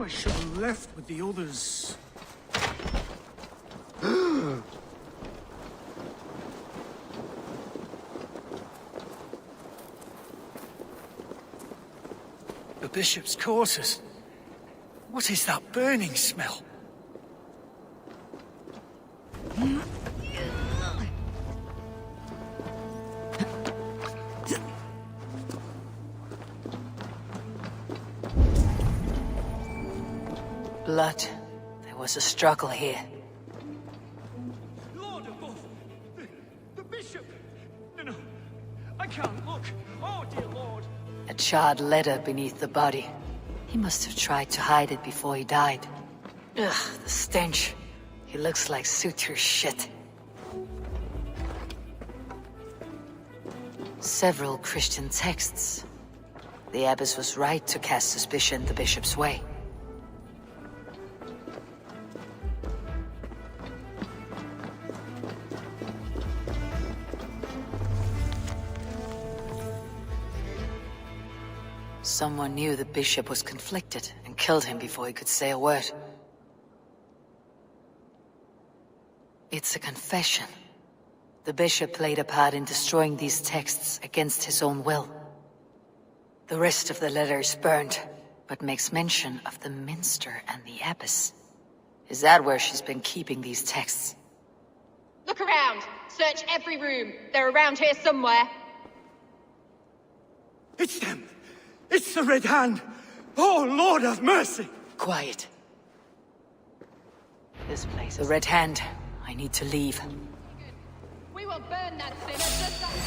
I should have left with the others. The bishop's quarters. What is that burning smell? Blood. There was a struggle here. Lord above! The bishop! No, I can't look. Oh, dear Lord! A charred letter beneath the body. He must have tried to hide it before he died. Ugh, the stench. He looks like suture shit. Several Christian texts. The abbess was right to cast suspicion the bishop's way. Someone knew the bishop was conflicted and killed him before he could say a word. It's a confession. The bishop played a part in destroying these texts against his own will. The rest of the letter is burned, but makes mention of the minster and the abbess. Is that where she's been keeping these texts? Look around! Search every room. They're around here somewhere. It's them! It's the Red Hand! Oh, Lord have mercy! Quiet. This place. The Red Hand. I need to leave. We will burn that sinner just like...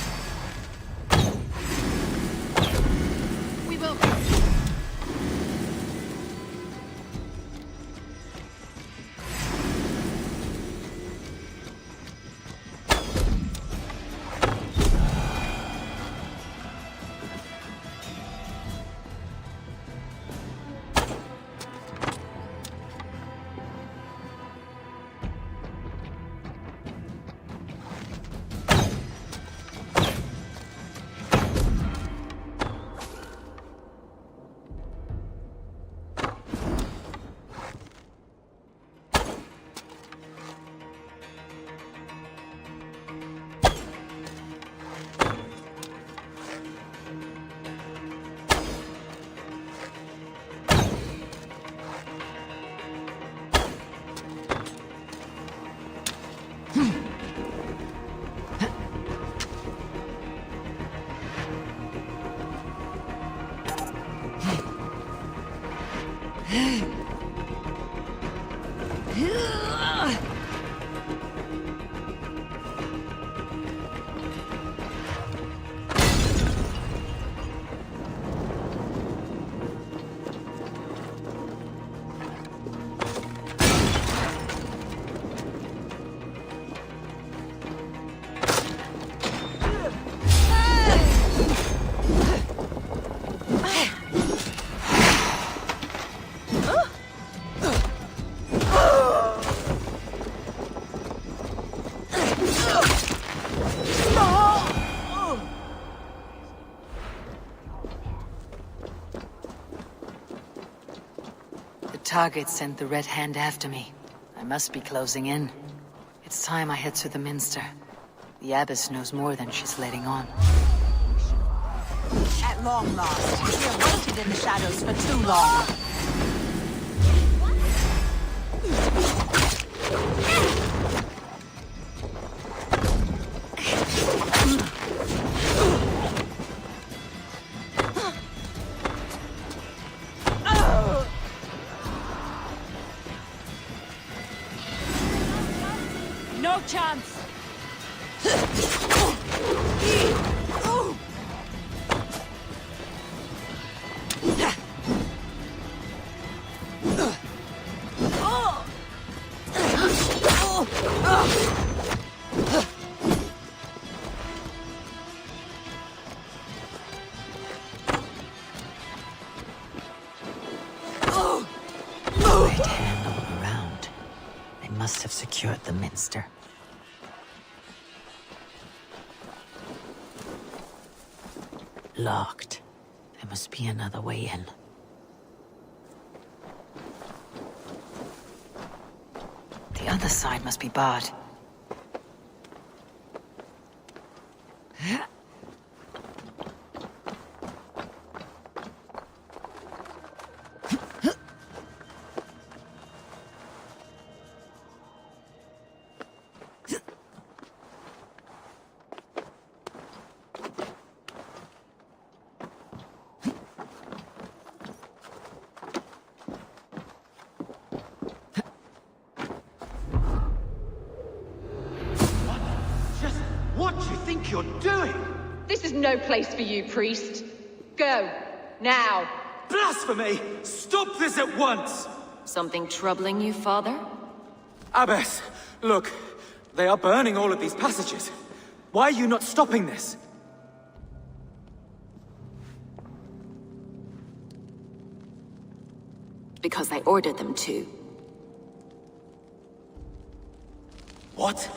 We will... Target sent the Red Hand after me. I must be closing in. It's time I head to the minster. The abbess knows more than she's letting on. At long last, we have waited in the shadows for too long. No chance! Red Hand all around. They must have secured the minster. Locked. There must be another way in. The other side must be barred. What do you think you're doing? This is no place for you, priest. Go. Now. Blasphemy! Stop this at once! Something troubling you, father? Abbess, look. They are burning all of these passages. Why are you not stopping this? Because I ordered them to. What?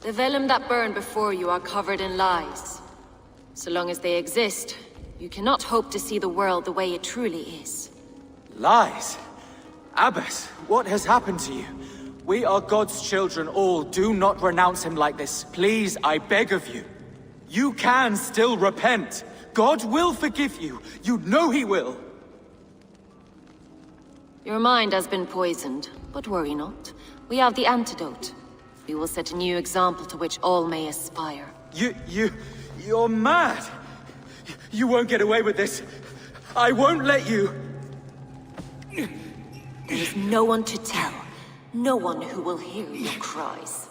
The vellum that burn before you are covered in lies. So long as they exist, you cannot hope to see the world the way it truly is. Lies? Abbess, what has happened to you? We are God's children all. Do not renounce him like this. Please, I beg of you. You can still repent. God will forgive you. You know he will. Your mind has been poisoned, but worry not. We have the antidote. We will set a new example to which all may aspire. You're mad! You won't get away with this. I won't let you! There is no one to tell. No one who will hear your cries.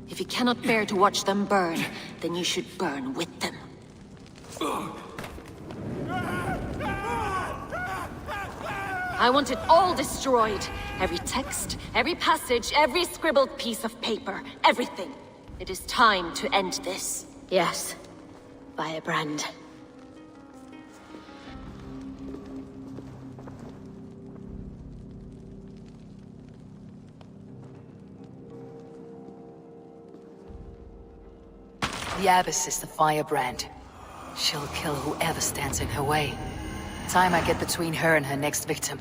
If you cannot bear to watch them burn, then you should burn with them. I want it all destroyed. Every text, every passage, every scribbled piece of paper. Everything. It is time to end this. Yes. Firebrand. The Abbess is the firebrand. She'll kill whoever stands in her way. Time I get between her and her next victim.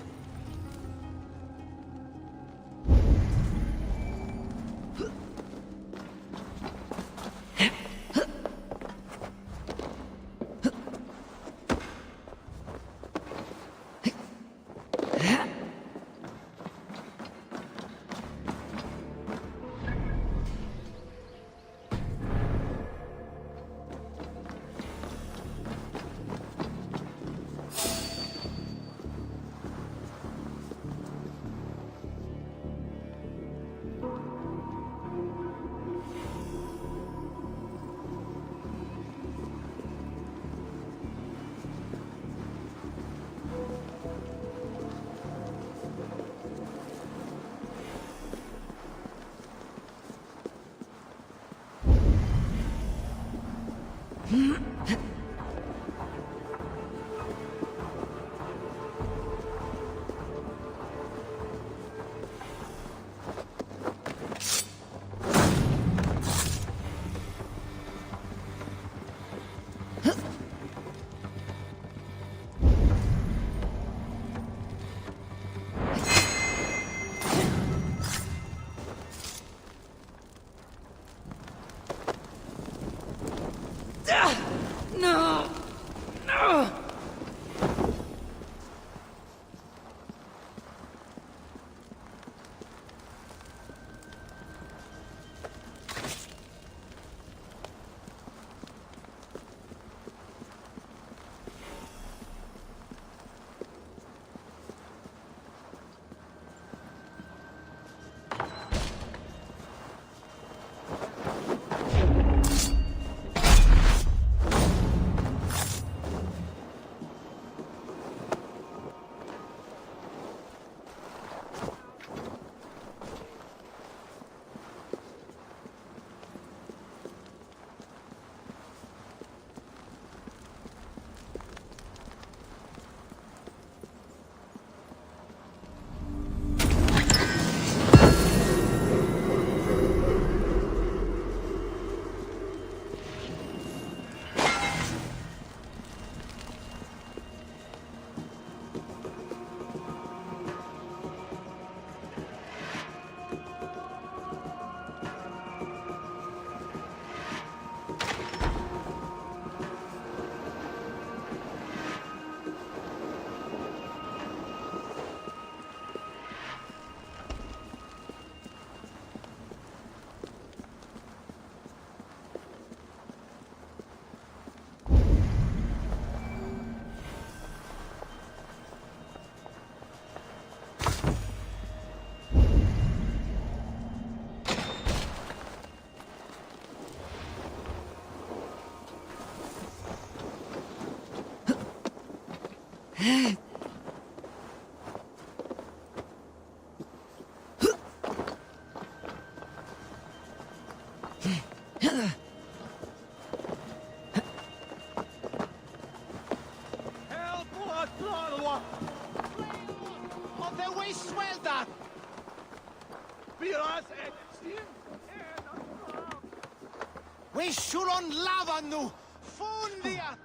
We shuron lava nu! Fundia!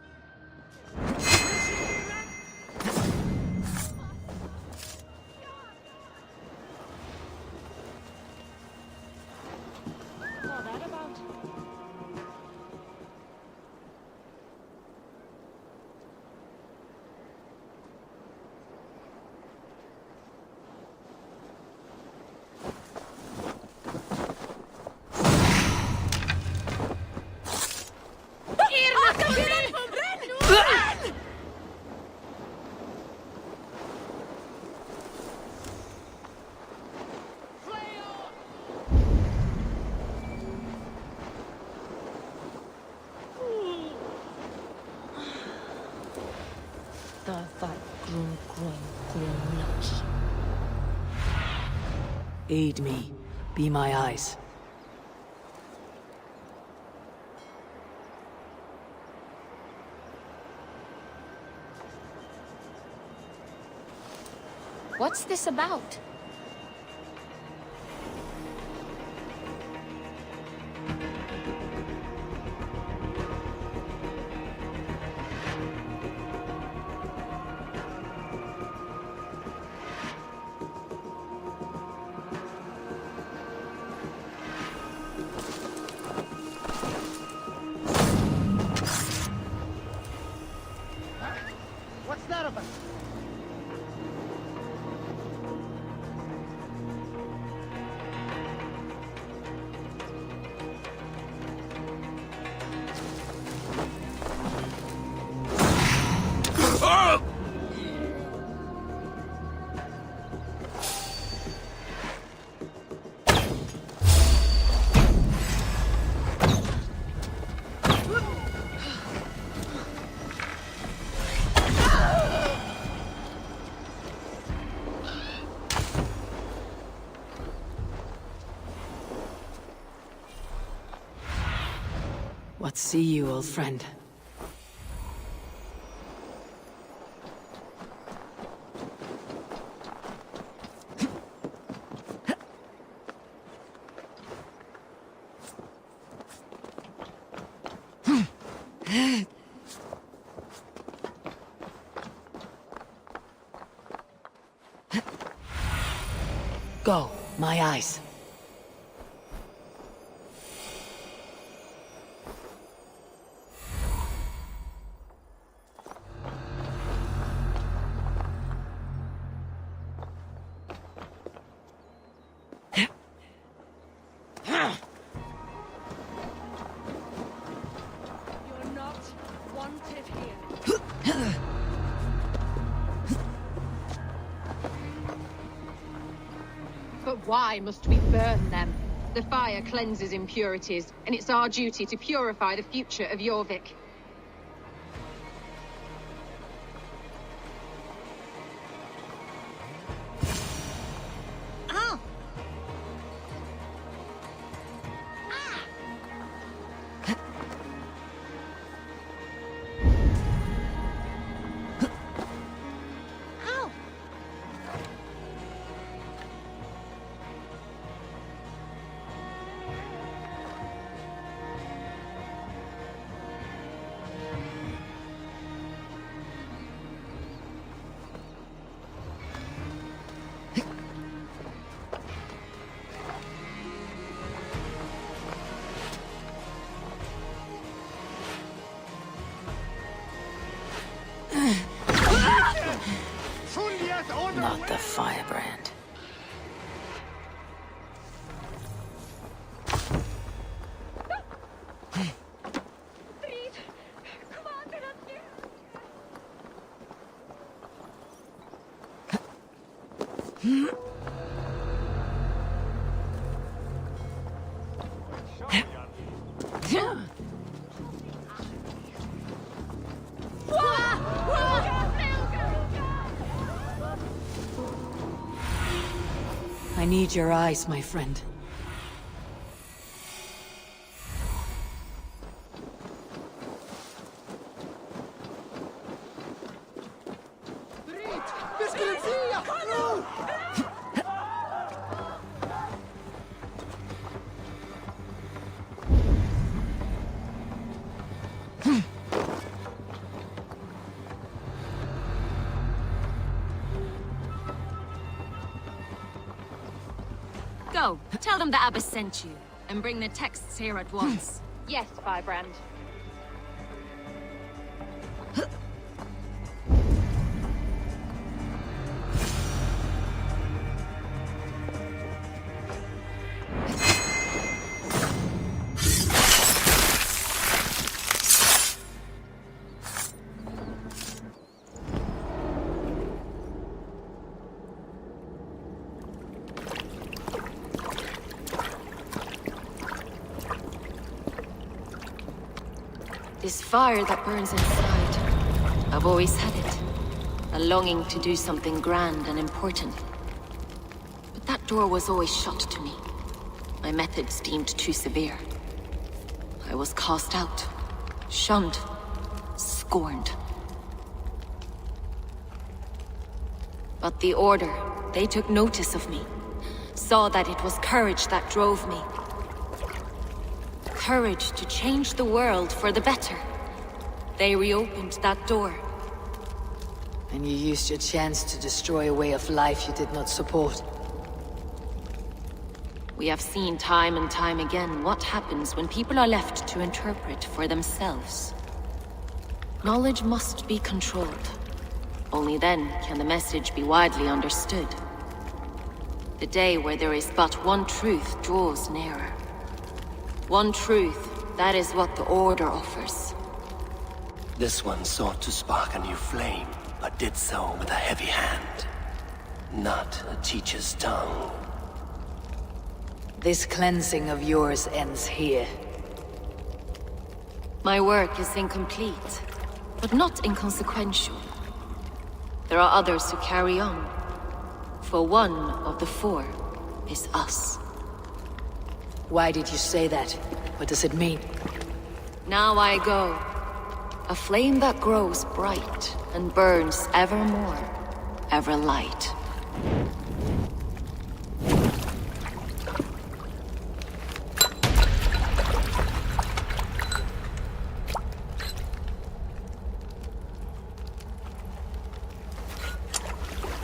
Aid me. Be my eyes. What's this about? What's that about? What see you, old friend? Go, my eyes. You're not wanted here. But why must we burn them? The fire cleanses impurities, and it's our duty to purify the future of Jorvik. Not the firebrand. I need your eyes, my friend. Go, tell them the Abbess sent you, and bring the texts here at once. Yes, Firebrand. This fire that burns inside, I've always had it. A longing to do something grand and important. But that door was always shut to me. My methods deemed too severe. I was cast out, shunned, scorned. But the Order, they took notice of me. Saw that it was courage that drove me. Courage to change the world for the better. They reopened that door. And you used your chance to destroy a way of life you did not support. We have seen time and time again what happens when people are left to interpret for themselves. Knowledge must be controlled. Only then can the message be widely understood. The day where there is but one truth draws nearer. One truth, that is what the Order offers. This one sought to spark a new flame, but did so with a heavy hand. Not a teacher's tongue. This cleansing of yours ends here. My work is incomplete, but not inconsequential. There are others who carry on. For one of the four is us. Why did you say that? What does it mean? Now I go. A flame that grows bright and burns ever more, ever light.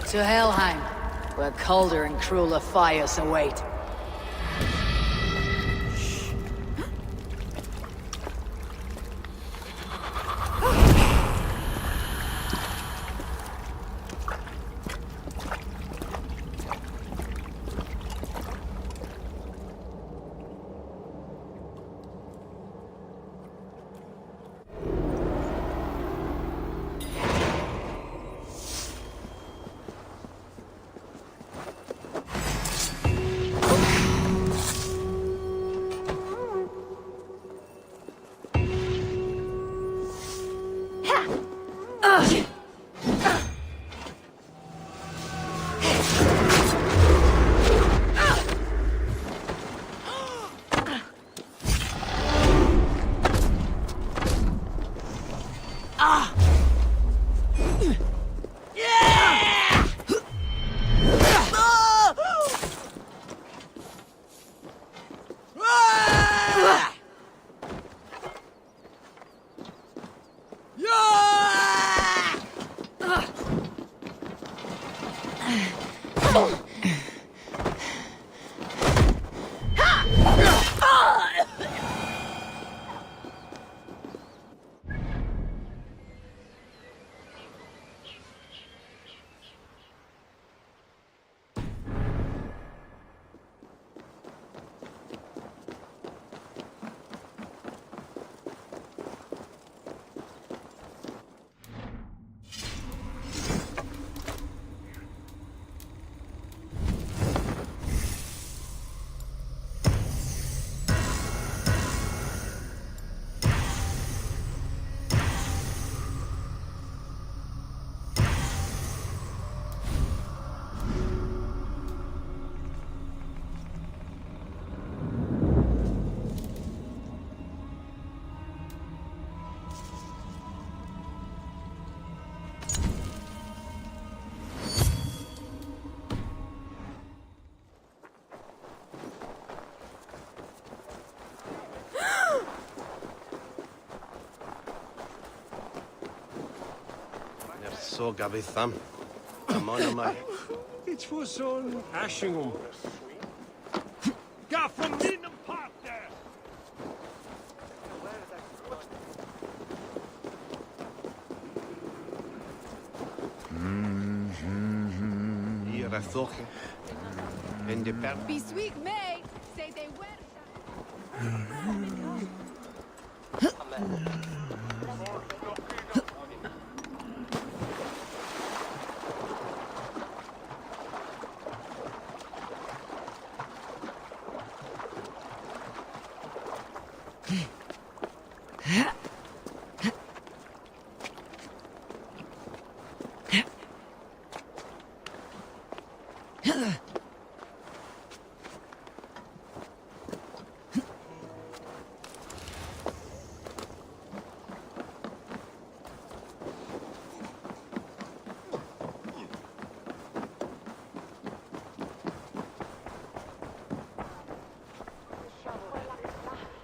To Helheim, where colder and crueler fires await. så Gabitham. Amonamai. It's for son Ashingum. Ga from Linham Park there! Hier a thoche. In de per. Be sweet, May. Say they were.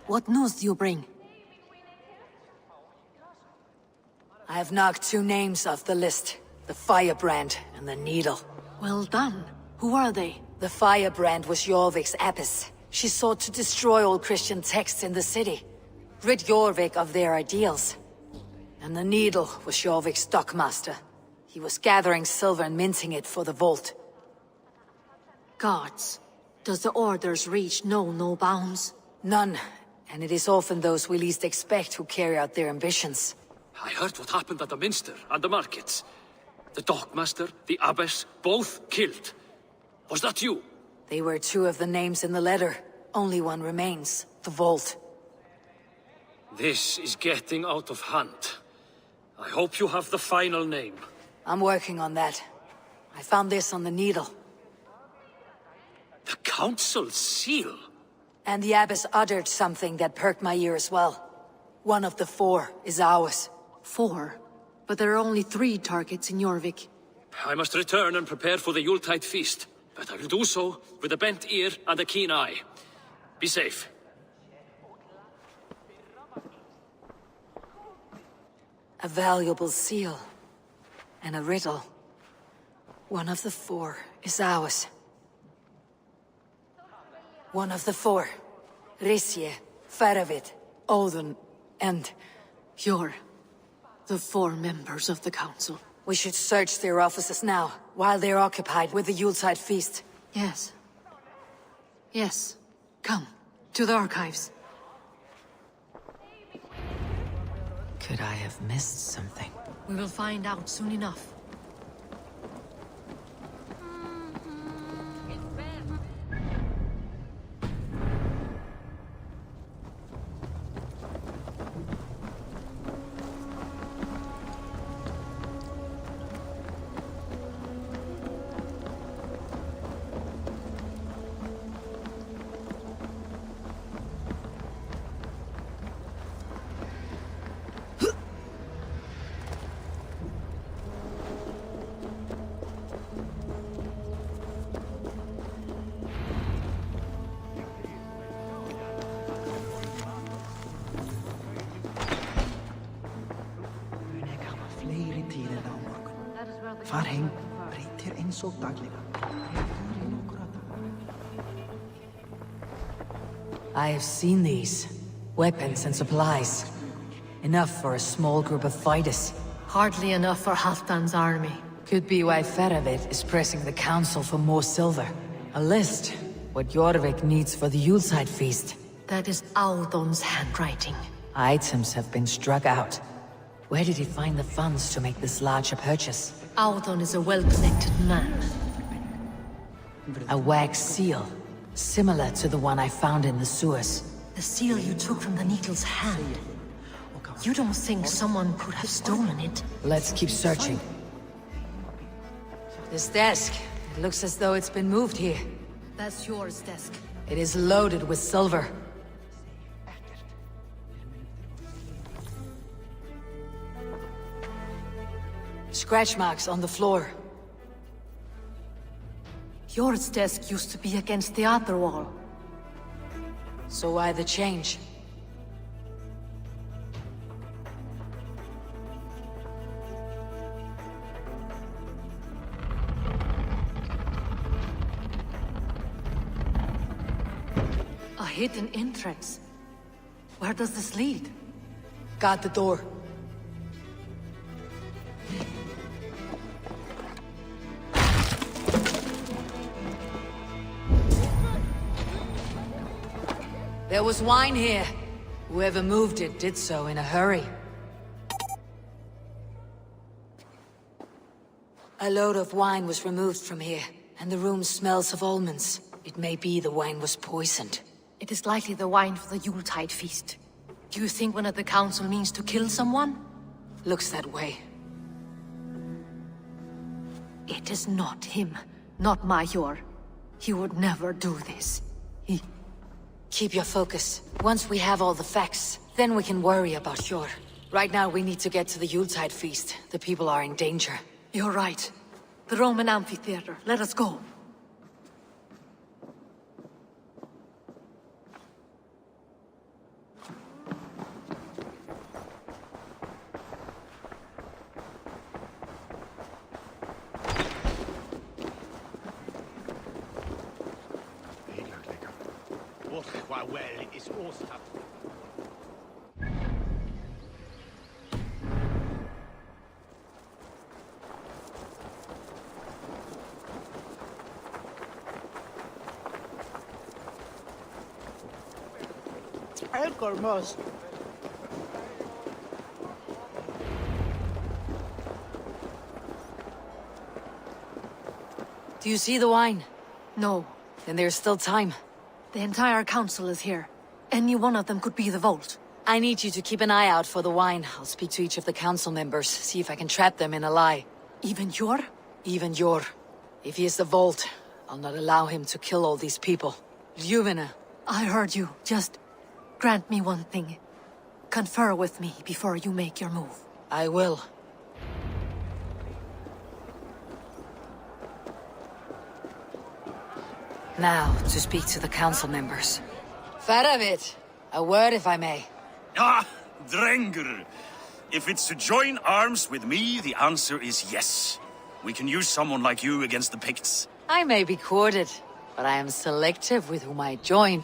What news do you bring? I have knocked 2 names off the list. The Firebrand and the Needle. Well done. Who are they? The Firebrand was Jorvik's abbess. She sought to destroy all Christian texts in the city. Rid Jorvik of their ideals. And the Needle was Jorvik's stockmaster. He was gathering silver and minting it for the vault. Guards. Does the orders reach no bounds? None. And it is often those we least expect who carry out their ambitions. I heard what happened at the Minster and the markets. The dockmaster, the abbess, both killed. Was that you? They were 2 of the names in the letter. Only one remains. The vault. This is getting out of hand. I hope you have the final name. I'm working on that. I found this on the Needle. The Council's seal? And the abbess uttered something that perked my ear as well. One of the 4 is ours. 4? But there are only 3 targets in Jorvik. I must return and prepare for the Yuletide feast. But I will do so with a bent ear and a keen eye. Be safe. A valuable seal. And a riddle. One of the 4 is ours. One of the 4. Risje, Faravid, Odin, and... You're the 4 members of the Council. We should search their offices now, while they're occupied with the Yuletide feast. Yes. Yes. Come, to the archives. Could I have missed something? We will find out soon enough. Far heim, breyt þér eins og daglega. I have seen these. Weapons and supplies. Enough for a small group of fighters. Hardly enough for Halfdan's army. Could be why Faravid is pressing the council for more silver. A list. What Jorvik needs for the Yuletide feast. That is Audon's handwriting. Items have been struck out. Where did he find the funds to make this larger purchase? Audon is a well-connected man. A wax seal. Similar to the one I found in the sewers. The seal you took from the Needle's hand. You don't think someone could have stolen it? Let's keep searching. This desk. It looks as though it's been moved here. That's yours, desk. It is loaded with silver. Scratch marks on the floor. Yours desk used to be against the other wall. So why the change? hidden entrance. Where does this lead? Guard the door. There was wine here. Whoever moved it did so in a hurry. A load of wine was removed from here, and the room smells of almonds. It may be the wine was poisoned. It is likely the wine for the Yuletide feast. Do you think one of the council means to kill someone? Looks that way. It is not him, not Major. He would never do this. Keep your focus. Once we have all the facts, then we can worry about Hjor. Right now we need to get to the Yuletide feast. The people are in danger. You're right. The Roman amphitheater. Let us go. Do you see the wine? No. Then there's still time. The entire council is here. Any one of them could be the vault. I need you to keep an eye out for the wine. I'll speak to each of the council members, see if I can trap them in a lie. Even Hjor? Even Hjor. If he is the vault, I'll not allow him to kill all these people. Ljuvina. I heard you. Just grant me one thing. Confer with me before you make your move. I will. Now, to speak to the council members. Faravit, a word if I may. Ah, Drengr. If it's to join arms with me, the answer is yes. We can use someone like you against the Picts. I may be courted, but I am selective with whom I join.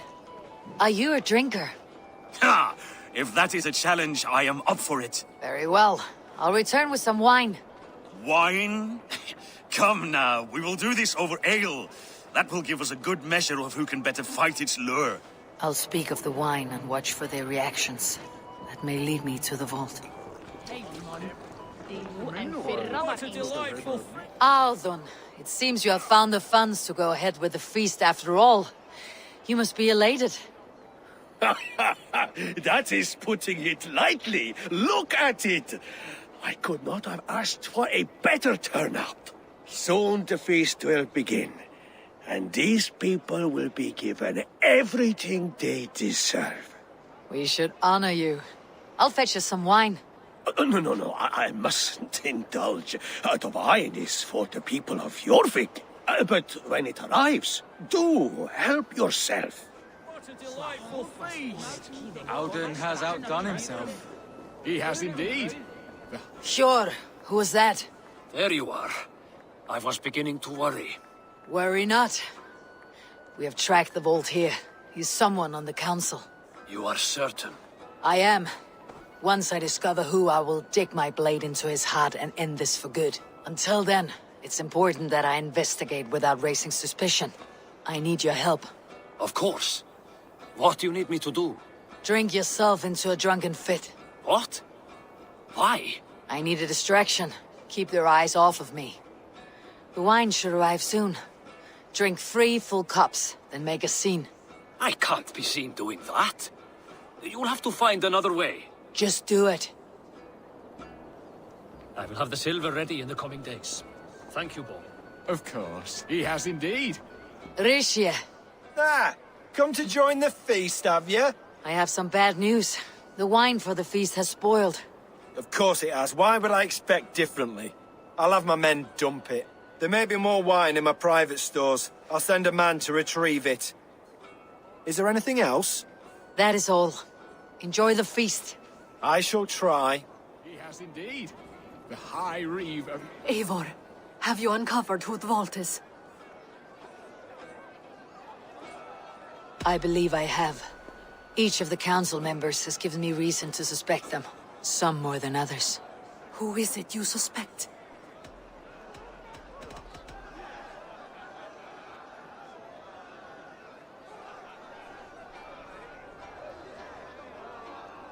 Are you a drinker? Ha! If that is a challenge, I am up for it. Very well. I'll return with some wine. Wine? Come now, we will do this over ale. That will give us a good measure of who can better fight its lure. I'll speak of the wine and watch for their reactions. That may lead me to the vault. Aldon, it seems you have found the funds to go ahead with the feast after all. You must be elated. That is putting it lightly. Look at it. I could not have asked for a better turnout. Soon the feast will begin. And these people will be given everything they deserve. We should honor you. I'll fetch us some wine. No, I mustn't indulge. The wine is for the people of Jorvik. But when it arrives, do help yourself. What a delightful feast! Alden has outdone himself. He has indeed. Sure. Who was that? There you are. I was beginning to worry. Worry not. We have tracked the vault here. He's someone on the council. You are certain? I am. Once I discover who, I will dig my blade into his heart and end this for good. Until then, it's important that I investigate without raising suspicion. I need your help. Of course. What do you need me to do? Drink yourself into a drunken fit. What? Why? I need a distraction. Keep their eyes off of me. The wine should arrive soon. Drink 3 full cups, then make a scene. I can't be seen doing that. You'll have to find another way. Just do it. I will have the silver ready in the coming days. Thank you, Bo. Of course, he has indeed. Rishia. Ah, come to join the feast, have you? I have some bad news. The wine for the feast has spoiled. Of course it has. Why would I expect differently? I'll have my men dump it. There may be more wine in my private stores. I'll send a man to retrieve it. Is there anything else? That is all. Enjoy the feast. I shall try. He has indeed. The High Reeve of... Eivor, have you uncovered who the vault is? I believe I have. Each of the council members has given me reason to suspect them. Some more than others. Who is it you suspect?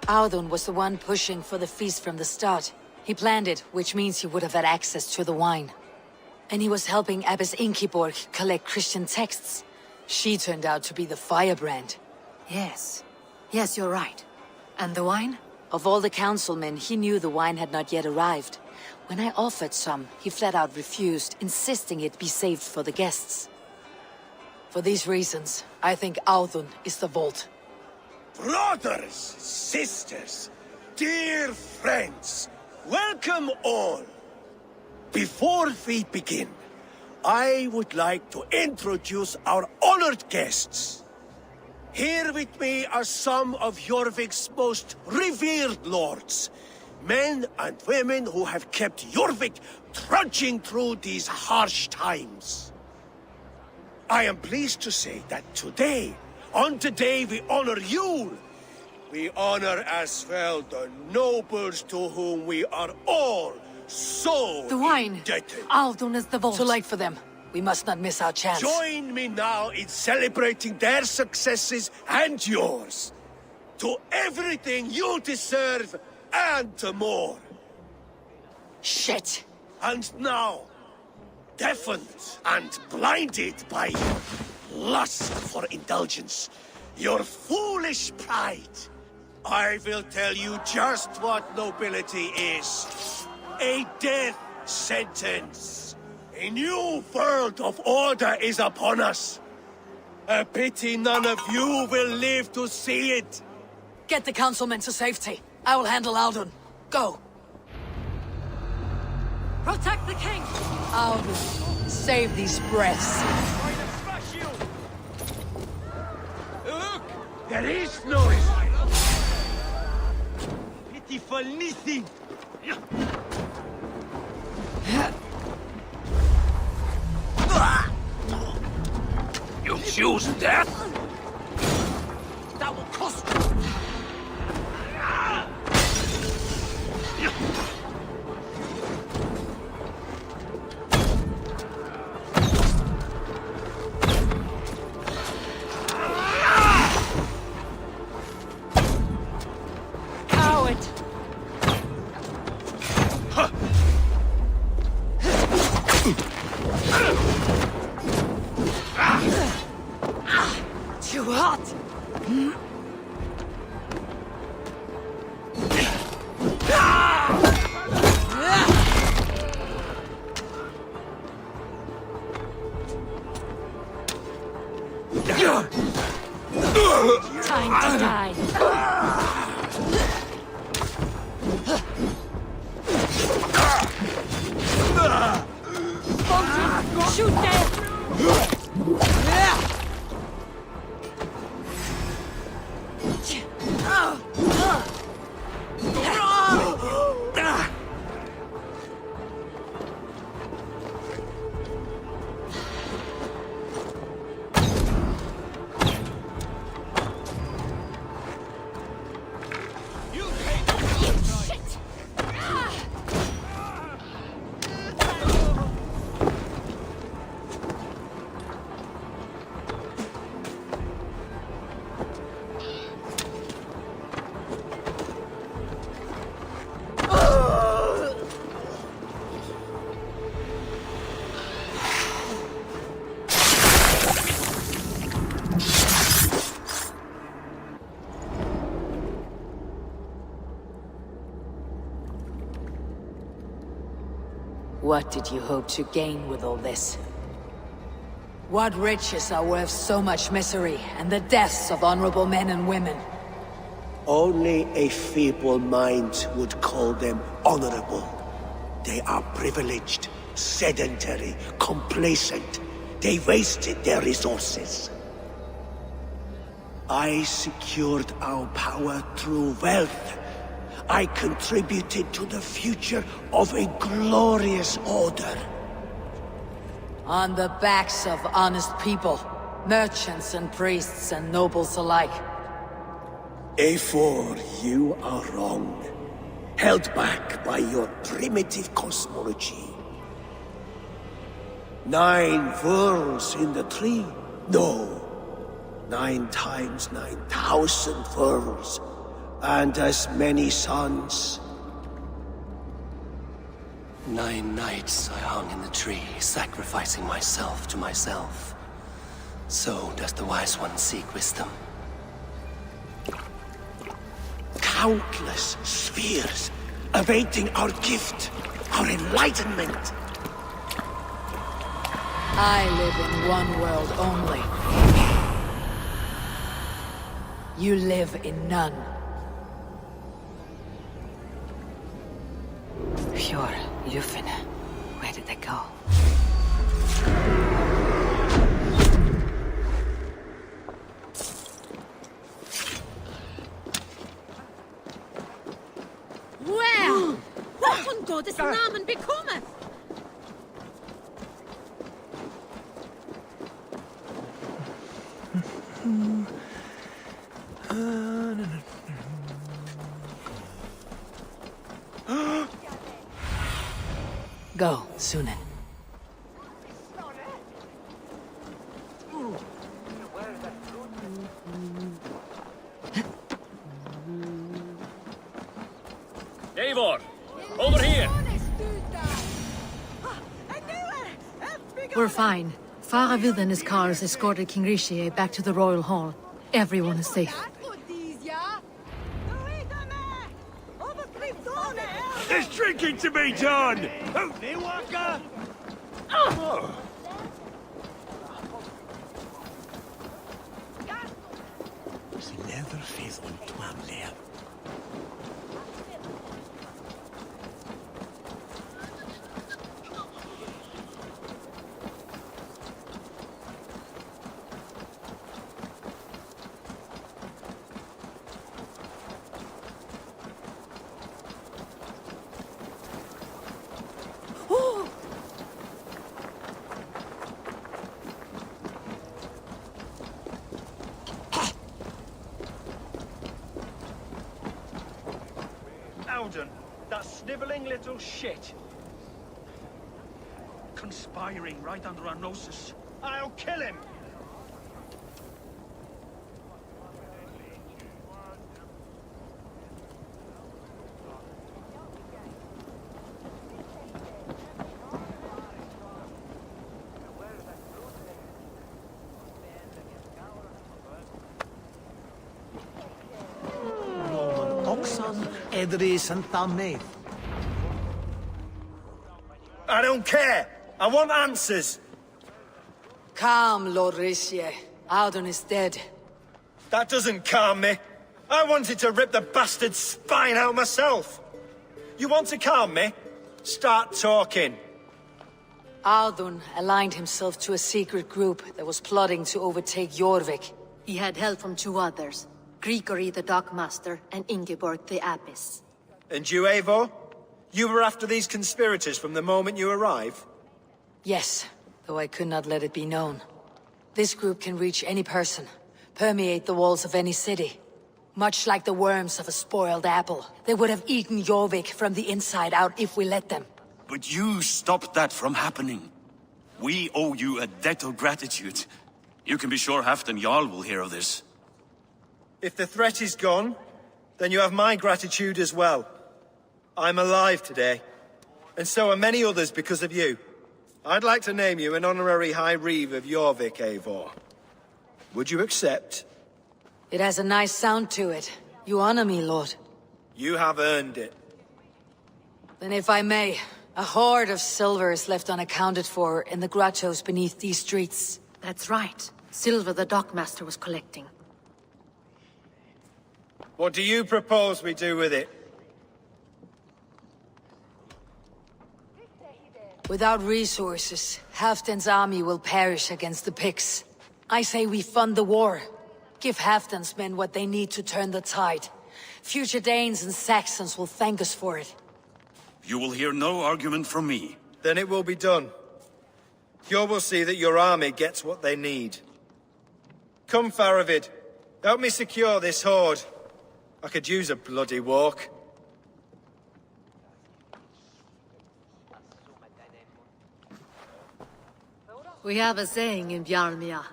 Audun was the one pushing for the feast from the start. He planned it, which means he would have had access to the wine. And he was helping Abbess Ingeborg collect Christian texts. She turned out to be the firebrand. Yes. Yes, you're right. And the wine? Of all the councilmen, he knew the wine had not yet arrived. When I offered some, he flat out refused, insisting it be saved for the guests. For these reasons, I think Audun is the vault. Brothers, sisters, dear friends, welcome all. Before we begin, I would like to introduce our honored guests. Here with me are some of Jorvik's most revered lords. Men and women who have kept Jorvik trudging through these harsh times. I am pleased to say that today, on the day we honor you, we honor as well the nobles to whom we are all so the wine. Indebted. Audun is the vault. Too late for them. We must not miss our chance. Join me now in celebrating their successes and yours. To everything you deserve and more. Shit. And now, deafened and blinded by your lust for indulgence, your foolish pride, I will tell you just what nobility is. A death sentence. A new world of order is upon us. A pity none of you will live to see it. Get the councilmen to safety. I will handle Audun. Go. Protect the king! Audun, save these breaths. Look! There is no pitiful nothing. You choose death? That will cost you. Coward! Too hot! Time to die. Bolton, shoot them! What did you hope to gain with all this? What riches are worth so much misery and the deaths of honorable men and women? Only a feeble mind would call them honorable. They are privileged, sedentary, complacent. They wasted their resources. I secured our power through wealth. I contributed to the future of a glorious order. On the backs of honest people. Merchants and priests and nobles alike. Eivor, you are wrong. Held back by your primitive cosmology. 9 worlds in the tree? No. 9 times 9,000 worlds. And as many suns. 9 nights I hung in the tree, sacrificing myself to myself. So does the Wise One seek wisdom. Countless spheres, awaiting our gift, our enlightenment. I live in one world only. You live in none. Pure, Lufin. Where did they go? Well, what on Gottes Namen becometh? Go, Sunan. Eivor! Over here! We're fine. Faravid and his cars escorted King Rishi back to the Royal Hall. Everyone is safe. There's drinking to be done! Out there, Walker! Oh. Leatherface on Twam there. That sniveling little shit. Conspiring right under our noses. I'll kill him! Oxon, Edris, and Thalmaith. I don't care! I want answers! Calm, Lord Rishi. Audun is dead. That doesn't calm me. I wanted to rip the bastard's spine out myself. You want to calm me? Start talking. Audun aligned himself to a secret group that was plotting to overtake Jorvik. He had help from 2 others. Grigory the Dockmaster and Ingeborg the Abbess. And you, Eivor? You were after these conspirators from the moment you arrived? Yes, though I could not let it be known. This group can reach any person, permeate the walls of any city. Much like the worms of a spoiled apple, they would have eaten Jorvik from the inside out if we let them. But you stopped that from happening. We owe you a debt of gratitude. You can be sure Halfdan Jarl will hear of this. If the threat is gone, then you have my gratitude as well. I'm alive today, and so are many others because of you. I'd like to name you an honorary High Reeve of Jorvik, Eivor. Would you accept? It has a nice sound to it. You honor me, Lord. You have earned it. Then if I may, a hoard of silver is left unaccounted for in the grottos beneath these streets. That's right. Silver the Dockmaster was collecting. What do you propose we do with it? Without resources, Halfdan's army will perish against the Picts. I say we fund the war. Give Halfdan's men what they need to turn the tide. Future Danes and Saxons will thank us for it. You will hear no argument from me. Then it will be done. You will see that your army gets what they need. Come, Faravid. Help me secure this hoard. I could use a bloody walk. We have a saying in Bjarmia.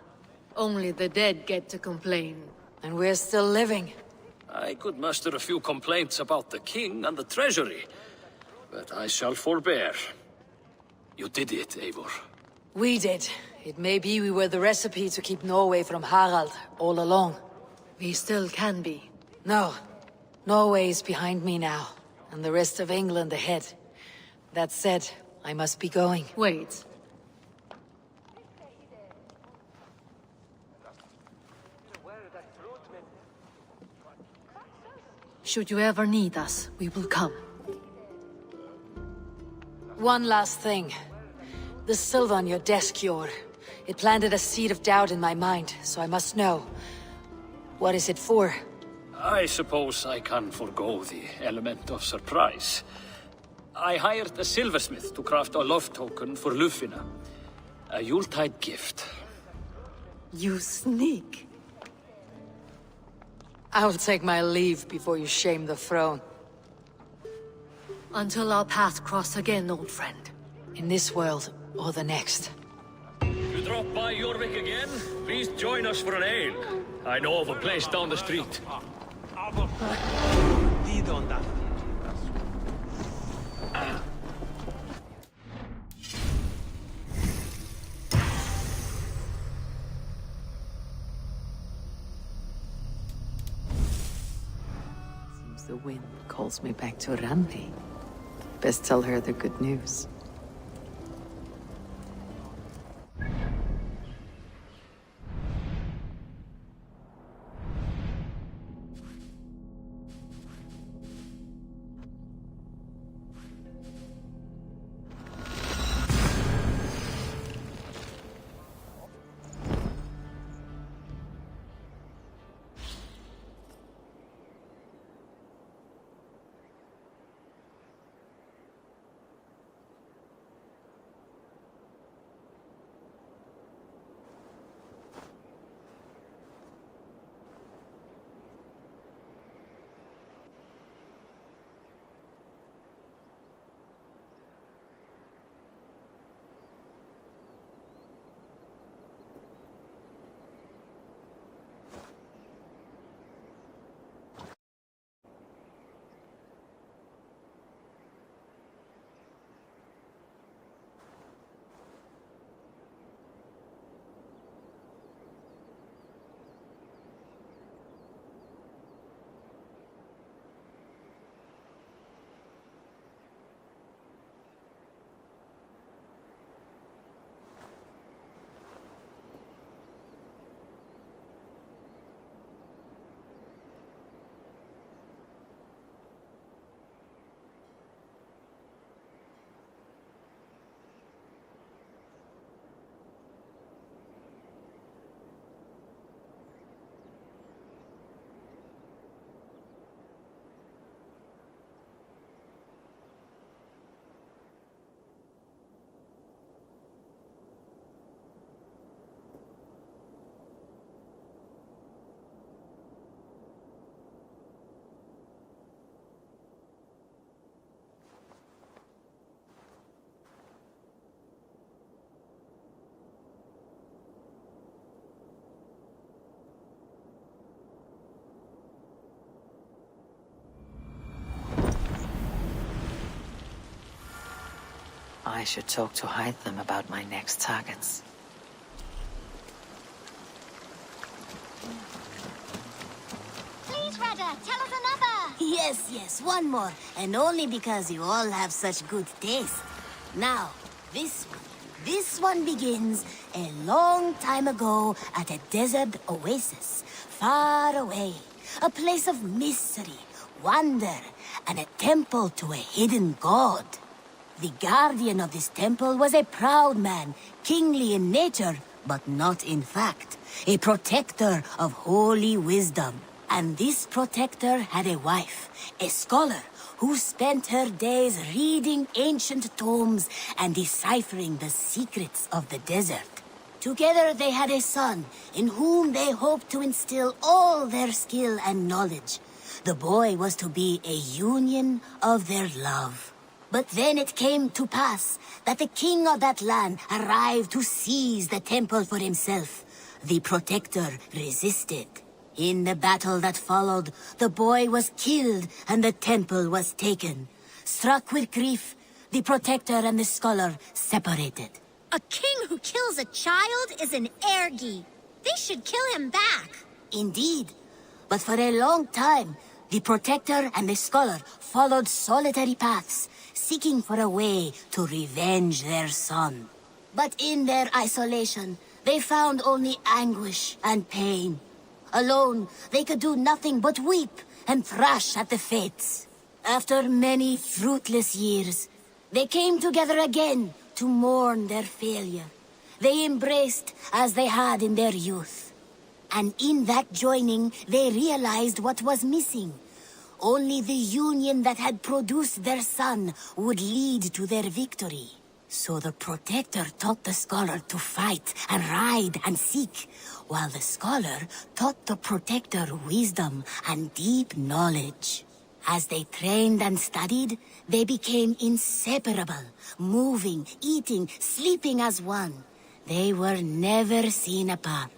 Only the dead get to complain. And we're still living. I could muster a few complaints about the king and the treasury, but I shall forbear. You did it, Eivor. We did. It may be we were the recipe to keep Norway from Harald all along. We still can be. No. Norway is behind me now, and the rest of England ahead. That said, I must be going. Wait. Should you ever need us, we will come. One last thing. The silver on your desk, Yor. It planted a seed of doubt in my mind, so I must know. What is it for? I suppose I can forgo the element of surprise. I hired a silversmith to craft a love token for Lufina. A Yuletide gift. You sneak. I'll take my leave before you shame the throne. Until our paths cross again, old friend. In this world, or the next. You drop by Jorvik again? Please join us for an ale. I know of a place down the street. Seems the wind calls me back to Randi. Best tell her the good news. I should talk to Hytham about my next targets. Please, Rada, tell us another! Yes, one more. And only because you all have such good taste. Now, this one begins a long time ago at a desert oasis, far away. A place of mystery, wonder, and a temple to a hidden god. The guardian of this temple was a proud man, kingly in nature, but not in fact. A protector of holy wisdom. And this protector had a wife, a scholar, who spent her days reading ancient tomes and deciphering the secrets of the desert. Together they had a son, in whom they hoped to instill all their skill and knowledge. The boy was to be a union of their love. But then it came to pass that the king of that land arrived to seize the temple for himself. The protector resisted. In the battle that followed, the boy was killed and the temple was taken. Struck with grief, the protector and the scholar separated. A king who kills a child is an ergi. They should kill him back. Indeed. But for a long time, the protector and the scholar followed solitary paths, seeking for a way to revenge their son. But in their isolation, they found only anguish and pain. Alone, they could do nothing but weep and thrash at the fates. After many fruitless years, they came together again to mourn their failure. They embraced as they had in their youth. And in that joining, they realized what was missing. Only the union that had produced their son would lead to their victory. So the protector taught the scholar to fight and ride and seek, while the scholar taught the protector wisdom and deep knowledge. As they trained and studied, they became inseparable, moving, eating, sleeping as one. They were never seen apart.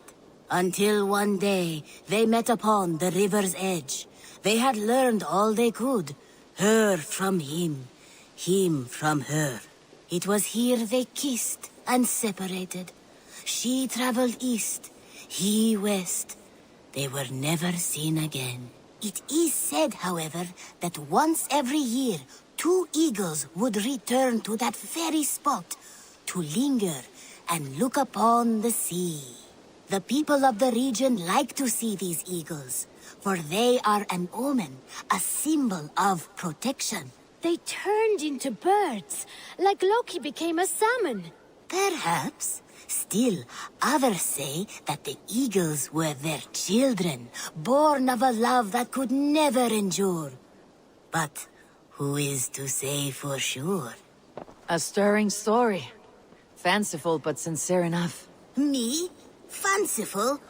Until one day, they met upon the river's edge. They had learned all they could, her from him from her. It was here they kissed and separated. She traveled east, he west. They were never seen again. It is said, however, that once every year, 2 eagles would return to that very spot to linger and look upon the sea. The people of the region like to see these eagles, for they are an omen, a symbol of protection. They turned into birds, like Loki became a salmon. Perhaps. Still, others say that the eagles were their children, born of a love that could never endure. But who is to say for sure? A stirring story. Fanciful but sincere enough. Me? Fanciful?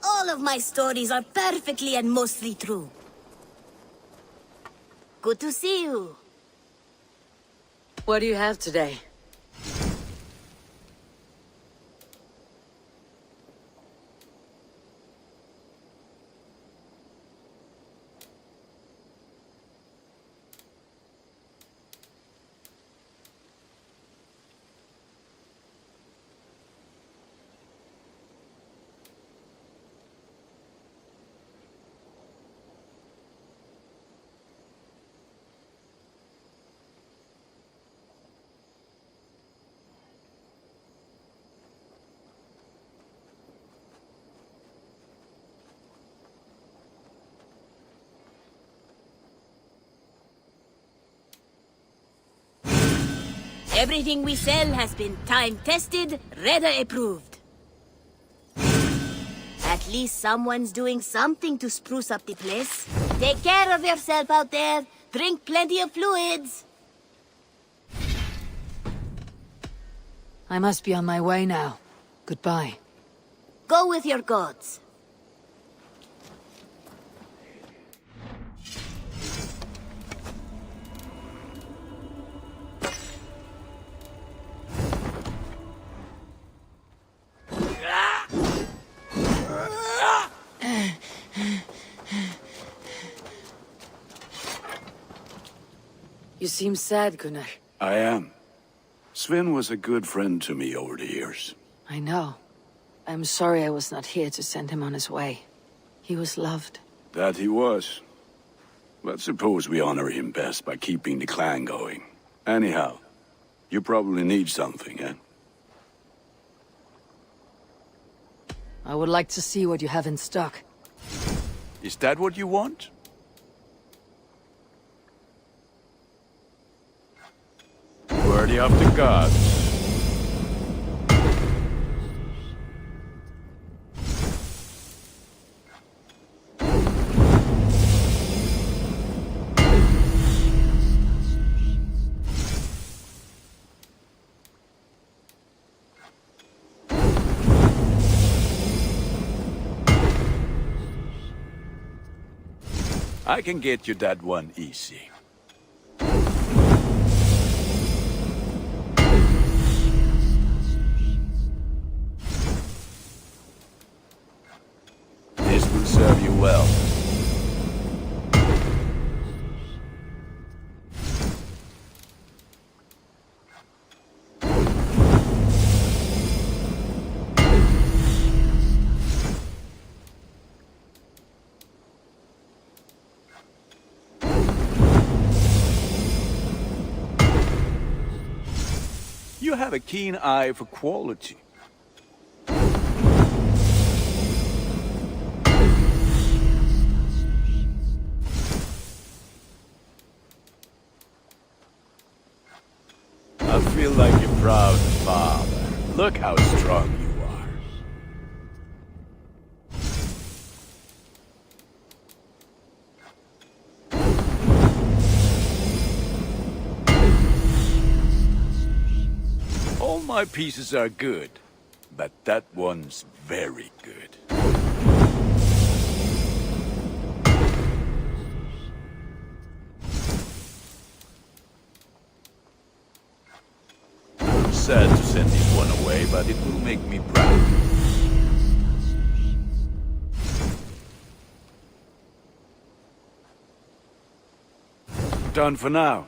All of my stories are perfectly and mostly true. Good to see you. What do you have today? Everything we sell has been time-tested, Reda approved. At least someone's doing something to spruce up the place. Take care of yourself out there. Drink plenty of fluids. I must be on my way now. Goodbye. Go with your gods. You seem sad, Gunnar. I am. Sven was a good friend to me over the years. I know. I'm sorry I was not here to send him on his way. He was loved. That he was. But suppose we honor him best by keeping the clan going. Anyhow, you probably need something, eh? I would like to see what you have in stock. Is that what you want? Worthy of the gods. I can get you that one easy. This will serve you well. You have a keen eye for quality. I feel like a proud father. Look how strong you are. All my pieces are good, but that one's very good. I'm sad to send this one away, but it will make me proud. Done for now.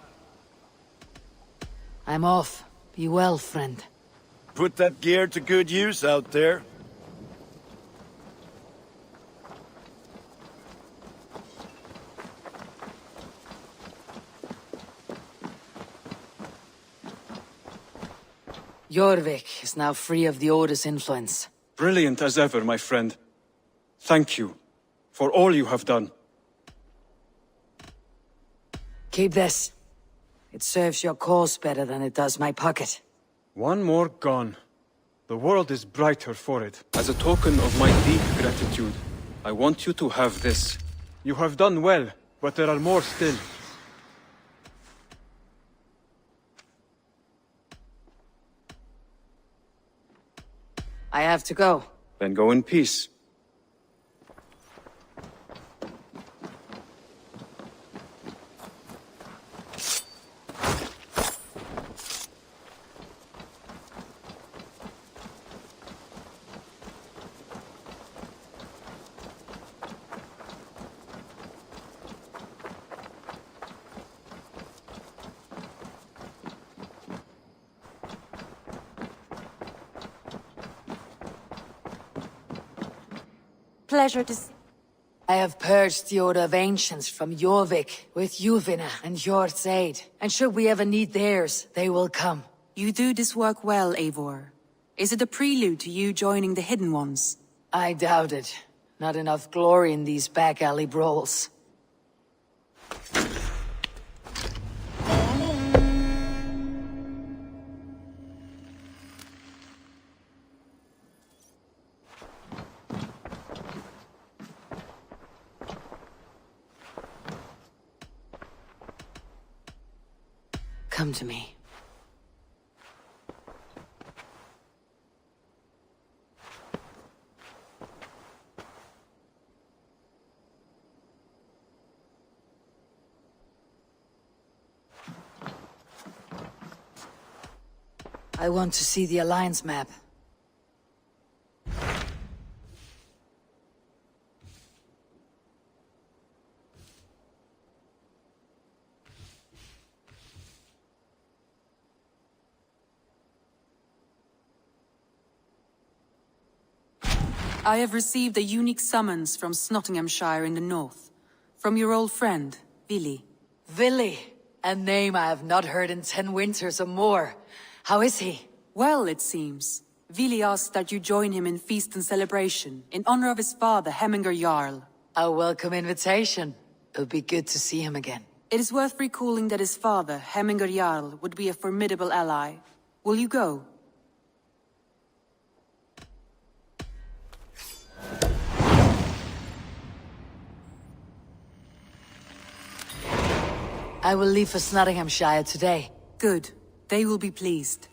I'm off. Be well, friend. Put that gear to good use out there. Jorvik is now free of the Otis influence. Brilliant as ever, my friend. Thank you for all you have done. Keep this. It serves your cause better than it does my pocket. One more gone. The world is brighter for it. As a token of my deep gratitude, I want you to have this. You have done well, but there are more still. I have to go. Then go in peace. Pleasure to see. I have purged the Order of Ancients from Jorvik with Yuvina and Hjort's aid. And should we ever need theirs, they will come. You do this work well, Eivor. Is it a prelude to you joining the Hidden Ones? I doubt it. Not enough glory in these back alley brawls. Come to me. I want to see the Alliance map. I have received a unique summons from Nottinghamshire in the north. From your old friend, Vili. Vili? A name I have not heard in 10 winters or more. How is he? Well, it seems. Vili asked that you join him in feast and celebration, in honor of his father, Hemminger Jarl. A welcome invitation. It'll be good to see him again. It is worth recalling that his father, Hemminger Jarl, would be a formidable ally. Will you go? I will leave for Nottinghamshire today. Good. They will be pleased.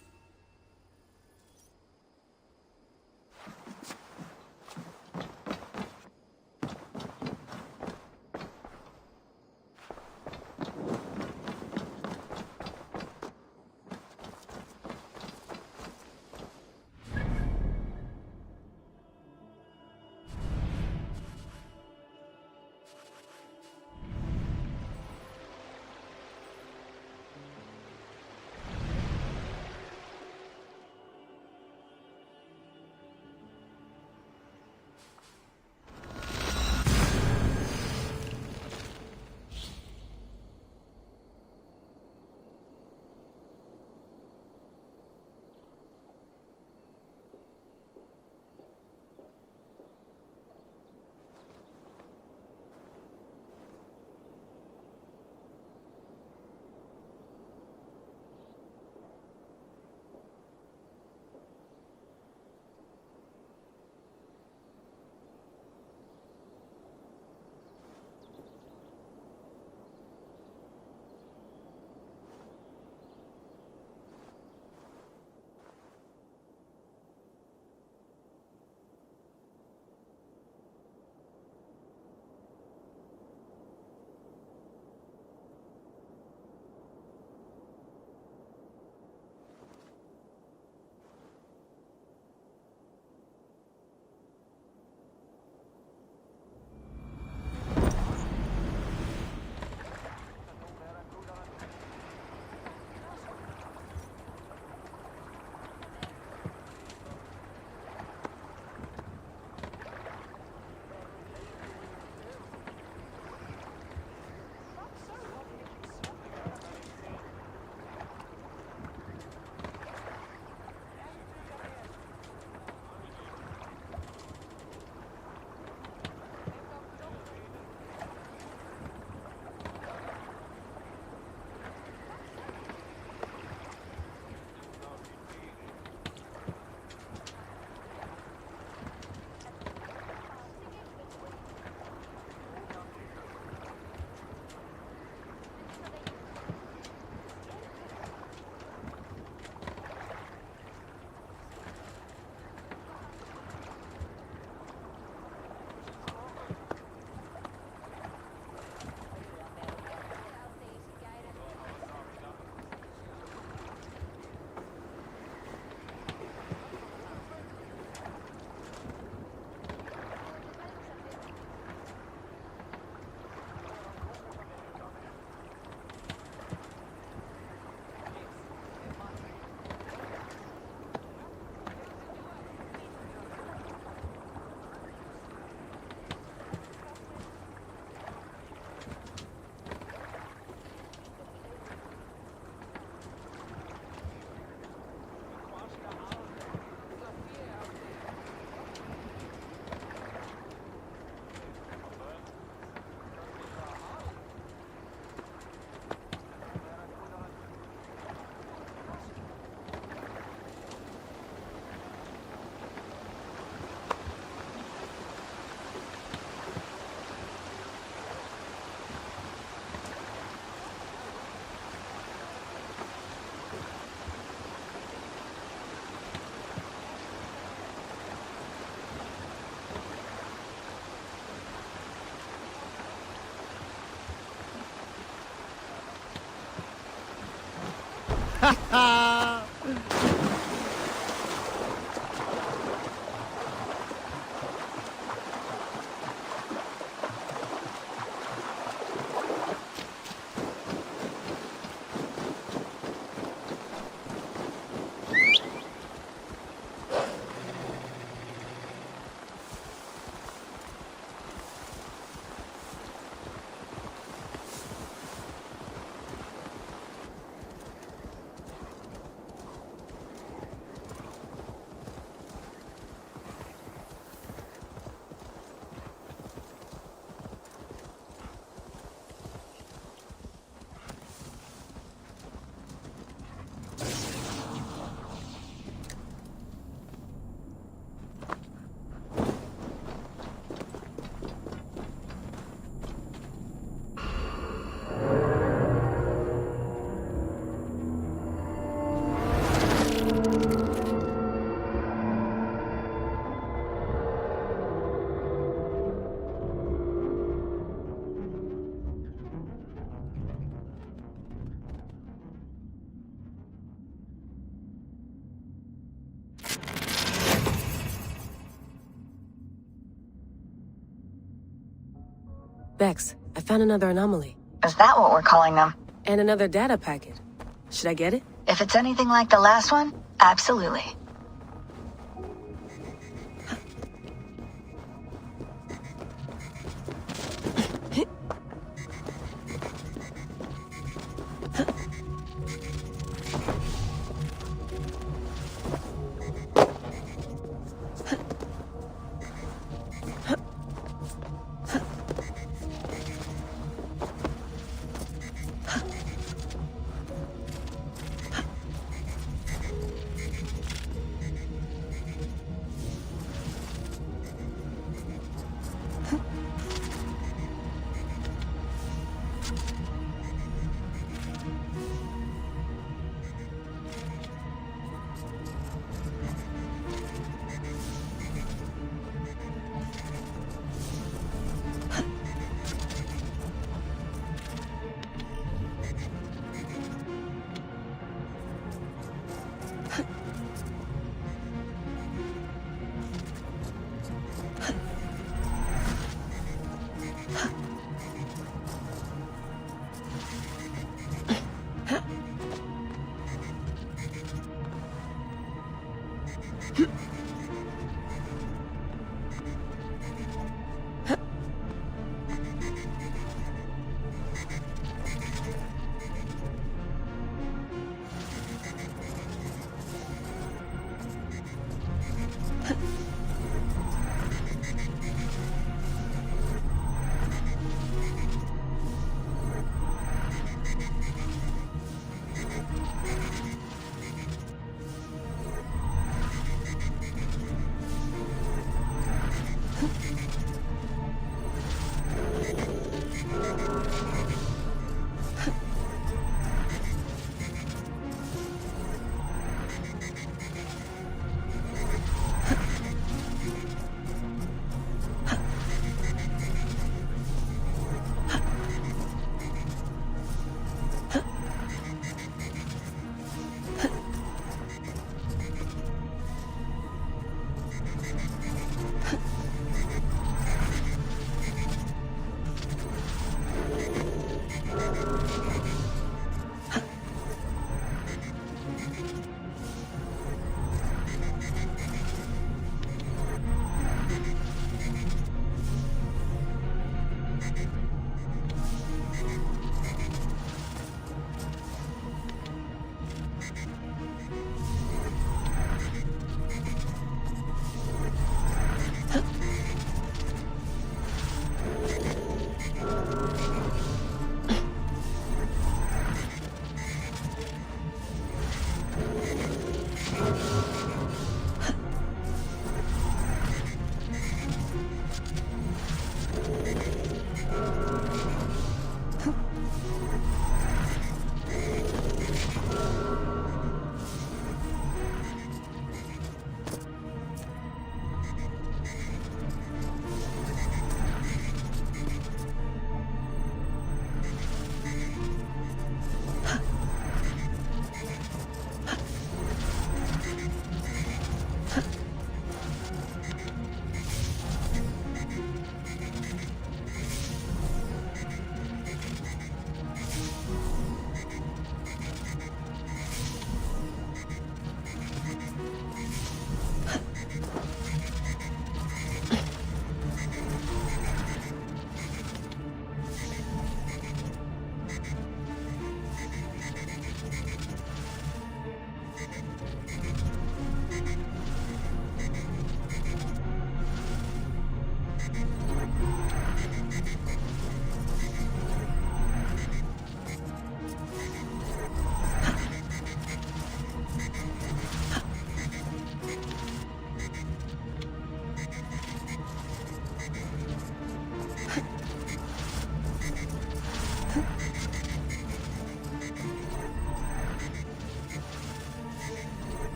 Bex, I found another anomaly. Is that what we're calling them? And another data packet. Should I get it? If it's anything like the last one, absolutely.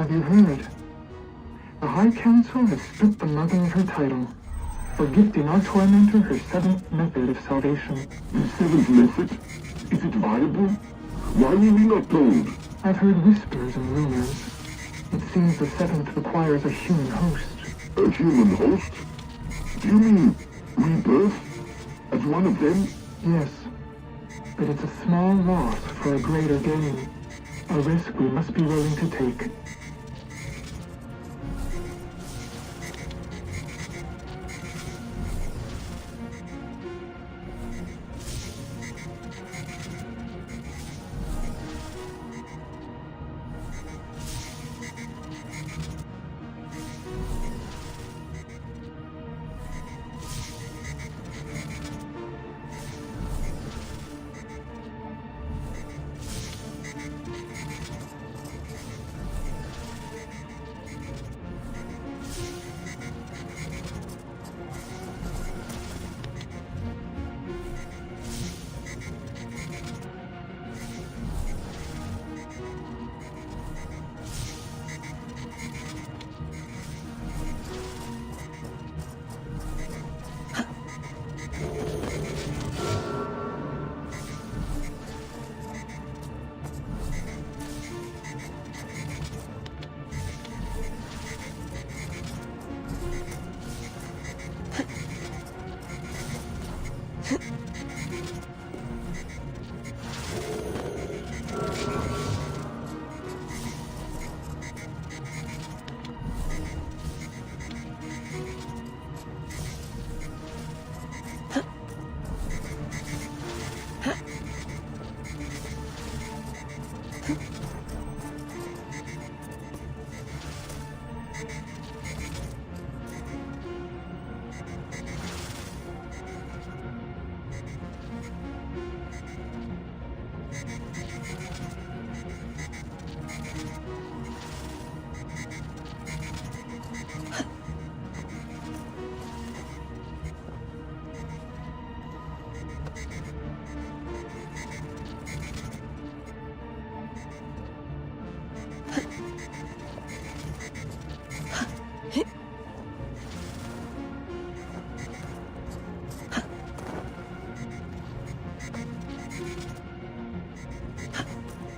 Have you heard? The High Council has stripped the mother of her title for gifting our tormentor her seventh method of salvation. The seventh method? Is it viable? Why were we not told? I've heard whispers and rumors. It seems the seventh requires a human host. A human host? Do you mean rebirth? As one of them? Yes. But it's a small loss for a greater gain. A risk we must be willing to take.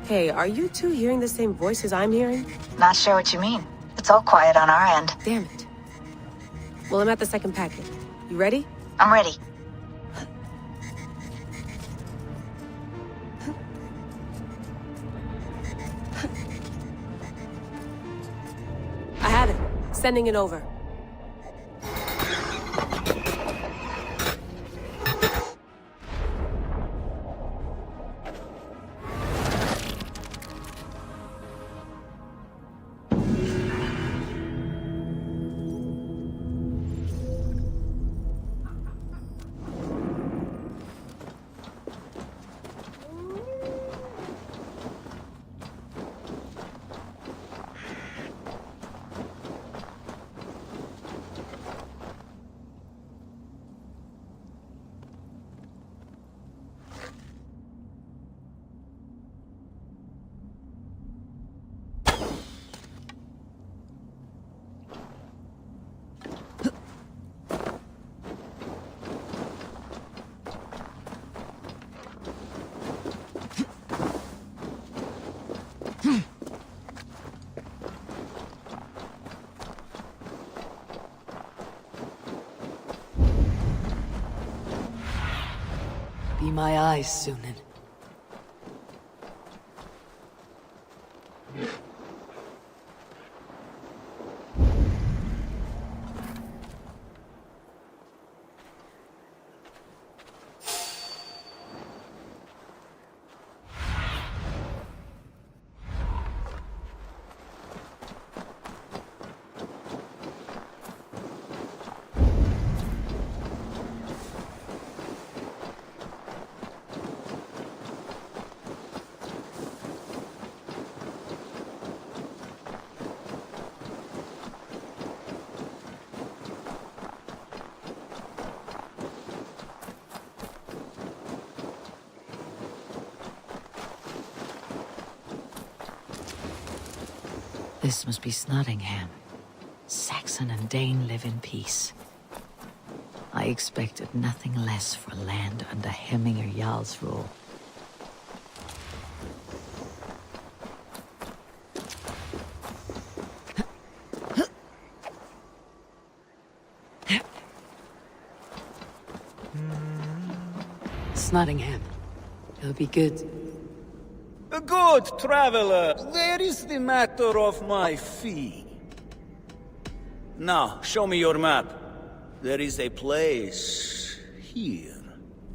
Hey, are you two hearing the same voices I'm hearing? Not sure what you mean. It's all quiet on our end. Damn it. Well, I'm at the second packet. You ready? I'm ready. I have it. Sending it over. Be my eyes, Sunan. This must be Snottingham. Saxon and Dane live in peace. I expected nothing less for land under Hemminger Jarl's rule. Snottingham. It'll be good. Good traveler, there is the matter of my fee. Now, show me your map. There is a place here.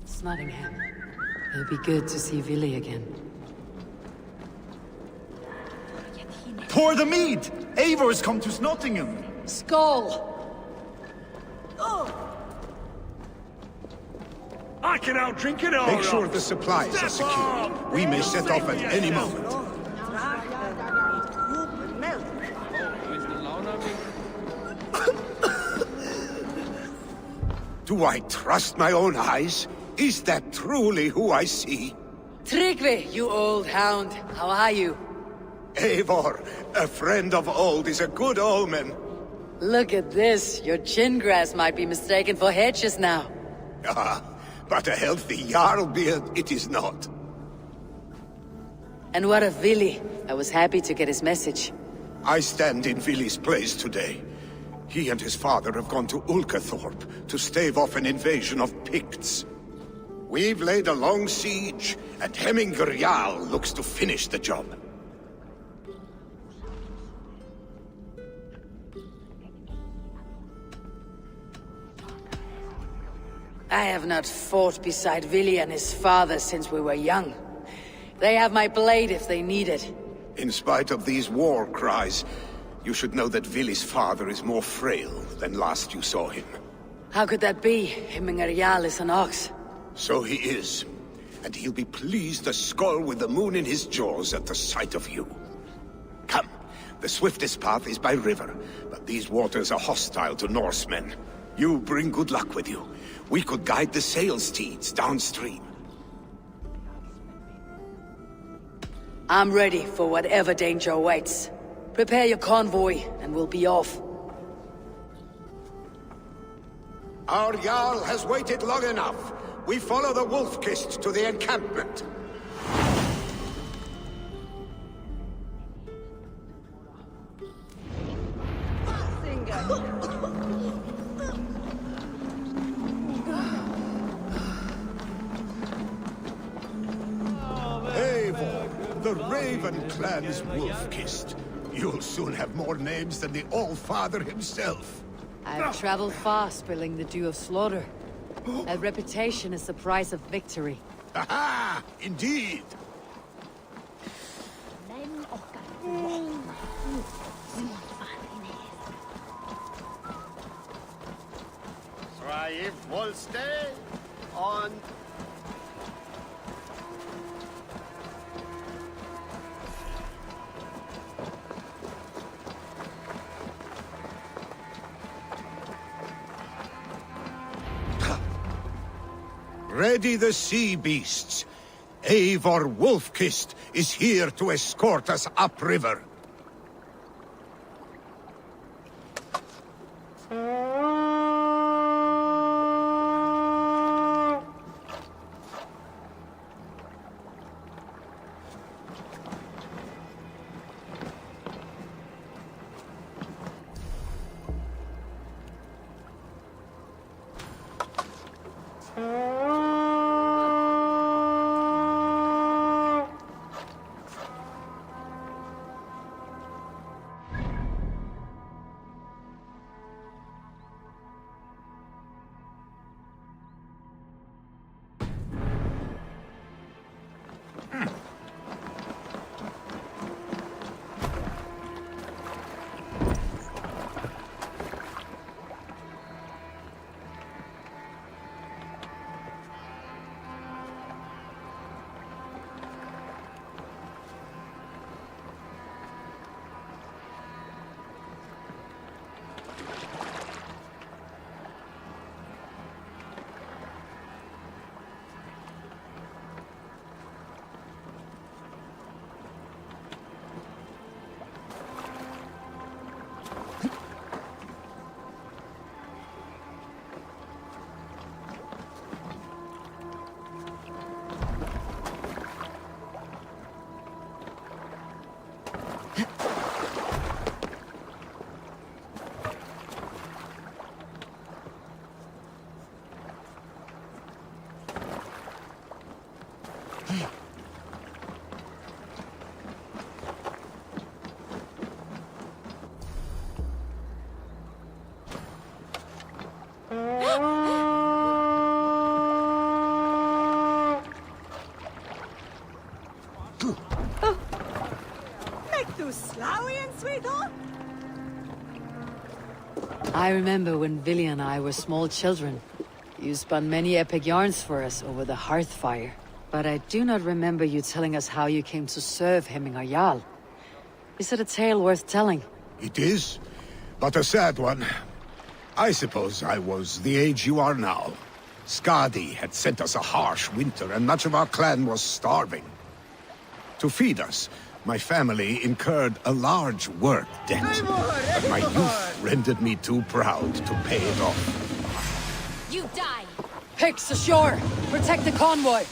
Snottingham. It'll be good to see Vili again. Pour the mead! Eivor has come to Snottingham! Skull! I can outdrink it all! Make sure the supplies are secure. We may set off at any moment. Do I trust my own eyes? Is that truly who I see? Tryggvi, you old hound. How are you? Eivor, a friend of old is a good omen. Look at this. Your chin grass might be mistaken for hedges now. Ah, but a healthy Jarl beard it is not. And what of Vili? I was happy to get his message. I stand in Vili's place today. He and his father have gone to Ulkathorpe to stave off an invasion of Picts. We've laid a long siege, and Hemminger Jarl looks to finish the job. I have not fought beside Vili and his father since we were young. They have my blade if they need it. In spite of these war cries, you should know that Vili's father is more frail than last you saw him. How could that be? Hemminger Jarl is an ox. So he is. And he'll be pleased to skull with the moon in his jaws at the sight of you. Come, the swiftest path is by river, but these waters are hostile to Norsemen. You bring good luck with you. We could guide the sail steeds downstream. I'm ready for whatever danger awaits. Prepare your convoy, and we'll be off. Our Jarl has waited long enough. We follow the Wolf-Kist to the encampment. Eivor, the Raven clan's Wolf-Kist. You'll soon have more names than the All-Father himself. I've traveled far, spilling the dew of slaughter. A reputation is the price of victory. Aha! Indeed! Thrive Volste on... Ready the sea beasts. Eivor Wolf-Kist is here to escort us upriver. I remember when Villy and I were small children. You spun many epic yarns for us over the hearth fire. But I do not remember you telling us how you came to serve Hemminger Jarl. Is it a tale worth telling? It is, but a sad one. I suppose I was the age you are now. Skadi had sent us a harsh winter, and much of our clan was starving. To feed us, my family incurred a large work debt, but my youth rendered me too proud to pay it off. You die! Picks ashore! Protect the convoy!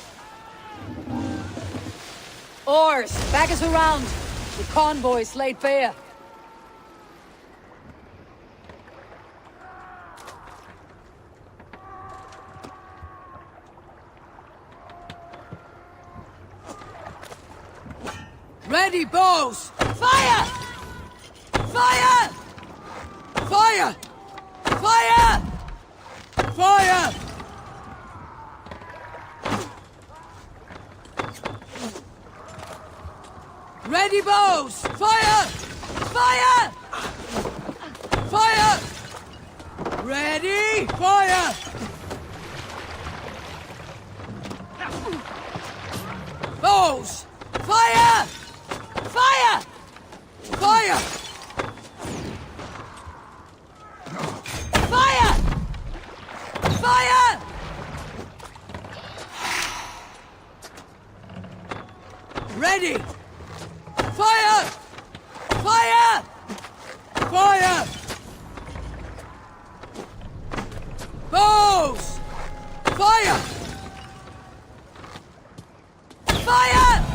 Oars! Back us around! The convoy's laid bare! Ready, bows! Fire! Fire! Fire! Fire! Fire! Ready, bows! Fire! Fire! Fire! Ready! Fire! Bows! Fire! Fire! Fire! Fire! Fire! Ready! Fire! Fire! Fire! Bows! Fire! Fire!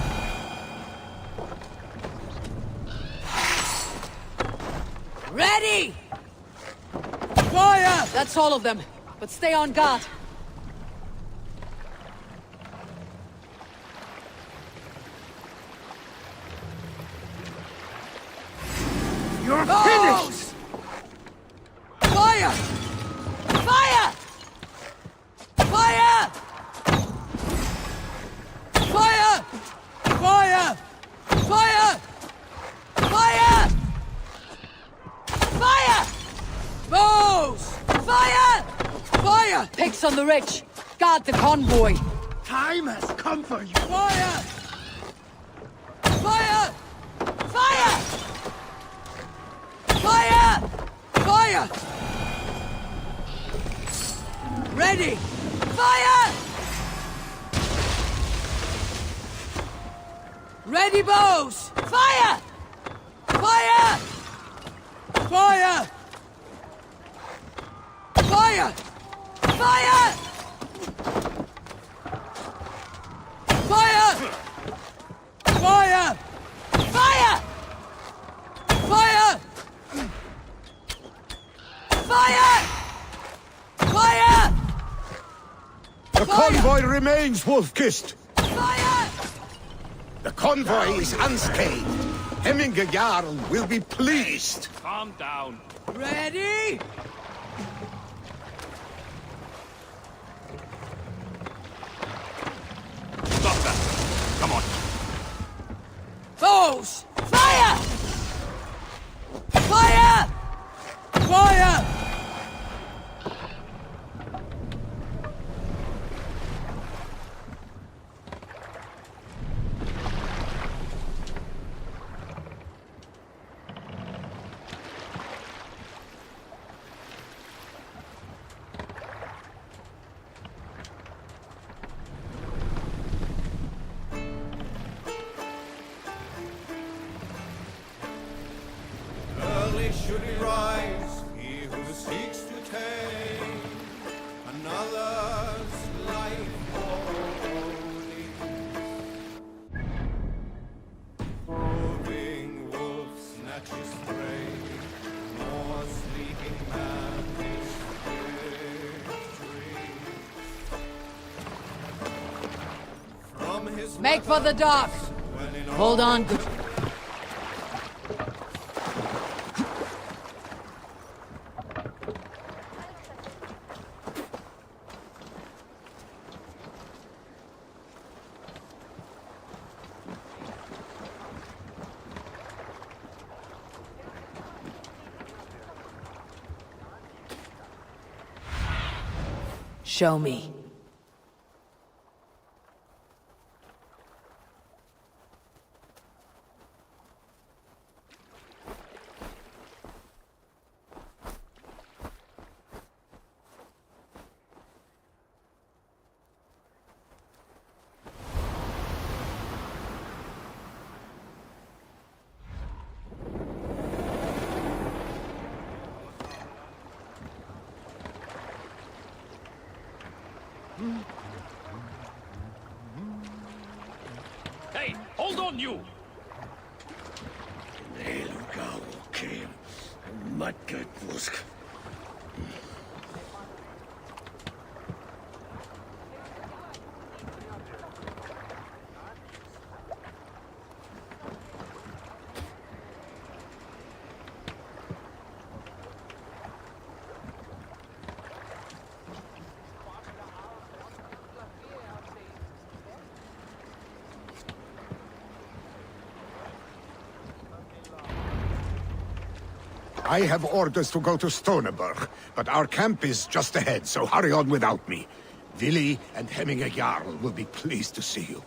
Ready! Fire! That's all of them, but stay on guard. You're finished! Fire! Fire! Fire! Fire! Fire! Fire! Fire! Fire! Bows! Fire! Fire! Picks on the rich! Guard the convoy! Time has come for you! Fire! Fire! Fire! Fire! Fire! Ready! Fire! Ready, bows! Fire! Fire! Fire! Fire! Fire! Fire! Fire! Fire! Fire! Fire! Fire! The convoy remains, Wolf-Kissed! Fire! The convoy is unscathed. Hemminger Jarl will be pleased. Calm down. Ready? Stop that. Come on. Bows! Fire! Fire! Fire! Make for the dock! Hold on, good... Show me. Hey, hold on, you! I have orders to go to Stoneberg, but our camp is just ahead, so hurry on without me. Vili and Hemminger Jarl will be pleased to see you.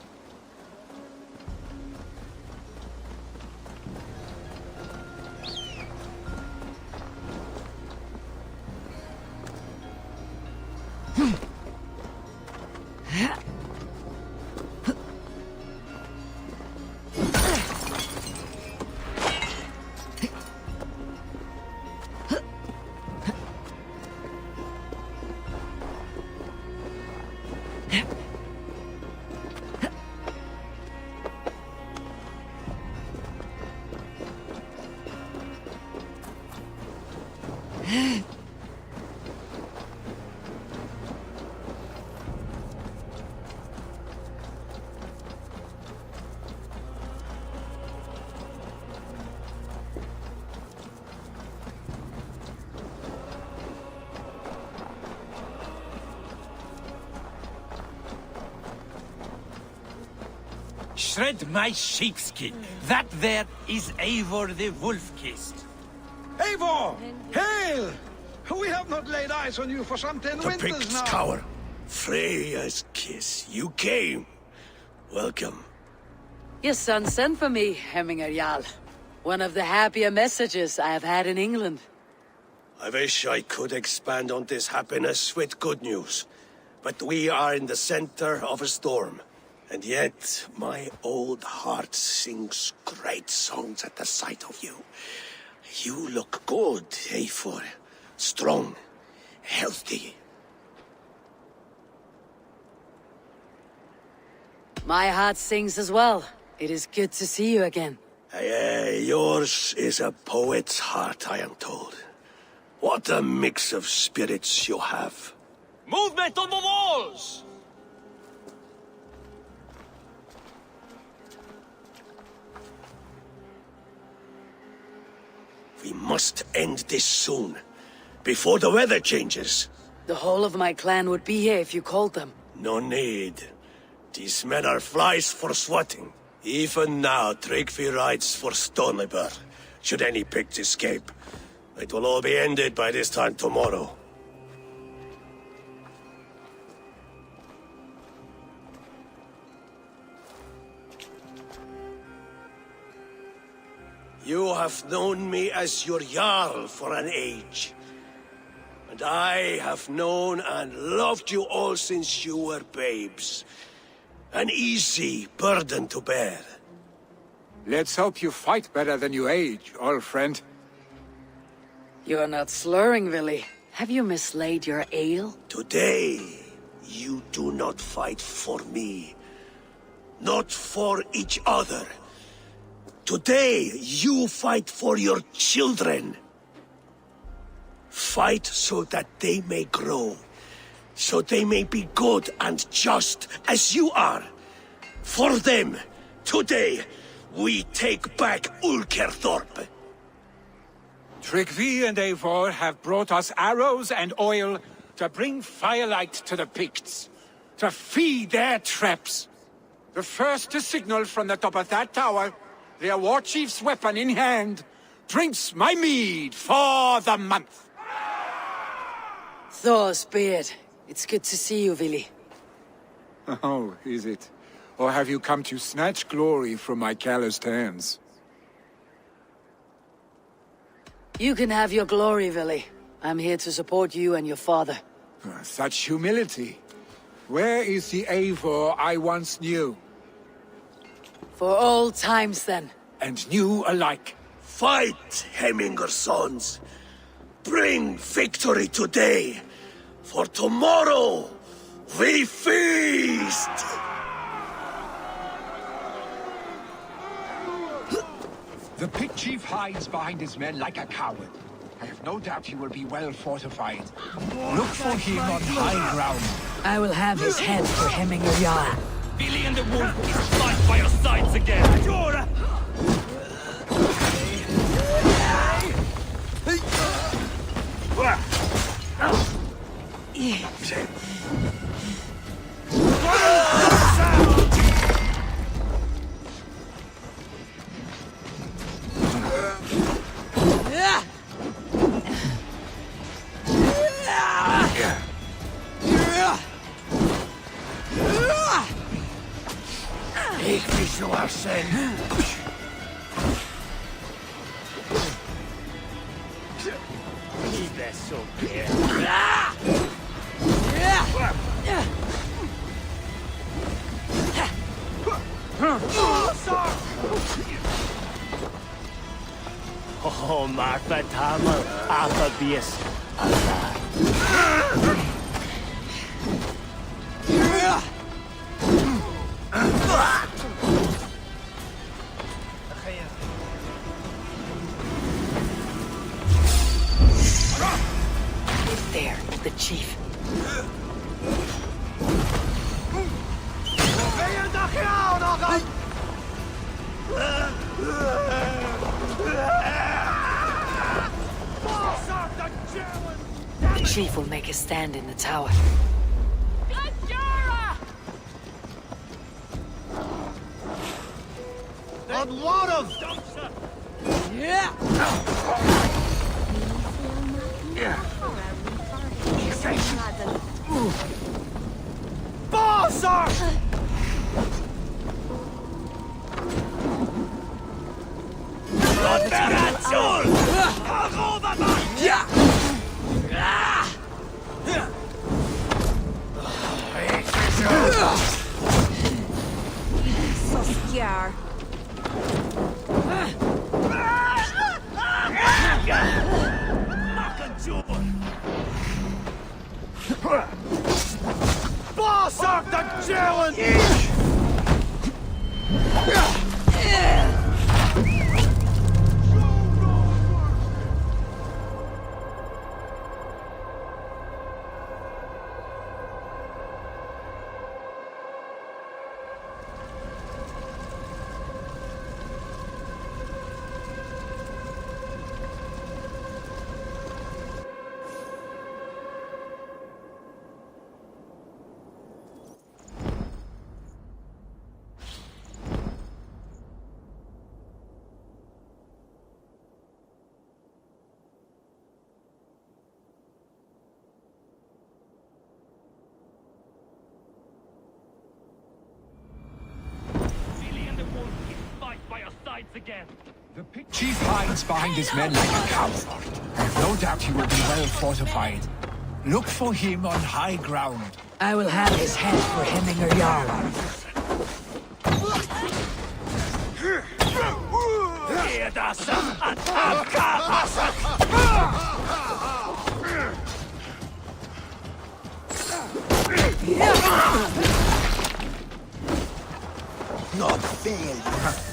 Shred my sheepskin. That there is Eivor the Wolf-Kissed. Eivor! Hail! We have not laid eyes on you for some 10 The winters Pict's now. Tower. Freya's kiss. You came. Welcome. Your son sent for me, Hemminger Jarl. One of the happier messages I have had in England. I wish I could expand on this happiness with good news. But we are in the center of a storm. And yet, my old heart sings great songs at the sight of you. You look good, Eivor. Strong, healthy. My heart sings as well. It is good to see you again. Yours is a poet's heart, I am told. What a mix of spirits you have. Movement on the walls! We must end this soon, before the weather changes. The whole of my clan would be here if you called them. No need. These men are flies for swatting. Even now, Tryggvi rides for Stoneberg, should any Picts escape. It will all be ended by this time tomorrow. You have known me as your Jarl for an age. And I have known and loved you all since you were babes. An easy burden to bear. Let's hope you fight better than you age, old friend. You're not slurring, Vili. Have you mislaid your ale? Today, you do not fight for me. Not for each other. Today, you fight for your children. Fight so that they may grow. So they may be good and just as you are. For them, today, we take back Ulkerthorpe. Tryggvi and Eivor have brought us arrows and oil to bring firelight to the Picts, to feed their traps. The first to signal from the top of that tower, their war chief's weapon in hand, drinks my mead for the month. Thor's beard. It's good to see you, Vili. Oh, is it? Or have you come to snatch glory from my calloused hands? You can have your glory, Vili. I'm here to support you and your father. Such humility. Where is the Eivor I once knew? For old times, then. And new alike. Fight, Hemminger's sons. Bring victory today. For tomorrow, we feast! The Pict Chief hides behind his men like a coward. I have no doubt he will be well fortified. Look for him on high ground. I will have his head for Hemminger Jarl. Billy and the Wolf will fight by your sides again. Ik wist zoals zijn. Niet best zo keer. Oh, Marfa Tamal, Alphabius, Allah. There, the chief. The chief will make a stand in the tower. On one of Yeah. Bossar! So scared. Bossar the challenge! Again. The Pict Chief hides behind his men like a coward. I have no doubt he will be well fortified. Look for him on high ground. I will have his head for Hemminger Jarl. Not failure.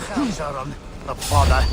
Chazarum, the bother.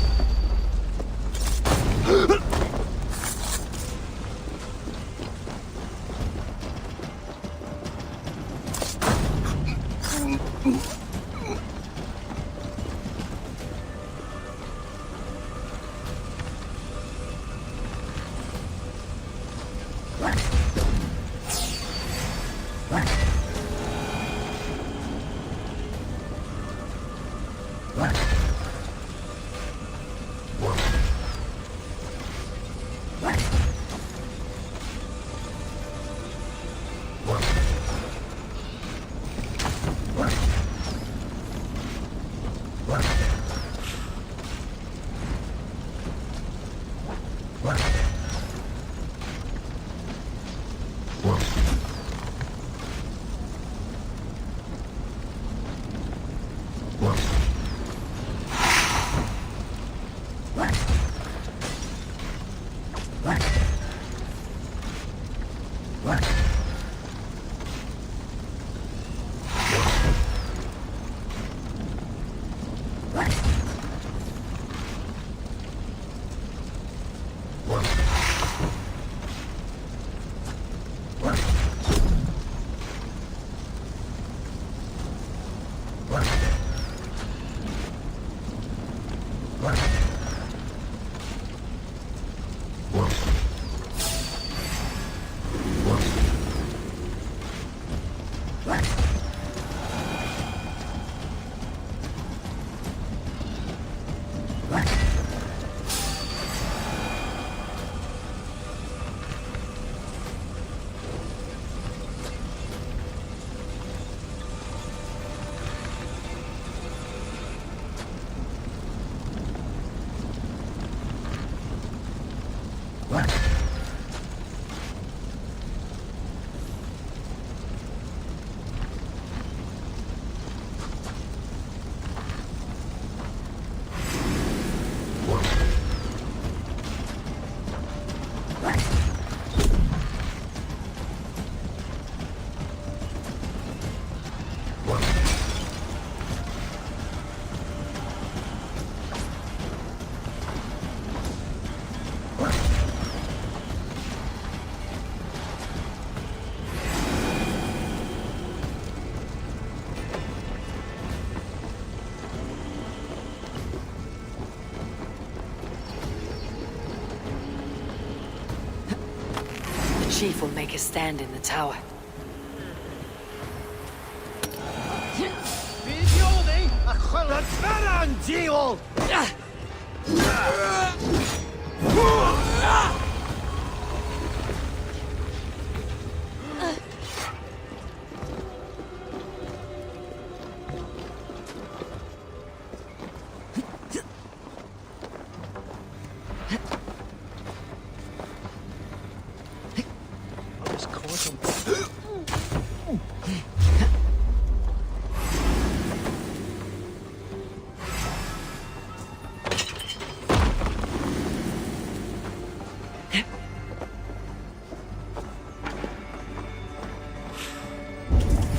The chief will make a stand in the tower.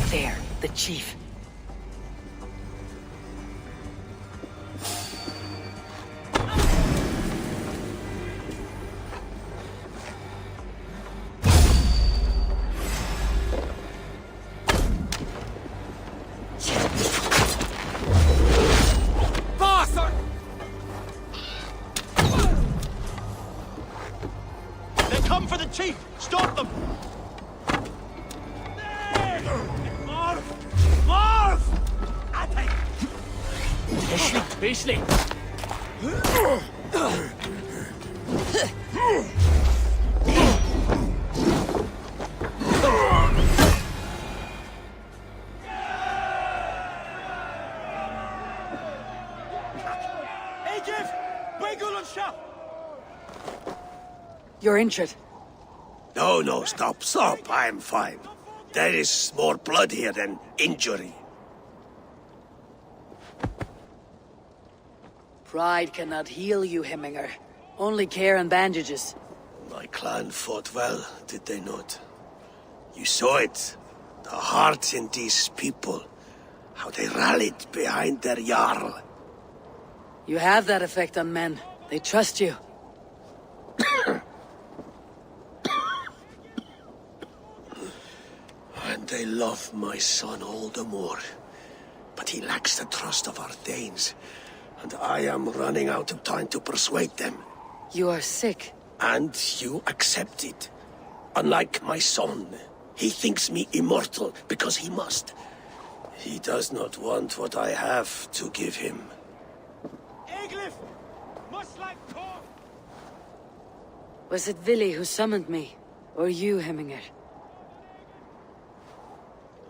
There, the chief. Bastard! They come for the chief! Stop them! Beastly! You're injured. No, stop. I'm fine. There is more blood here than injury. Pride cannot heal you, Hemminger. Only care and bandages. My clan fought well, did they not? You saw it. The heart in these people. How they rallied behind their Jarl. You have that effect on men. They trust you. And they love my son all the more. But he lacks the trust of our Danes. And I am running out of time to persuade them. You are sick. And you accept it. Unlike my son, he thinks me immortal because he must. He does not want what I have to give him. Was it Vili who summoned me? Or you, Hemminger?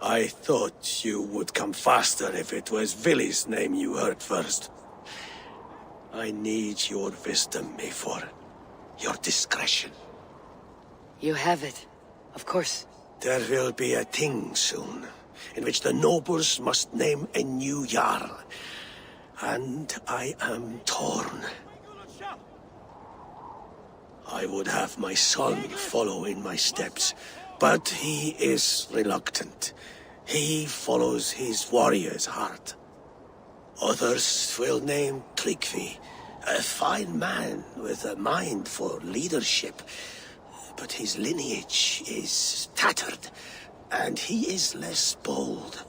I thought you would come faster if it was Vili's name you heard first. I need your wisdom, Mayfor. Your discretion. You have it. Of course. There will be a thing soon, in which the nobles must name a new Jarl. And I am torn. I would have my son follow in my steps, but he is reluctant. He follows his warrior's heart. Others will name Tryggvi, a fine man with a mind for leadership. But his lineage is tattered, and he is less bold.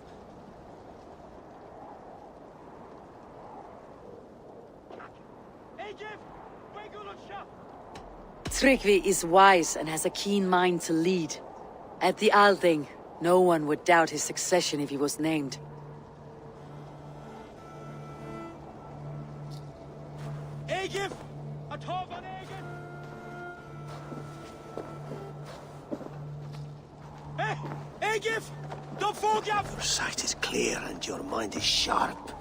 Tryggvi is wise and has a keen mind to lead. At the Althing, no one would doubt his succession if he was named. Egif! A Torban Egif! Egif! The Fogaf! Your sight is clear and your mind is sharp.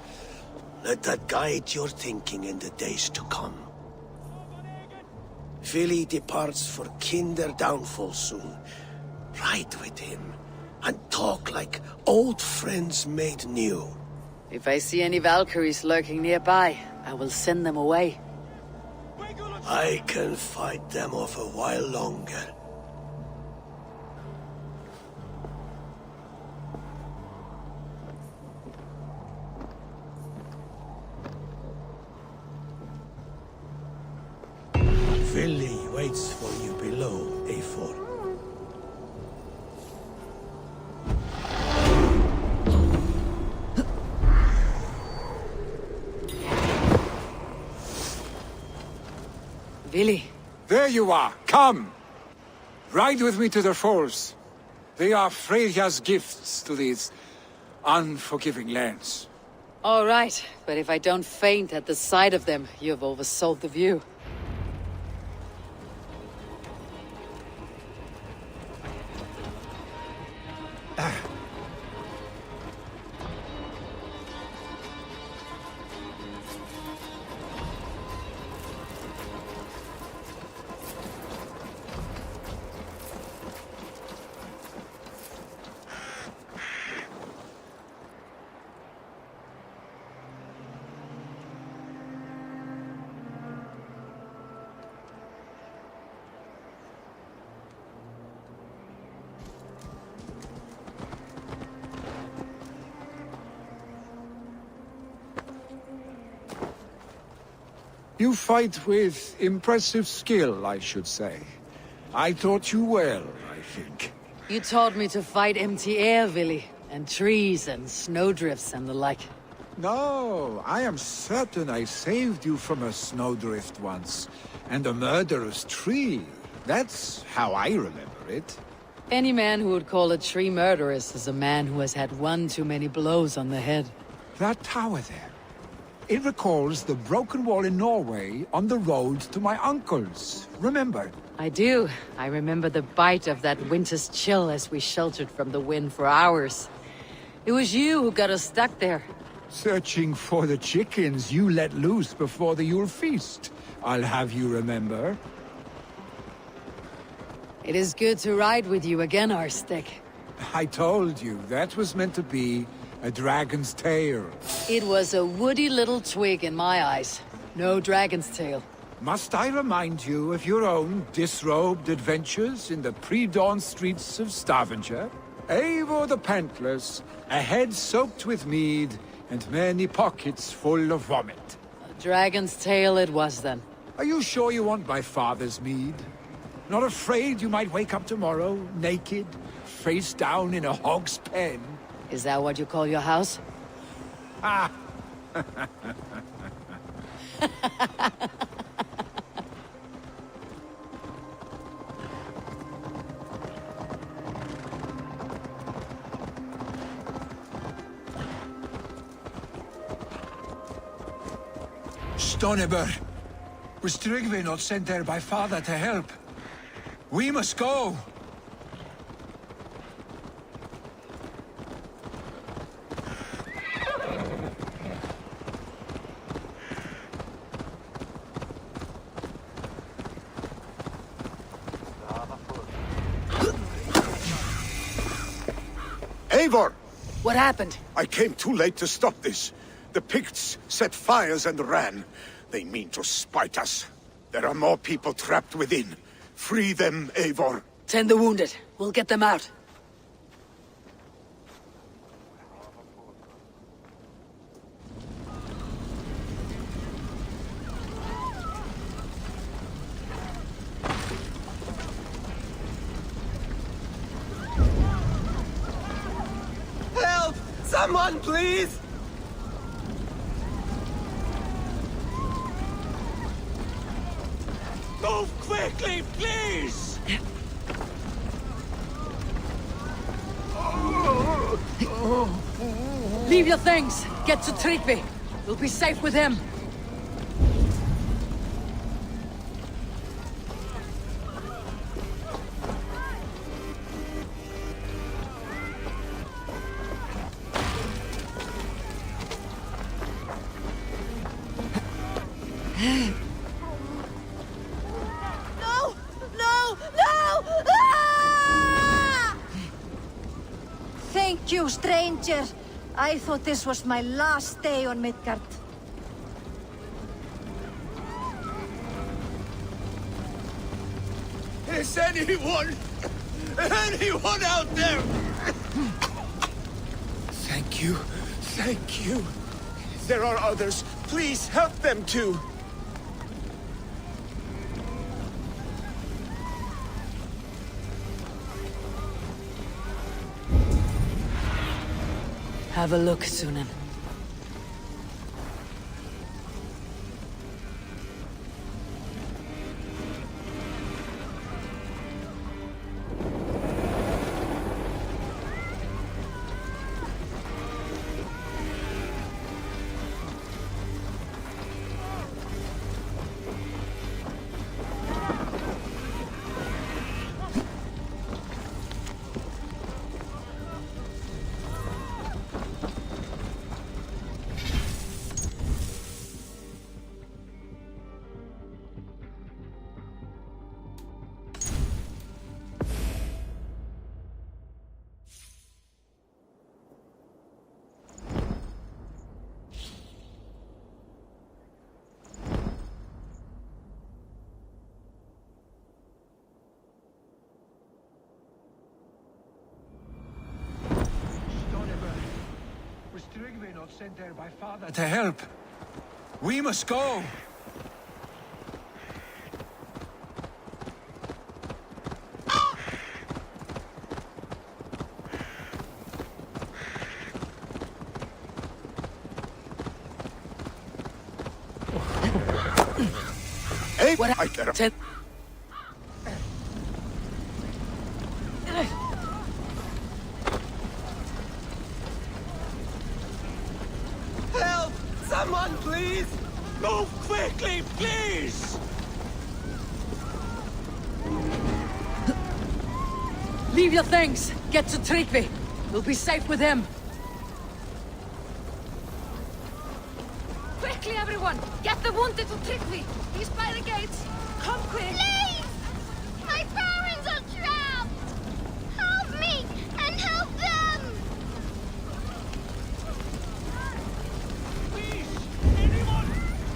Let that guide your thinking in the days to come. Vili departs for Kinder downfall soon. Ride with him, and talk like old friends made new. If I see any Valkyries lurking nearby, I will send them away. I can fight them off a while longer. Vili waits for you below, A4. Vili. There you are. Come! Ride with me to the falls. They are Freyja's gifts to these unforgiving lands. All right, but if I don't faint at the sight of them, you've oversold the view. You fight with impressive skill, I should say. I taught you well, I think. You taught me to fight empty air, Vili, and trees and snowdrifts and the like. No, I am certain I saved you from a snowdrift once, and a murderous tree. That's how I remember it. Any man who would call a tree murderous is a man who has had one too many blows on the head. That tower there. It recalls the broken wall in Norway on the road to my uncle's. Remember? I do. I remember the bite of that winter's chill as we sheltered from the wind for hours. It was you who got us stuck there. Searching for the chickens you let loose before the Yule feast. I'll have you remember. It is good to ride with you again, Arstic. I told you, that was meant to be a dragon's tail. It was a woody little twig in my eyes. No dragon's tail. Must I remind you of your own disrobed adventures in the pre-dawn streets of Stavanger? Eivor the Pantless, a head soaked with mead, and many pockets full of vomit. Dragon's tail it was then. Are you sure you want my father's mead? Not afraid you might wake up tomorrow, naked, face down in a hog's pen? Is that what you call your house? Ah! Stoneber, was Tryggvi not sent there by father to help? We must go! Eivor! What happened? I came too late to stop this. The Picts set fires and ran. They mean to spite us. There are more people trapped within. Free them, Eivor. Tend the wounded. We'll get them out. Help! Someone, please! Move quickly, please! Leave your things. Get to Tryggvi. We'll be safe with him. No! No! No! Ah! Thank you, stranger. I thought this was my last day on Midgard. Is anyone out there? Thank you. Thank you. There are others. Please help them too. Have a look, Sunan. Was Tryggvi not sent there by father to help? We must go! What I get up. Help! Someone, please! Move quickly, please! Leave your things. Get to Tryggvi. We'll be safe with him. Quickly, everyone! Get the wounded to Tryggvi! He's by the gates! Come quick! Please! My parents are trapped! Help me and help them!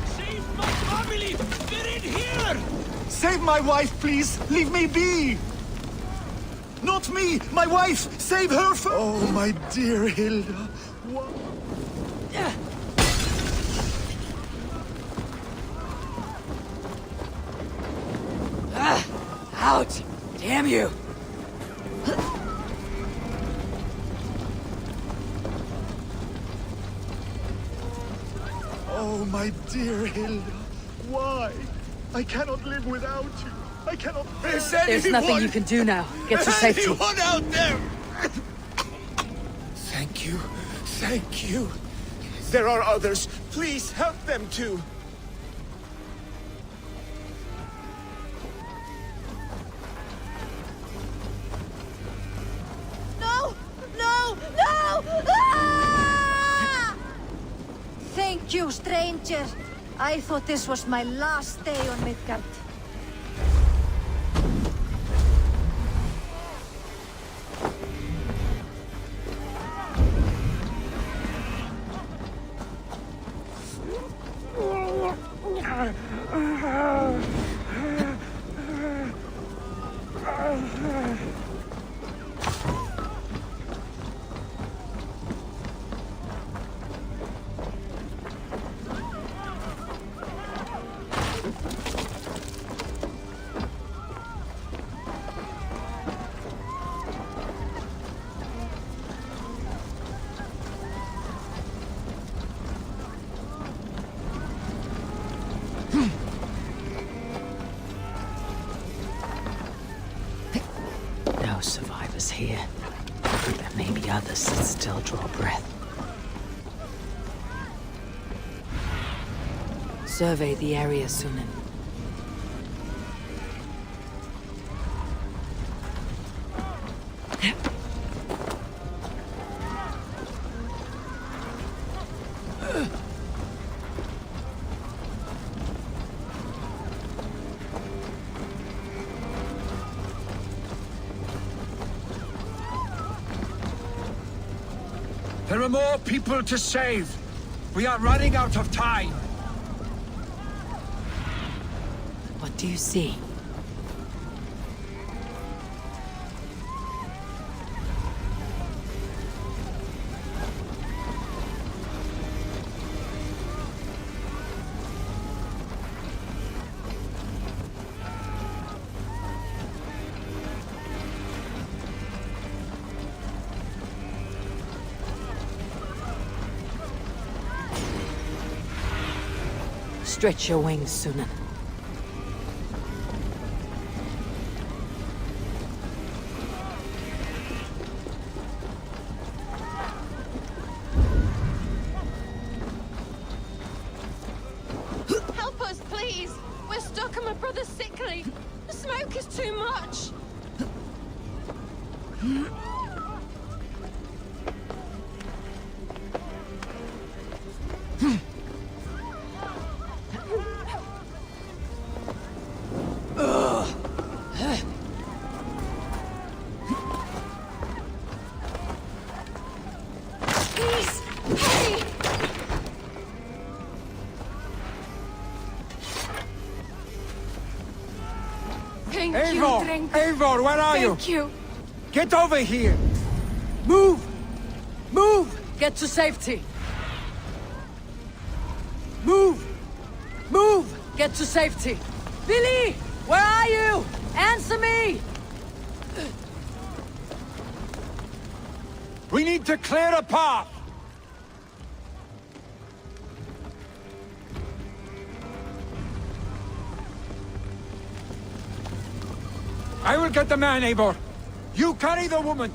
Save my family! They're in here! Save my wife, please! Leave me be! Not me! My wife! Save her for— Oh, my dear Hilda. Out! Damn you! Oh, my dear Hilda. Why? I cannot live without you. I cannot bear it. There's nothing you can do now. Get to safety. Anyone out there? Thank you. Thank you. There are others. Please help them too. No! No! No! Ah! Thank you, stranger. I thought this was my last day on Midgard. No survivors here. There may be others that still draw breath. Survey the area, Sunan. There are more people to save. We are running out of time. What do you see? Stretch your wings, Sunan. Help us, please! We're stuck and my brother's sickly. The smoke is too much. Please, hurry! Thank you, Eivor! Drink. Eivor, where are you? Thank you. Get over here! Move! Move! Get to safety! Move! Move! Get to safety! Billy! Where are you? Answer me! We need to clear a path! I will get the man, Eivor. You carry the woman.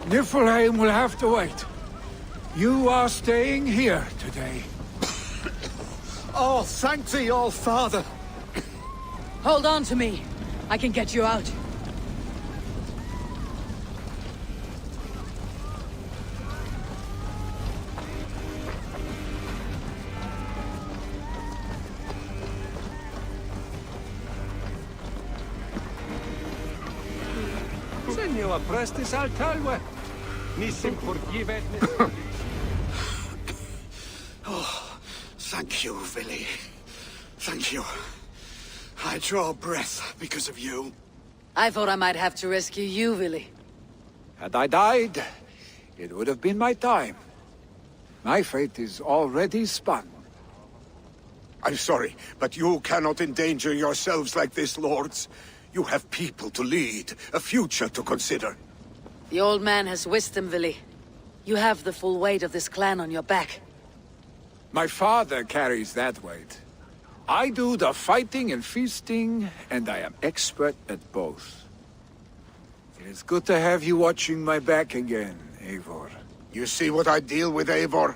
Niflheim will have to wait. You are staying here today. Oh, thank thee, all father. Hold on to me. I can get you out. Senor Prestis Altalwe. Nissim forgivet. Oh, thank you, Villy. Thank you. I draw breath because of you. I thought I might have to rescue you, Willy. Had I died, it would have been my time. My fate is already spun. I'm sorry, but you cannot endanger yourselves like this, lords. You have people to lead, a future to consider. The old man has wisdom, Vili. You have the full weight of this clan on your back. My father carries that weight. I do the fighting and feasting, and I am expert at both. It is good to have you watching my back again, Eivor. You see what I deal with, Eivor?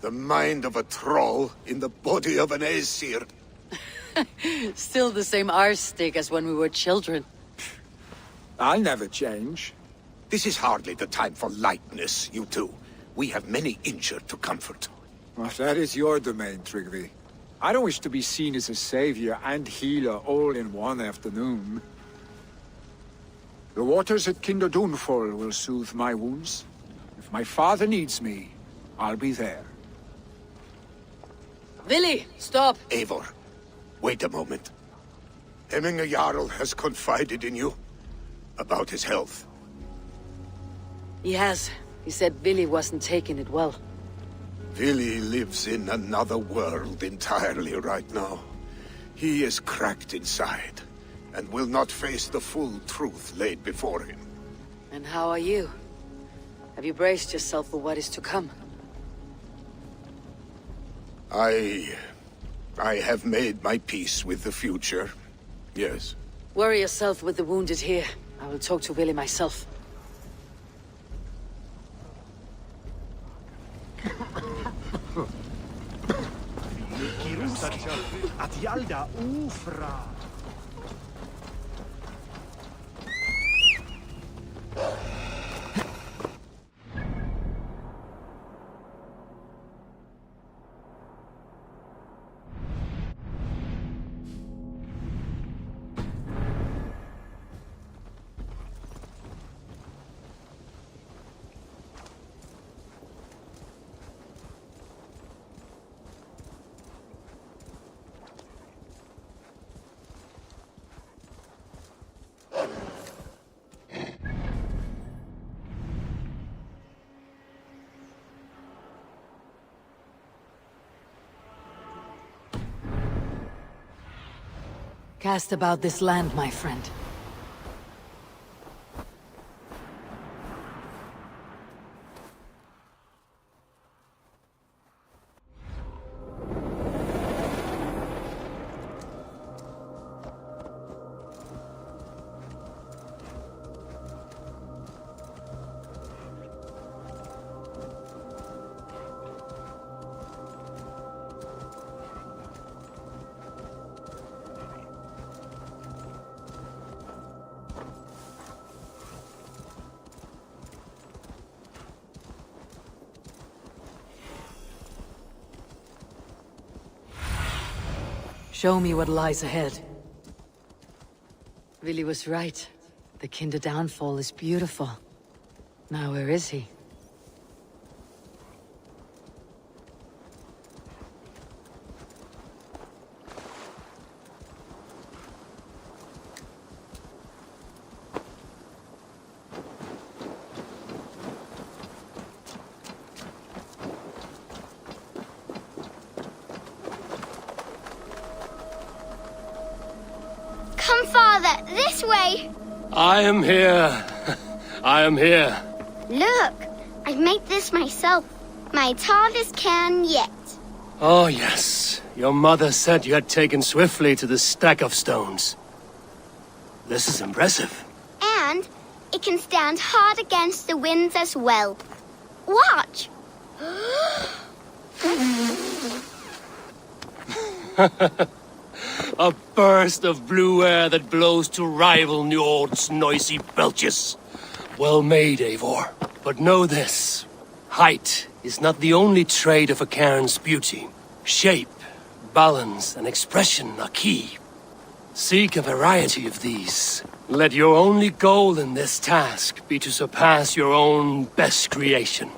The mind of a troll in the body of an Aesir. Still the same arse-stick as when we were children. I'll never change. This is hardly the time for lightness, you two. We have many injured to comfort. Well, that is your domain, Tryggvi. I don't wish to be seen as a savior and healer all in one afternoon. The waters at Kinderdunfol will soothe my wounds. If my father needs me, I'll be there. Vili, stop! Eivor, wait a moment. Hemminger Jarl has confided in you about his health. He has. He said Vili wasn't taking it well. Vili lives in another world entirely right now. He is cracked inside, and will not face the full truth laid before him. And how are you? Have you braced yourself for what is to come? I have made my peace with the future, yes. Worry yourself with the wounded here. I will talk to Vili myself. Cast about this land, my friend. Show me what lies ahead. Vili was right. The Kinder downfall is beautiful. Now where is he? Come, Father, this way! I am here. I am here. Look, I've made this myself. My hardest can yet. Oh, yes. Your mother said you had taken swiftly to the stack of stones. This is impressive. And it can stand hard against the winds as well. Watch! A burst of blue air that blows to rival Njord's noisy belches. Well made, Eivor. But know this. Height is not the only trait of a cairn's beauty. Shape, balance, and expression are key. Seek a variety of these. Let your only goal in this task be to surpass your own best creation.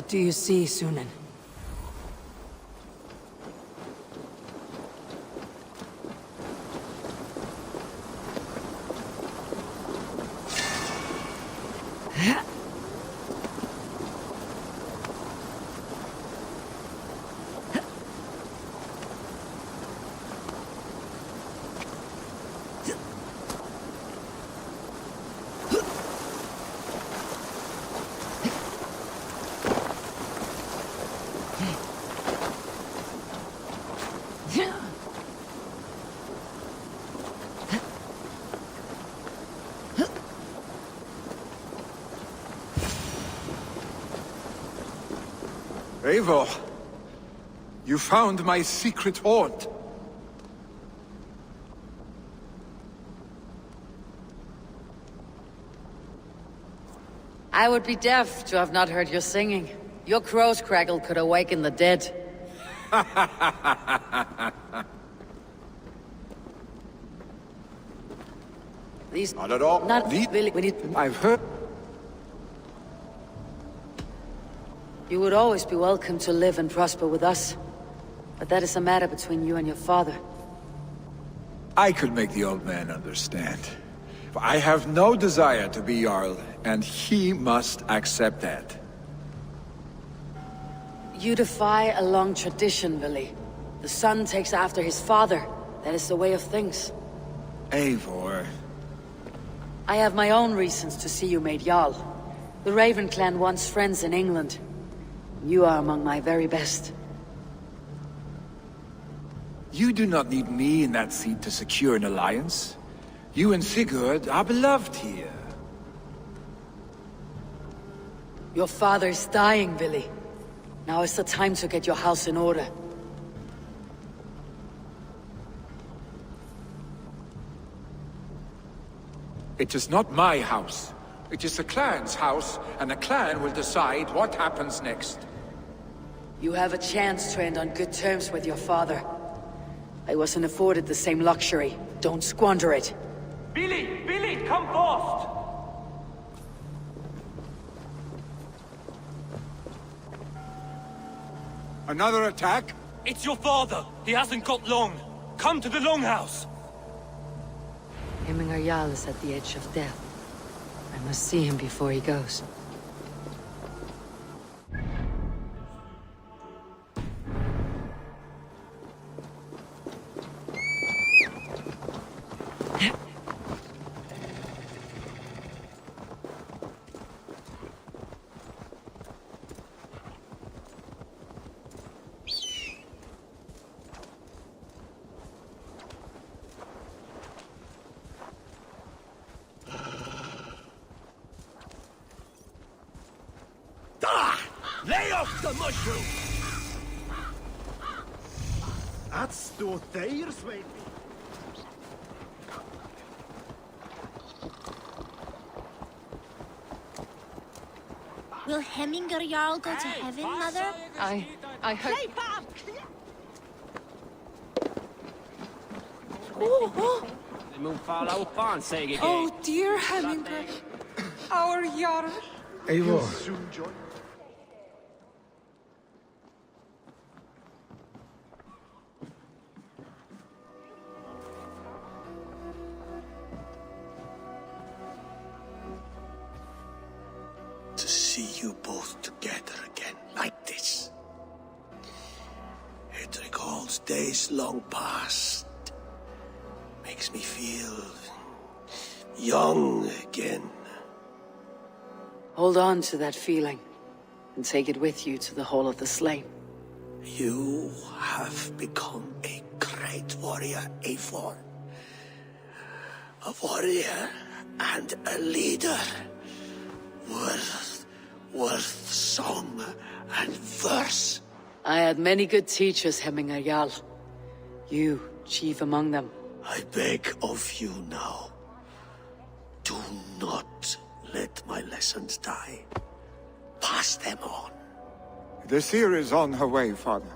What do you see, Sunan? Eivor, you found my secret haunt. I would be deaf to have not heard your singing. Your crow's crackle could awaken the dead. These Not at all. Not really. We need. I've heard. You would always be welcome to live and prosper with us. But that is a matter between you and your father. I could make the old man understand. I have no desire to be Jarl, and he must accept that. You defy a long tradition, Vili. The son takes after his father. That is the way of things. Eivor. I have my own reasons to see you made Jarl. The Raven clan wants friends in England. You are among my very best. You do not need me in that seat to secure an alliance. You and Sigurd are beloved here. Your father is dying, Vili. Now is the time to get your house in order. It is not my house. It is the clan's house, and the clan will decide what happens next. You have a chance to end on good terms with your father. I wasn't afforded the same luxury. Don't squander it. Billy, come fast! Another attack? It's your father. He hasn't got long. Come to the Longhouse. Hemmingar Jarl is at the edge of death. I must see him before he goes. Lay off the mushroom! That's the there's maybe. Will Hemmingar Jarl go to heaven, Mother? I hope... Play back! Oh, dear Hemmingar. Our Jarl. Eivor. To see you both together again like this. It recalls days long past. Makes me feel young again. Hold on to that feeling, and take it with you to the Hall of the Slain. You have become a great warrior, Eivor. A warrior and a leader. Worth song and verse. I had many good teachers, Hemmingar Jarl. You, chief among them. I beg of you now. Do not let my lessons die. Pass them on. The seer is on her way, Father.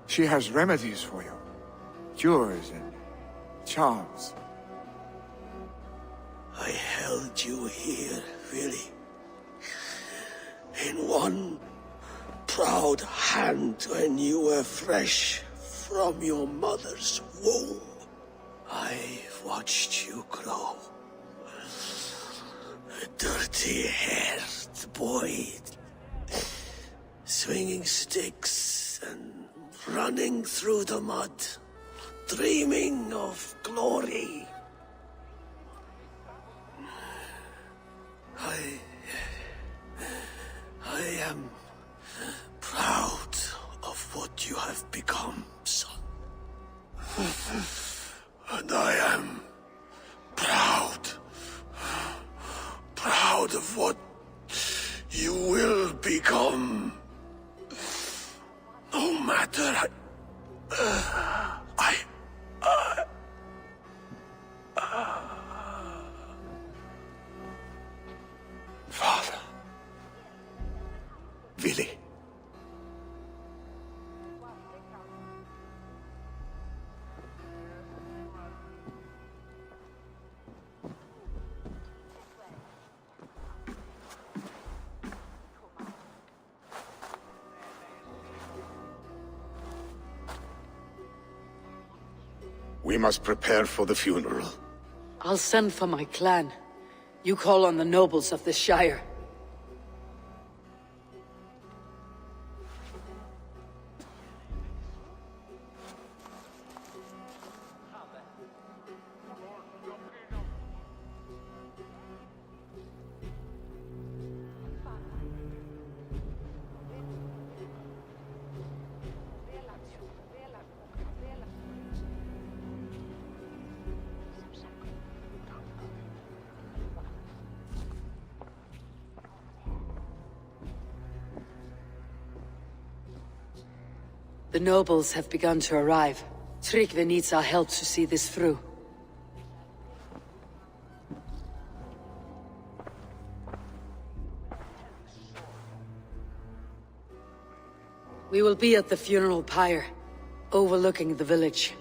She has remedies for you. Cures and charms. I held you here, really. In one proud hand when you were fresh from your mother's womb. I've watched you grow. A dirty-haired boy, swinging sticks and running through the mud, dreaming of glory. I am proud of what you have become, son. And I am proud of what you will become. No matter Father. Willi. We must prepare for the funeral. I'll send for my clan. You call on the nobles of the Shire. The nobles have begun to arrive. Tryggvi needs our help to see this through. We will be at the funeral pyre, overlooking the village.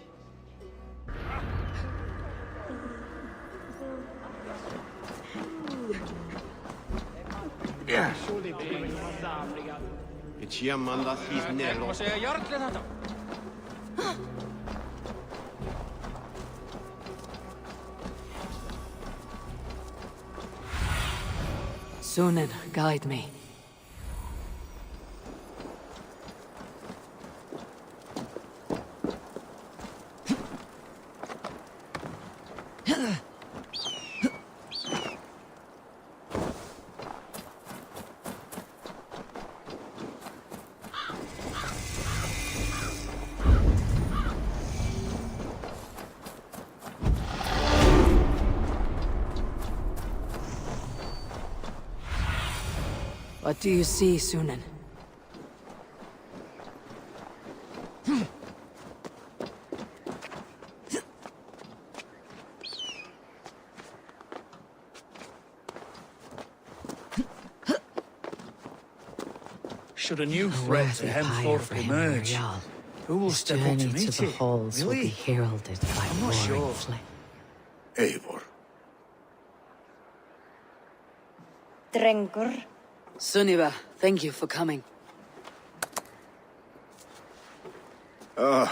Sunan, guide me. What do you see, Sunan? Should a new threat to henceforth emerge, who will step up to meet the it? halls will be heralded by I'm not roaring sure. flame. Eivor. Drengur. Sunniva, thank you for coming. The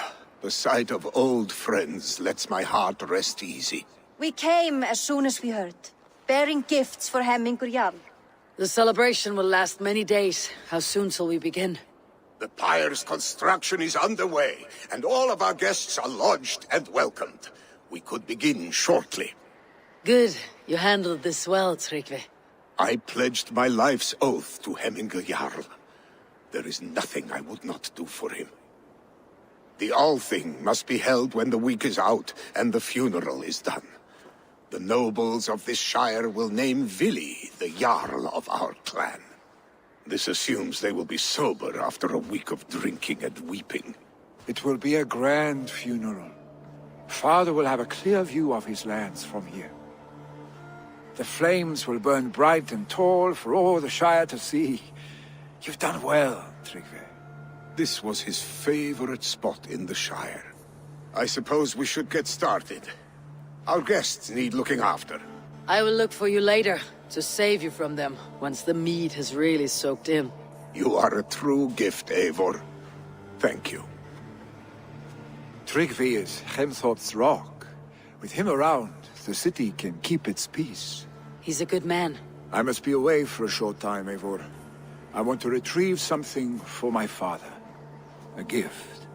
sight of old friends lets my heart rest easy. We came as soon as we heard, bearing gifts for Hemmingur Jarl. The celebration will last many days. How soon till we begin? The pyre's construction is underway, and all of our guests are lodged and welcomed. We could begin shortly. Good. You handled this well, Tryggvi. I pledged my life's oath to Hemmingur Jarl. There is nothing I would not do for him. The Althing must be held when the week is out and the funeral is done. The nobles of this shire will name Willi the Jarl of our clan. This assumes they will be sober after a week of drinking and weeping. It will be a grand funeral. Father will have a clear view of his lands from here. The flames will burn bright and tall for all the Shire to see. You've done well, Tryggvi. This was his favorite spot in the Shire. I suppose we should get started. Our guests need looking after. I will look for you later, to save you from them, once the mead has really soaked in. You are a true gift, Eivor. Thank you. Tryggvi is Hemthorpe's rock. With him around, the city can keep its peace. He's a good man. I must be away for a short time, Eivor. I want to retrieve something for my father. A gift.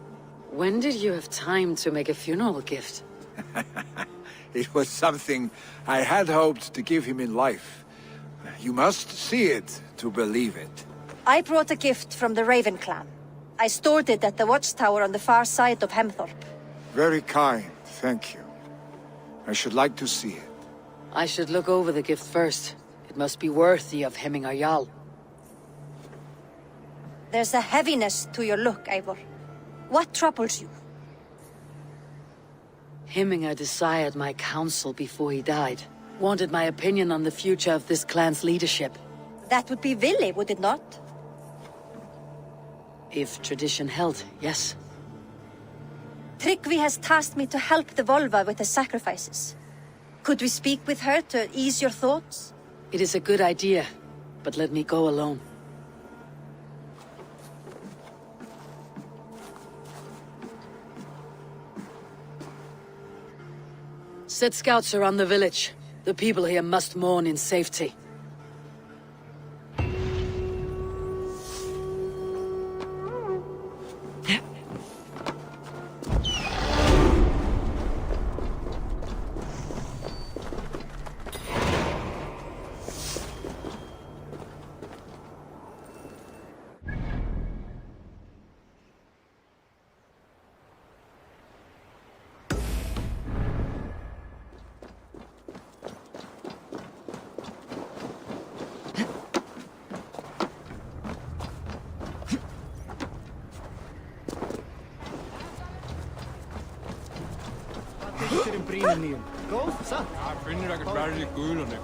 When did you have time to make a funeral gift? It was something I had hoped to give him in life. You must see it to believe it. I brought a gift from the Raven clan. I stored it at the watchtower on the far side of Hemthorpe. Very kind, thank you. I should like to see it. I should look over the gift first. It must be worthy of Hemmingar Jarl. There's a heaviness to your look, Eivor. What troubles you? Hemmingar desired my counsel before he died. Wanted my opinion on the future of this clan's leadership. That would be Vili, would it not? If tradition held, yes. Tryggvi has tasked me to help the Volva with the sacrifices. Could we speak with her to ease your thoughts? It is a good idea, but let me go alone. Set scouts around the village. The people here must mourn in safety. Góð, satt? Það finnur ekkert verði í gulunni.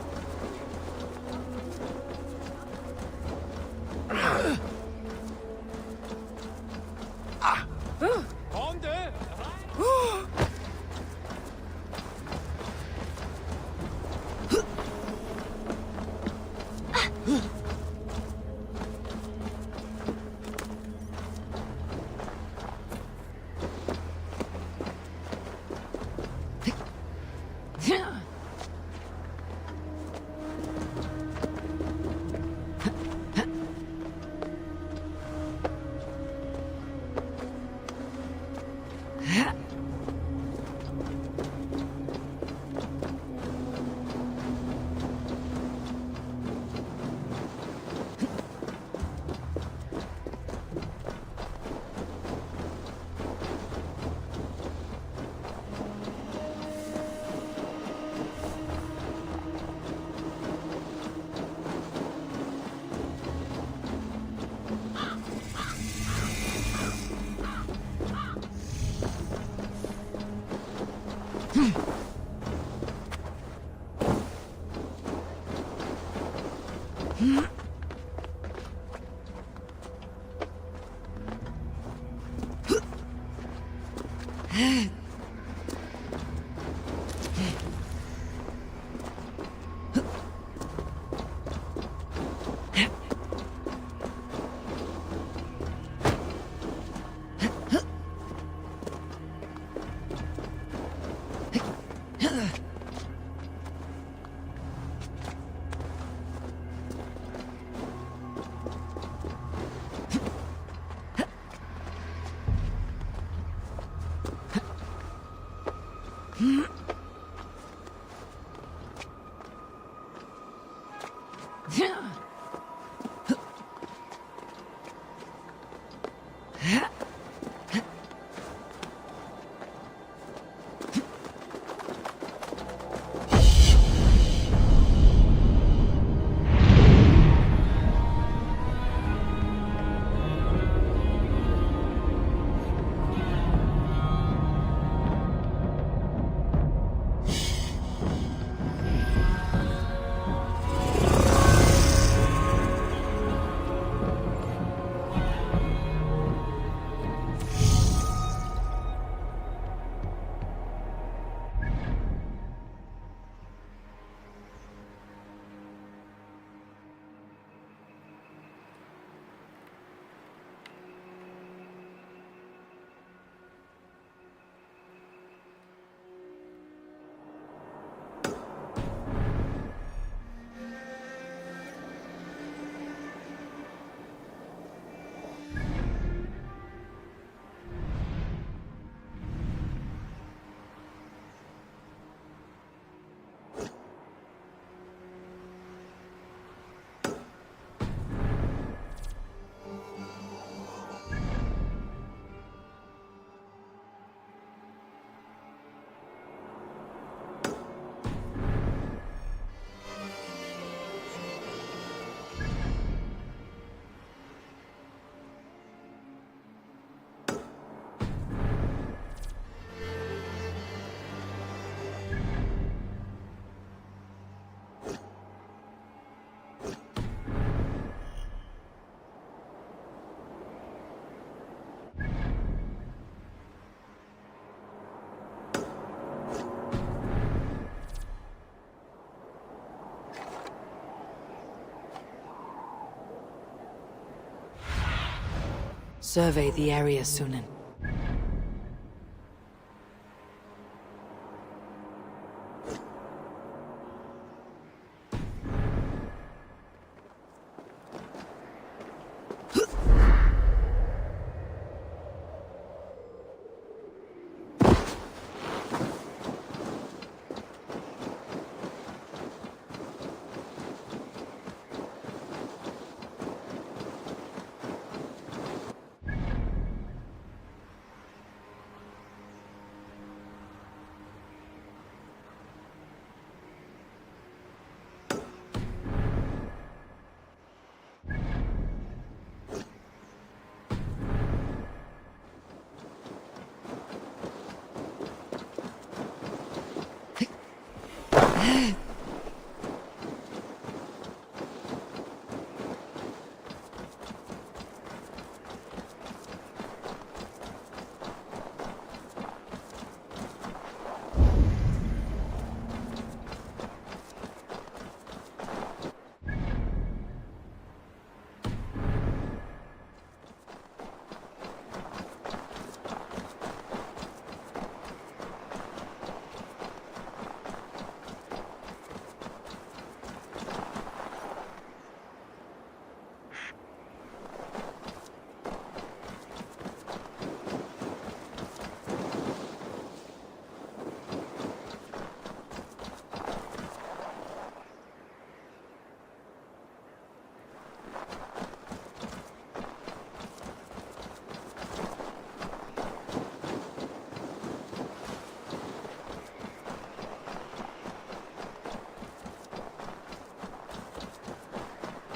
Survey the area, Sunan.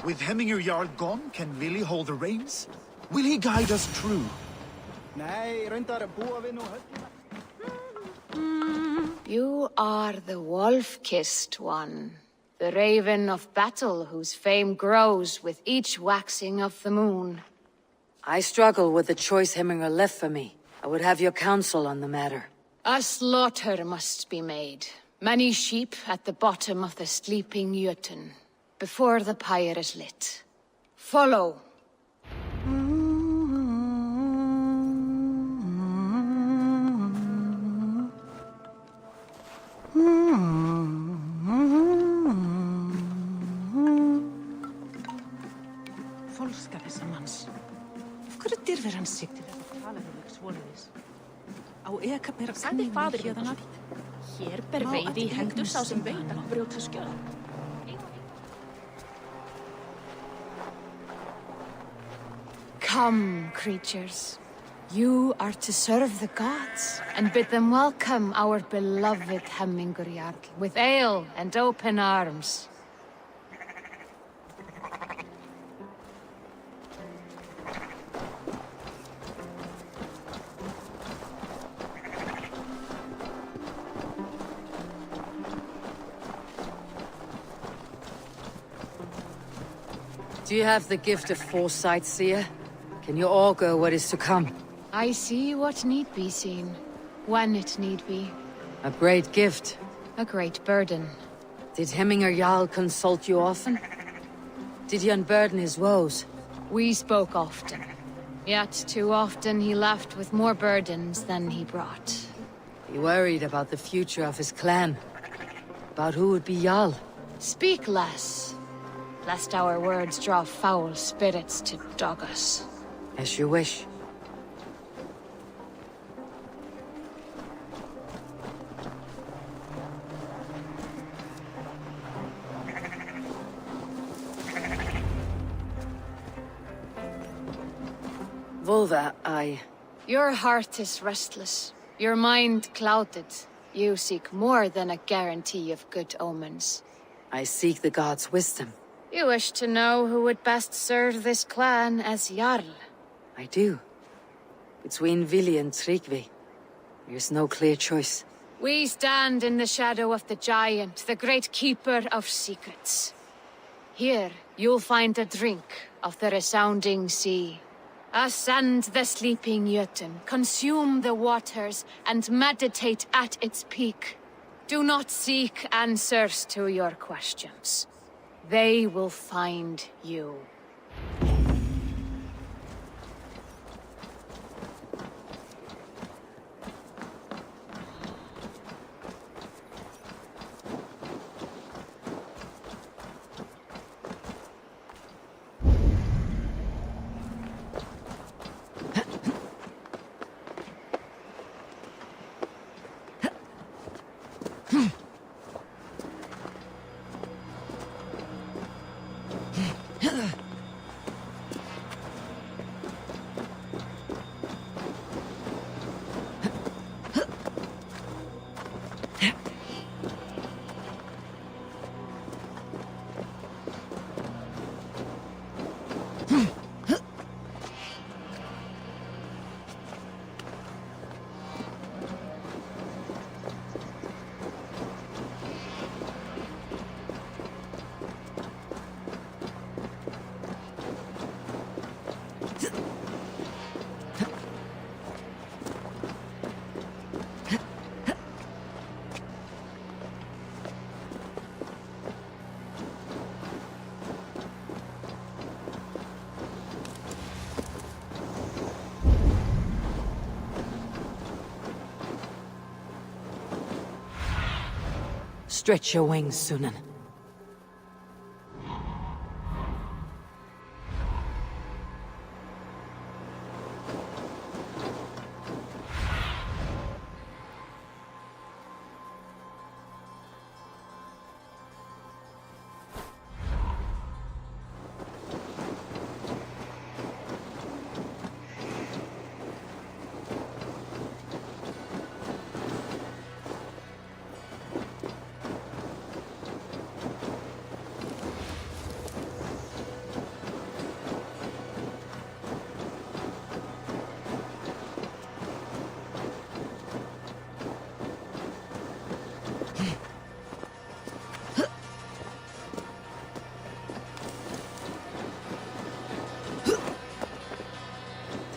With Hemminger Jarl gone, can Willy hold the reins? Will he guide us true? You are the wolf-kissed one. The raven of battle whose fame grows with each waxing of the moon. I struggle with the choice Hemminger left for me. I would have your counsel on the matter. A slaughter must be made. Many sheep at the bottom of the sleeping Jötun, before the pyre is lit. Follow. Fólska þessa manns. Af hverju dyrfir hann sig til að tala við mig svoleiðis? Á eka bera Sagði faðir héðan að hér ber veiði í hendur sá sem veit að brjóta skjöld. Come, creatures. You are to serve the gods, and bid them welcome our beloved Hemminger Jarl, with ale and open arms. Do you have the gift of foresight, seer? Can you augur what is to come? I see what need be seen, when it need be. A great gift. A great burden. Did Hemminger Jarl consult you often? Did he unburden his woes? We spoke often. Yet too often he left with more burdens than he brought. He worried about the future of his clan. About who would be Jarl. Speak less, lest our words draw foul spirits to dog us. As you wish. Volva, Your heart is restless, your mind clouded. You seek more than a guarantee of good omens. I seek the gods' wisdom. You wish to know who would best serve this clan as Jarl. I do. Between Vili and Tryggvi, there's no clear choice. We stand in the shadow of the giant, the great keeper of secrets. Here, you'll find a drink of the resounding sea. Ascend the sleeping Jötun, consume the waters, and meditate at its peak. Do not seek answers to your questions. They will find you. Stretch your wings, Sunan.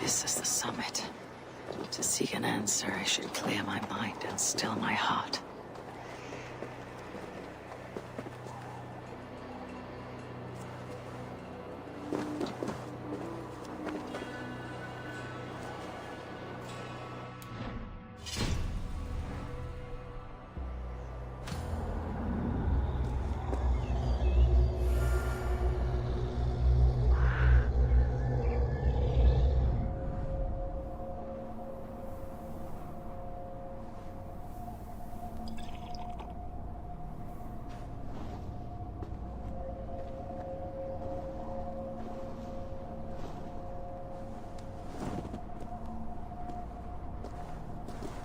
This is the summit. To seek an answer, I should clear my mind and still my heart.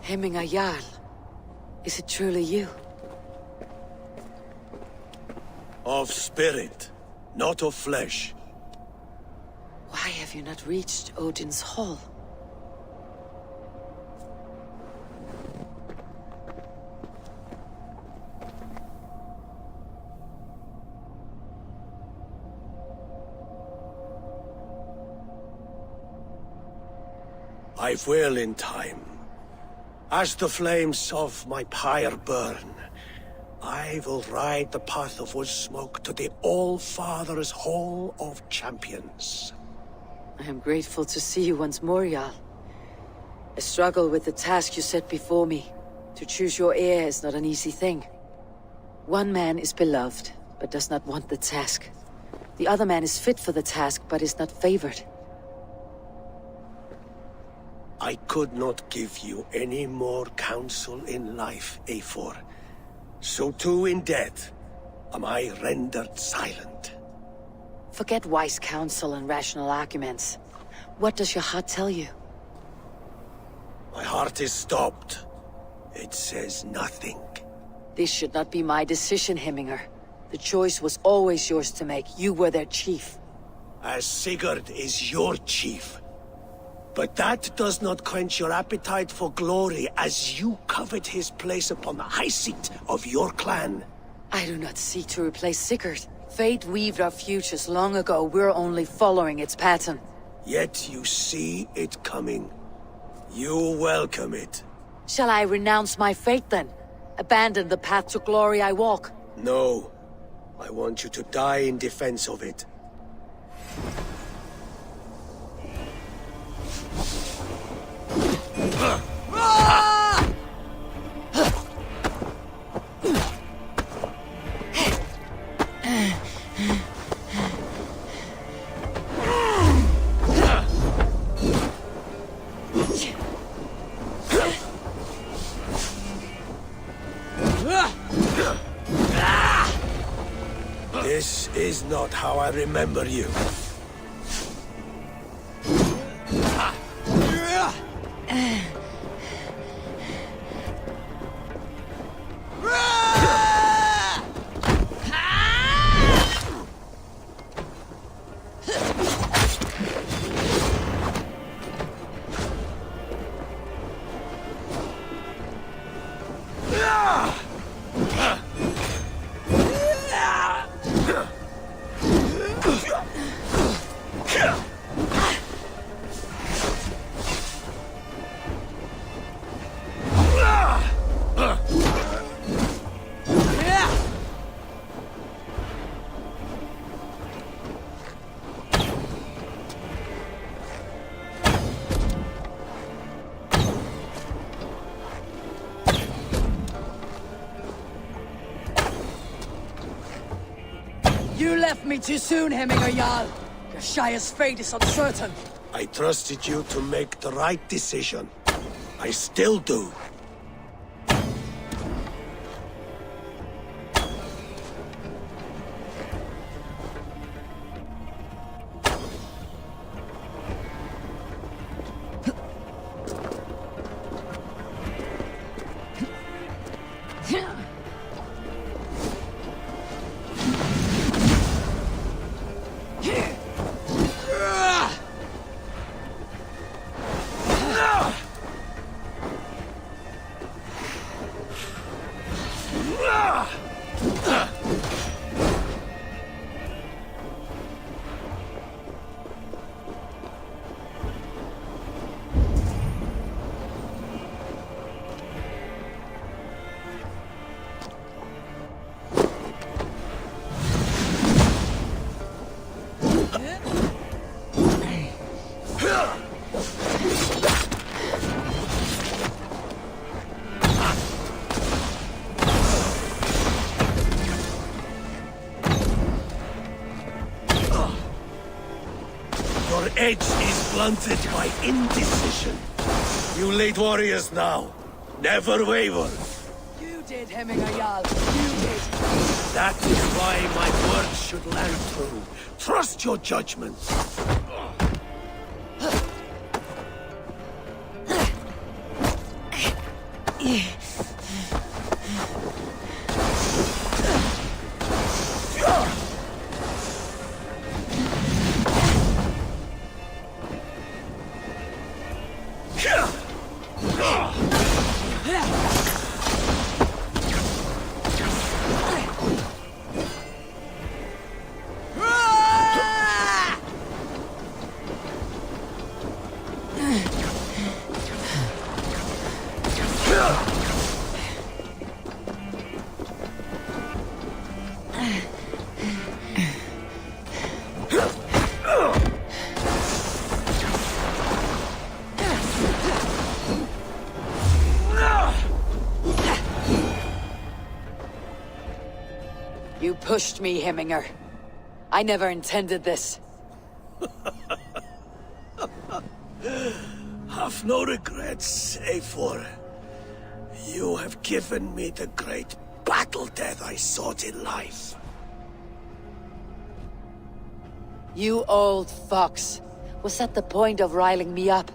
Hemminga Jarl, is it truly you? Of spirit, not of flesh. Why have you not reached Odin's Hall? I will in time. As the flames of my pyre burn, I will ride the path of wood smoke to the All-Father's Hall of Champions. I am grateful to see you once more, Jarl. I struggle with the task you set before me. To choose your heir is not an easy thing. One man is beloved, but does not want the task. The other man is fit for the task, but is not favored. I could not give you any more counsel in life, Eivor. So too in death am I rendered silent. Forget wise counsel and rational arguments. What does your heart tell you? My heart is stopped. It says nothing. This should not be my decision, Hemminger. The choice was always yours to make. You were their chief. As Sigurd is your chief. But that does not quench your appetite for glory as you covet his place upon the high seat of your clan. I do not seek to replace Sigurd. Fate weaved our futures long ago. We're only following its pattern. Yet you see it coming. You welcome it. Shall I renounce my fate then? Abandon the path to glory I walk? No. I want you to die in defense of it. This is not how I remember you. You left me too soon, Hemminger Jarl. Your Shire's fate is uncertain. I trusted you to make the right decision. I still do. Your edge is blunted by indecision. You late warriors now. Never waver. You did, Hemminger Jarl. You did. That is why my words should land true. Trust your judgment. You pushed me, Hemminger. I never intended this. Have no regrets, save for you have given me the great battle death I sought in life. You old fox. Was that the point of riling me up?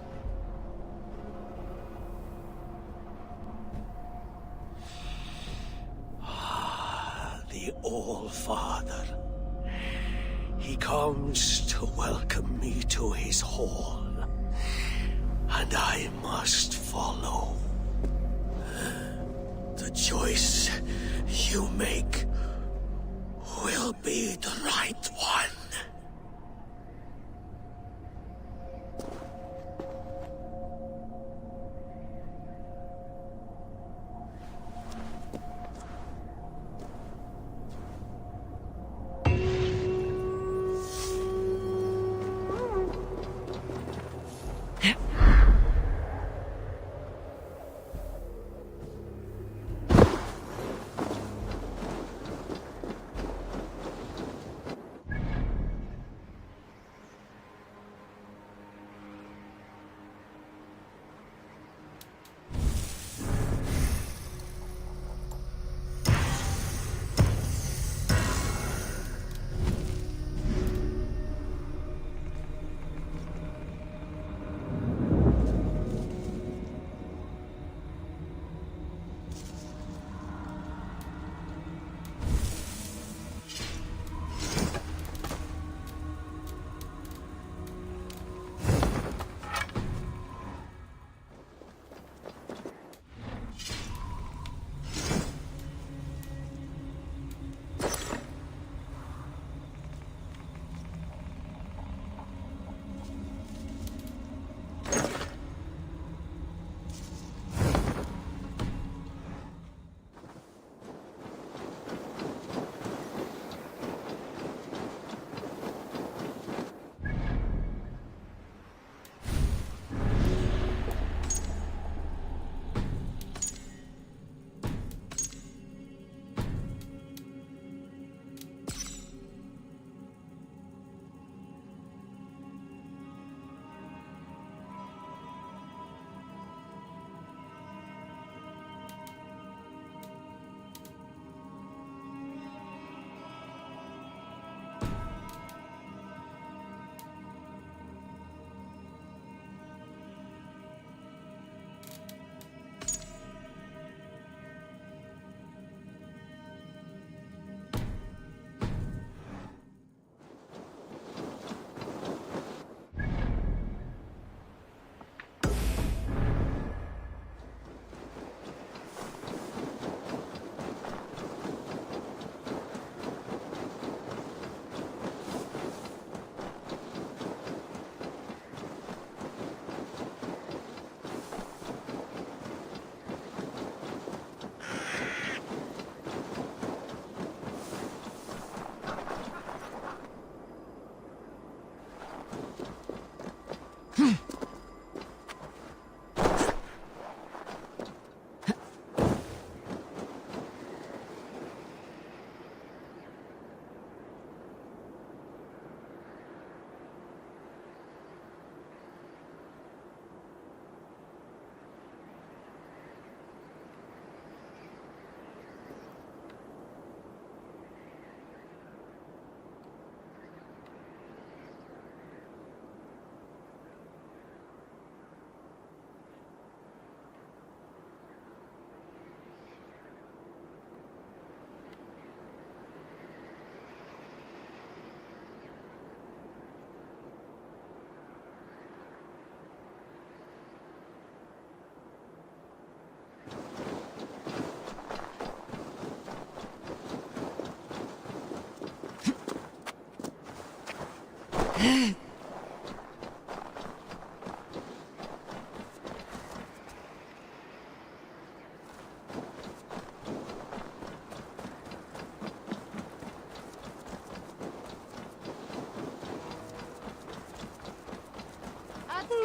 The All-Father. He comes to welcome me to his hall. And I must follow. The choice you make will be the right one.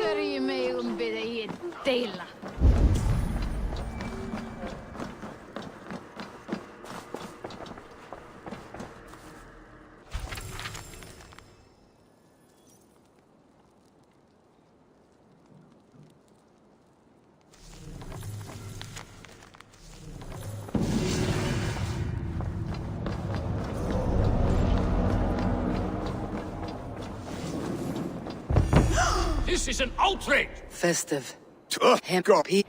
Hverju megum við eigin deila? This is an outrage! Festive. Hemp. I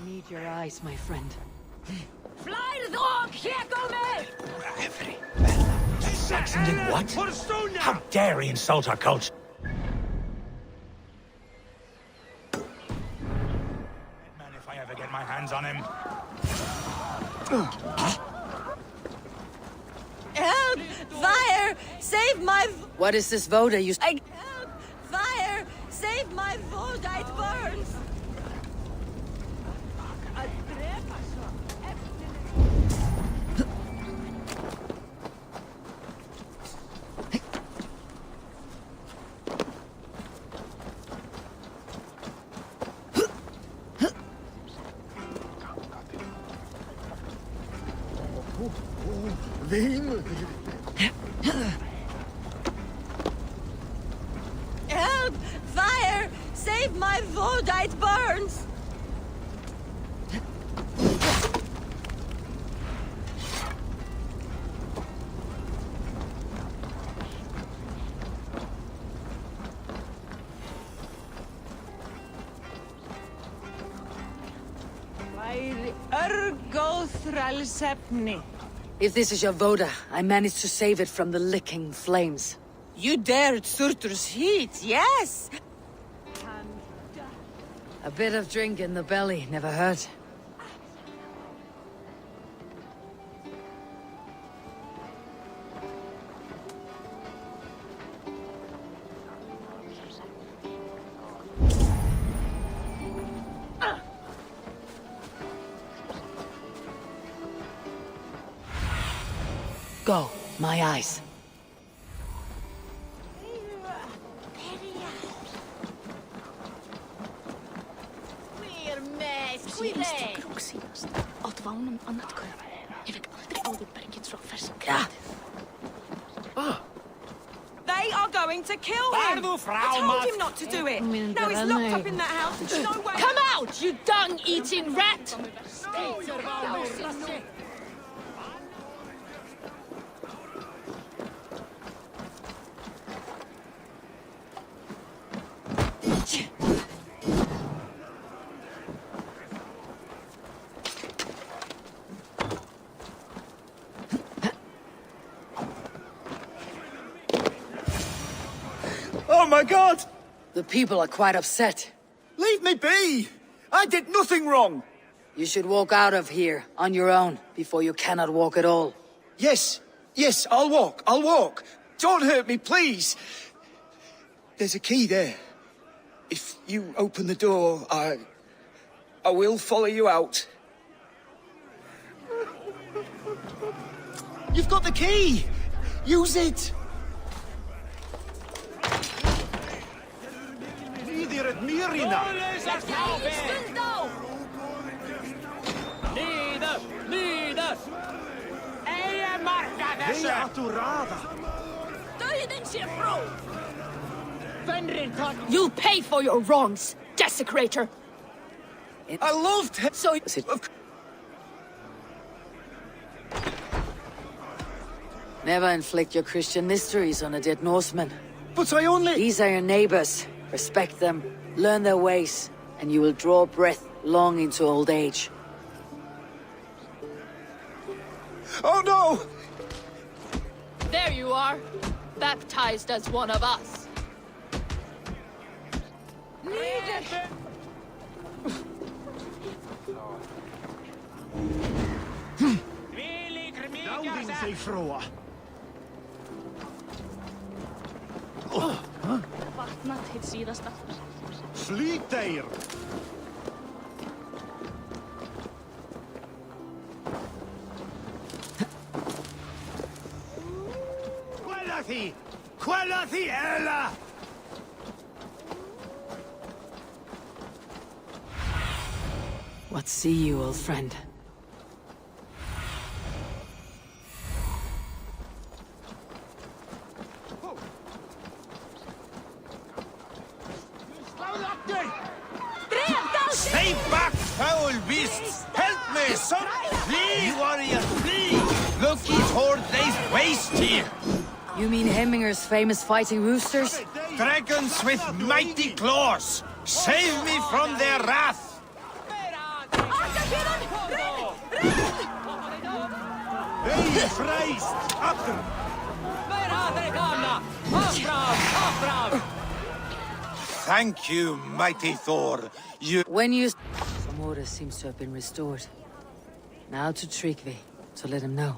need your eyes, my friend. Saxon did what? How dare he insult our culture? Man, if I ever get my hands on him. Help! Fire! Save my... What is this Voda you... Help! Fire! Save my Voda, it burns! Help! Fire! Save my Voda, it burns! If this is your Voda, I managed to save it from the licking flames. You dared Surtur's heat, yes! A bit of drink in the belly never hurt. Go, my eyes. They are going to kill him! I told him not to do it! Now he's locked up in that house, there's no way... Come out, you dung-eating rat! Oh my god! The people are quite upset. Leave me be! I did nothing wrong! You should walk out of here on your own before you cannot walk at all. Yes, yes, I'll walk. Don't hurt me, please! There's a key there. If you open the door, I will follow you out. You've got the key! Use it! You'll pay for your wrongs, desecrator! I loved him! So... Never inflict your Christian mysteries on a dead Norseman. But I only... These are your neighbors. Respect them, learn their ways, and you will draw breath long into old age. Oh no! There you are, baptized as one of us. sig fråa. Vatna til síðasta. Slít þeir! Quella thi ella! What see you, old friend? Stay back, foul beasts! Help me, son! Flee, warrior, flee! Loki horde lays waste here! You mean Hemminger's famous fighting roosters? Dragons with mighty claws! Save me from their wrath! Hey, Christ! After! Thank you, mighty Thor. When you... Some order seems to have been restored. Now to Tryggvi, to let him know.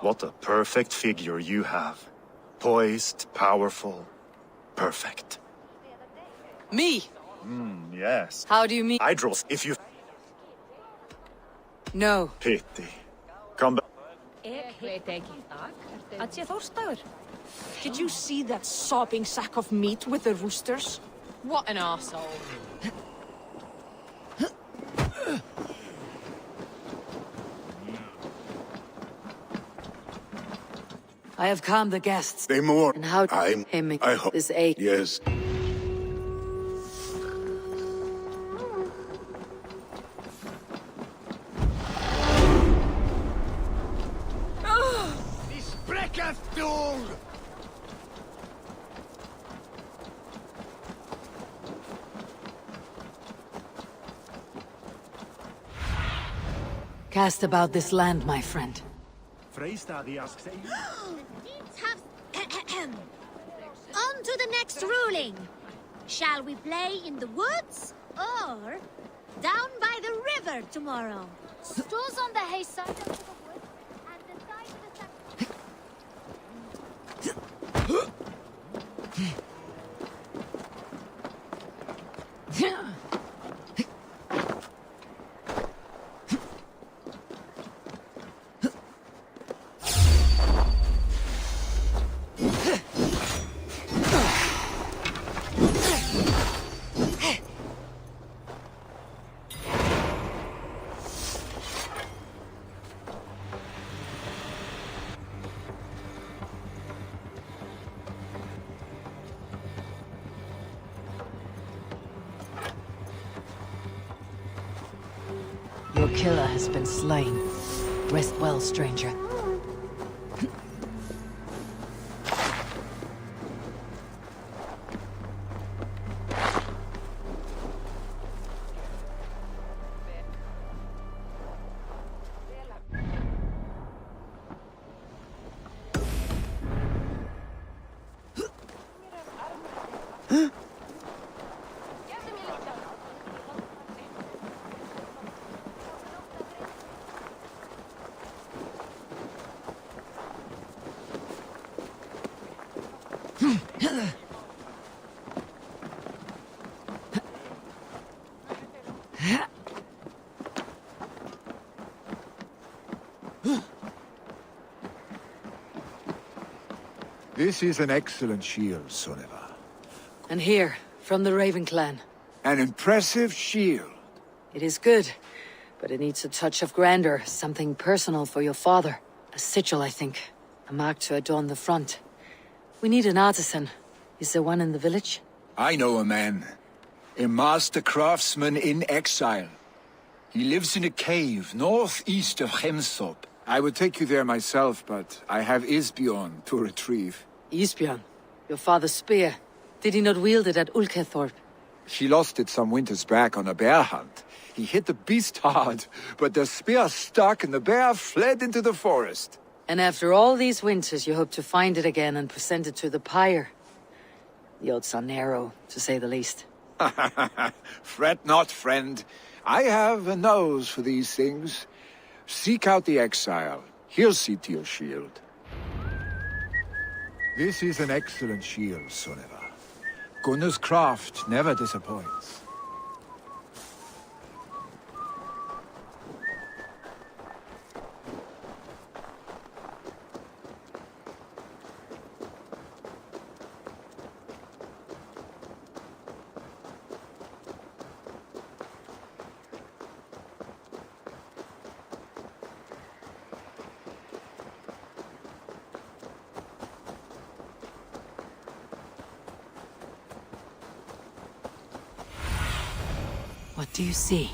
What a perfect figure you have. Poised, powerful, perfect. Me? Yes. How do you mean? I draw if you... No. Pity. Come back. Did you see that sopping sack of meat with the roosters? What an arsehole. I have calmed the guests. They more. And how I hope. This ache. Yes. This breaketh dog! Cast about this land, my friend. Freistad asks On to the next ruling. Shall we play in the woods or down by the river tomorrow? Stores on the hay side of the wood and the side of the Your killer has been slain. Rest well, stranger. This is an excellent shield, Soneva. And here, from the Raven clan. An impressive shield. It is good, but it needs a touch of grandeur, something personal for your father. A sigil, I think. A mark to adorn the front. We need an artisan. Is there one in the village? I know a man. A master craftsman in exile. He lives in a cave northeast of Hemsop. I would take you there myself, but I have Isbjorn to retrieve. Isbjorn? Your father's spear. Did he not wield it at Ulkethorp? He lost it some winters back on a bear hunt. He hit the beast hard, but the spear stuck and the bear fled into the forest. And after all these winters, you hope to find it again and present it to the pyre. The odds are narrow, to say the least. Fret not, friend. I have a nose for these things. Seek out the exile. He'll see to your shield. This is an excellent shield, Soneva. Gunnar's craft never disappoints. What do you see?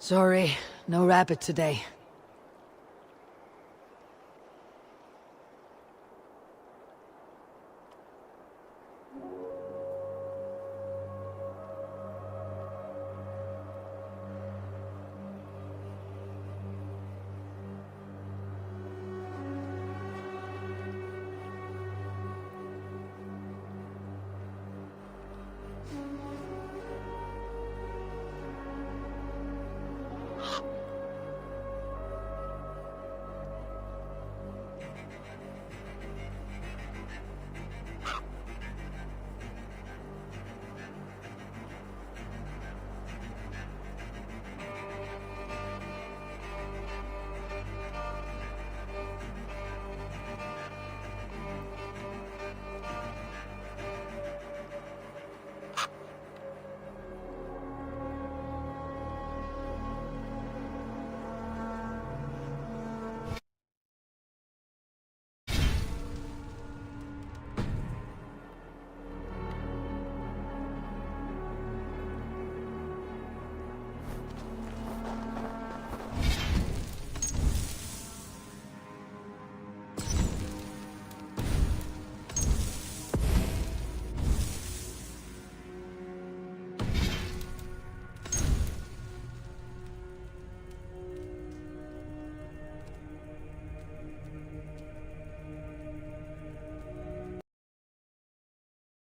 Sorry, no rabbit today.